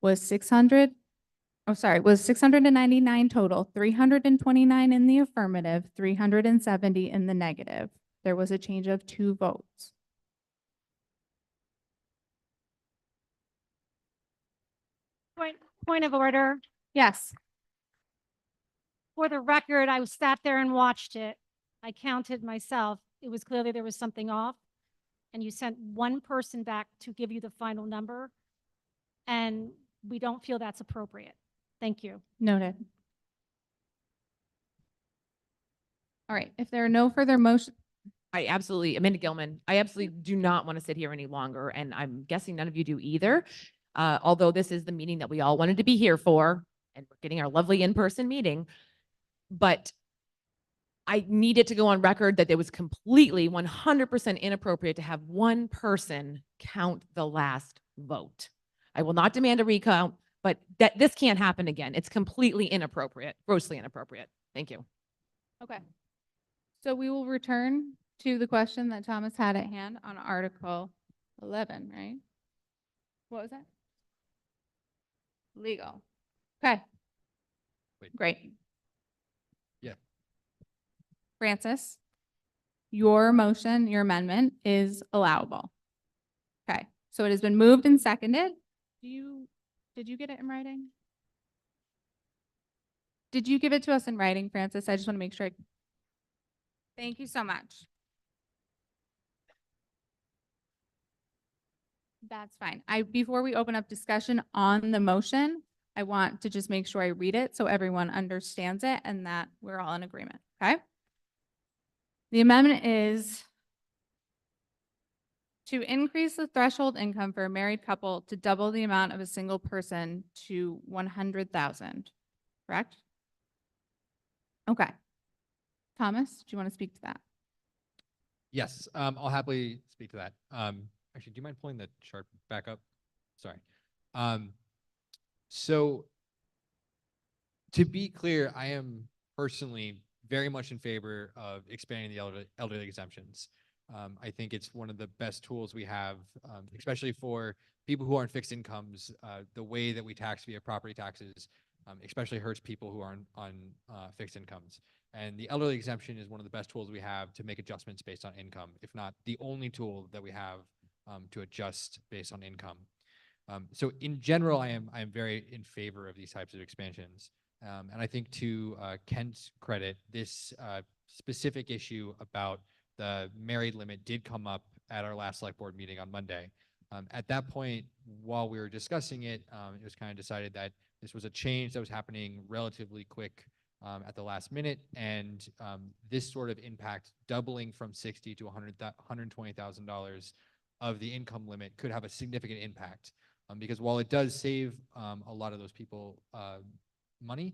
was 699 total, 329 in the affirmative, 370 in the negative. There was a change of 2 votes. Point of order. Yes. For the record, I sat there and watched it. I counted myself. It was clearly there was something off. And you sent one person back to give you the final number. And we don't feel that's appropriate. Thank you. Noted. All right, if there are no further motion. Amanda Gilman, I absolutely do not want to sit here any longer, and I'm guessing none of you do either. Although this is the meeting that we all wanted to be here for, and we're getting our lovely in-person meeting, but I needed to go on record that it was completely 100% inappropriate to have one person count the last vote. I will not demand a recount, but this can't happen again. It's completely inappropriate, grossly inappropriate. Thank you. Okay. So we will return to the question that Thomas had at hand on Article 11, right? What was that? Legal. Okay. Wait. Great. Yeah. Francis, your motion, your amendment is allowable. Okay. So it has been moved and seconded. Did you get it in writing? Did you give it to us in writing, Francis? I just want to make sure. Thank you so much. That's fine. Before we open up discussion on the motion, I want to just make sure I read it so everyone understands it and that we're all in agreement, okay? The amendment is to increase the threshold income for a married couple to double the amount of a single person to 100,000, correct? Okay. Thomas, do you want to speak to that? Yes, I'll happily speak to that. Actually, do you mind pulling the chart back up? Sorry. So to be clear, I am personally very much in favor of expanding the elderly exemptions. I think it's one of the best tools we have, especially for people who are on fixed incomes. The way that we tax via property taxes especially hurts people who are on fixed incomes. And the elderly exemption is one of the best tools we have to make adjustments based on income, if not the only tool that we have to adjust based on income. So in general, I am very in favor of these types of expansions. And I think to Kent's credit, this specific issue about the married limit did come up at our last select board meeting on Monday. At that point, while we were discussing it, it was kind of decided that this was a change that was happening relatively quick at the last minute, and this sort of impact, doubling from $60,000 to $120,000 of the income limit, could have a significant impact. Because while it does save a lot of those people money,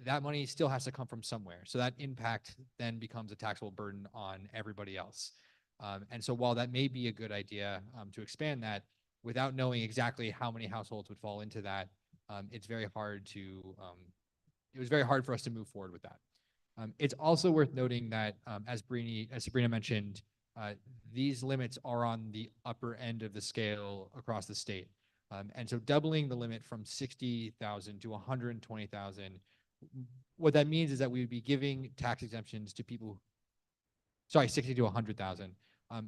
that money still has to come from somewhere. So that impact then becomes a taxable burden on everybody else. And so while that may be a good idea to expand that, without knowing exactly how many households would fall into that, it's very hard to, it was very hard for us to move forward with that. It's also worth noting that, as Sabrina mentioned, these limits are on the upper end of the scale across the state. And so doubling the limit from 60,000 to 120,000, what that means is that we would be giving tax exemptions to people, sorry, 60 to 100,000.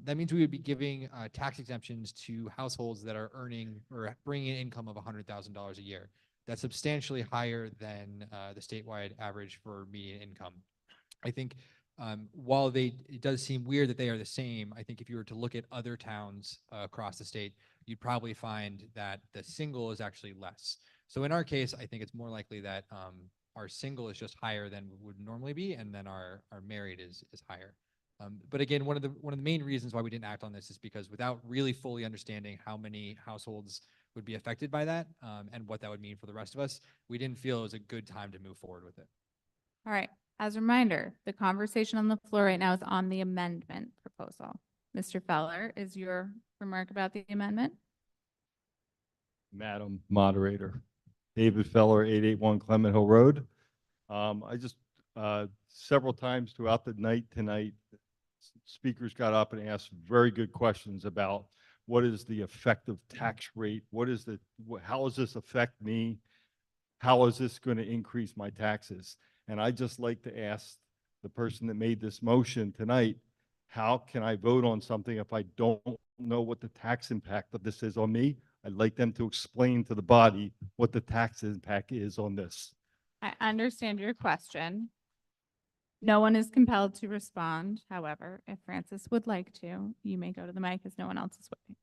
That means we would be giving tax exemptions to households that are earning or bringing an income of $100,000 a year. That's substantially higher than the statewide average for median income. I think while it does seem weird that they are the same, I think if you were to look at other towns across the state, you'd probably find that the single is actually less. So in our case, I think it's more likely that our single is just higher than would normally be, and then our married is higher. But again, one of the main reasons why we didn't act on this is because without really fully understanding how many households would be affected by that and what that would mean for the rest of us, we didn't feel it was a good time to move forward with it. All right. As a reminder, the conversation on the floor right now is on the amendment proposal. Mr. Feller, is your remark about the amendment? Madam Moderator, David Feller, 881 Clement Hill Road. I just, several times throughout the night tonight, speakers got up and asked very good questions about what is the effective tax rate? How does this affect me? How is this going to increase my taxes? And I just like to ask the person that made this motion tonight, how can I vote on something if I don't know what the tax impact of this is on me? I'd like them to explain to the body what the tax impact is on this. I understand your question. No one is compelled to respond. However, if Francis would like to, you may go to the mic as no one else is waiting.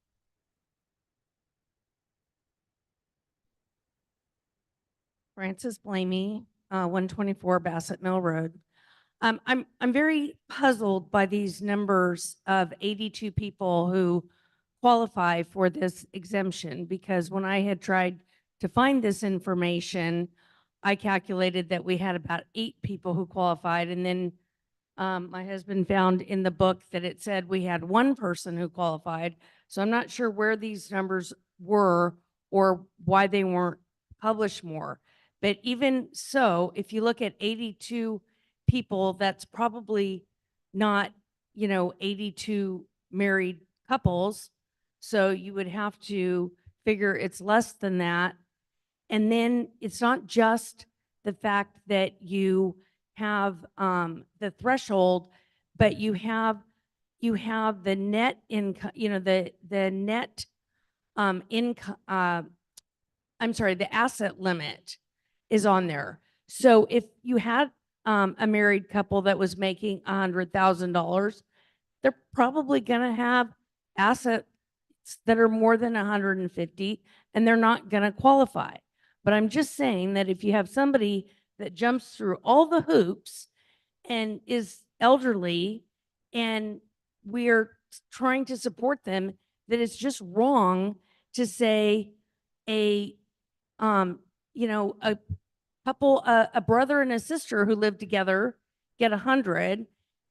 Francis Blamey, 124 Bassett Mill Road. I'm very puzzled by these numbers of 82 people who qualify for this exemption, because when I had tried to find this information, I calculated that we had about 8 people who qualified, and then my husband found in the book that it said we had 1 person who qualified. So I'm not sure where these numbers were or why they weren't published more. But even so, if you look at 82 people, that's probably not, 82 married couples. So you would have to figure it's less than that. And then it's not just the fact that you have the threshold, but you have the net income, the net income, I'm sorry, the asset limit is on there. So if you had a married couple that was making $100,000, they're probably going to have assets that are more than 150, and they're not going to qualify. But I'm just saying that if you have somebody that jumps through all the hoops and is elderly, and we're trying to support them, that it's just wrong to say a couple, a brother and a sister who live together get 100,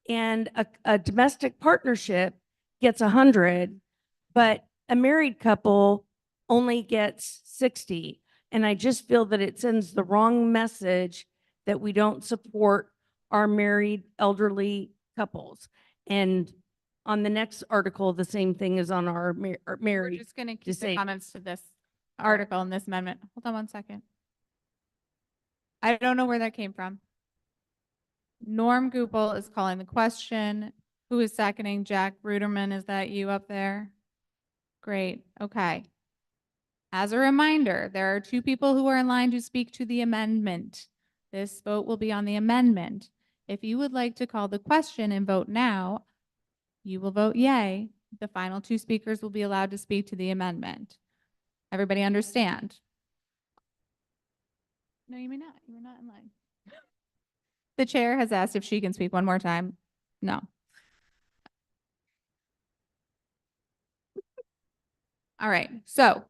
and a domestic partnership gets 100, but a married couple only gets 60. And I just feel that it sends the wrong message that we don't support our married elderly couples. And on the next article, the same thing is on our We're married. just going to keep the comments to this article and this amendment. Hold on one second. I don't know where that came from. Norm Gupel is calling the question. Who is seconding? Jack Ruderman, is that you up there? Great. Okay. As a reminder, there are 2 people who are in line to speak to the amendment. This vote will be on the amendment. If you would like to call the question and vote now, you will vote yay. The final 2 speakers will be allowed to speak to the amendment. Everybody understand? No, you may not. You were not in line. The chair has asked if she can speak one more time. No. All right. So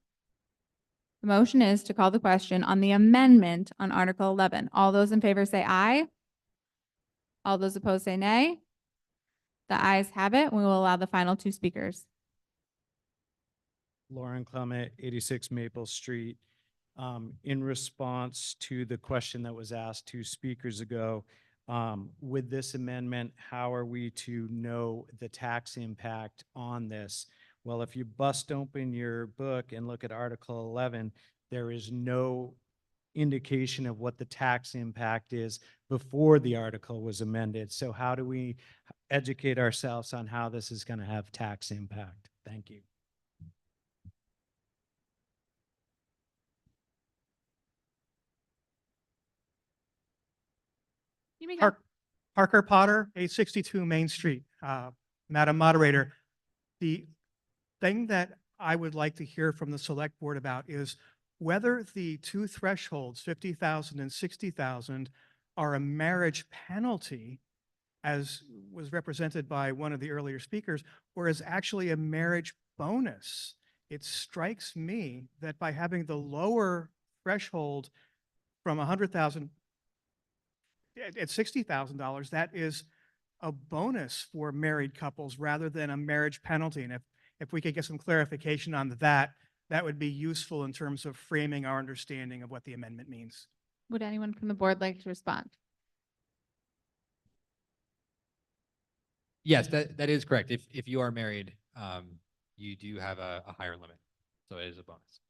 the motion is to call the question on the amendment on Article 11. All those in favor say aye. All those opposed say nay. The ayes have it. We will allow the final 2 speakers. Lauren Clement, 86 Maple Street. In response to the question that was asked 2 speakers ago, with this amendment, how are we to know the tax impact on this? Well, if you bust open your book and look at Article 11, there is no indication of what the tax impact is before the article was amended. So how do we educate ourselves on how this is going to have tax impact? Thank you. You may go. Parker Potter, 862 Main Street. Madam Moderator, the thing that I would like to hear from the select board about is whether the two thresholds, 50,000 and 60,000, are a marriage penalty, as was represented by one of the earlier speakers, or is actually a marriage bonus. It strikes me that by having the lower threshold from 100,000 at $60,000, that is a bonus for married couples rather than a marriage penalty. And if we could get some clarification on that, that would be useful in terms of framing our understanding of what the amendment means. Would anyone from the board like to respond? Yes, that is correct. If you are married, you do have a higher limit. So it is a bonus.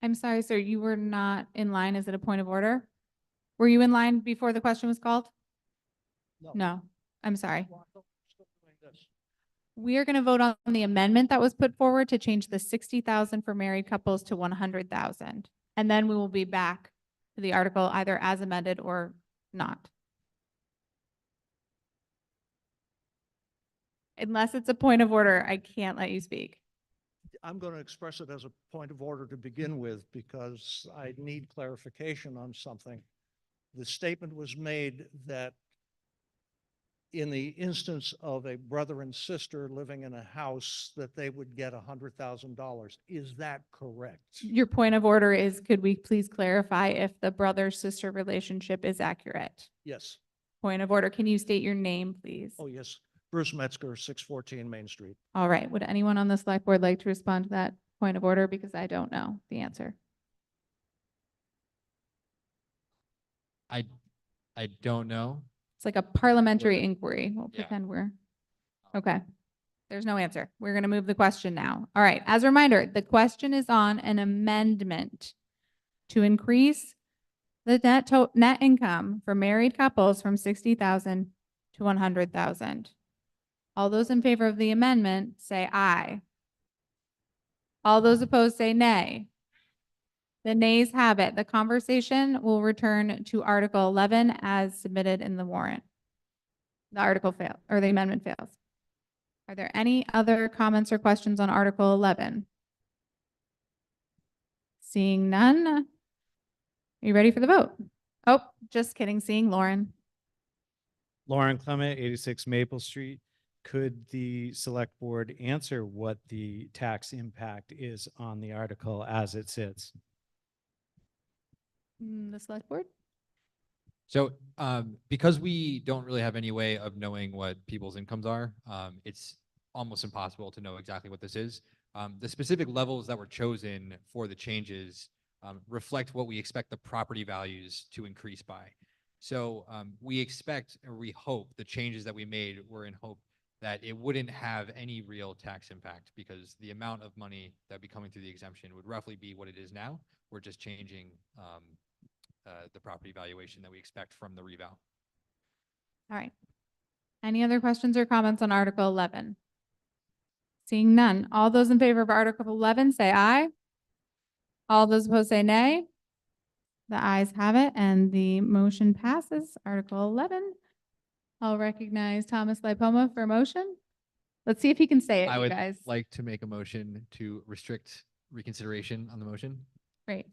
I'm sorry, sir, you were not in line. Is it a point of order? Were you in line before the question was called? No, I'm sorry. We are going to vote on the amendment that was put forward to change the 60,000 for married couples to 100,000. And then we will be back to the article either as amended or not. Unless it's a point of order, I can't let you speak. I'm going to express it as a point of order to begin with because I need clarification on something. The statement was made that in the instance of a brother and sister living in a house that they would get $100,000. Is that correct? Your point of order is, could we please clarify if the brother-sister relationship is accurate? Yes. Point of order, can you state your name, please? Oh, yes. Bruce Metzger, 614 Main Street. All right, would anyone on the select board like to respond to that point of order? Because I don't know the answer. I don't know. It's like a parliamentary inquiry. We'll Yeah. pretend we're, okay. There's no answer. We're going to move the question now. All right, as a reminder, the question is on an amendment to increase the net income for married couples from 60,000 to 100,000. All those in favor of the amendment say aye. All those opposed say nay. The nays have it. The conversation will return to Article 11 as submitted in the warrant. The article failed, or the amendment fails. Are there any other comments or questions on Article 11? Seeing none. Are you ready for the vote? Oh, just kidding. Seeing Lauren. Lauren Clement, 86 Maple Street. Could the select board answer what the tax impact is on the article as it sits? The select board? So because we don't really have any way of knowing what people's incomes are, it's almost impossible to know exactly what this is. The specific levels that were chosen for the changes reflect what we expect the property values to increase by. So we expect, or we hope, the changes that we made were in hope that it wouldn't have any real tax impact because the amount of money that would be coming through the exemption would roughly be what it is now. We're just changing the property valuation that we expect from the reval. All right. Any other questions or comments on Article 11? Seeing none. All those in favor of Article 11 say aye. All those opposed say nay. The ayes have it and the motion passes. Article 11. I'll recognize Thomas Lipoma for a motion. Let's see if he can say it, I you would guys. like to make a motion to restrict reconsideration on the motion. Great.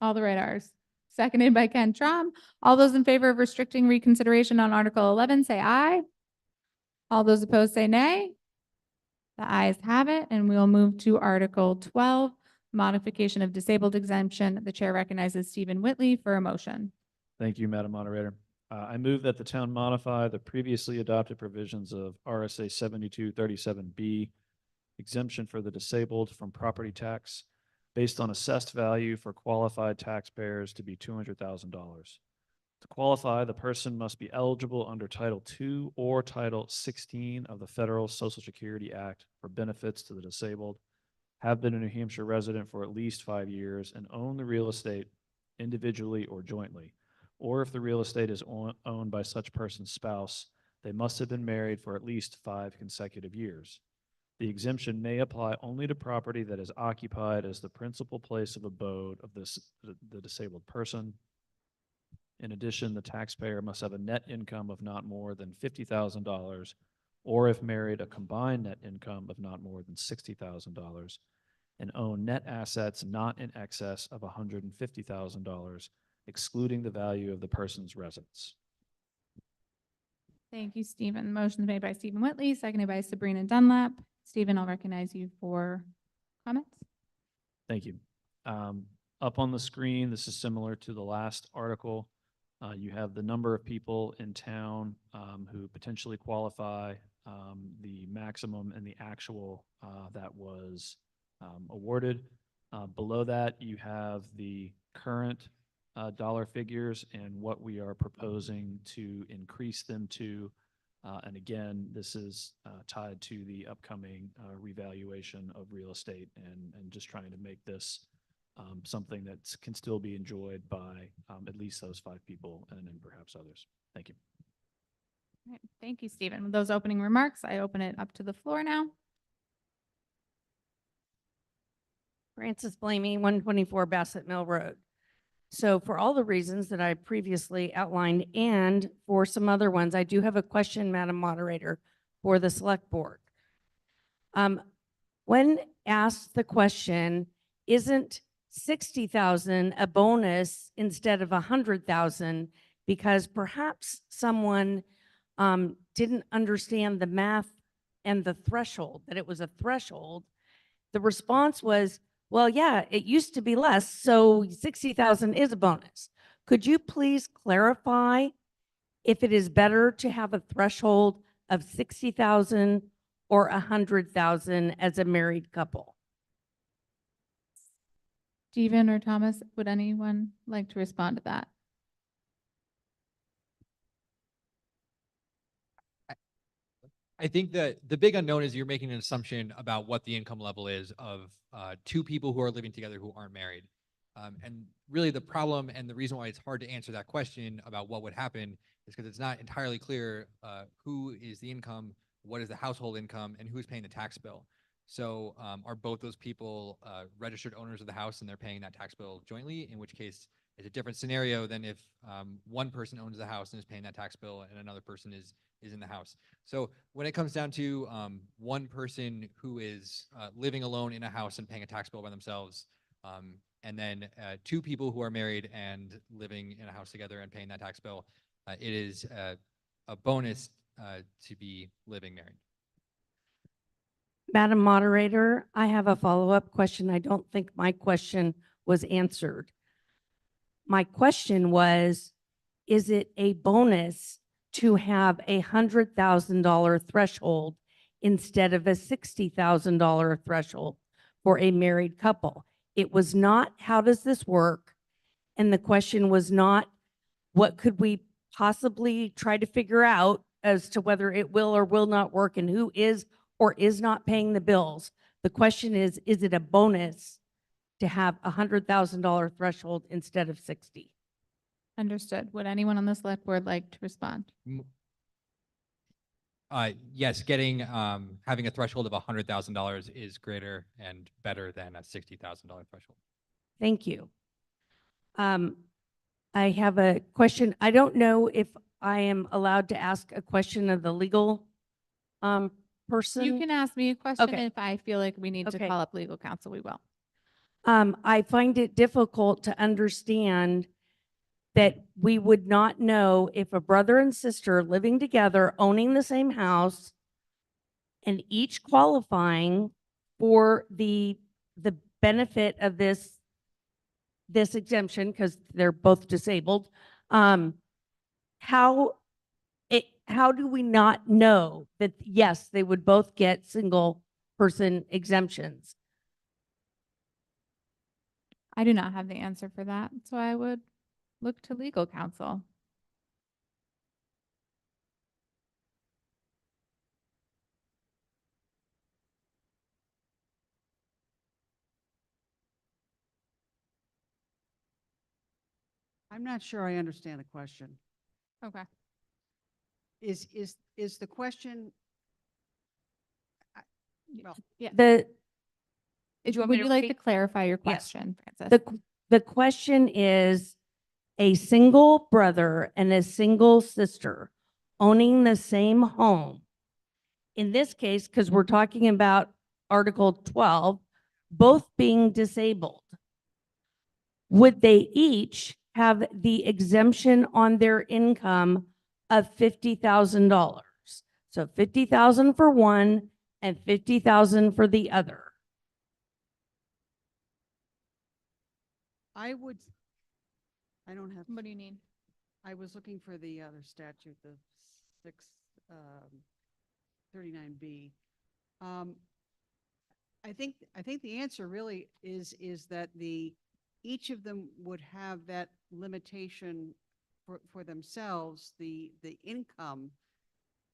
All the right R's. Seconded by Ken Trom. All those in favor of restricting reconsideration on Article 11 say aye. All those opposed say nay. The ayes have it, and we will move to Article 12, modification of disabled exemption. The chair recognizes Stephen Whitley for a motion. Thank you, Madam Moderator. I move that the town modify the previously adopted provisions of RSA 7237B, exemption for the disabled from property tax based on assessed value for qualified taxpayers to be $200,000. To qualify, the person must be eligible under Title II or Title 16 of the Federal Social Security Act for benefits to the disabled, have been a New Hampshire resident for at least 5 years, and own the real estate individually or jointly. Or if the real estate is owned by such person's spouse, they must have been married for at least 5 consecutive years. The exemption may apply only to property that is occupied as the principal place of abode of the disabled person. In addition, the taxpayer must have a net income of not more than $50,000, or if married, a combined net income of not more than $60,000, and own net assets not in excess of $150,000, excluding the value of the person's residence. Thank you, Stephen. Motion made by Stephen Whitley, seconded by Sabrina Dunlap. Stephen, I'll recognize you for comments. Thank you. Up on the screen, this is similar to the last article. You have the number of people in town who potentially qualify, the maximum and the actual that was awarded. Below that, you have the current dollar figures and what we are proposing to increase them to. And again, this is tied to the upcoming revaluation of real estate and just trying to make this something that can still be enjoyed by at least those 5 people and then perhaps others. Thank you. All right. Thank you, Stephen. With those opening remarks, I open it up to the floor now. Francis Blamey, 124 Bassett Mill Road. So for all the reasons that I previously outlined and for some other ones, I do have a question, Madam Moderator, for the Select Board. When asked the question, isn't 60,000 a bonus instead of 100,000 because perhaps someone didn't understand the math and the threshold, that it was a threshold? The response was, well, yeah, it used to be less, so 60,000 is a bonus. Could you please clarify if it is better to have a threshold of 60,000 or 100,000 as a married couple? Stephen or Thomas, would anyone like to respond to that? I think that the big unknown is you're making an assumption about what the income level is of 2 people who are living together who aren't married. And really the problem and the reason why it's hard to answer that question about what would happen is because it's not entirely clear who is the income, what is the household income, and who's paying the tax bill. So are both those people registered owners of the house and they're paying that tax bill jointly, in which case it's a different scenario than if one person owns the house and is paying that tax bill and another person is in the house. So when it comes down to one person who is living alone in a house and paying a tax bill by themselves, and then 2 people who are married and living in a house together and paying that tax bill, it is a bonus to be living married. Madam Moderator, I have a follow-up question. I don't think my question was answered. My question was, is it a bonus to have a $100,000 threshold instead of a $60,000 threshold for a married couple? It was not, how does this work? And the question was not, what could we possibly try to figure out as to whether it will or will not work and who is or is not paying the bills. The question is it a bonus to have a $100,000 threshold instead of 60? Understood. Would anyone on the Select Board like to respond? Yes, getting having a threshold of $100,000 is greater and better than a $60,000 threshold. Thank you. I have a question. I don't know if I am allowed to ask a question of the legal person. You can ask me a question. Okay. If I feel like we need to Okay. call up legal counsel, we will. I find it difficult to understand that we would not know if a brother and sister living together, owning the same house, and each qualifying for the benefit of this exemption because they're both disabled. How do we not know that, yes, they would both get single person exemptions? I do not have the answer for that, so I would look to legal counsel. I'm not sure I understand the question. Okay. Is the question? Well, Yeah. The, Would you me like to repeat? clarify your Yes. question, Francis? the question is a single brother and a single sister owning the same home. In this case, because we're talking about Article 12, both being disabled, would they each have the exemption on their income of $50,000? So 50,000 for one and 50,000 for the other. I would, I don't have. What do you need? I was looking for the other statute, the 639B. I think the answer really is that each of them would have that limitation for themselves. The income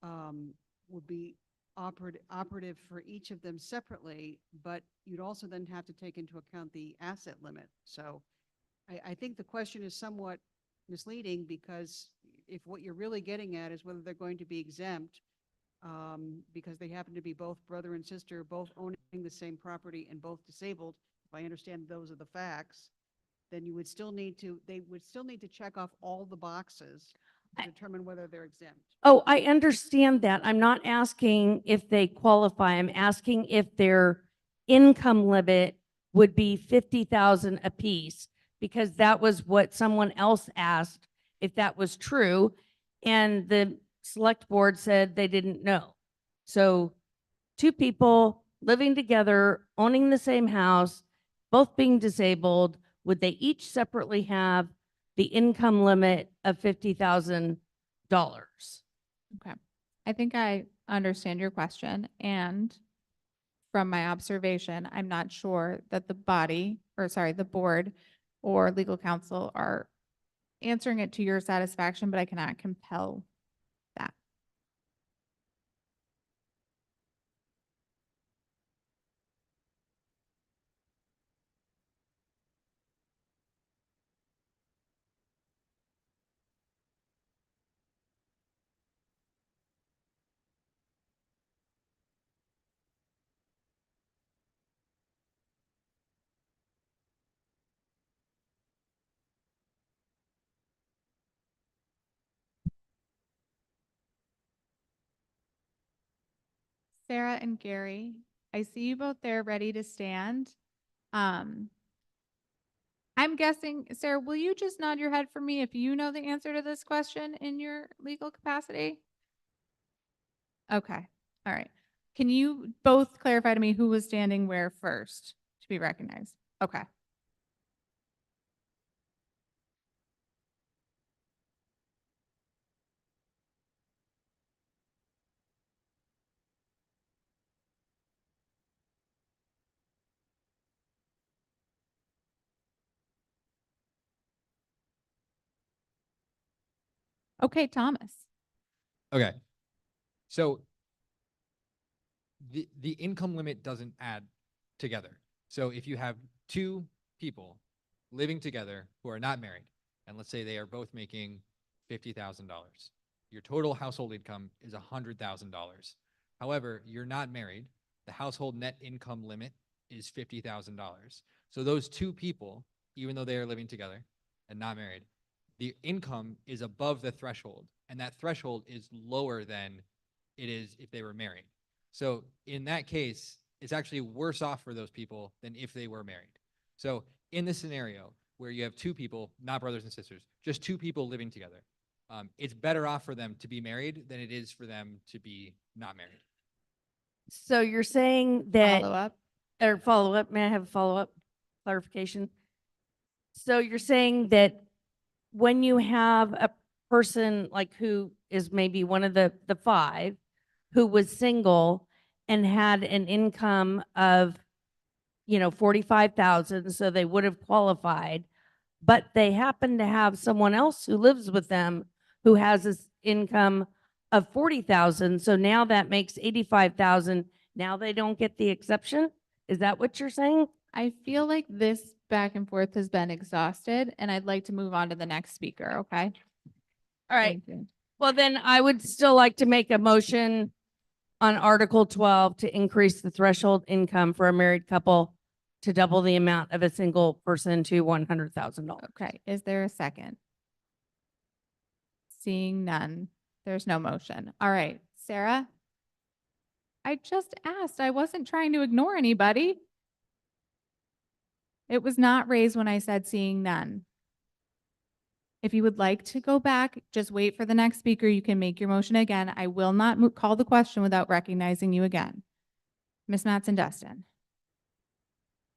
would be operative for each of them separately, but you'd also then have to take into account the asset limit. So I think the question is somewhat misleading, because if what you're really getting at is whether they're going to be exempt because they happen to be both brother and sister, both owning the same property and both disabled, if I understand those are the facts, then they would still need to check off all the boxes to determine whether they're exempt. Oh, I understand that. I'm not asking if they qualify. I'm asking if their income limit would be 50,000 apiece, because that was what someone else asked, if that was true. And the select board said they didn't know. So two people living together, owning the same house, both being disabled, would they each separately have the income limit of $50,000? Okay. I think I understand your question. And from my observation, I'm not sure that the board or legal counsel are answering it to your satisfaction, but I cannot compel that. Sarah and Gary, I see you both there ready to stand. I'm guessing, Sarah, will you just nod your head for me if you know the answer to this question in your legal capacity? Okay. All right. Can you both clarify to me who was standing where first to be recognized? Okay. Okay, Thomas. Okay. So the income limit doesn't add together. So if you have two people living together who are not married, and let's say they are both making $50,000, your total household income is $100,000. However, you're not married. The household net income limit is $50,000. So those two people, even though they are living together and not married, the income is above the threshold, and that threshold is lower than it is if they were married. So in that case, it's actually worse off for those people than if they were married. So in this scenario where you have two people, not brothers and sisters, just two people living together, it's better off for them to be married than it is for them to be not married. So you're saying that follow up? May I have a follow-up clarification? So you're saying that when you have a person like who is maybe one of the five who was single and had an income of, 45,000, so they would have qualified, but they happen to have someone else who lives with them who has this income of 40,000, so now that makes 85,000. Now they don't get the exception? Is that what you're saying? I feel like this back and forth has been exhausted, and I'd like to move on to the next speaker, okay? All right. Thank you. Well, then I would still like to make a motion on Article 12 to increase the threshold income for a married couple to double the amount of a single person to $100,000. Okay, is there a second? Seeing none, there's no motion. All right, Sarah? I just asked. I wasn't trying to ignore anybody. It was not raised when I said seeing none. If you would like to go back, just wait for the next speaker. You can make your motion again. I will not call the question without recognizing you again. Ms. Mattson-Dustin.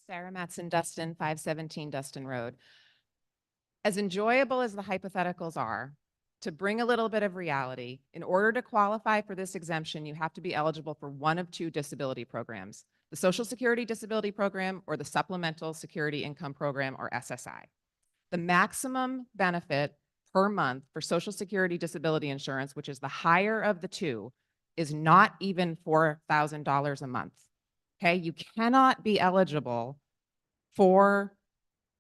Sarah Matson Dustin, 517 Dustin Road. As enjoyable as the hypotheticals are, to bring a little bit of reality, in order to qualify for this exemption, you have to be eligible for one of two disability programs, the Social Security Disability Program or the Supplemental Security Income Program, or SSI. The maximum benefit per month for Social Security disability insurance, which is the higher of the two, is not even $4,000 a month. Okay, you cannot be eligible for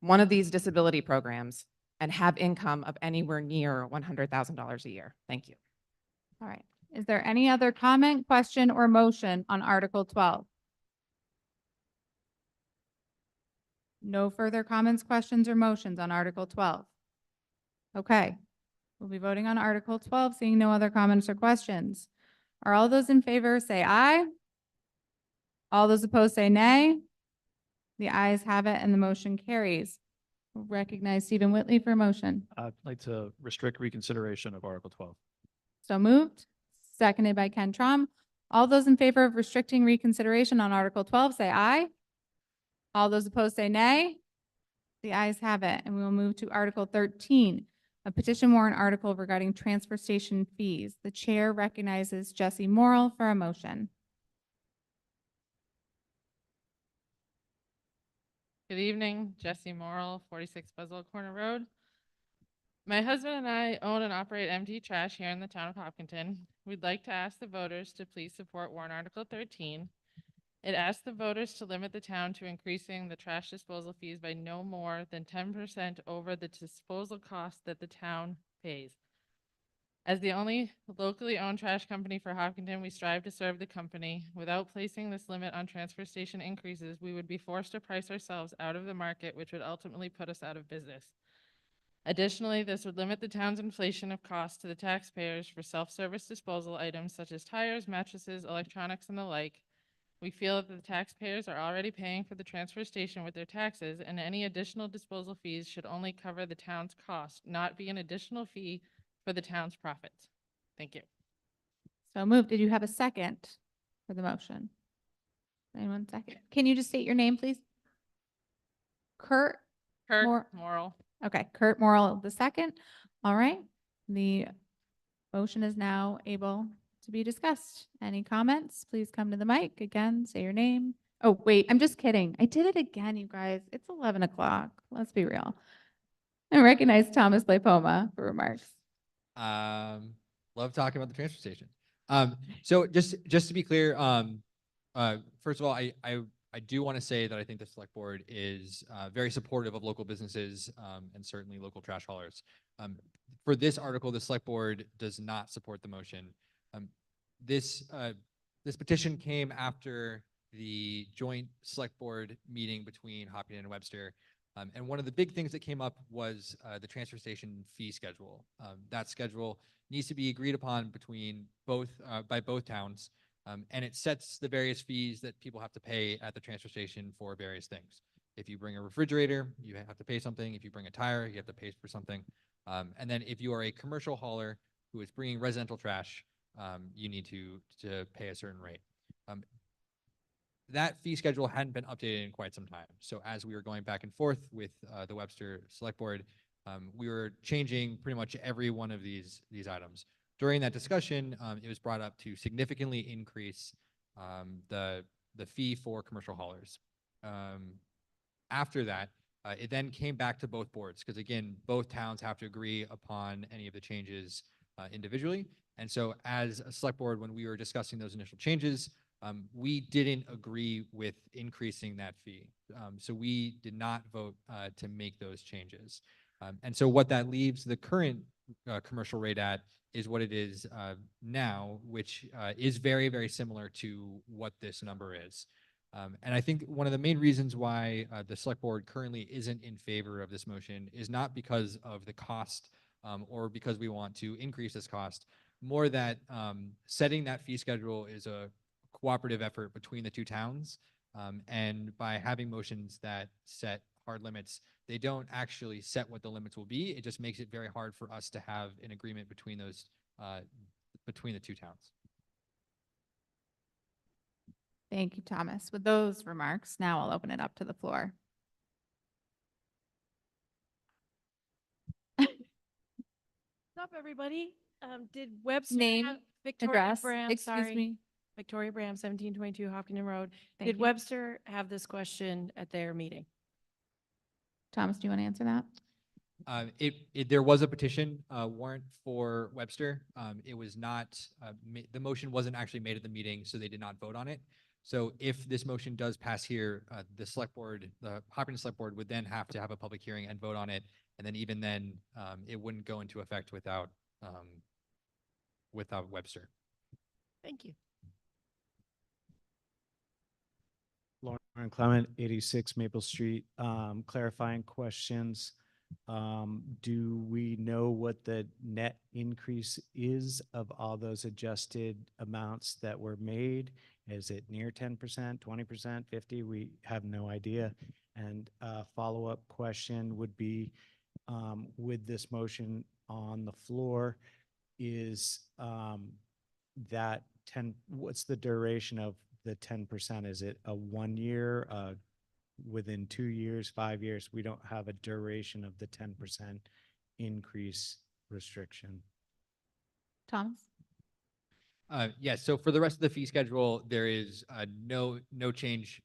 one of these disability programs and have income of anywhere near $100,000 a year. Thank you. All right. Is there any other comment, question, or motion on Article 12? No further comments, questions, or motions on Article 12. Okay. We'll be voting on Article 12, seeing no other comments or questions. Are all those in favor say aye? All those opposed say nay. The ayes have it and the motion carries. We'll recognize Stephen Whitley for a motion. I'd like to restrict reconsideration of Article 12. So moved. Seconded by Ken Trom. All those in favor of restricting reconsideration on Article 12 say aye. All those opposed say nay. The ayes have it, and we will move to Article 13, a petition warrant article regarding transfer station fees. The chair recognizes Jesse Morrill for a motion. Good evening, Jesse Morrill, 46 Buzzell Corner Road. My husband and I own and operate empty trash here in the town of Hopkinton. We'd like to ask the voters to please support warrant Article 13. It asks the voters to limit the town to increasing the trash disposal fees by no more than 10% over the disposal cost that the town pays. As the only locally owned trash company for Hopkinton, we strive to serve the company. Without placing this limit on transfer station increases, we would be forced to price ourselves out of the market, which would ultimately put us out of business. Additionally, this would limit the town's inflation of costs to the taxpayers for self-service disposal items such as tires, mattresses, electronics, and the like. We feel that the taxpayers are already paying for the transfer station with their taxes, and any additional disposal fees should only cover the town's cost, not be an additional fee for the town's profits. Thank you. So moved. Did you have a second for the motion? Anyone second? Can you just state your name, please? Kurt Morrill. Okay, Kurt Morrill, the second. All right. The motion is now able to be discussed. Any comments? Please come to the mic. Again, say your name. Oh, wait, I'm just kidding. I did it again, you guys. It's 11 o'clock. Let's be real. I recognize Thomas Lapoma for remarks. Love talking about the transfer station. So just to be clear, first of all, I do want to say that I think the select board is very supportive of local businesses and certainly local trash haulers. For this article, the select board does not support the motion. This petition came after the joint select board meeting between Hopkinton and Webster. And one of the big things that came up was the transfer station fee schedule. That schedule needs to be agreed upon between by both towns. And it sets the various fees that people have to pay at the transfer station for various things. If you bring a refrigerator, you have to pay something. If you bring a tire, you have to pay for something. And then if you are a commercial hauler who is bringing residential trash, you need to pay a certain rate. That fee schedule hadn't been updated in quite some time. So as we were going back and forth with the Webster Select Board, we were changing pretty much every one of these items. During that discussion, it was brought up to significantly increase the fee for commercial haulers. After that, it then came back to both boards because, again, both towns have to agree upon any of the changes individually. And so as a select board, when we were discussing those initial changes, we didn't agree with increasing that fee. So we did not vote to make those changes. And so what that leaves the current commercial rate at is what it is now, which is very, very similar to what this number is. And I think one of the main reasons why the select board currently isn't in favor of this motion is not because of the cost or because we want to increase this cost, more that setting that fee schedule is a cooperative effort between the two towns. And by having motions that set hard limits, they don't actually set what the limits will be. It just makes it very hard for us to have an agreement between those, between the two towns. Thank you, Thomas. With those remarks, now I'll open it up to the floor. What's up, everybody? Did Webster Name, have Victoria address, Bram, excuse sorry. me. Victoria Bram, 1722 Hopkinton Road. Thank Did you. Webster have this question at their meeting? Thomas, do you want to answer that? There was a petition warrant for Webster. It was not, the motion wasn't actually made at the meeting, so they did not vote on it. So if this motion does pass here, the select board, the Hopkinton Select Board would then have to have a public hearing and vote on it. And then even then, it wouldn't go into effect without Webster. Thank you. Lauren Clement, 86 Maple Street. Clarifying questions. Do we know what the net increase is of all those adjusted amounts that were made? Is it near 10%, 20%, 50? We have no idea. And a follow-up question would be, with this motion on the floor, is that 10, what's the duration of the 10%? Is it a 1 year, within 2 years, 5 years? We don't have a duration of the 10% increase restriction. Thomas? Yes, so for the rest of the fee schedule, there is no change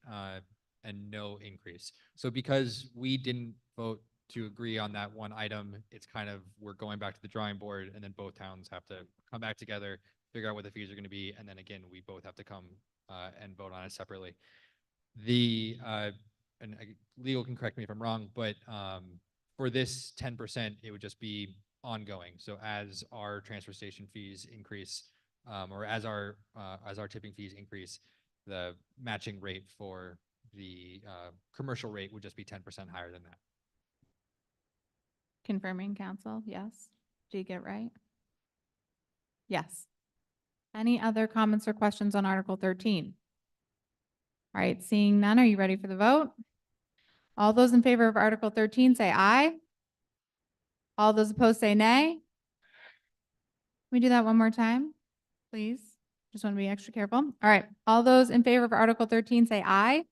and no increase. So because we didn't vote to agree on that one item, it's kind of, we're going back to the drawing board, and then both towns have to come back together, figure out what the fees are going to be, and then again, we both have to come and vote on it separately. The and legal can correct me if I'm wrong, but for this 10%, it would just be ongoing. So as our transfer station fees increase, or as our tipping fees increase, the matching rate for the commercial rate would just be 10% higher than that. Confirming, council, yes. Did you get right? Yes. Any other comments or questions on Article 13? All right, seeing none, are you ready for the vote? All those in favor of Article 13 say aye. All those opposed say nay. Can we do that one more time, please? Just want to be extra careful. All right, all those in favor of Article 13 say aye.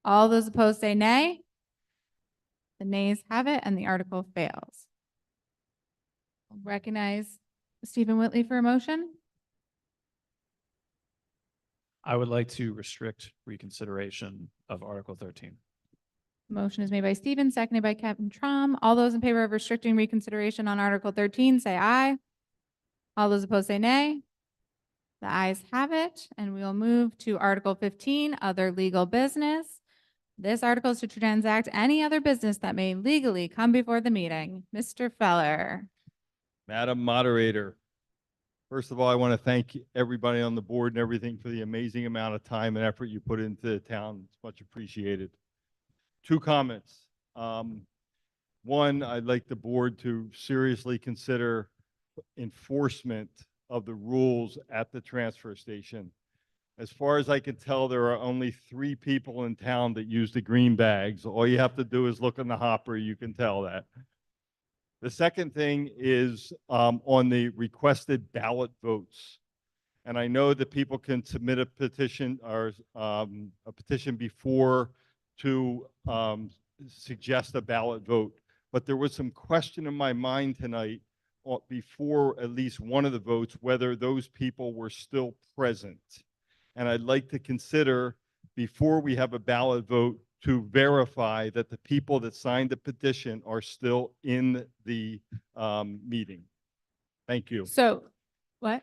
All those opposed say nay. The nays have it and the article fails. I'll recognize Stephen Whitley for a motion. I would like to restrict reconsideration of Article 13. Motion is made by Stephen, seconded by Kevin Trom. All those in favor of restricting reconsideration on Article 13 say aye. All those opposed say nay. The ayes have it, and we will move to Article 15, other legal business. This article is to transact any other business that may legally come before the meeting. Mr. Feller. Madam Moderator, first of all, I want to thank everybody on the board and everything for the amazing amount of time and effort you put into the town. It's much appreciated. 2 comments. One, I'd like the board to seriously consider enforcement of the rules at the transfer station. As far as I can tell, there are only 3 people in town that use the green bags. All you have to do is look in the hopper. You can tell that. The second thing is on the requested ballot votes. And I know that people can submit a petition or a petition before to suggest a ballot vote. But there was some question in my mind tonight before at least one of the votes, whether those people were still present. And I'd like to consider, before we have a ballot vote, to verify that the people that signed the petition are still in the meeting. Thank you. So, what?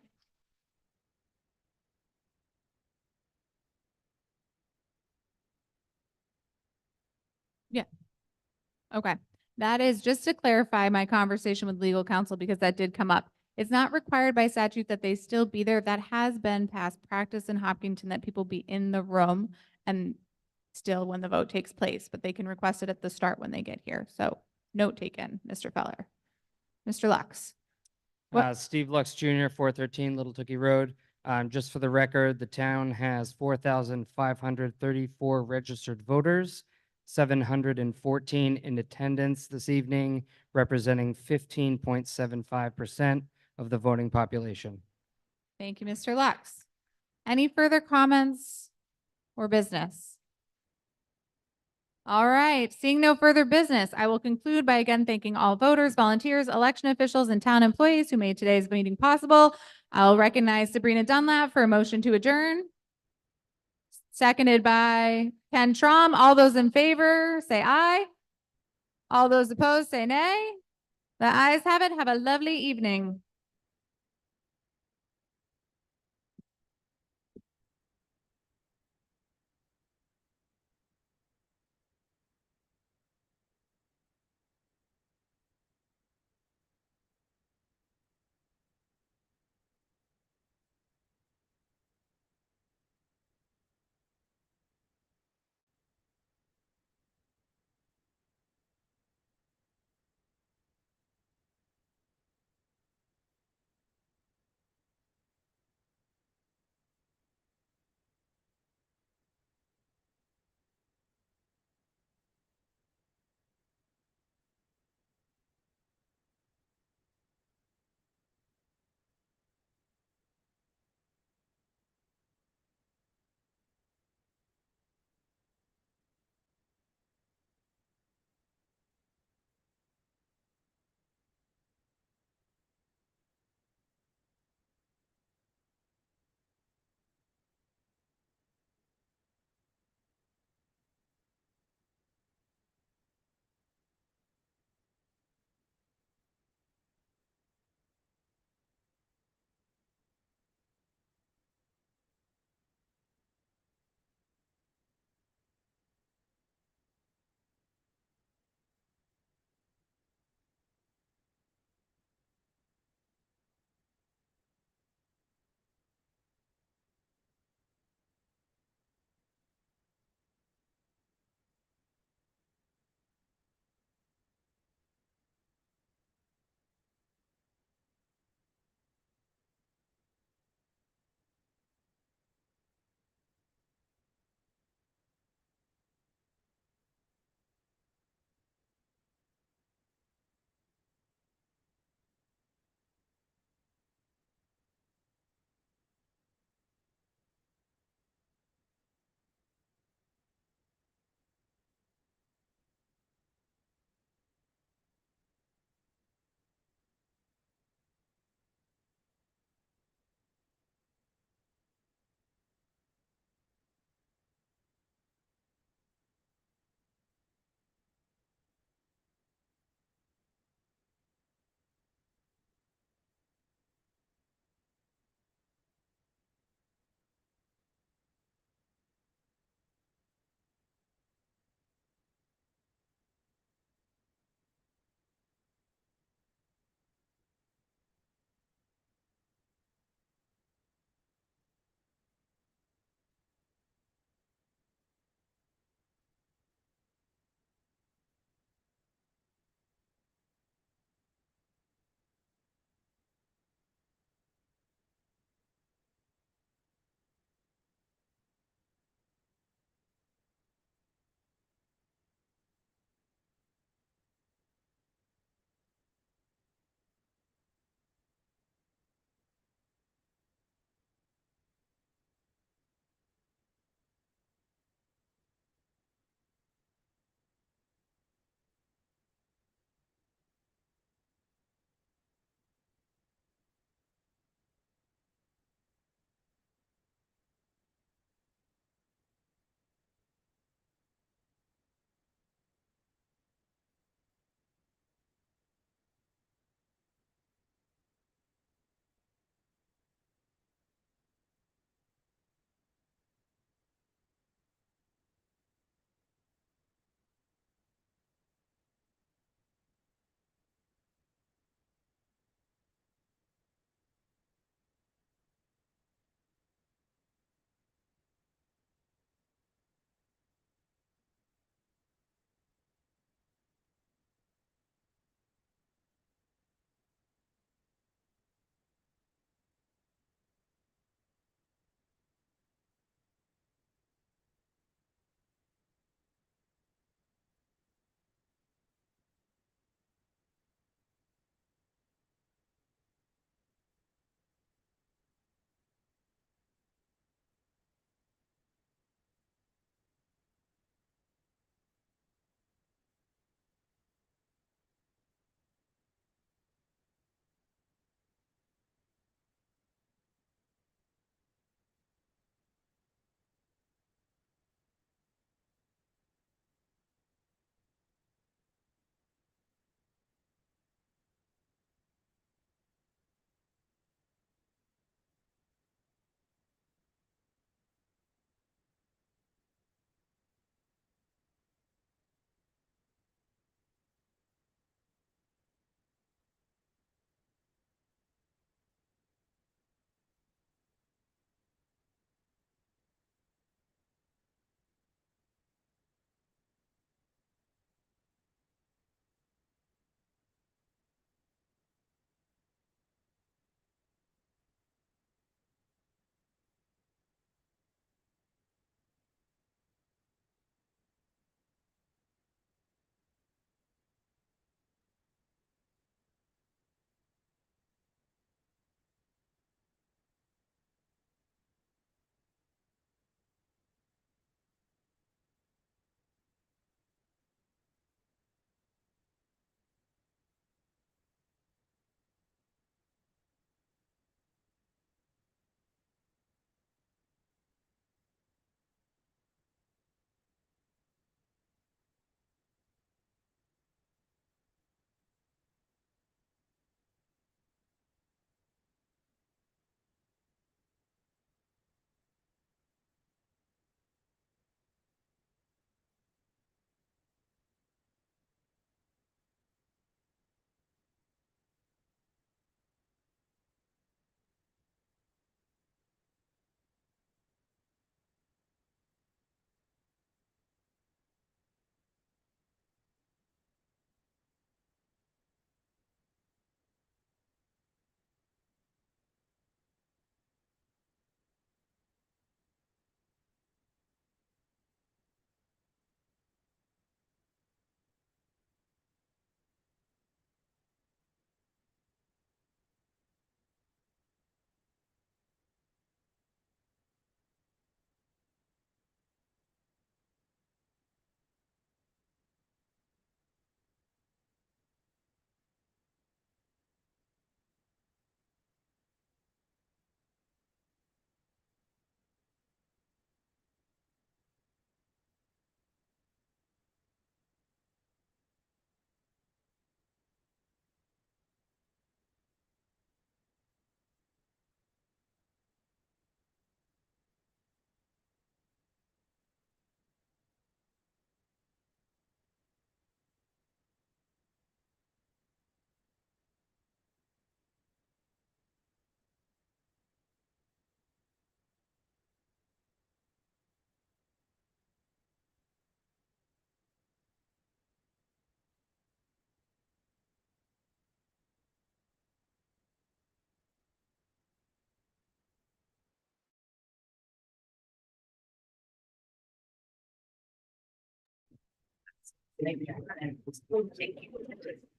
Okay, that is just to clarify my conversation with legal counsel because that did come up. It's not required by statute that they still be there. That has been past practice in Hopkinton that people be in the room and still when the vote takes place, but they can request it at the start when they get here. So note taken, Mr. Feller. Mr. Lux. What- Steve Lux Jr., 413 Little Tookie Road. Just for the record, the town has 4,534 registered voters, 714 in attendance this evening, representing 15.75% of the voting population. Thank you, Mr. Lux. Any further comments or business? All right, seeing no further business, I will conclude by again thanking all voters, volunteers, election officials, and town employees who made today's meeting possible. I'll recognize Sabrina Dunlap for a motion to adjourn. Seconded by Ken Trom. All those in favor, say aye. All those opposed, say nay. The ayes have it. Have a lovely evening.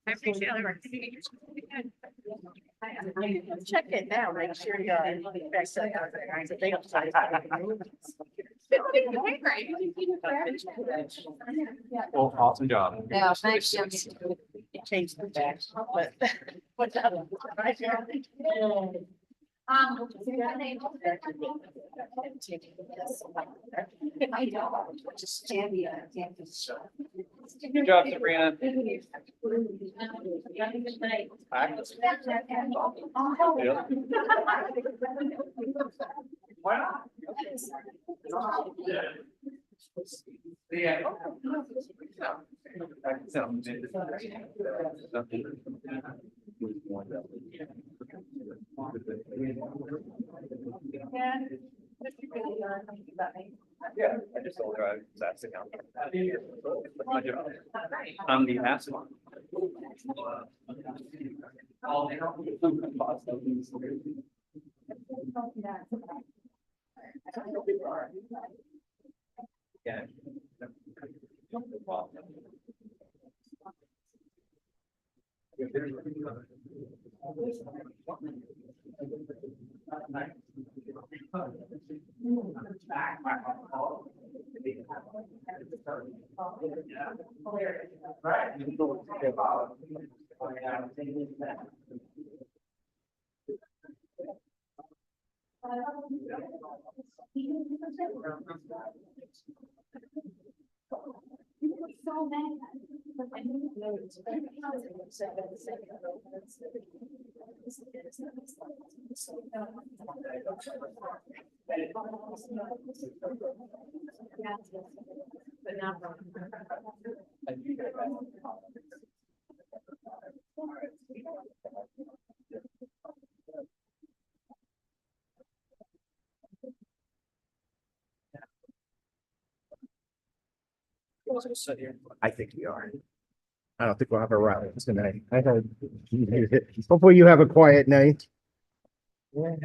I appreciate it. Check it now, make sure you got it. Well, awesome job. Yeah, thanks. Change the text, but. Just Good job, Sabrina. Why not? Yeah. Yeah, I just told her I was asking out. I'm the asshole. Yeah. I think we are. I don't think we'll have a rally tonight. I heard. Hopefully you have a quiet night. You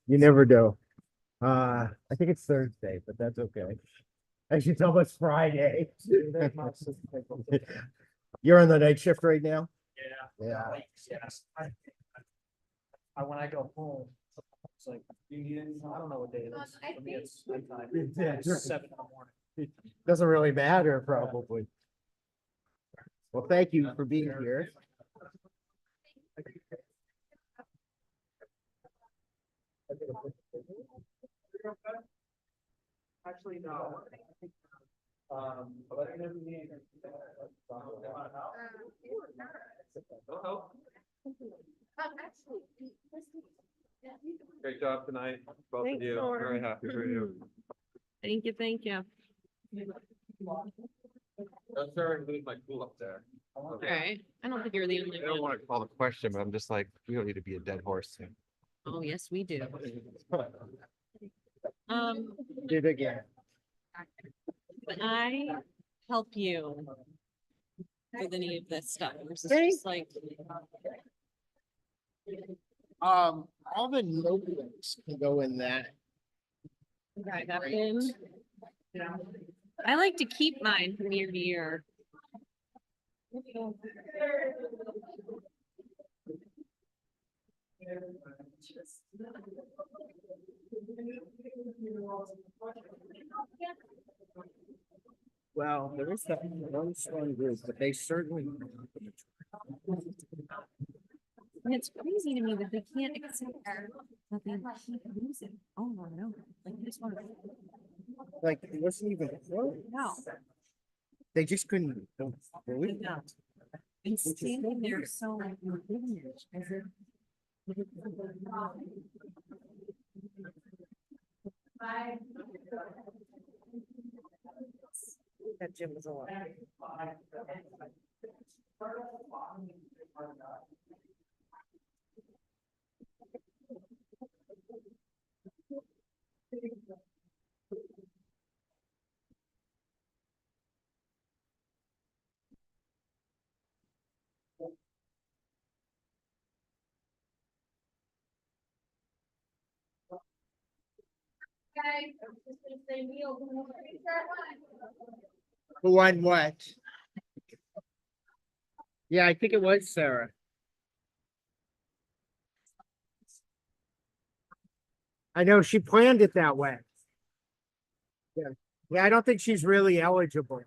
never do. I think it's Thursday, but that's okay. Actually, it's almost Friday. You're on the night shift right now? Yeah. Yes. When I go home, it's like, I don't know what day it is. For me, it's nighttime. It's 7 in the morning. Doesn't really matter, probably. Well, thank you for being here. Actually, no. But Great job tonight, both Thanks, of you. Lauren. Very happy for you. Thank you, thank you. I'm sorry to leave my tool up there. All right, I don't think you're the only I don't one. want to call the question, but I'm just like, we don't need to be a dead horse. Oh, yes, we do. Did it again. Can I help you with any of this stuff? Or is this Thank- just like, All the notebooks can go in that. I got in? I like to keep mine from year to year. Well, there is that one strong group, but they certainly. And it's crazy to me that they can't accept that they keep losing over and over. Like, they just want to. Like, it wasn't even close. No. They just couldn't believe it. No. And standing there so like indignant as if. That gym was a lot. Okay, I was just gonna say, Neil, when we start line. Who won what? Yeah, I think it was Sarah. I know she planned it that way. Yeah. Yeah, I don't think she's really eligible.